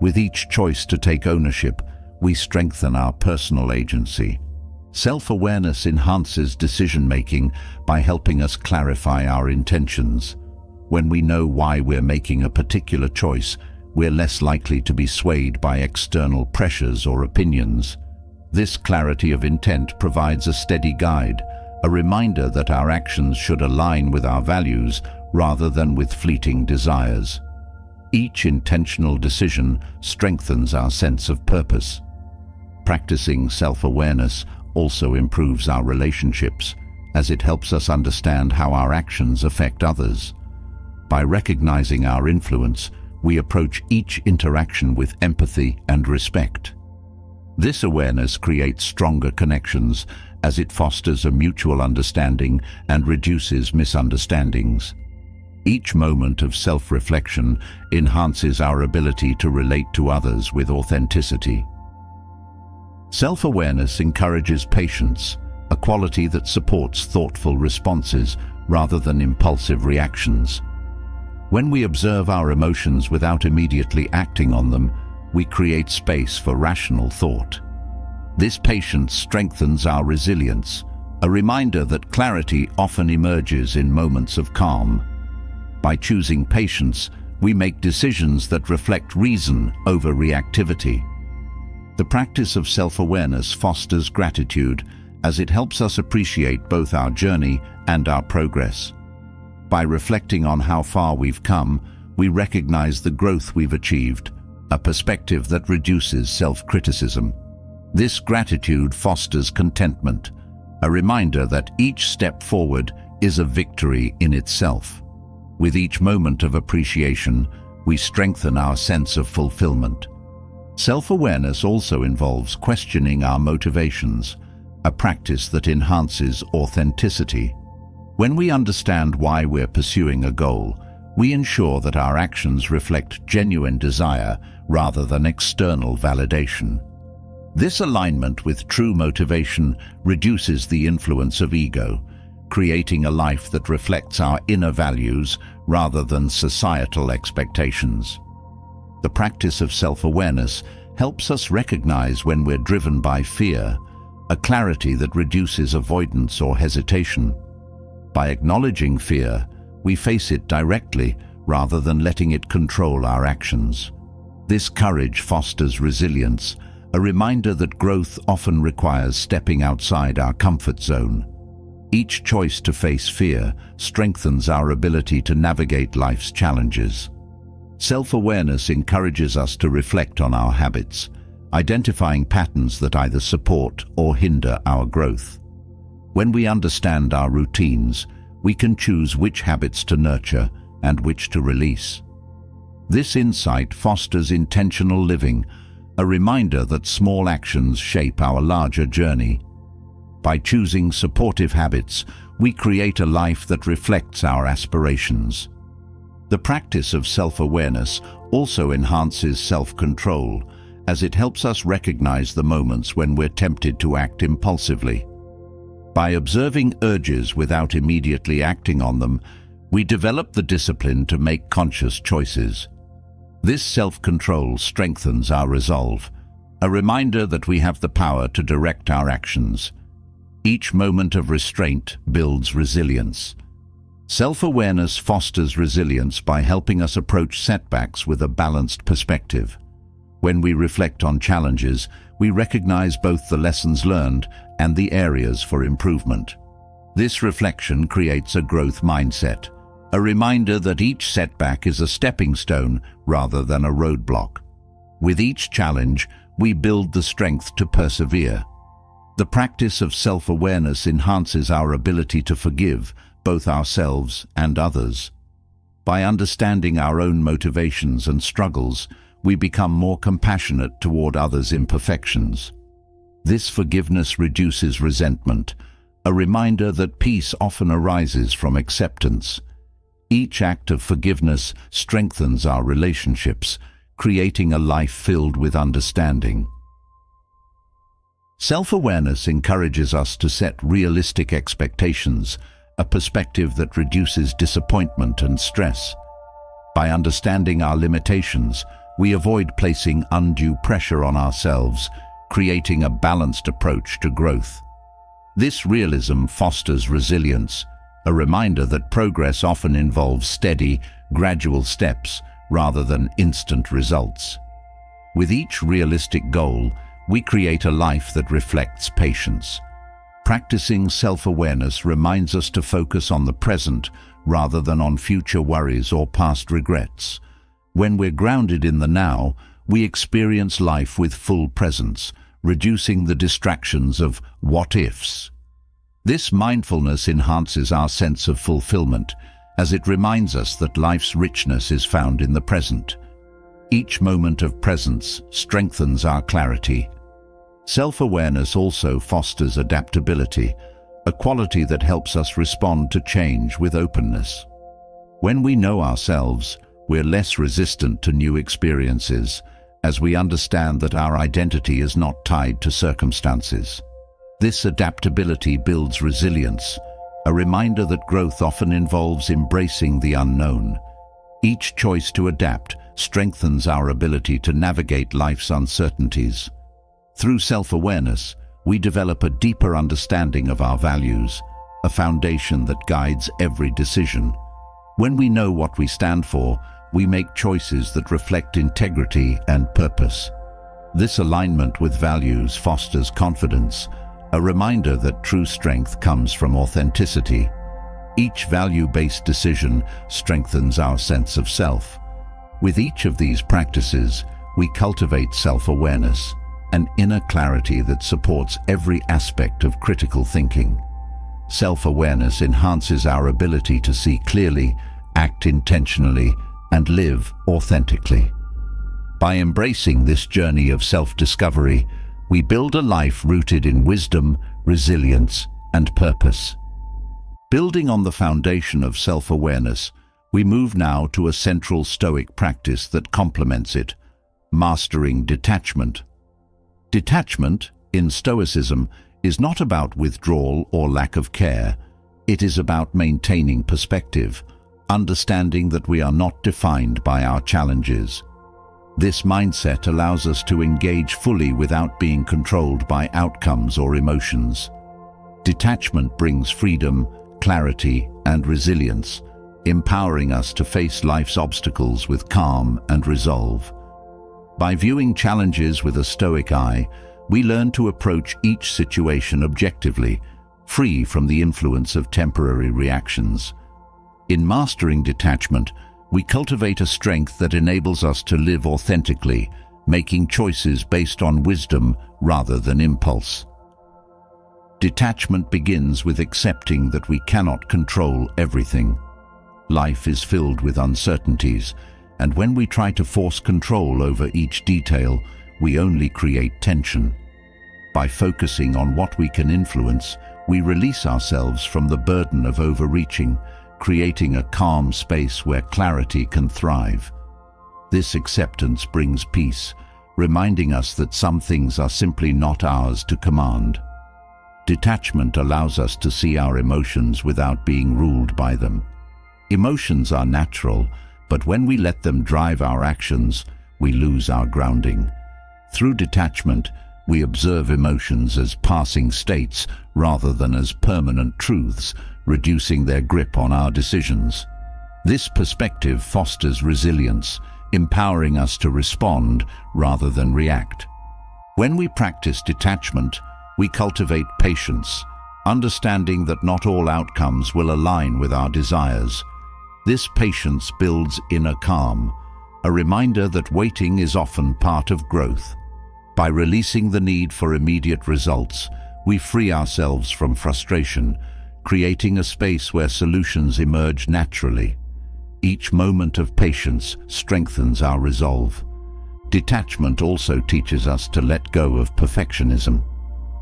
With each choice to take ownership, we strengthen our personal agency. Self-awareness enhances decision-making by helping us clarify our intentions. When we know why we're making a particular choice, we're less likely to be swayed by external pressures or opinions. This clarity of intent provides a steady guide, a reminder that our actions should align with our values rather than with fleeting desires. Each intentional decision strengthens our sense of purpose. Practicing self-awareness also improves our relationships, as it helps us understand how our actions affect others. By recognizing our influence, we approach each interaction with empathy and respect. This awareness creates stronger connections, as it fosters a mutual understanding and reduces misunderstandings. Each moment of self-reflection enhances our ability to relate to others with authenticity. Self-awareness encourages patience, a quality that supports thoughtful responses rather than impulsive reactions. When we observe our emotions without immediately acting on them, we create space for rational thought. This patience strengthens our resilience, a reminder that clarity often emerges in moments of calm. By choosing patience, we make decisions that reflect reason over reactivity. The practice of self-awareness fosters gratitude, as it helps us appreciate both our journey and our progress. By reflecting on how far we've come, we recognize the growth we've achieved, a perspective that reduces self-criticism. This gratitude fosters contentment, a reminder that each step forward is a victory in itself. With each moment of appreciation, we strengthen our sense of fulfillment. Self-awareness also involves questioning our motivations, a practice that enhances authenticity. When we understand why we're pursuing a goal, we ensure that our actions reflect genuine desire rather than external validation. This alignment with true motivation reduces the influence of ego, creating a life that reflects our inner values rather than societal expectations. The practice of self-awareness helps us recognize when we're driven by fear, a clarity that reduces avoidance or hesitation. By acknowledging fear, we face it directly rather than letting it control our actions. This courage fosters resilience, a reminder that growth often requires stepping outside our comfort zone. Each choice to face fear strengthens our ability to navigate life's challenges. Self-awareness encourages us to reflect on our habits, identifying patterns that either support or hinder our growth. When we understand our routines, we can choose which habits to nurture and which to release. This insight fosters intentional living, a reminder that small actions shape our larger journey. By choosing supportive habits, we create a life that reflects our aspirations. The practice of self-awareness also enhances self-control, as it helps us recognize the moments when we're tempted to act impulsively. By observing urges without immediately acting on them, we develop the discipline to make conscious choices. This self-control strengthens our resolve, a reminder that we have the power to direct our actions. Each moment of restraint builds resilience. Self-awareness fosters resilience by helping us approach setbacks with a balanced perspective. When we reflect on challenges, we recognize both the lessons learned and the areas for improvement. This reflection creates a growth mindset, a reminder that each setback is a stepping stone rather than a roadblock. With each challenge, we build the strength to persevere. The practice of self-awareness enhances our ability to forgive both ourselves and others. By understanding our own motivations and struggles, we become more compassionate toward others' imperfections. This forgiveness reduces resentment, a reminder that peace often arises from acceptance. Each act of forgiveness strengthens our relationships, creating a life filled with understanding. Self-awareness encourages us to set realistic expectations, a perspective that reduces disappointment and stress. By understanding our limitations, we avoid placing undue pressure on ourselves, creating a balanced approach to growth. This realism fosters resilience, a reminder that progress often involves steady, gradual steps rather than instant results. With each realistic goal, we create a life that reflects patience. Practicing self-awareness reminds us to focus on the present rather than on future worries or past regrets. When we're grounded in the now, we experience life with full presence, reducing the distractions of what-ifs. This mindfulness enhances our sense of fulfillment, as it reminds us that life's richness is found in the present. Each moment of presence strengthens our clarity. Self-awareness also fosters adaptability, a quality that helps us respond to change with openness. When we know ourselves, we're less resistant to new experiences, as we understand that our identity is not tied to circumstances. This adaptability builds resilience, a reminder that growth often involves embracing the unknown. Each choice to adapt strengthens our ability to navigate life's uncertainties. Through self-awareness, we develop a deeper understanding of our values, a foundation that guides every decision. When we know what we stand for, we make choices that reflect integrity and purpose. This alignment with values fosters confidence, a reminder that true strength comes from authenticity. Each value-based decision strengthens our sense of self. With each of these practices, we cultivate self-awareness, an inner clarity that supports every aspect of critical thinking. Self-awareness enhances our ability to see clearly, act intentionally, and live authentically. By embracing this journey of self-discovery, we build a life rooted in wisdom, resilience, and purpose. Building on the foundation of self-awareness, We move now to a central Stoic practice that complements it: mastering detachment. Detachment, in Stoicism, is not about withdrawal or lack of care. It is about maintaining perspective, understanding that we are not defined by our challenges. This mindset allows us to engage fully without being controlled by outcomes or emotions. Detachment brings freedom, clarity, and resilience, empowering us to face life's obstacles with calm and resolve. By viewing challenges with a Stoic eye, we learn to approach each situation objectively, free from the influence of temporary reactions. In mastering detachment, we cultivate a strength that enables us to live authentically, making choices based on wisdom rather than impulse. Detachment begins with accepting that we cannot control everything. Life is filled with uncertainties, and when we try to force control over each detail, we only create tension. By focusing on what we can influence, we release ourselves from the burden of overreaching, creating a calm space where clarity can thrive. This acceptance brings peace, reminding us that some things are simply not ours to command. Detachment allows us to see our emotions without being ruled by them. Emotions are natural, but when we let them drive our actions, we lose our grounding. Through detachment, we observe emotions as passing states rather than as permanent truths, reducing their grip on our decisions. This perspective fosters resilience, empowering us to respond rather than react. When we practice detachment, we cultivate patience, understanding that not all outcomes will align with our desires. This patience builds inner calm, a reminder that waiting is often part of growth. By releasing the need for immediate results, we free ourselves from frustration, creating a space where solutions emerge naturally. Each moment of patience strengthens our resolve. Detachment also teaches us to let go of perfectionism.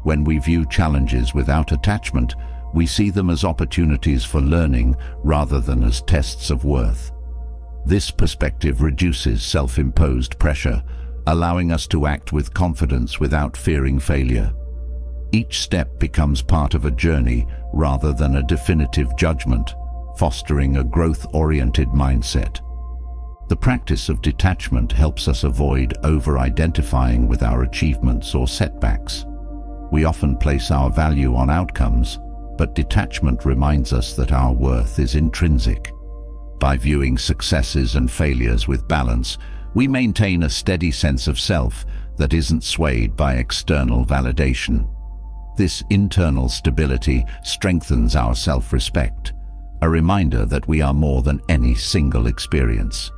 When we view challenges without attachment, we see them as opportunities for learning rather than as tests of worth. This perspective reduces self-imposed pressure, allowing us to act with confidence without fearing failure. Each step becomes part of a journey rather than a definitive judgment, fostering a growth-oriented mindset. The practice of detachment helps us avoid over-identifying with our achievements or setbacks. We often place our value on outcomes, but detachment reminds us that our worth is intrinsic. By viewing successes and failures with balance, we maintain a steady sense of self that isn't swayed by external validation. This internal stability strengthens our self-respect, a reminder that we are more than any single experience.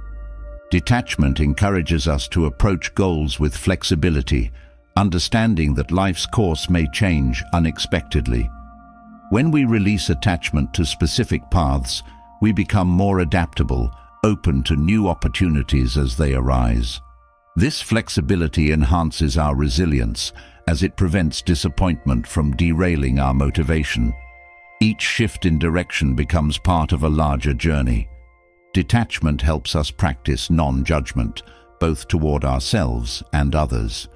Detachment encourages us to approach goals with flexibility, understanding that life's course may change unexpectedly. When we release attachment to specific paths, we become more adaptable, open to new opportunities as they arise. This flexibility enhances our resilience as it prevents disappointment from derailing our motivation. Each shift in direction becomes part of a larger journey. Detachment helps us practice non-judgment, both toward ourselves and others.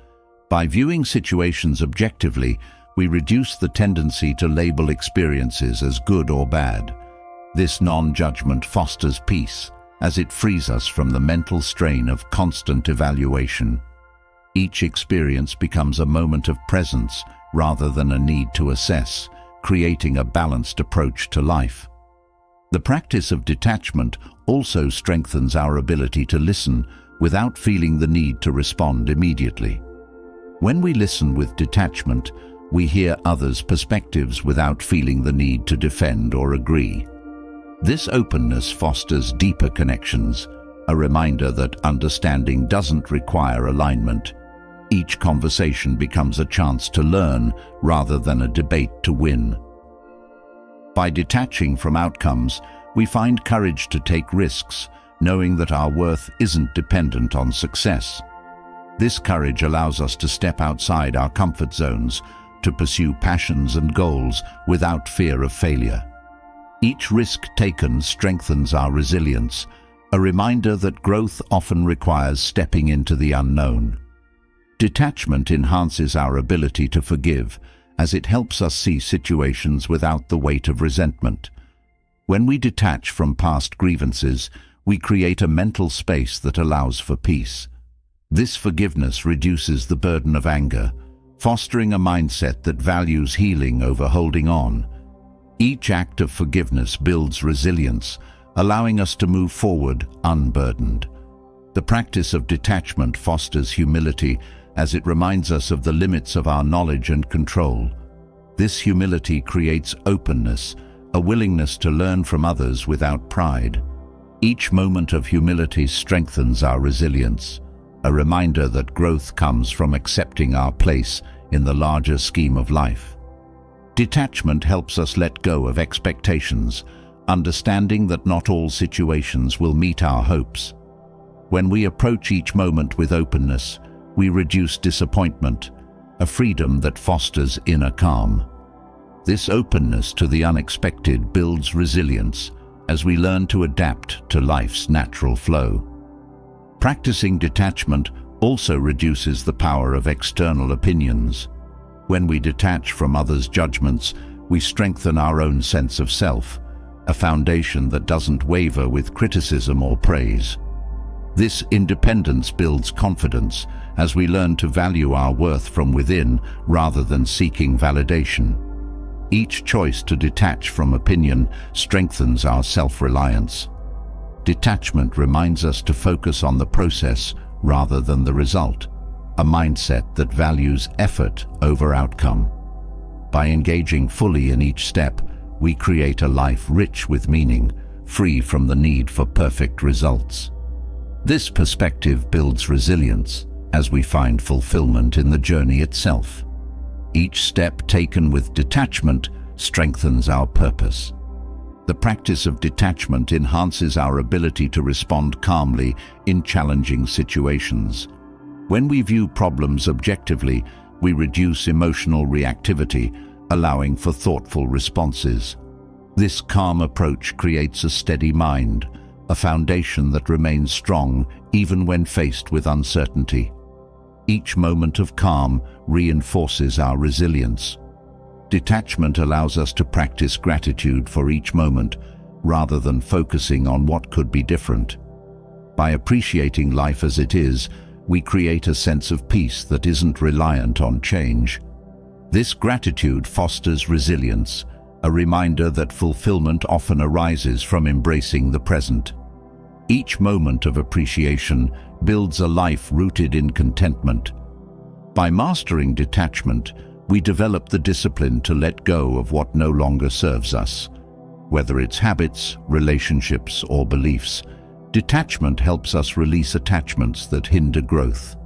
By viewing situations objectively, we reduce the tendency to label experiences as good or bad. This non-judgment fosters peace, as it frees us from the mental strain of constant evaluation. Each experience becomes a moment of presence rather than a need to assess, creating a balanced approach to life. The practice of detachment also strengthens our ability to listen without feeling the need to respond immediately. When we listen with detachment, we hear others' perspectives without feeling the need to defend or agree. This openness fosters deeper connections, a reminder that understanding doesn't require alignment. Each conversation becomes a chance to learn rather than a debate to win. By detaching from outcomes, we find courage to take risks, knowing that our worth isn't dependent on success. This courage allows us to step outside our comfort zones, to pursue passions and goals without fear of failure. Each risk taken strengthens our resilience, a reminder that growth often requires stepping into the unknown. Detachment enhances our ability to forgive, as it helps us see situations without the weight of resentment. When we detach from past grievances, we create a mental space that allows for peace. This forgiveness reduces the burden of anger, fostering a mindset that values healing over holding on. Each act of forgiveness builds resilience, allowing us to move forward unburdened. The practice of detachment fosters humility, as it reminds us of the limits of our knowledge and control. This humility creates openness, a willingness to learn from others without pride. Each moment of humility strengthens our resilience, a reminder that growth comes from accepting our place in the larger scheme of life. Detachment helps us let go of expectations, understanding that not all situations will meet our hopes. When we approach each moment with openness, we reduce disappointment, a freedom that fosters inner calm. This openness to the unexpected builds resilience as we learn to adapt to life's natural flow. Practicing detachment also reduces the power of external opinions. When we detach from others' judgments, we strengthen our own sense of self, a foundation that doesn't waver with criticism or praise. This independence builds confidence as we learn to value our worth from within rather than seeking validation. Each choice to detach from opinion strengthens our self-reliance. Detachment reminds us to focus on the process rather than the result, a mindset that values effort over outcome. By engaging fully in each step, we create a life rich with meaning, free from the need for perfect results. This perspective builds resilience as we find fulfillment in the journey itself. Each step taken with detachment strengthens our purpose. The practice of detachment enhances our ability to respond calmly in challenging situations. When we view problems objectively, we reduce emotional reactivity, allowing for thoughtful responses. This calm approach creates a steady mind, a foundation that remains strong even when faced with uncertainty. Each moment of calm reinforces our resilience. Detachment allows us to practice gratitude for each moment, rather than focusing on what could be different. By appreciating life as it is, we create a sense of peace that isn't reliant on change. This gratitude fosters resilience, a reminder that fulfillment often arises from embracing the present. Each moment of appreciation builds a life rooted in contentment. By mastering detachment, we develop the discipline to let go of what no longer serves us. Whether it's habits, relationships, or beliefs, detachment helps us release attachments that hinder growth.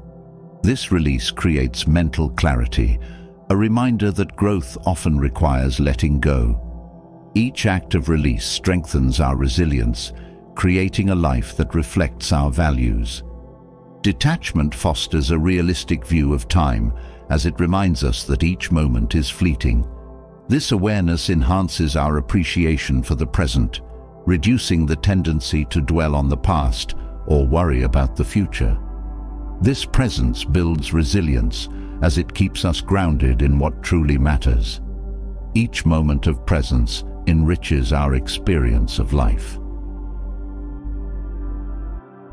This release creates mental clarity, a reminder that growth often requires letting go. Each act of release strengthens our resilience, creating a life that reflects our values. Detachment fosters a realistic view of time, as it reminds us that each moment is fleeting. This awareness enhances our appreciation for the present, reducing the tendency to dwell on the past or worry about the future. This presence builds resilience, as it keeps us grounded in what truly matters. Each moment of presence enriches our experience of life.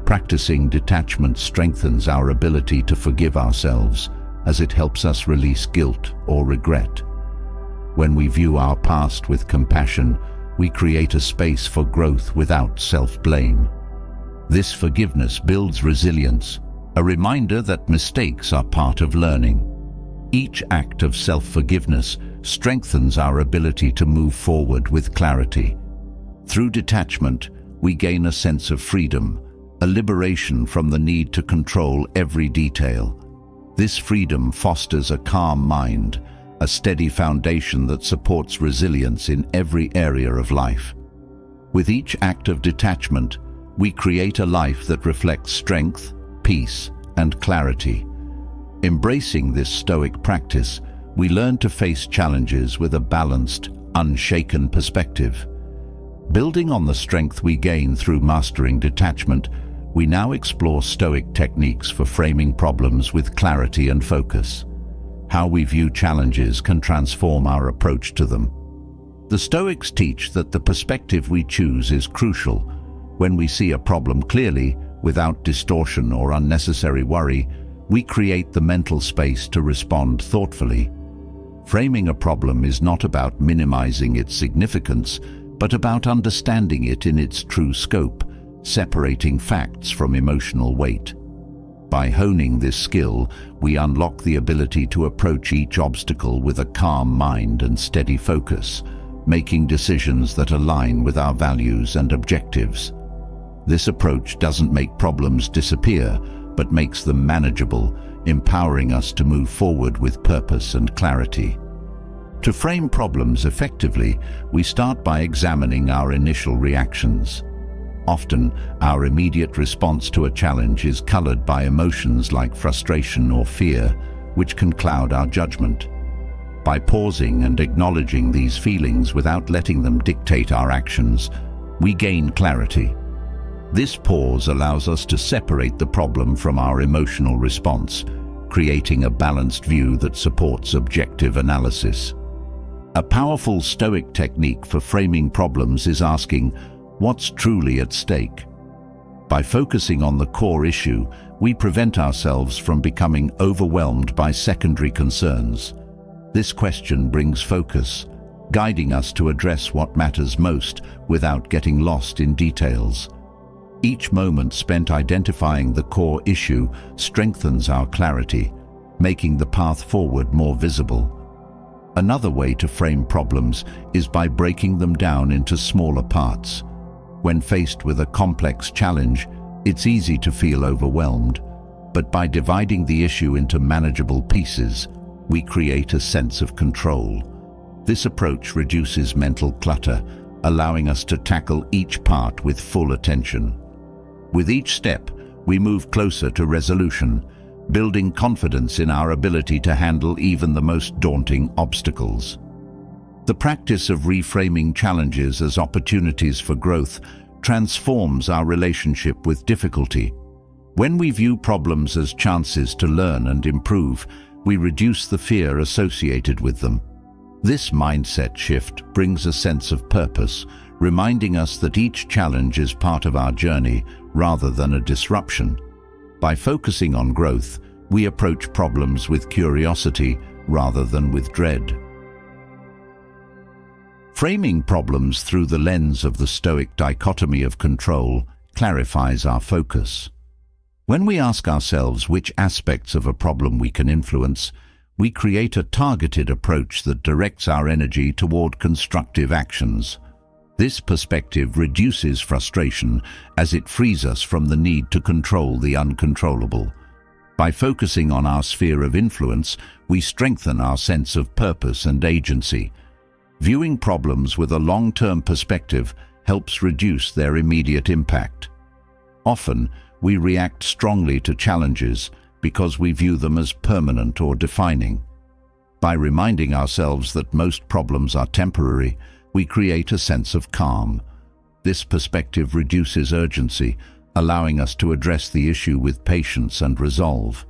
Practicing detachment strengthens our ability to forgive ourselves, as it helps us release guilt or regret. When we view our past with compassion, we create a space for growth without self-blame. This forgiveness builds resilience, a reminder that mistakes are part of learning. Each act of self-forgiveness strengthens our ability to move forward with clarity. Through detachment, we gain a sense of freedom, a liberation from the need to control every detail. This freedom fosters a calm mind, a steady foundation that supports resilience in every area of life. With each act of detachment, we create a life that reflects strength, peace, and clarity. Embracing this Stoic practice, we learn to face challenges with a balanced, unshaken perspective. Building on the strength we gain through mastering detachment, we now explore Stoic techniques for framing problems with clarity and focus. How we view challenges can transform our approach to them. The Stoics teach that the perspective we choose is crucial. When we see a problem clearly, without distortion or unnecessary worry, we create the mental space to respond thoughtfully. Framing a problem is not about minimizing its significance, but about understanding it in its true scope, separating facts from emotional weight. By honing this skill, we unlock the ability to approach each obstacle with a calm mind and steady focus, making decisions that align with our values and objectives. This approach doesn't make problems disappear, but makes them manageable, empowering us to move forward with purpose and clarity. To frame problems effectively, we start by examining our initial reactions. Often, our immediate response to a challenge is colored by emotions like frustration or fear, which can cloud our judgment. By pausing and acknowledging these feelings without letting them dictate our actions, we gain clarity. This pause allows us to separate the problem from our emotional response, creating a balanced view that supports objective analysis. A powerful Stoic technique for framing problems is asking, what's truly at stake? By focusing on the core issue, we prevent ourselves from becoming overwhelmed by secondary concerns. This question brings focus, guiding us to address what matters most without getting lost in details. Each moment spent identifying the core issue strengthens our clarity, making the path forward more visible. Another way to frame problems is by breaking them down into smaller parts. When faced with a complex challenge, it's easy to feel overwhelmed, but by dividing the issue into manageable pieces, we create a sense of control. This approach reduces mental clutter, allowing us to tackle each part with full attention. With each step, we move closer to resolution, building confidence in our ability to handle even the most daunting obstacles. The practice of reframing challenges as opportunities for growth transforms our relationship with difficulty. When we view problems as chances to learn and improve, we reduce the fear associated with them. This mindset shift brings a sense of purpose, reminding us that each challenge is part of our journey rather than a disruption. By focusing on growth, we approach problems with curiosity rather than with dread. Framing problems through the lens of the Stoic dichotomy of control clarifies our focus. When we ask ourselves which aspects of a problem we can influence, we create a targeted approach that directs our energy toward constructive actions. This perspective reduces frustration as it frees us from the need to control the uncontrollable. By focusing on our sphere of influence, we strengthen our sense of purpose and agency. Viewing problems with a long-term perspective helps reduce their immediate impact. Often, we react strongly to challenges because we view them as permanent or defining. By reminding ourselves that most problems are temporary, we create a sense of calm. This perspective reduces urgency, allowing us to address the issue with patience and resolve.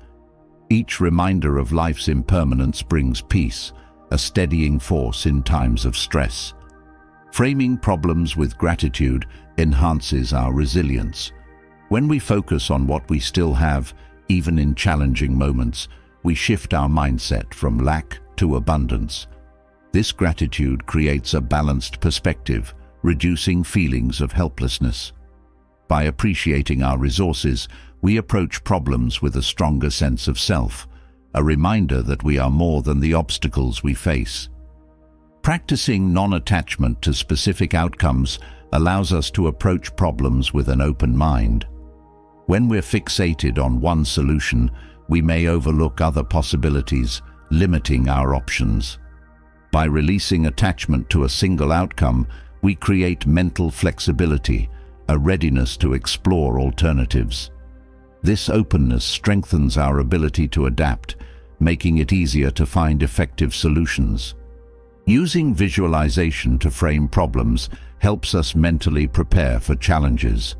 Each reminder of life's impermanence brings peace, a steadying force in times of stress. Framing problems with gratitude enhances our resilience. When we focus on what we still have, even in challenging moments, we shift our mindset from lack to abundance. This gratitude creates a balanced perspective, reducing feelings of helplessness. By appreciating our resources, we approach problems with a stronger sense of self, a reminder that we are more than the obstacles we face. Practicing non-attachment to specific outcomes allows us to approach problems with an open mind. When we're fixated on one solution, we may overlook other possibilities, limiting our options. By releasing attachment to a single outcome, we create mental flexibility, a readiness to explore alternatives. This openness strengthens our ability to adapt, making it easier to find effective solutions. Using visualization to frame problems helps us mentally prepare for challenges.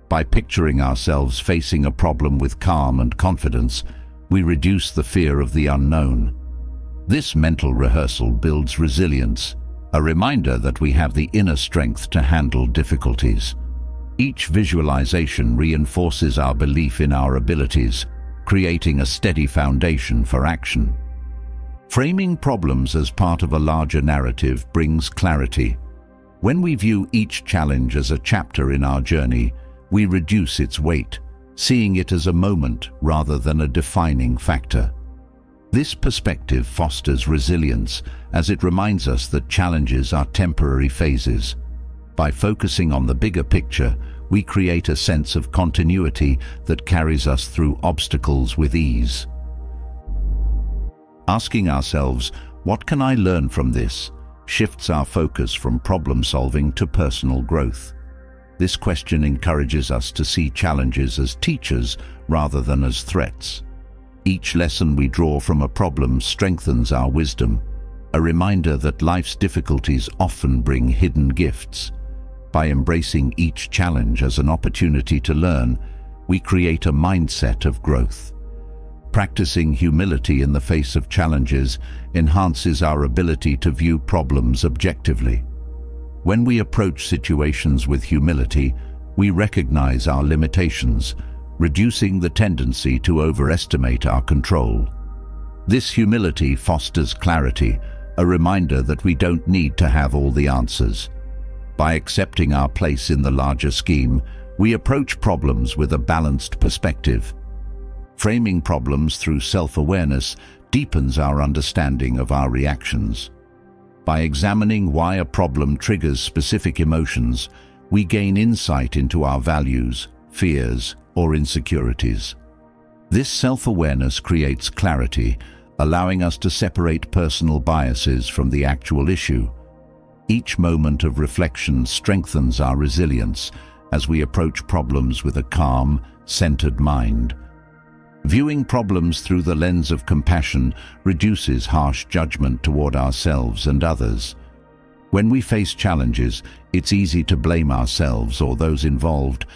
By picturing ourselves facing a problem with calm and confidence, we reduce the fear of the unknown. This mental rehearsal builds resilience, a reminder that we have the inner strength to handle difficulties. Each visualization reinforces our belief in our abilities, creating a steady foundation for action. Framing problems as part of a larger narrative brings clarity. When we view each challenge as a chapter in our journey, we reduce its weight, seeing it as a moment rather than a defining factor. This perspective fosters resilience, as it reminds us that challenges are temporary phases. By focusing on the bigger picture, we create a sense of continuity that carries us through obstacles with ease. Asking ourselves, "What can I learn from this?" shifts our focus from problem-solving to personal growth. This question encourages us to see challenges as teachers rather than as threats. Each lesson we draw from a problem strengthens our wisdom, a reminder that life's difficulties often bring hidden gifts. By embracing each challenge as an opportunity to learn, we create a mindset of growth. Practicing humility in the face of challenges enhances our ability to view problems objectively. When we approach situations with humility, we recognize our limitations, reducing the tendency to overestimate our control. This humility fosters clarity, a reminder that we don't need to have all the answers. By accepting our place in the larger scheme, we approach problems with a balanced perspective. Framing problems through self-awareness deepens our understanding of our reactions. By examining why a problem triggers specific emotions, we gain insight into our values, fears, or insecurities. This self-awareness creates clarity, allowing us to separate personal biases from the actual issue. Each moment of reflection strengthens our resilience as we approach problems with a calm, centered mind. Viewing problems through the lens of compassion reduces harsh judgment toward ourselves and others. When we face challenges, it's easy to blame ourselves or those involved,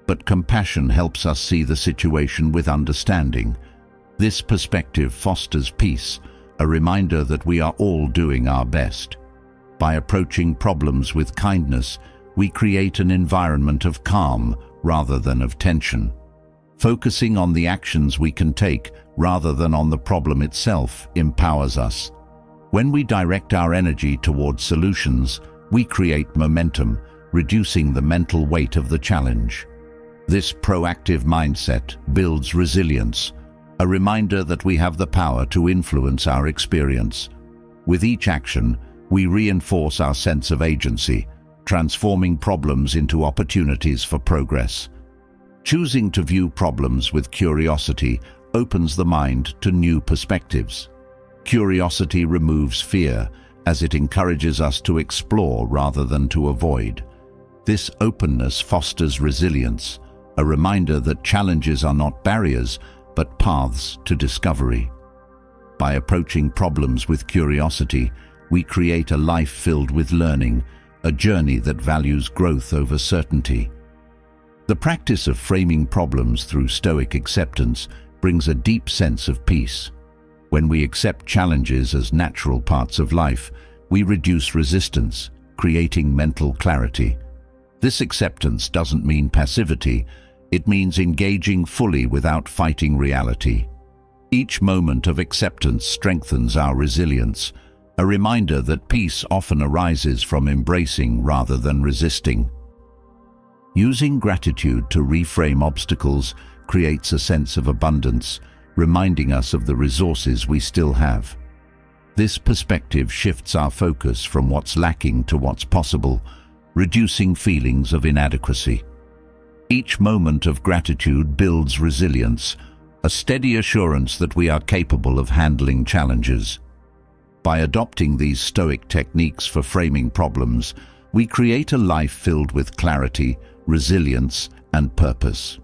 but compassion helps us see the situation with understanding. This perspective fosters peace, a reminder that we are all doing our best. By approaching problems with kindness, we create an environment of calm rather than of tension. Focusing on the actions we can take rather than on the problem itself empowers us. When we direct our energy towards solutions, we create momentum, reducing the mental weight of the challenge. This proactive mindset builds resilience, a reminder that we have the power to influence our experience. With each action, we reinforce our sense of agency, transforming problems into opportunities for progress. Choosing to view problems with curiosity opens the mind to new perspectives. Curiosity removes fear, as it encourages us to explore rather than to avoid. This openness fosters resilience, a reminder that challenges are not barriers, but paths to discovery. By approaching problems with curiosity, we create a life filled with learning, a journey that values growth over certainty. The practice of framing problems through Stoic acceptance brings a deep sense of peace. When we accept challenges as natural parts of life, we reduce resistance, creating mental clarity. This acceptance doesn't mean passivity, it means engaging fully without fighting reality. Each moment of acceptance strengthens our resilience, a reminder that peace often arises from embracing rather than resisting. Using gratitude to reframe obstacles creates a sense of abundance, reminding us of the resources we still have. This perspective shifts our focus from what's lacking to what's possible, reducing feelings of inadequacy. Each moment of gratitude builds resilience, a steady assurance that we are capable of handling challenges. By adopting these Stoic techniques for framing problems, we create a life filled with clarity, resilience, and purpose.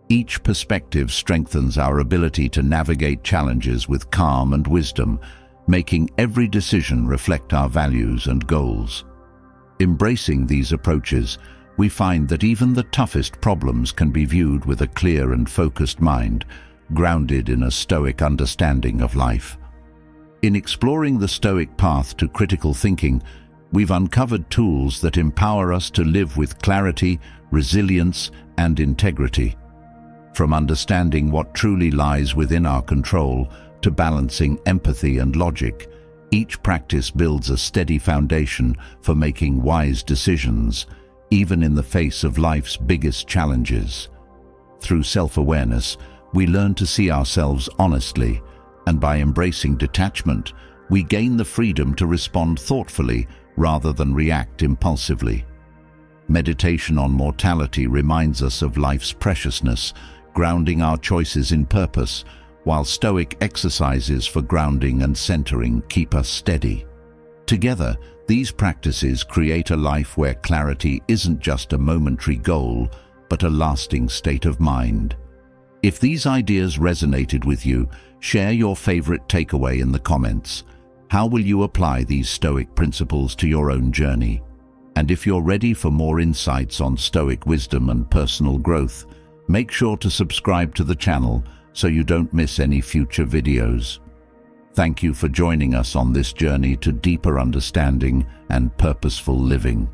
Each perspective strengthens our ability to navigate challenges with calm and wisdom, making every decision reflect our values and goals. Embracing these approaches, we find that even the toughest problems can be viewed with a clear and focused mind, grounded in a Stoic understanding of life. In exploring the Stoic path to critical thinking, we've uncovered tools that empower us to live with clarity, resilience, and integrity. From understanding what truly lies within our control to balancing empathy and logic, each practice builds a steady foundation for making wise decisions, even in the face of life's biggest challenges. Through self-awareness, we learn to see ourselves honestly, and by embracing detachment, we gain the freedom to respond thoughtfully rather than react impulsively. Meditation on mortality reminds us of life's preciousness, grounding our choices in purpose, while Stoic exercises for grounding and centering keep us steady. Together, these practices create a life where clarity isn't just a momentary goal, but a lasting state of mind. If these ideas resonated with you, share your favorite takeaway in the comments. How will you apply these Stoic principles to your own journey? And if you're ready for more insights on Stoic wisdom and personal growth, make sure to subscribe to the channel so you don't miss any future videos. Thank you for joining us on this journey to deeper understanding and purposeful living.